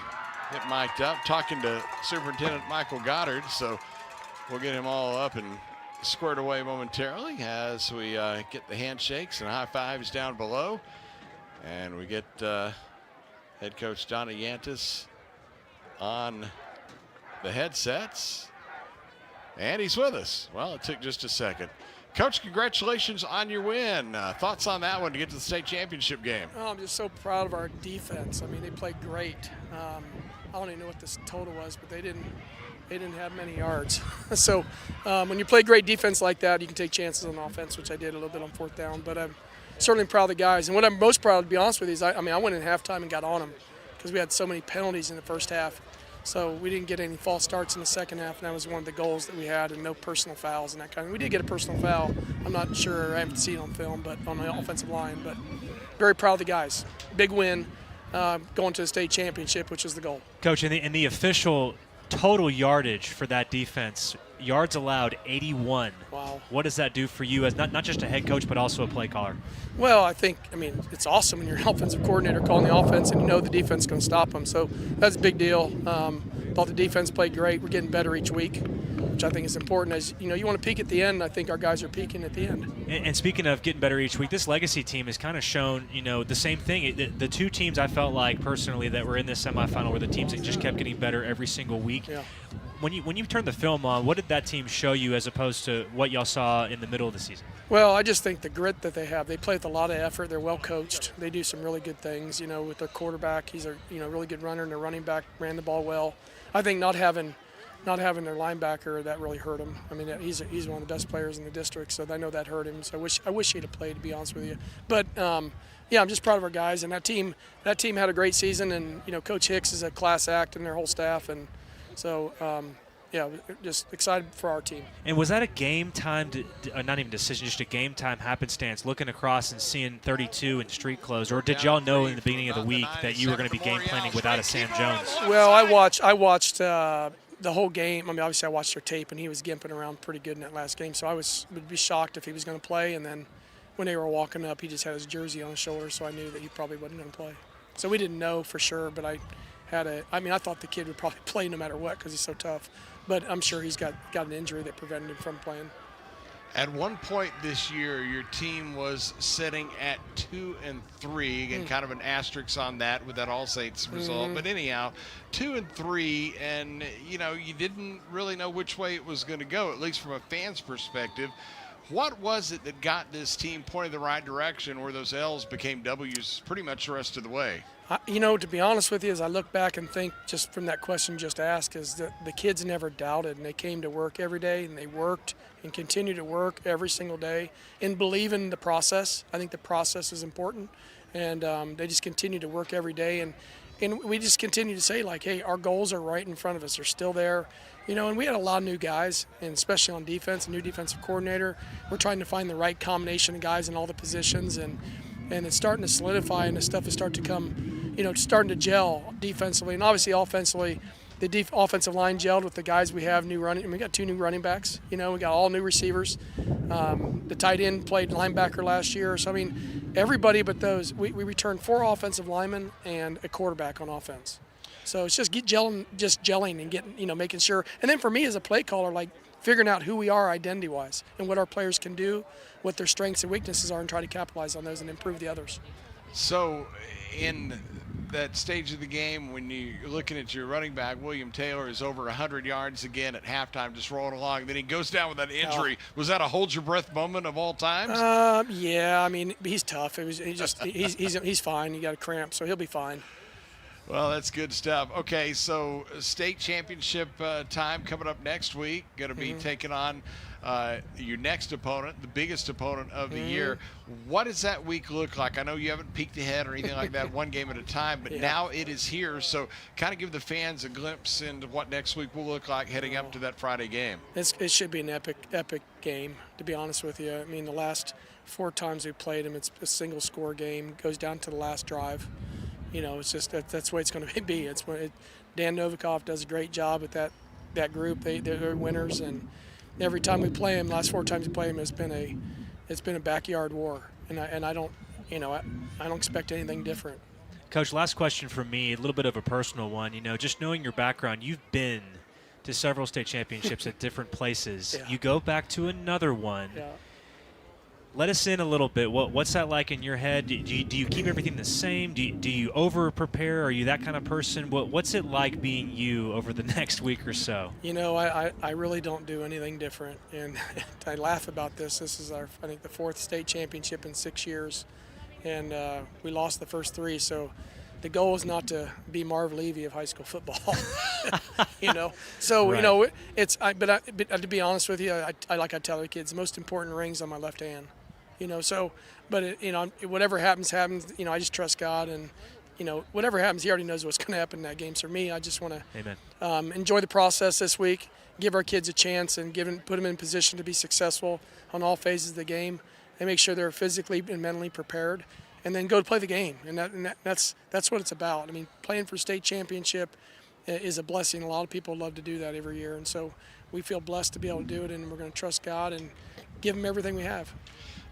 get mic'd up, talking to Superintendent Michael Goddard. So we'll get him all up and squared away momentarily as we get the handshakes and high fives down below. And we get head coach Donnie Yantis on the headsets. And he's with us. Well, it took just a second. Coach, congratulations on your win. Thoughts on that one to get to the state championship game? Oh, I'm just so proud of our defense. I mean, they played great. I don't even know what this total was, but they didn't have many yards. So when you play great defense like that, you can take chances on offense, which I did a little bit on fourth down. But I'm certainly proud of the guys. And what I'm most proud of, to be honest with you, is I went in halftime and got on them because we had so many penalties in the first half. So we didn't get any false starts in the second half, and that was one of the goals that we had, and no personal fouls and that kind of. We did get a personal foul. I'm not sure. I haven't seen it on film, but on the offensive line. But very proud of the guys. Big win, going to the state championship, which is the goal. Coach, in the official total yardage for that defense, yards allowed 81. Wow. What does that do for you as not just a head coach but also a play caller? Well, I mean, it's awesome when you're an offensive coordinator calling the offense and you know the defense is going to stop them. So that's a big deal. Thought the defense played great. We're getting better each week, which I think is important. As you know, you want to peak at the end. I think our guys are peaking at the end. And speaking of getting better each week, this legacy team has kind of shown, the same thing. The two teams I felt like personally that were in this semifinal were the teams that just kept getting better every single week. Yeah. When you turned the film on, what did that team show you as opposed to what y'all saw in the middle of the season? Well, I just think the grit that they have. They play with a lot of effort. They're well coached. They do some really good things. With their quarterback, he's a really good runner, and their running back ran the ball well. I think not having their linebacker, that really hurt him. I mean, he's one of the best players in the district, so I know that hurt him. So I wish he'd have played, to be honest with you. But yeah, I'm just proud of our guys, and that team had a great season, and Coach Hicks is a class act and their whole staff, and so yeah, just excited for our team. And was that a game time, not even decision, just a game time happenstance, looking across and seeing 32 in street clothes, or did y'all know in the beginning of the week that you were going to be game planning without a Sam Jones? Well, I watched the whole game. I mean, obviously I watched their tape, and he was gimping around pretty good in that last game, so I would be shocked if he was going to play. And then when they were walking up, he just had his jersey on his shoulder, so I knew that he probably wasn't going to play. So we didn't know for sure, but I thought the kid would probably play no matter what because he's so tough. But I'm sure he's got an injury that prevented him from playing. At one point this year, your team was sitting at 2-3, again, kind of an asterisk on that with that All Saints result. But anyhow, 2-3, and you didn't really know which way it was going to go, at least from a fan's perspective. What was it that got this team pointed the right direction, where those L's became W's pretty much the rest of the way? To be honest with you, as I look back and think just from that question just asked, is that the kids never doubted, and they came to work every day, and they worked and continue to work every single day and believe in the process. I think the process is important, and they just continue to work every day. And we just continue to say, like, hey, our goals are right in front of us. They're still there. And we had a lot of new guys, and especially on defense, a new defensive coordinator. We're trying to find the right combination of guys in all the positions, and it's starting to solidify, and the stuff is starting to come, starting to gel defensively. And obviously offensively, the offensive line gelled with the guys we have we got 2 new running backs. We got all new receivers. The tight end played linebacker last year. So, everybody but those. We returned 4 offensive linemen and a quarterback on offense. So it's just gelling and getting, making sure. And then for me as a play caller, like figuring out who we are identity-wise and what our players can do, what their strengths and weaknesses are, and try to capitalize on those and improve the others. So in that stage of the game, when you're looking at your running back, William Taylor is over 100 yards again at halftime, just rolling along. Then he goes down with that injury. Was that a hold-your-breath moment of all times? Yeah, he's tough. He's fine. He got a cramp, so he'll be fine. Well, that's good stuff. Okay, so state championship time coming up next week. Going to be taking on your next opponent, the biggest opponent of the year. What does that week look like? I know you haven't peeked ahead or anything like that, one game at a time, but now it is here. So kind of give the fans a glimpse into what next week will look like heading up to that Friday game. It should be an epic game, to be honest with you. The last 4 times we played them, it's a single score game. Goes down to the last drive. It's just that's the way it's going to be. Dan Novikov does a great job with that group. They're winners, and every time we play them, last 4 times we play them, it's been a backyard war, and I don't expect anything different. Coach, last question from me, a little bit of a personal one. Just knowing your background, you've been to several state championships at different places. Yeah. You go back to another one. Yeah. Let us in a little bit. What's that like in your head? Do you keep everything the same? Do you over-prepare? Are you that kind of person? What's it like being you over the next week or so? I really don't do anything different, and I laugh about this. This is I think the 4th state championship in 6 years, and we lost the first 3, so the goal is not to be Marv Levy of high school football. So right. But to be honest with you, I tell the kids, the most important ring's on my left hand. Whatever happens. I just trust God, and whatever happens, He already knows what's going to happen in that game. So for me, I just want to enjoy the process this week, give our kids a chance, and put them in position to be successful on all phases of the game, and make sure they're physically and mentally prepared, and then go to play the game. And that's what it's about. I mean, playing for state championship is a blessing. A lot of people love to do that every year, and so we feel blessed to be able to do it, and we're going to trust God and give Him everything we have.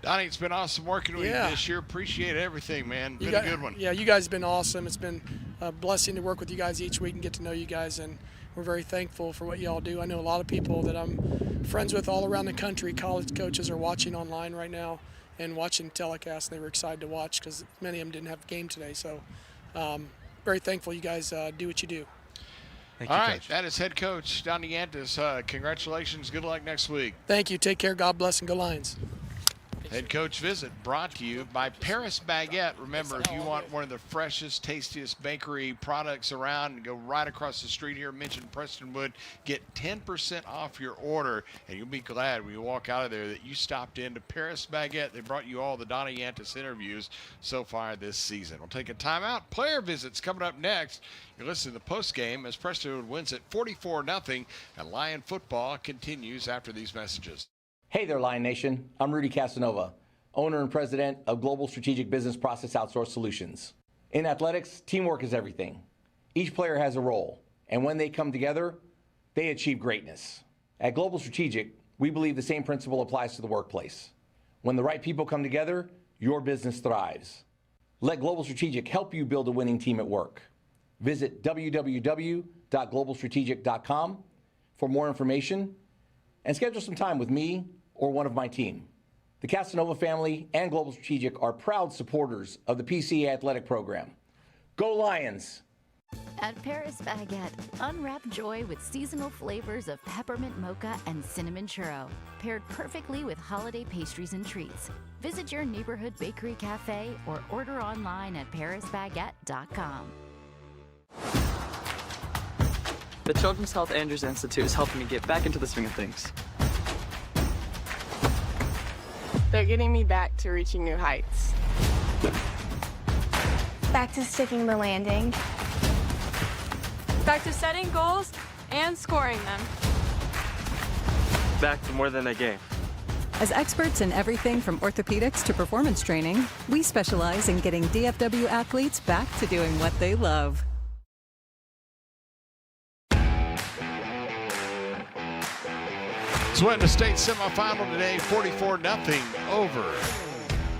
Donnie, it's been awesome working with you this year. Appreciate everything, man. Been a good one. Yeah, you guys have been awesome. It's been a blessing to work with you guys each week and get to know you guys, and we're very thankful for what you all do. I know a lot of people that I'm friends with all around the country, college coaches, are watching online right now and watching telecast, and they were excited to watch because many of them didn't have a game today. So very thankful you guys do what you do. Thank All you, right, Coach. that is head coach Donnie Yantis. Congratulations. Good luck next week. Thank you. Take care. God bless, and go Lions. Head coach visit brought to you by Paris Baguette. Remember, if you want one of the freshest, tastiest bakery products around, go right across the street here. Mention Prestonwood. Get 10% off your order, and you'll be glad when you walk out of there that you stopped into Paris Baguette. They brought you all the Donnie Yantis interviews so far this season. We'll take a timeout. Player visits coming up next. You're listening to the postgame as Prestonwood wins at 44-0, and Lion football continues after these messages. Hey there, Lion Nation. I'm Rudy Casanova, owner and president of Global Strategic Business Process Outsource Solutions. In athletics, teamwork is everything. Each player has a role, and when they come together, they achieve greatness. At Global Strategic, we believe the same principle applies to the workplace. When the right people come together, your business thrives. Let Global Strategic help you build a winning team at work. Visit www.globalstrategic.com for more information and schedule some time with me or one of my team. The Casanova family and Global Strategic are proud supporters of the PCA Athletic Program. Go Lions! At Paris Baguette, unwrap joy with seasonal flavors of peppermint mocha and cinnamon churro, paired perfectly with holiday pastries and treats. Visit your neighborhood bakery cafe or order online at parisbaguette.com. The Children's Health Andrews Institute is helping me get back into the swing of things. They're getting me back to reaching new heights. Back to sticking the landing. Back to setting goals and scoring them. Back to more than a game. As experts in everything from orthopedics to performance training, we specialize in getting DFW athletes back to doing what they love. Went to state semifinal today, 44-0 over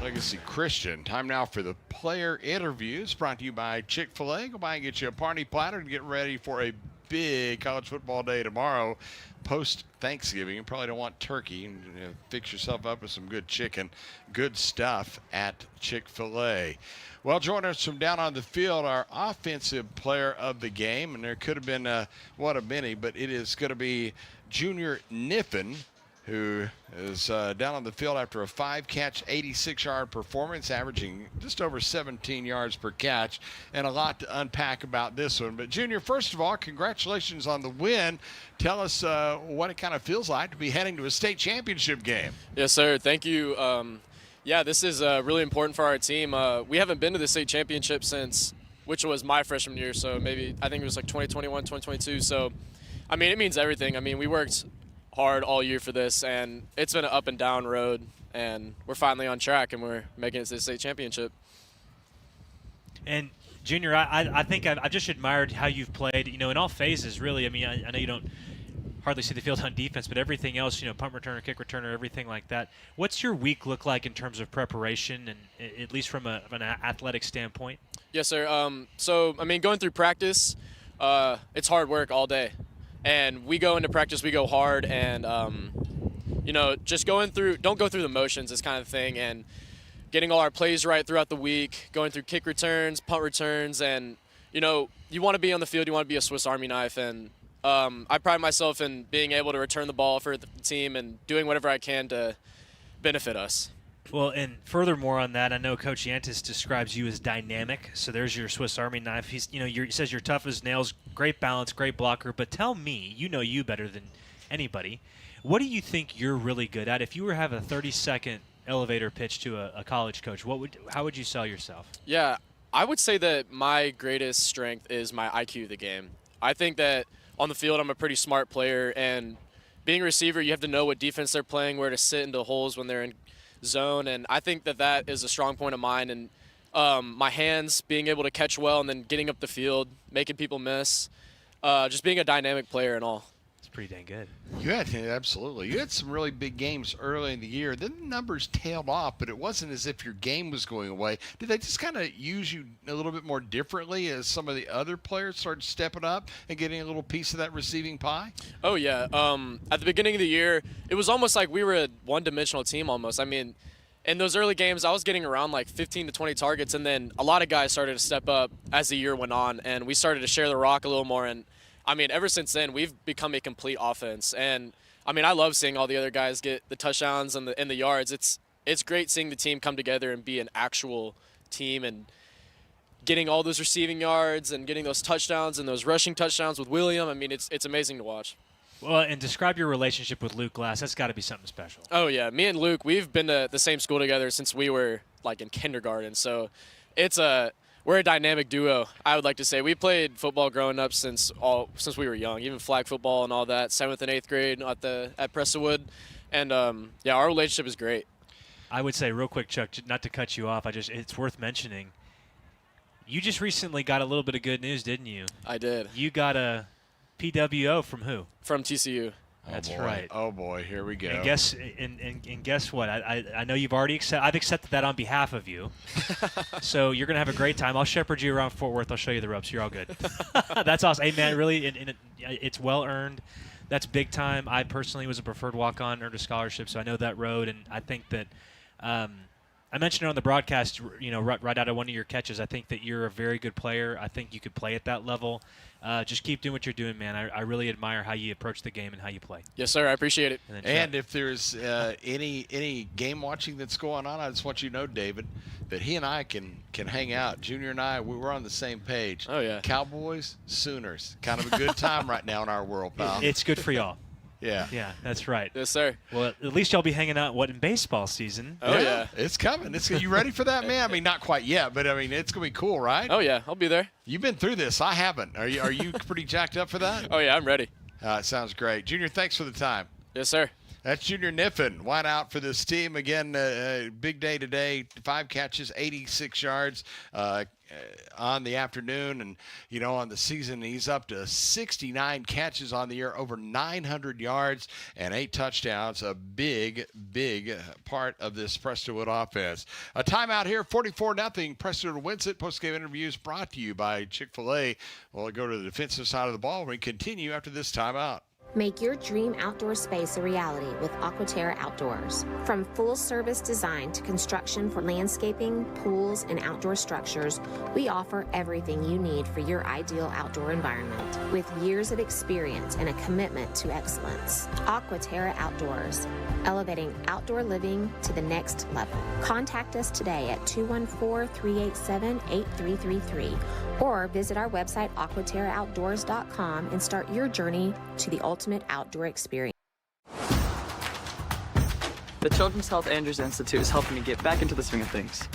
Legacy Christian. Time now for the player interviews, brought to you by Chick-fil-A. Go by and get you a party platter and get ready for a big college football day tomorrow. Post-Thanksgiving, you probably don't want turkey. And, fix yourself up with some good chicken. Good stuff at Chick-fil-A. Well, joining us from down on the field, our offensive player of the game, and there could have been one of many, but it is going to be Junior Niffen, who is down on the field after a 5-catch, 86-yard performance, averaging just over 17 yards per catch, and a lot to unpack about this one. But, Junior, first of all, congratulations on the win. Tell us what it kind of feels like to be heading to a state championship game. Yes, sir. Thank you. Yeah, this is really important for our team. We haven't been to the state championship since, which was my freshman year, so maybe I think it was like 2021, 2022. So, I mean, it means everything. I mean, we worked hard all year for this, and it's been an up and down road, and we're finally on track, and we're making it to the state championship. And Junior, I think I've just admired how you've played, in all phases, really. I mean, I know you don't hardly see the field on defense, but everything else, punt returner, kick returner, everything like that. What's your week look like in terms of preparation, and at least from an athletic standpoint? Yes, sir. So, going through practice, it's hard work all day. And we go into practice, we go hard, and, just don't go through the motions, this kind of thing, and getting all our plays right throughout the week, going through kick returns, punt returns, and, you want to be on the field, you want to be a Swiss Army knife, and I pride myself in being able to return the ball for the team and doing whatever I can to benefit us. Well, and furthermore on that, I know Coach Yantis describes you as dynamic. So there's your Swiss Army knife. He says you're tough as nails, great balance, great blocker. But tell me, you know you better than anybody. What do you think you're really good at? If you were to have a 30-second elevator pitch to a college coach, how would you sell yourself? Yeah, I would say that my greatest strength is my IQ of the game. I think that on the field I'm a pretty smart player, and being a receiver, you have to know what defense they're playing, where to sit into holes when they're in zone, and I think that is a strong point of mine. And my hands, being able to catch well and then getting up the field, making people miss, just being a dynamic player and all. It's pretty dang good. Absolutely. You had some really big games early in the year. Then the numbers tailed off, but it wasn't as if your game was going away. Did they just kind of use you a little bit more differently as some of the other players started stepping up and getting a little piece of that receiving pie? Oh, yeah. At the beginning of the year, it was almost like we were a one-dimensional team almost. In those early games, I was getting around like 15 to 20 targets, and then a lot of guys started to step up as the year went on, and we started to share the rock a little more. And ever since then, we've become a complete offense. And, I love seeing all the other guys get the touchdowns and the yards. It's great seeing the team come together and be an actual team and getting all those receiving yards and getting those touchdowns and those rushing touchdowns with William. It's amazing to watch. Well, and describe your relationship with Luke Glass. That's got to be something special. Oh, yeah. Me and Luke, we've been to the same school together since we were, in kindergarten. So we're a dynamic duo, I would like to say. We played football growing up since we were young, even flag football and all that, 7th and 8th grade at Prestonwood. And, our relationship is great. I would say real quick, Chuck, not to cut you off, it's worth mentioning. You just recently got a little bit of good news, didn't you? I did. You got a PWO from who? From TCU. That's right. Oh boy, here we go. And guess what? I know you've already I've accepted that on behalf of you. So you're gonna have a great time. I'll shepherd you around Fort Worth. I'll show you the ropes. You're all good. That's awesome. Hey man, really, it's well earned. That's big time. I personally was a preferred walk-on, earned a scholarship, so I know that road. And I think that I mentioned it on the broadcast. Right out of one of your catches. I think that you're a very good player. I think you could play at that level. Just keep doing what you're doing, man. I really admire how you approach the game and how you play. Yes, sir. I appreciate it. And if there's any game watching that's going on, I just want you to know, David, that he and I can hang out. Junior and I, we're on the same page. Oh, yeah. Cowboys, Sooners. Kind of a good time right now in our world, pal. It's good for y'all. Yeah. Yeah, that's right. Yes, sir. Well, at least y'all be hanging out, in baseball season. Oh, yeah. It's coming. You ready for that, man? Not quite yet, but, it's going to be cool, right? Oh, yeah. I'll be there. You've been through this. I haven't. Are you pretty jacked up for that? Oh, yeah. I'm ready. Sounds great. Junior, thanks for the time. Yes, sir. That's Junior Niffen, wide out for this team. Again, big day today, 5 catches, 86 yards on the afternoon. And, on the season, he's up to 69 catches on the year, over 900 yards and 8 touchdowns. A big, big part of this Prestonwood offense. A timeout here, 44-0. Prestonwood wins it. Postgame interviews brought to you by Chick-fil-A. We'll go to the defensive side of the ball. We continue after this timeout. Make your dream outdoor space a reality with Aquaterra Outdoors. From full-service design to construction for landscaping, pools, and outdoor structures, we offer everything you need for your ideal outdoor environment. With years of experience and a commitment to excellence, Aquaterra Outdoors, elevating outdoor living to the next level. Contact us today at 214-387-8333 or visit our website aquaterraoutdoors.com and start your journey to the ultimate outdoor experience. The Children's Health Andrews Institute is helping me get back into the swing of things.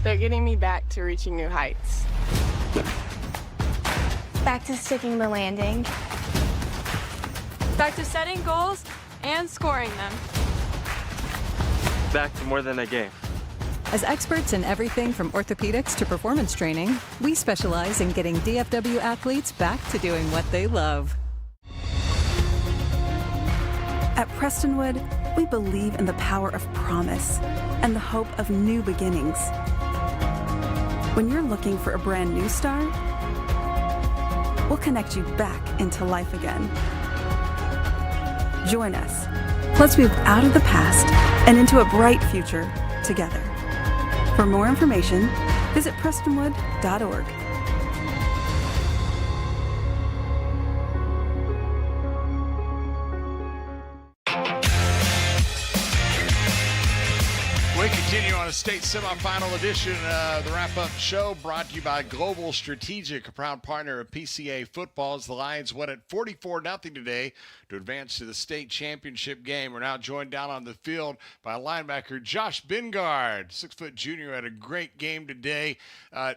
They're getting me back to reaching new heights. Back to sticking the landing. Back to setting goals and scoring them. Back to more than a game. As experts in everything from orthopedics to performance training, we specialize in getting DFW athletes back to doing what they love. At Prestonwood, we believe in the power of promise and the hope of new beginnings. When you're looking for a brand new start, we'll connect you back into life again. Join us. Let's move out of the past and into a bright future together. For more information, visit prestonwood.org. We continue on a state semifinal edition of the wrap-up show brought to you by Global Strategic, a proud partner of PCA football. As the Lions won at 44-0 today to advance to the state championship game. We're now joined down on the field by linebacker Josh Bingard, 6-foot junior, had a great game today.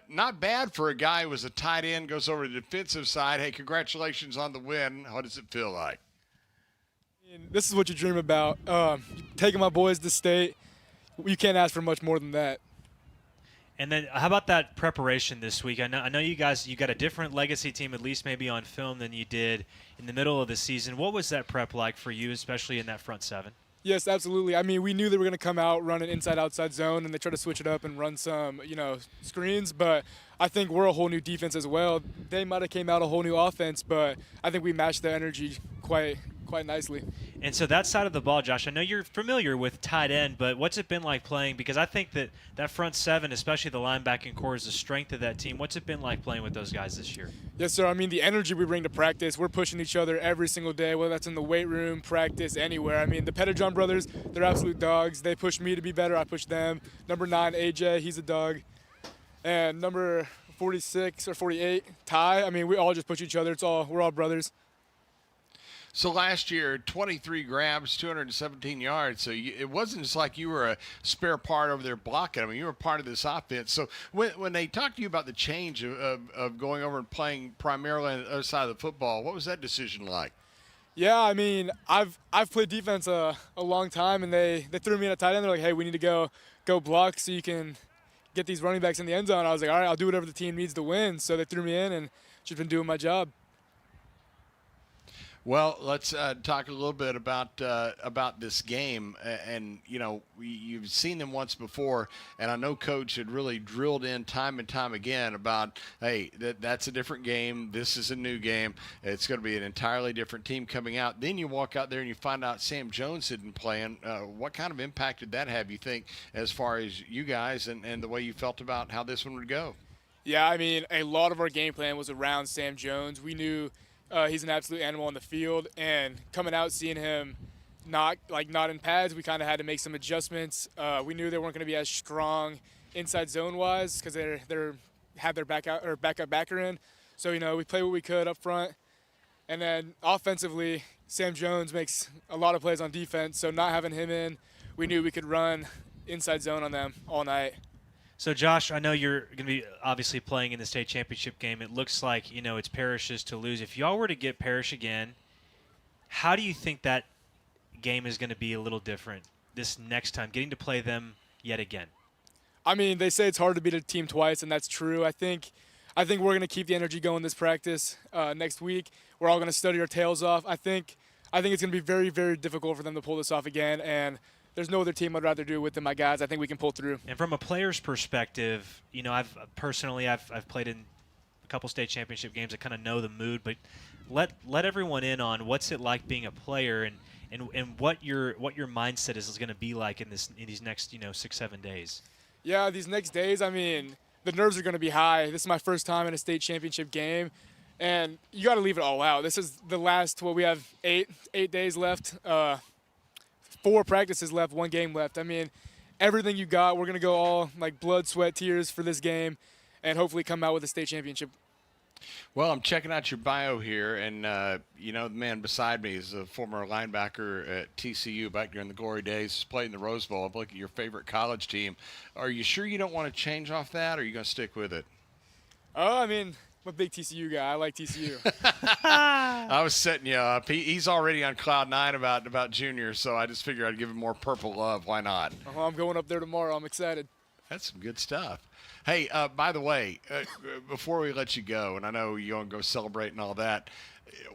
Not bad for a guy who was a tight end, goes over to the defensive side. Hey, congratulations on the win. How does it feel like? This is what you dream about. Taking my boys to state. You can't ask for much more than that. And then how about that preparation this week? I know you guys, you got a different legacy team, at least maybe on film, than you did in the middle of the season. What was that prep like for you, especially in that front seven? Yes, absolutely. I mean, we knew they were going to come out, run an inside-outside zone, and they try to switch it up and run some, screens. But I think we're a whole new defense as well. They might have came out a whole new offense, but I think we matched the energy quite nicely. And so that side of the ball, Josh, I know you're familiar with tight end, but what's it been like playing? Because I think that front seven, especially the linebacking core, is the strength of that team. What's it been like playing with those guys this year? Yes, sir. I mean, the energy we bring to practice, we're pushing each other every single day, whether that's in the weight room, practice, anywhere. I mean, the Pettijohn brothers, they're absolute dogs. They push me to be better. I push them. Number 9, AJ, he's a dog. And number 46 or 48, Ty. I mean, we all just push each other. We're all brothers. So last year, 23 grabs, 217 yards. So it wasn't just like you were a spare part over there blocking. I mean, you were part of this offense. So when they talked to you about the change of going over and playing primarily on the other side of the football, what was that decision like? Yeah, I mean, I've played defense a long time, and they threw me in a tight end. They're like, hey, we need to go block so you can get these running backs in the end zone. I was like, all right, I'll do whatever the team needs to win. So they threw me in, and just been doing my job. Well, let's talk a little bit about this game. And, you've seen them once before, and I know Coach had really drilled in time and time again about, hey, that's a different game. This is a new game. It's going to be an entirely different team coming out. Then you walk out there and you find out Sam Jones isn't playing. What kind of impact did that have, you think, as far as you guys and the way you felt about how this one would go? Yeah, I mean, a lot of our game plan was around Sam Jones. We knew he's an absolute animal on the field, and coming out, seeing him not in pads, we kind of had to make some adjustments. We knew they weren't going to be as strong inside zone wise because they had their backup backer in. So we played what we could up front, and then offensively, Sam Jones makes a lot of plays on defense. So not having him in, we knew we could run inside zone on them all night. So, Josh, I know you're going to be obviously playing in the state championship game. It looks like, it's Parrish's to lose. If y'all were to get Parrish again, how do you think that game is going to be a little different this next time, getting to play them yet again? I mean, they say it's hard to beat a team twice, and that's true. I think we're going to keep the energy going this practice next week. We're all going to study our tails off. I think it's going to be very, very difficult for them to pull this off again, and there's no other team I'd rather do it with than my guys. I think we can pull through. And from a player's perspective, I've played in a couple state championship games. I kind of know the mood, but let everyone in on what's it like being a player and what your mindset is going to be like in these next 6-7 days. Yeah, these next days, I mean, the nerves are going to be high. This is my first time in a state championship game, and you got to leave it all out. This is the last. We have eight days left. 4 practices left, 1 game left. I mean, everything you got, we're going to go all blood, sweat, tears for this game and hopefully come out with a state championship. Well, I'm checking out your bio here, and, the man beside me is a former linebacker at TCU back during the glory days, played in the Rose Bowl. I'm looking at your favorite college team. Are you sure you don't want to change off that, or are you going to stick with it? Oh, I mean, I'm a big TCU guy. I like TCU. I was setting you up. He's already on cloud 9 about Junior, so I just figured I'd give him more purple love. Why not? I'm going up there tomorrow. I'm excited. That's some good stuff. Hey, by the way, before we let you go, and I know you want to go celebrate and all that,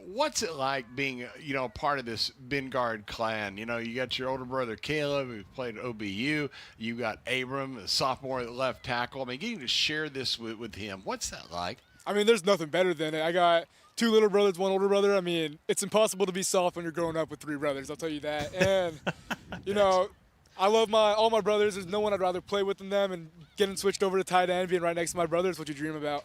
what's it like being, part of this Bingard clan? You got your older brother Caleb, who played at OBU. You got Abram, a sophomore at left tackle. I mean, getting to share this with him, what's that like? I mean, there's nothing better than it. I got 2 little brothers, 1 older brother. I mean, it's impossible to be soft when you're growing up with 3 brothers, I'll tell you that. And, I love all my brothers. There's no one I'd rather play with than them, and getting switched over to tight end, being right next to my brother is what you dream about.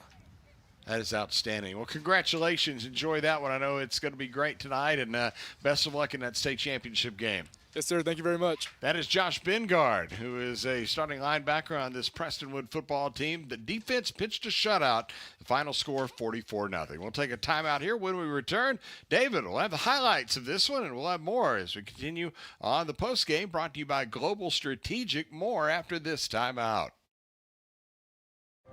That is outstanding. Well, congratulations. Enjoy that one. I know it's going to be great tonight, and best of luck in that state championship game. Yes, sir. Thank you very much. That is Josh Bingard, who is a starting linebacker on this Prestonwood football team. The defense pitched a shutout. The final score, 44-0. We'll take a timeout here. When we return, David will have the highlights of this one, and we'll have more as we continue on the postgame, brought to you by Global Strategic. More after this timeout.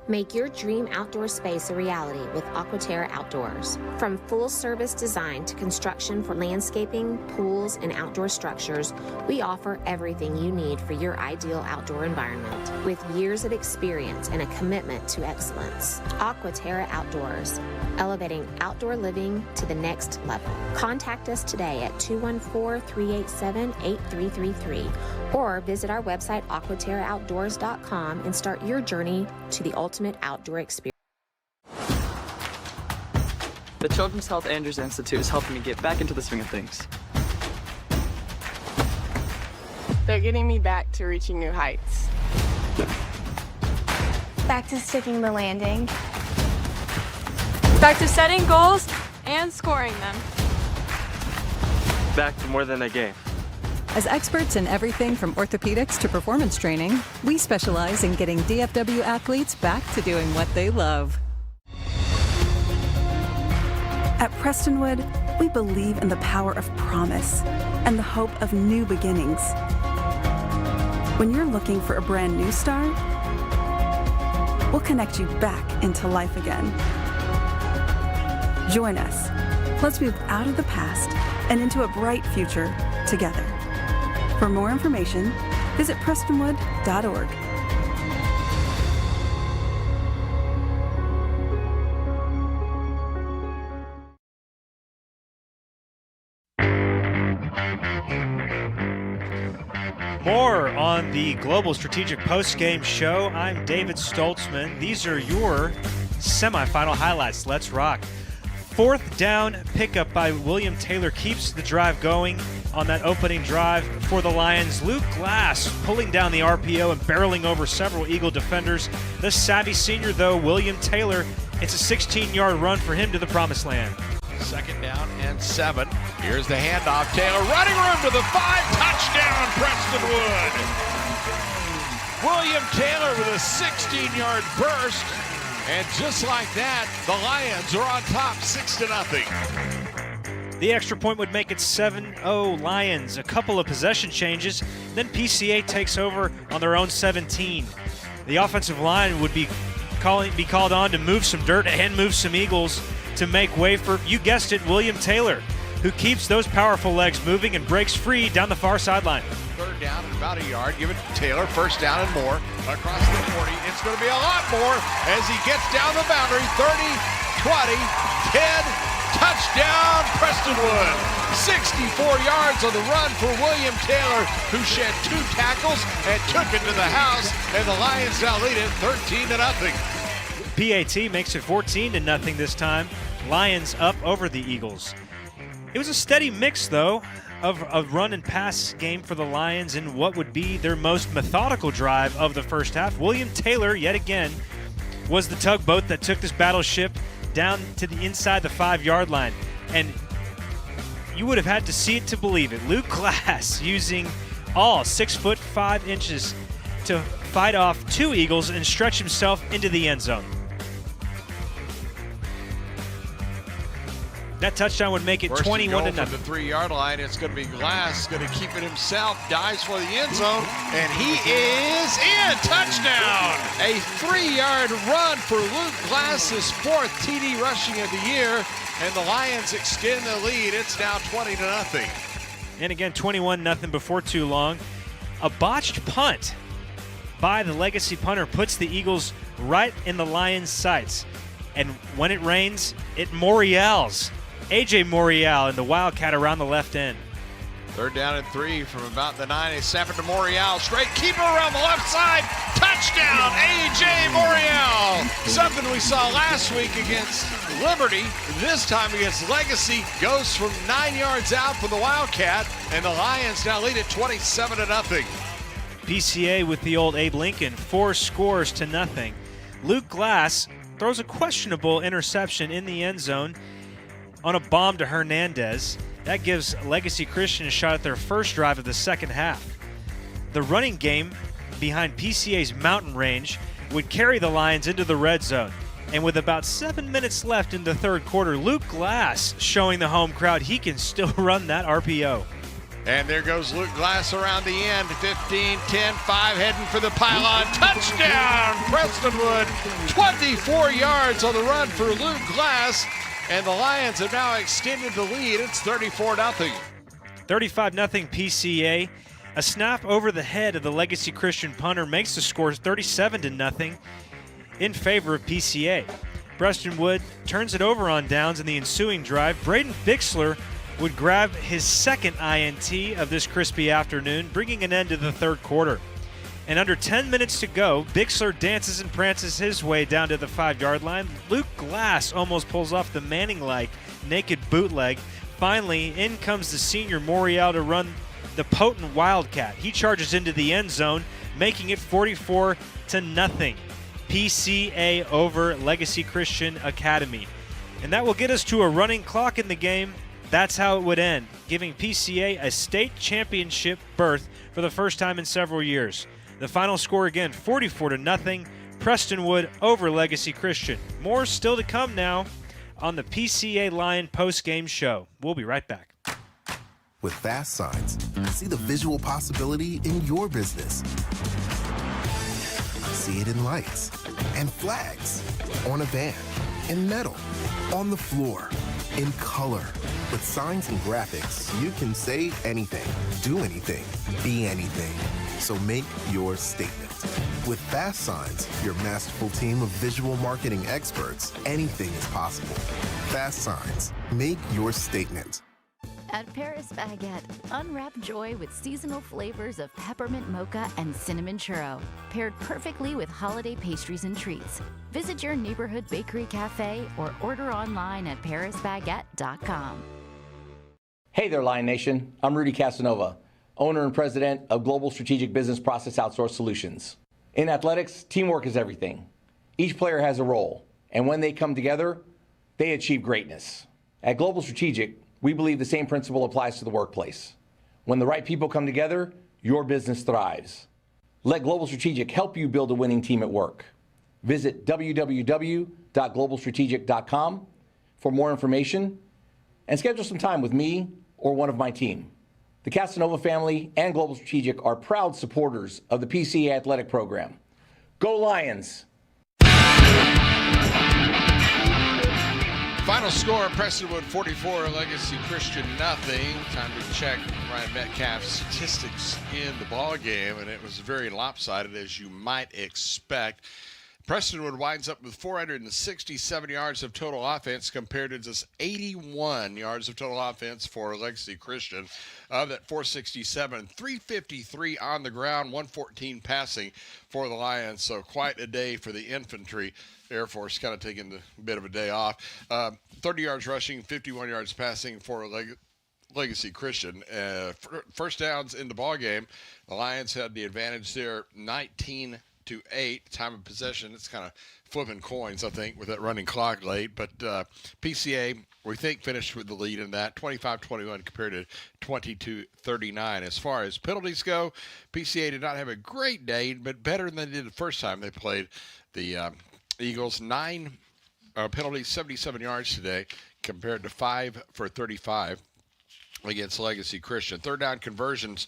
Make your dream outdoor space a reality with Aquaterra Outdoors. From full-service design to construction for landscaping, pools, and outdoor structures, we offer everything you need for your ideal outdoor environment. With years of experience and a commitment to excellence, Aquaterra Outdoors, elevating outdoor living to the next level. Contact us today at 214-387-8333 or visit our website aquaterraoutdoors.com and start your journey to the ultimate outdoor experience. The Children's Health Andrews Institute is helping me get back into the swing of things. They're getting me back to reaching new heights. Back to sticking the landing. Back to setting goals and scoring them. Back to more than a game. As experts in everything from orthopedics to performance training, we specialize in getting DFW athletes back to doing what they love. At Prestonwood, we believe in the power of promise and the hope of new beginnings. When you're looking for a brand new start, we'll connect you back into life again. Join us. Let's move out of the past and into a bright future together. For more information, visit prestonwood.org. More on the Global Strategic Postgame Show. I'm David Stoltzman. These are your semifinal highlights. Let's rock. 4th down pickup by William Taylor keeps the drive going on that opening drive for the Lions. Luke Glass pulling down the RPO and barreling over several Eagle defenders. The savvy senior, though, William Taylor, it's a 16-yard run for him to the promised land. 2nd down and 7. Here's the handoff. Taylor running room to the 5. Touchdown, Prestonwood. William Taylor with a 16-yard burst. And just like that, the Lions are on top 6-0. The extra point would make it 7-0 Lions. A couple of possession changes. Then PCA takes over on their own 17. The offensive line would be called on to move some dirt and move some Eagles to make way for, you guessed it, William Taylor, who keeps those powerful legs moving and breaks free down the far sideline. 3rd down and about a yard. Give it to Taylor. 1st down and more across the 40. It's going to be a lot more as he gets down the boundary. 30, 20, 10. Touchdown, Prestonwood. 64 yards on the run for William Taylor, who shed 2 tackles and took it to the house. And the Lions now lead it 13-0. PAT makes it 14-0 this time. Lions up over the Eagles. It was a steady mix, though, of a run and pass game for the Lions in what would be their most methodical drive of the first half. William Taylor, yet again, was the tugboat that took this battleship down to the inside the 5-yard line. And you would have had to see it to believe it. Luke Glass using all 6'5" to fight off 2 Eagles and stretch himself into the end zone. That touchdown would make it 21-0. From the 3-yard line, it's going to be Glass, going to keep it himself, dives for the end zone, and he is in. Touchdown! A 3-yard run for Luke Glass, his 4th TD rushing of the year, and the Lions extend the lead. It's now 20-0. And again, 21-0 before too long. A botched punt by the Legacy punter puts the Eagles right in the Lions' sights. And when it rains, it Morial's. A.J. Morial and the Wildcat around the left end. 3rd down and 3 from about the 9. They snap it to Morial. Straight keeper around the left side. Touchdown, A.J. Morial. Something we saw last week against Liberty. This time against Legacy. Goes from 9 yards out for the Wildcat. And the Lions now lead at 27-0. PCA with the old Abe Lincoln. 4 scores to nothing. Luke Glass throws a questionable interception in the end zone on a bomb to Hernandez. That gives Legacy Christian a shot at their first drive of the second half. The running game behind PCA's mountain range would carry the Lions into the red zone. And with about 7 minutes left in the third quarter, Luke Glass showing the home crowd he can still run that RPO. And there goes Luke Glass around the end. 15, 10, 5, heading for the pylon. Touchdown, Prestonwood. 24 yards on the run for Luke Glass. And the Lions have now extended the lead. It's 34-0. 35-0 PCA. A snap over the head of the Legacy Christian punter makes the score 37-0 in favor of PCA. Prestonwood turns it over on downs in the ensuing drive. Braden Bixler would grab his second INT of this crispy afternoon, bringing an end to the third quarter. And under 10 minutes to go, Bixler dances and prances his way down to the 5-yard line. Luke Glass almost pulls off the Manning-like naked bootleg. Finally, in comes the senior Morial to run the potent Wildcat. He charges into the end zone, making it 44-0. PCA over Legacy Christian Academy. And that will get us to a running clock in the game. That's how it would end, giving PCA a state championship berth for the first time in several years. The final score again, 44-0, Prestonwood over Legacy Christian. More still to come now on the PCA Lion postgame show. We'll be right back. With Fast Signs, see the visual possibility in your business. See it in lights and flags, on a van, in metal, on the floor, in color. With signs and graphics, you can say anything, do anything, be anything. So make your statement. With Fast Signs, your masterful team of visual marketing experts, anything is possible. Fast Signs, make your statement. At Paris Baguette, unwrap joy with seasonal flavors of peppermint mocha and cinnamon churro, paired perfectly with holiday pastries and treats. Visit your neighborhood bakery cafe or order online at parisbaguette.com. Hey there, Lion Nation. I'm Rudy Casanova, owner and president of Global Strategic Business Process Outsource Solutions. In athletics, teamwork is everything. Each player has a role, and when they come together, they achieve greatness. At Global Strategic, we believe the same principle applies to the workplace. When the right people come together, your business thrives. Let Global Strategic help you build a winning team at work. Visit www.globalstrategic.com for more information and schedule some time with me or one of my team. The Casanova family and Global Strategic are proud supporters of the PCA Athletic Program. Go Lions! Final score, Prestonwood 44, Legacy Christian nothing. Time to check Ryan Metcalf's statistics in the ball game, and it was very lopsided, as you might expect. Prestonwood winds up with 467 yards of total offense compared to just 81 yards of total offense for Legacy Christian. Of that 467, 353 on the ground, 114 passing for the Lions. So quite a day for the infantry. Air Force kind of taking a bit of a day off. 30 yards rushing, 51 yards passing for Legacy Christian. First downs in the ball game. The Lions had the advantage there, 19-8. Time of possession, it's kind of flipping coins, I think, with that running clock late. But PCA, we think, finished with the lead in that, 25-21 compared to 22-39. As far as penalties go, PCA did not have a great day, but better than they did the first time they played the Eagles. 9 penalties, 77 yards today, compared to 5 for 35 against Legacy Christian. Third down conversions,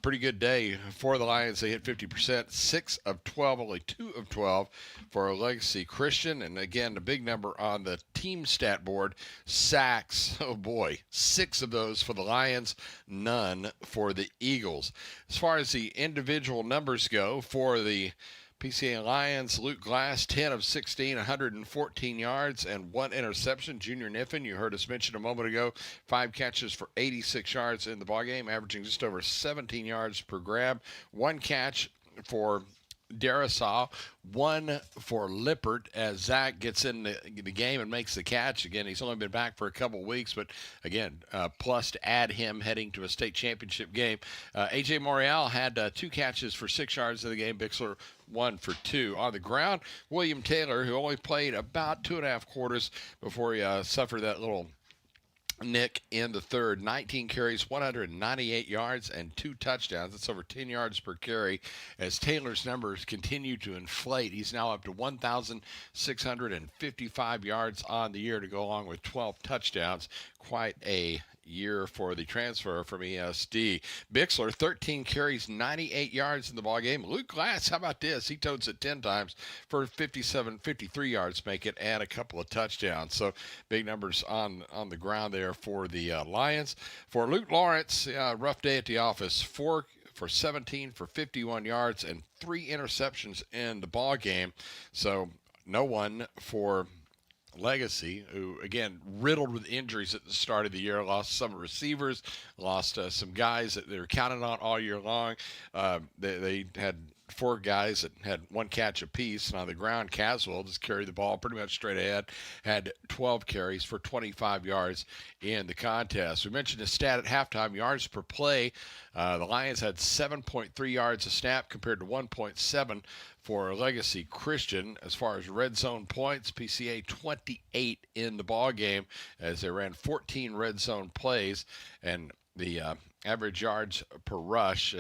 pretty good day for the Lions. They hit 50%, 6 of 12, only 2 of 12 for Legacy Christian. And again, the big number on the team stat board, sacks. Oh boy, 6 of those for the Lions, none for the Eagles. As far as the individual numbers go for the PCA Lions, Luke Glass, 10 of 16, 114 yards and 1 interception. Junior Niffen, you heard us mention a moment ago, 5 catches for 86 yards in the ballgame, averaging just over 17 yards per grab. 1 catch for Darisaw, 1 for Lippert as Zach gets in the game and makes the catch. Again, he's only been back for a couple weeks, but again, plus to add him heading to a state championship game. A.J. Morial had 2 catches for 6 yards in the game. Bixler 1 for 2. On the ground, William Taylor, who only played about 2.5 quarters before he suffered that little nick in the third. 19 carries, 198 yards, and 2 touchdowns. That's over 10 yards per carry. As Taylor's numbers continue to inflate, he's now up to 1,655 yards on the year to go along with 12 touchdowns. Quite a year for the transfer from ESD. Bixler, 13 carries, 98 yards in the ballgame. Luke Glass, how about this? He totes it 10 times for 53 yards, make it, and a couple of touchdowns. So big numbers on the ground there for the Lions. For Luke Lawrence, rough day at the office. 4 for 17 for 51 yards and 3 interceptions in the ballgame. So no one for Legacy, who, again, riddled with injuries at the start of the year, lost some receivers, lost some guys that they were counting on all year long. They had 4 guys that had 1 catch apiece, and on the ground, Caswell just carried the ball pretty much straight ahead, had 12 carries for 25 yards in the contest. We mentioned the stat at halftime, yards per play. The Lions had 7.3 yards a snap compared to 1.7 for Legacy Christian. As far as red zone points, PCA 28 in the ball game as they ran 14 red zone plays, and the average yards per rush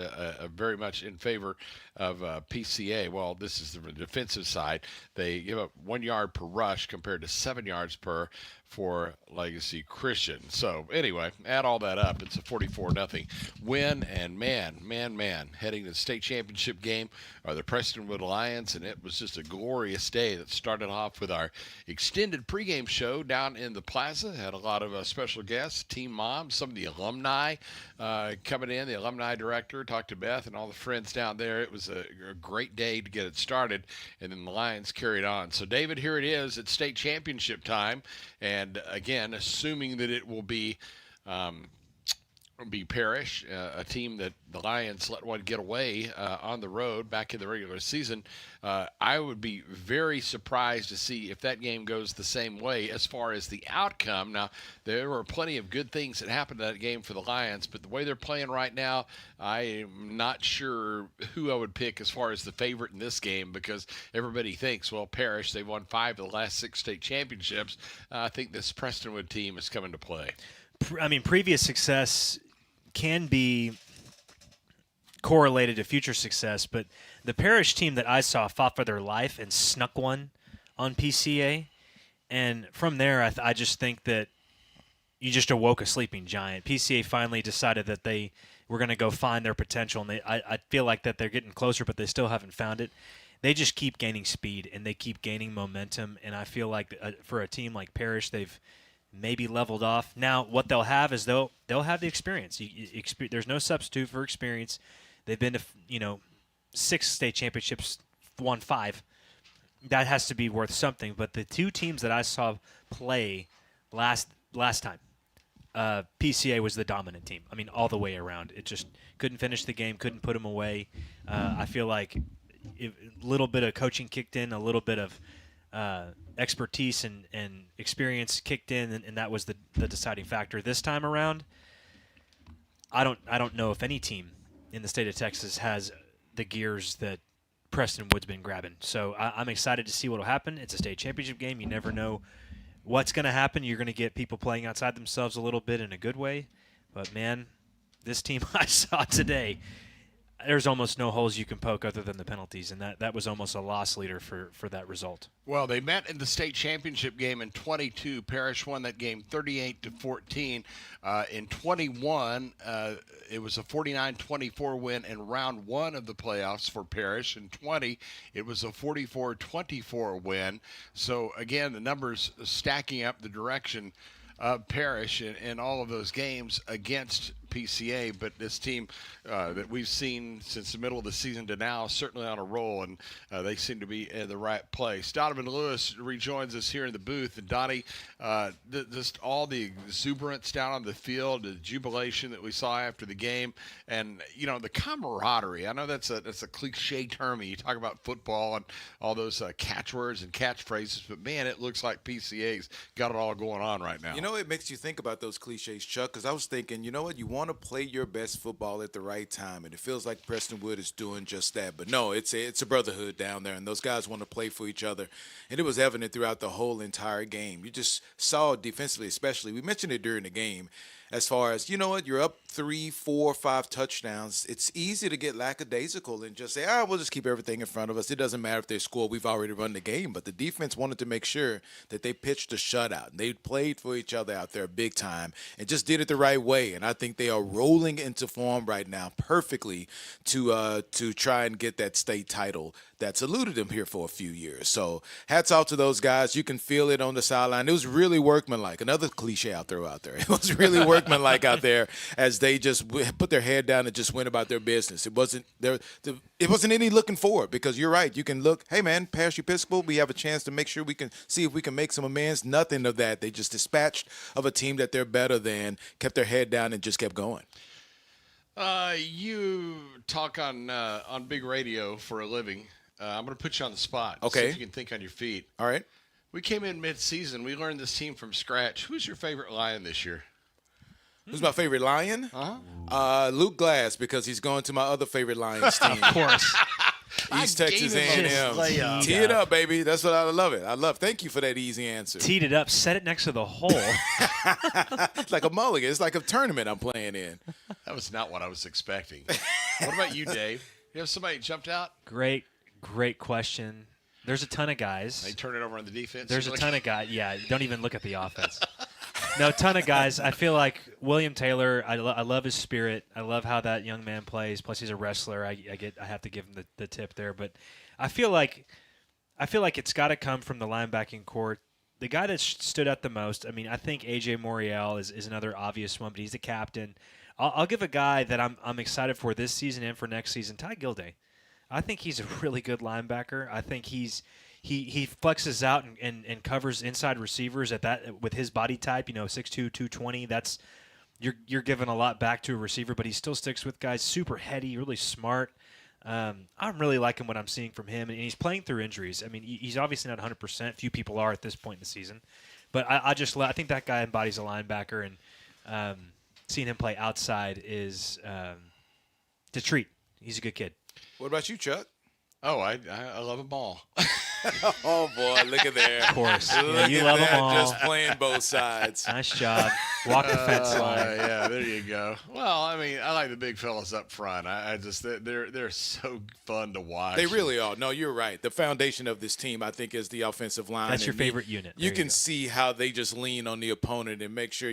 very much in favor of PCA. Well, this is the defensive side. They give up 1 yard per rush compared to 7 yards per for Legacy Christian. So anyway, add all that up, it's a 44-0 win. And man, heading to the state championship game are the Prestonwood Lions, and it was just a glorious day that started off with our extended pregame show down in the plaza. Had a lot of special guests, team moms, some of the alumni coming in. The alumni director talked to Beth and all the friends down there. It was a great day to get it started, and then the Lions carried on. So David, here it is. It's state championship time, and again, assuming that it will be Parrish, a team that the Lions let one get away on the road back in the regular season. I would be very surprised to see if that game goes the same way as far as the outcome. Now, there were plenty of good things that happened in that game for the Lions, but the way they're playing right now, I am not sure who I would pick as far as the favorite in this game, because everybody thinks, well, Parrish, they've won 5 of the last 6 state championships. I think this Prestonwood team is coming to play. I mean, previous success can be correlated to future success, but the Parrish team that I saw fought for their life and snuck one on PCA, and from there I just think that you just awoke a sleeping giant. PCA finally decided that they were going to go find their potential, and I feel like that they're getting closer, but they still haven't found it. They just keep gaining speed, and they keep gaining momentum, and I feel like for a team like Parrish, they've maybe leveled off. Now, what they'll have is they'll have the experience. There's no substitute for experience. They've been to 6 state championships, won 5. That has to be worth something. But the 2 teams that I saw play last time, PCA was the dominant team. I mean, all the way around. It just couldn't finish the game, couldn't put them away. I feel like a little bit of coaching kicked in, a little bit of expertise and experience kicked in, and that was the deciding factor. This time around, I don't know if any team in the state of Texas has the gears that Prestonwood's been grabbing. So I'm excited to see what will happen. It's a state championship game. You never know what's going to happen. You're going to get people playing outside themselves a little bit in a good way. But, man, this team I saw today, there's almost no holes you can poke other than the penalties, and that was almost a loss leader for that result. Well, they met in the state championship game in 22. Parrish won that game 38-14. In 21, it was a 49-24 win in round one of the playoffs for Parrish. In 20, it was a 44-24 win. So, again, the numbers stacking up the direction of Parrish in all of those games against PCA, but this team that we've seen since the middle of the season to now is certainly on a roll, and they seem to be in the right place. Donovan Lewis rejoins us here in the booth, and Donnie, just all the exuberance down on the field, the jubilation that we saw after the game, and the camaraderie. I know that's a cliche term. You talk about football and all those catchwords and catchphrases, but man, it looks like PCA's got it all going on right now. It makes you think about those cliches, Chuck, because I was thinking, you want to play your best football at the right time, and it feels like Prestonwood is doing just that. But no, it's a brotherhood down there, and those guys want to play for each other, and it was evident throughout the whole entire game. You just saw defensively, especially. We mentioned it during the game. As far as, you're up 3, 4, 5 touchdowns. It's easy to get lackadaisical and just say, we'll just keep everything in front of us. It doesn't matter if they score. We've already run the game. But the defense wanted to make sure that they pitched a shutout. They played for each other out there big time and just did it the right way. And I think they are rolling into form right now perfectly to try and get that state title that's eluded them here for a few years. So hats off to those guys. You can feel it on the sideline. It was really workmanlike. Another cliche out there. It was really workmanlike out there as they just put their head down and just went about their business. It wasn't any looking forward, because you're right. You can look, hey, man, Parrish Episcopal, we have a chance to make sure we can see if we can make some amends. Nothing of that. They just dispatched of a team that they're better than, kept their head down, and just kept going. You talk on big radio for a living. I'm going to put you on the spot. Okay. See if you can think on your feet. All right. We came in mid-season. We learned this team from scratch. Who's your favorite Lion this year? Who's my favorite Lion? Luke Glass, because he's going to my other favorite Lions team. Of course. East Texas A&M. Tee it up, baby. That's what I love it. Thank you for that easy answer. Teed it up, set it next to the hole. It's like a mulligan. It's like a tournament I'm playing in. That was not what I was expecting. What about you, Dave? You have somebody jumped out? Great question. There's a ton of guys. They turn it over on the defense. There's a ton of guys. Yeah, don't even look at the offense. No, ton of guys. I feel like William Taylor, I love his spirit. I love how that young man plays. Plus, he's a wrestler. I have to give him the tip there. But I feel like it's got to come from the linebacking core. The guy that stood out the most, I think A.J. Morial is another obvious one, but he's the captain. I'll give a guy that I'm excited for this season and for next season, Ty Gilday. I think he's a really good linebacker. I think he flexes out and covers inside receivers at that with his body type. 6'2", 220. That's you're giving a lot back to a receiver, but he still sticks with guys. Super heady, really smart. I'm really liking what I'm seeing from him, and he's playing through injuries. He's obviously not 100%. Few people are at this point in the season, but I think that guy embodies a linebacker, and seeing him play outside is to treat. He's a good kid. What about you, Chuck? Oh, I love them all. Oh, boy, look at there. Of course. You love them all. Just playing both sides. Nice job. Walk the fence line. Yeah, there you go. Well, I like the big fellas up front. I just they're so fun to watch. They really are. No, you're right. The foundation of this team, I think, is the offensive line. That's your favorite unit. You can see how they just lean on the opponent and make sure,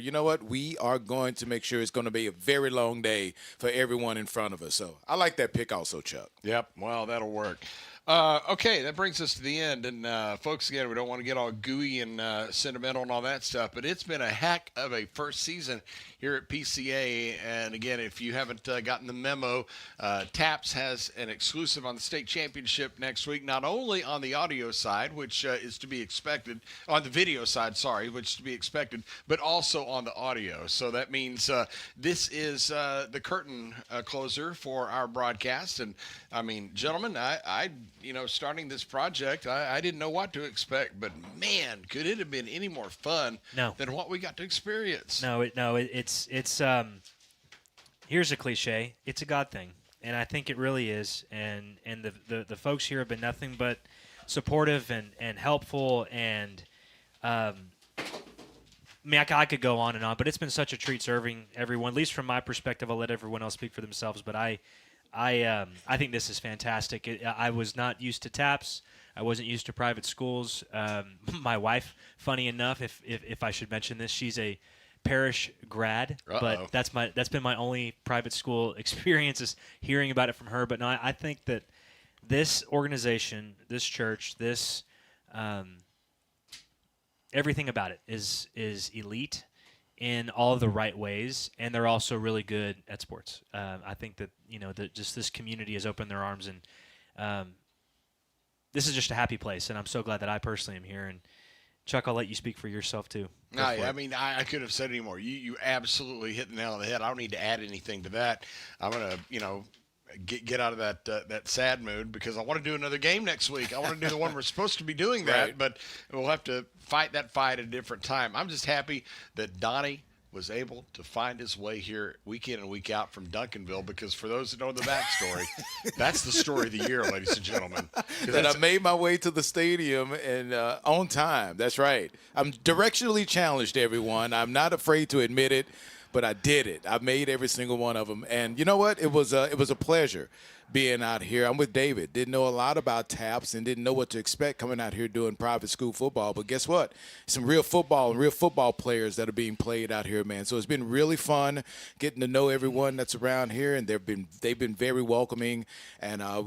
we are going to make sure it's going to be a very long day for everyone in front of us. So I like that pick also, Chuck. Yep. Well, that'll work. Okay, that brings us to the end. And, folks, again, we don't want to get all gooey and sentimental and all that stuff, but it's been a heck of a first season here at PCA. And, again, if you haven't gotten the memo, TAPS has an exclusive on the state championship next week, not only on the audio side, which is to be expected, on the video side, which is to be expected, but also on the audio. So that means this is the curtain closer for our broadcast. And, gentlemen, I starting this project, I didn't know what to expect, but man, could it have been any more fun than what we got to experience? It's here's a cliche. It's a God thing, and I think it really is. And the folks here have been nothing but supportive and helpful. And I could go on and on, but it's been such a treat serving everyone. At least from my perspective, I'll let everyone else speak for themselves. But I think this is fantastic. I was not used to TAPS. I wasn't used to private schools. My wife, funny enough, if I should mention this, she's a parish grad, but that's been my only private school experience, is hearing about it from her. But no, I think that this organization, this church, this everything about it is elite in all of the right ways, and they're also really good at sports. I think that just this community has opened their arms, and this is just a happy place. And I'm so glad that I personally am here. And Chuck, I'll let you speak for yourself too. I mean, I couldn't have said any more. You absolutely hit the nail on the head. I don't need to add anything to that. I'm gonna, get out of that sad mood, because I want to do another game next week. I want to do the one we're supposed to be doing that, Right. but we'll have to fight that fight at a different time. I'm just happy that Donnie was able to find his way here week in and week out from Duncanville, because for those that know the backstory, that's the story of the year, ladies and gentlemen. That I made my way to the stadium and on time. That's right. I'm directionally challenged, everyone. I'm not afraid to admit it, but I did it. I made every single one of them. And you know what? It was a pleasure being out here. I'm with David. Didn't know a lot about TAPS and didn't know what to expect coming out here doing private school football. But guess what? Some real football and real football players that are being played out here, man. So it's been really fun getting to know everyone that's around here, and they've been very welcoming. And I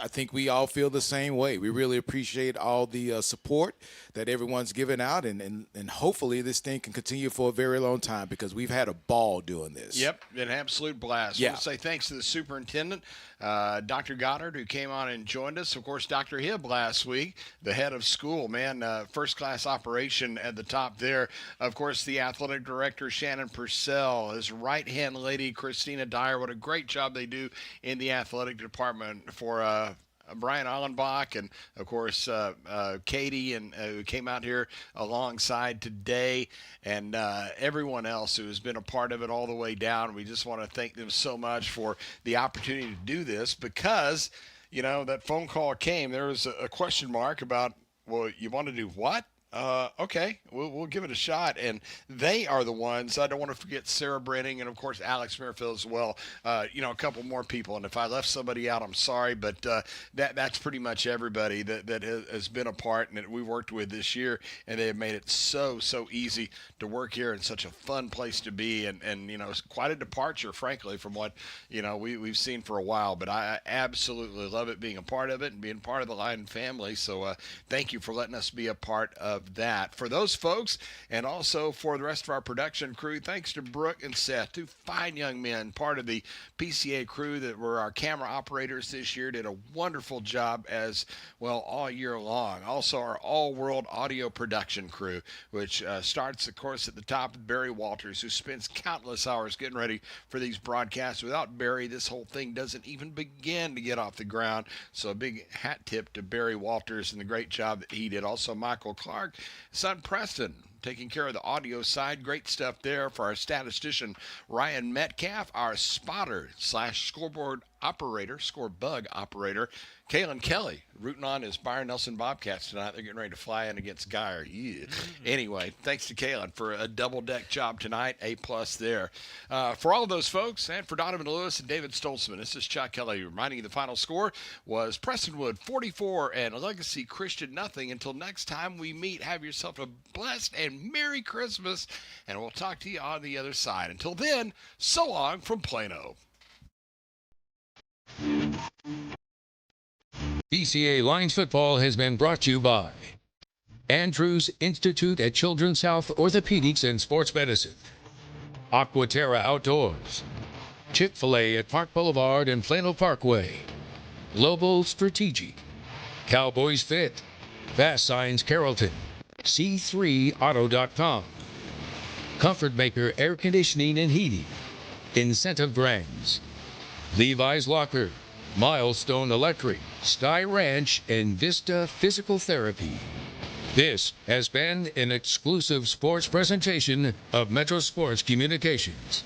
think we all feel the same way. We really appreciate all the support that everyone's giving out, and hopefully this thing can continue for a very long time, because we've had a ball doing this. Yep, an absolute blast. Yeah. I want to say thanks to the superintendent, Dr. Goddard, who came on and joined us. Of course, Dr. Hibb last week, the head of school, man, first-class operation at the top there. Of course, the athletic director, Shannon Purcell, his right-hand lady, Christina Dyer. What a great job they do in the athletic department for Brian Allenbach, and of course Katie, and who came out here alongside today, and everyone else who has been a part of it all the way down. We just want to thank them so much for the opportunity to do this, because that phone call came. There was a question mark about, well, you want to do what? Okay, we'll give it a shot. And they are the ones, I don't want to forget Sarah Brenning, and of course Alex Merrifield as well. A couple more people, and if I left somebody out, I'm sorry, but that's pretty much everybody that has been a part and that we worked with this year, and they have made it so easy to work here, and such a fun place to be, and it's quite a departure, frankly, from what we've seen for a while. But I absolutely love it, being a part of it and being part of the Lion family. So thank you for letting us be a part of that. For those folks, and also for the rest of our production crew, thanks to Brooke and Seth, two fine young men, part of the PCA crew that were our camera operators this year, did a wonderful job as well all year long. Also our all-world audio production crew, which starts, of course, at the top with Barry Walters, who spends countless hours getting ready for these broadcasts. Without Barry, this whole thing doesn't even begin to get off the ground. So a big hat tip to Barry Walters and the great job that he did. Also Michael Clark, son Preston, taking care of the audio side. Great stuff there for our statistician Ryan Metcalf, our spotter / scoreboard operator, scorebug operator, Kalen Kelly, rooting on his Byron Nelson Bobcats tonight. They're getting ready to fly in against Geyer. Yeah. Anyway, thanks to Kalen for a double-deck job tonight. A+ there. For all of those folks, and for Donovan Lewis and David Stoltzman, this is Chuck Kelly reminding you the final score was Prestonwood 44 and Legacy Christian nothing. Until next time we meet, have yourself a blessed and Merry Christmas, and we'll talk to you on the other side. Until then, so long from Plano. PCA Lions football has been brought to you by Andrews Institute at Children's Health Orthopedics and Sports Medicine, Aquaterra Outdoors, Chick-fil-A at Park Boulevard and Plano Parkway, Global Strategic, Cowboys Fit, Fast Signs Carrollton, C3Auto.com, Comfort Maker Air Conditioning and Heating, Incentive Brands, Levi's Locker, Milestone Electric, Sky Ranch, and Vista Physical Therapy. This has been an exclusive sports presentation of Metro Sports Communications.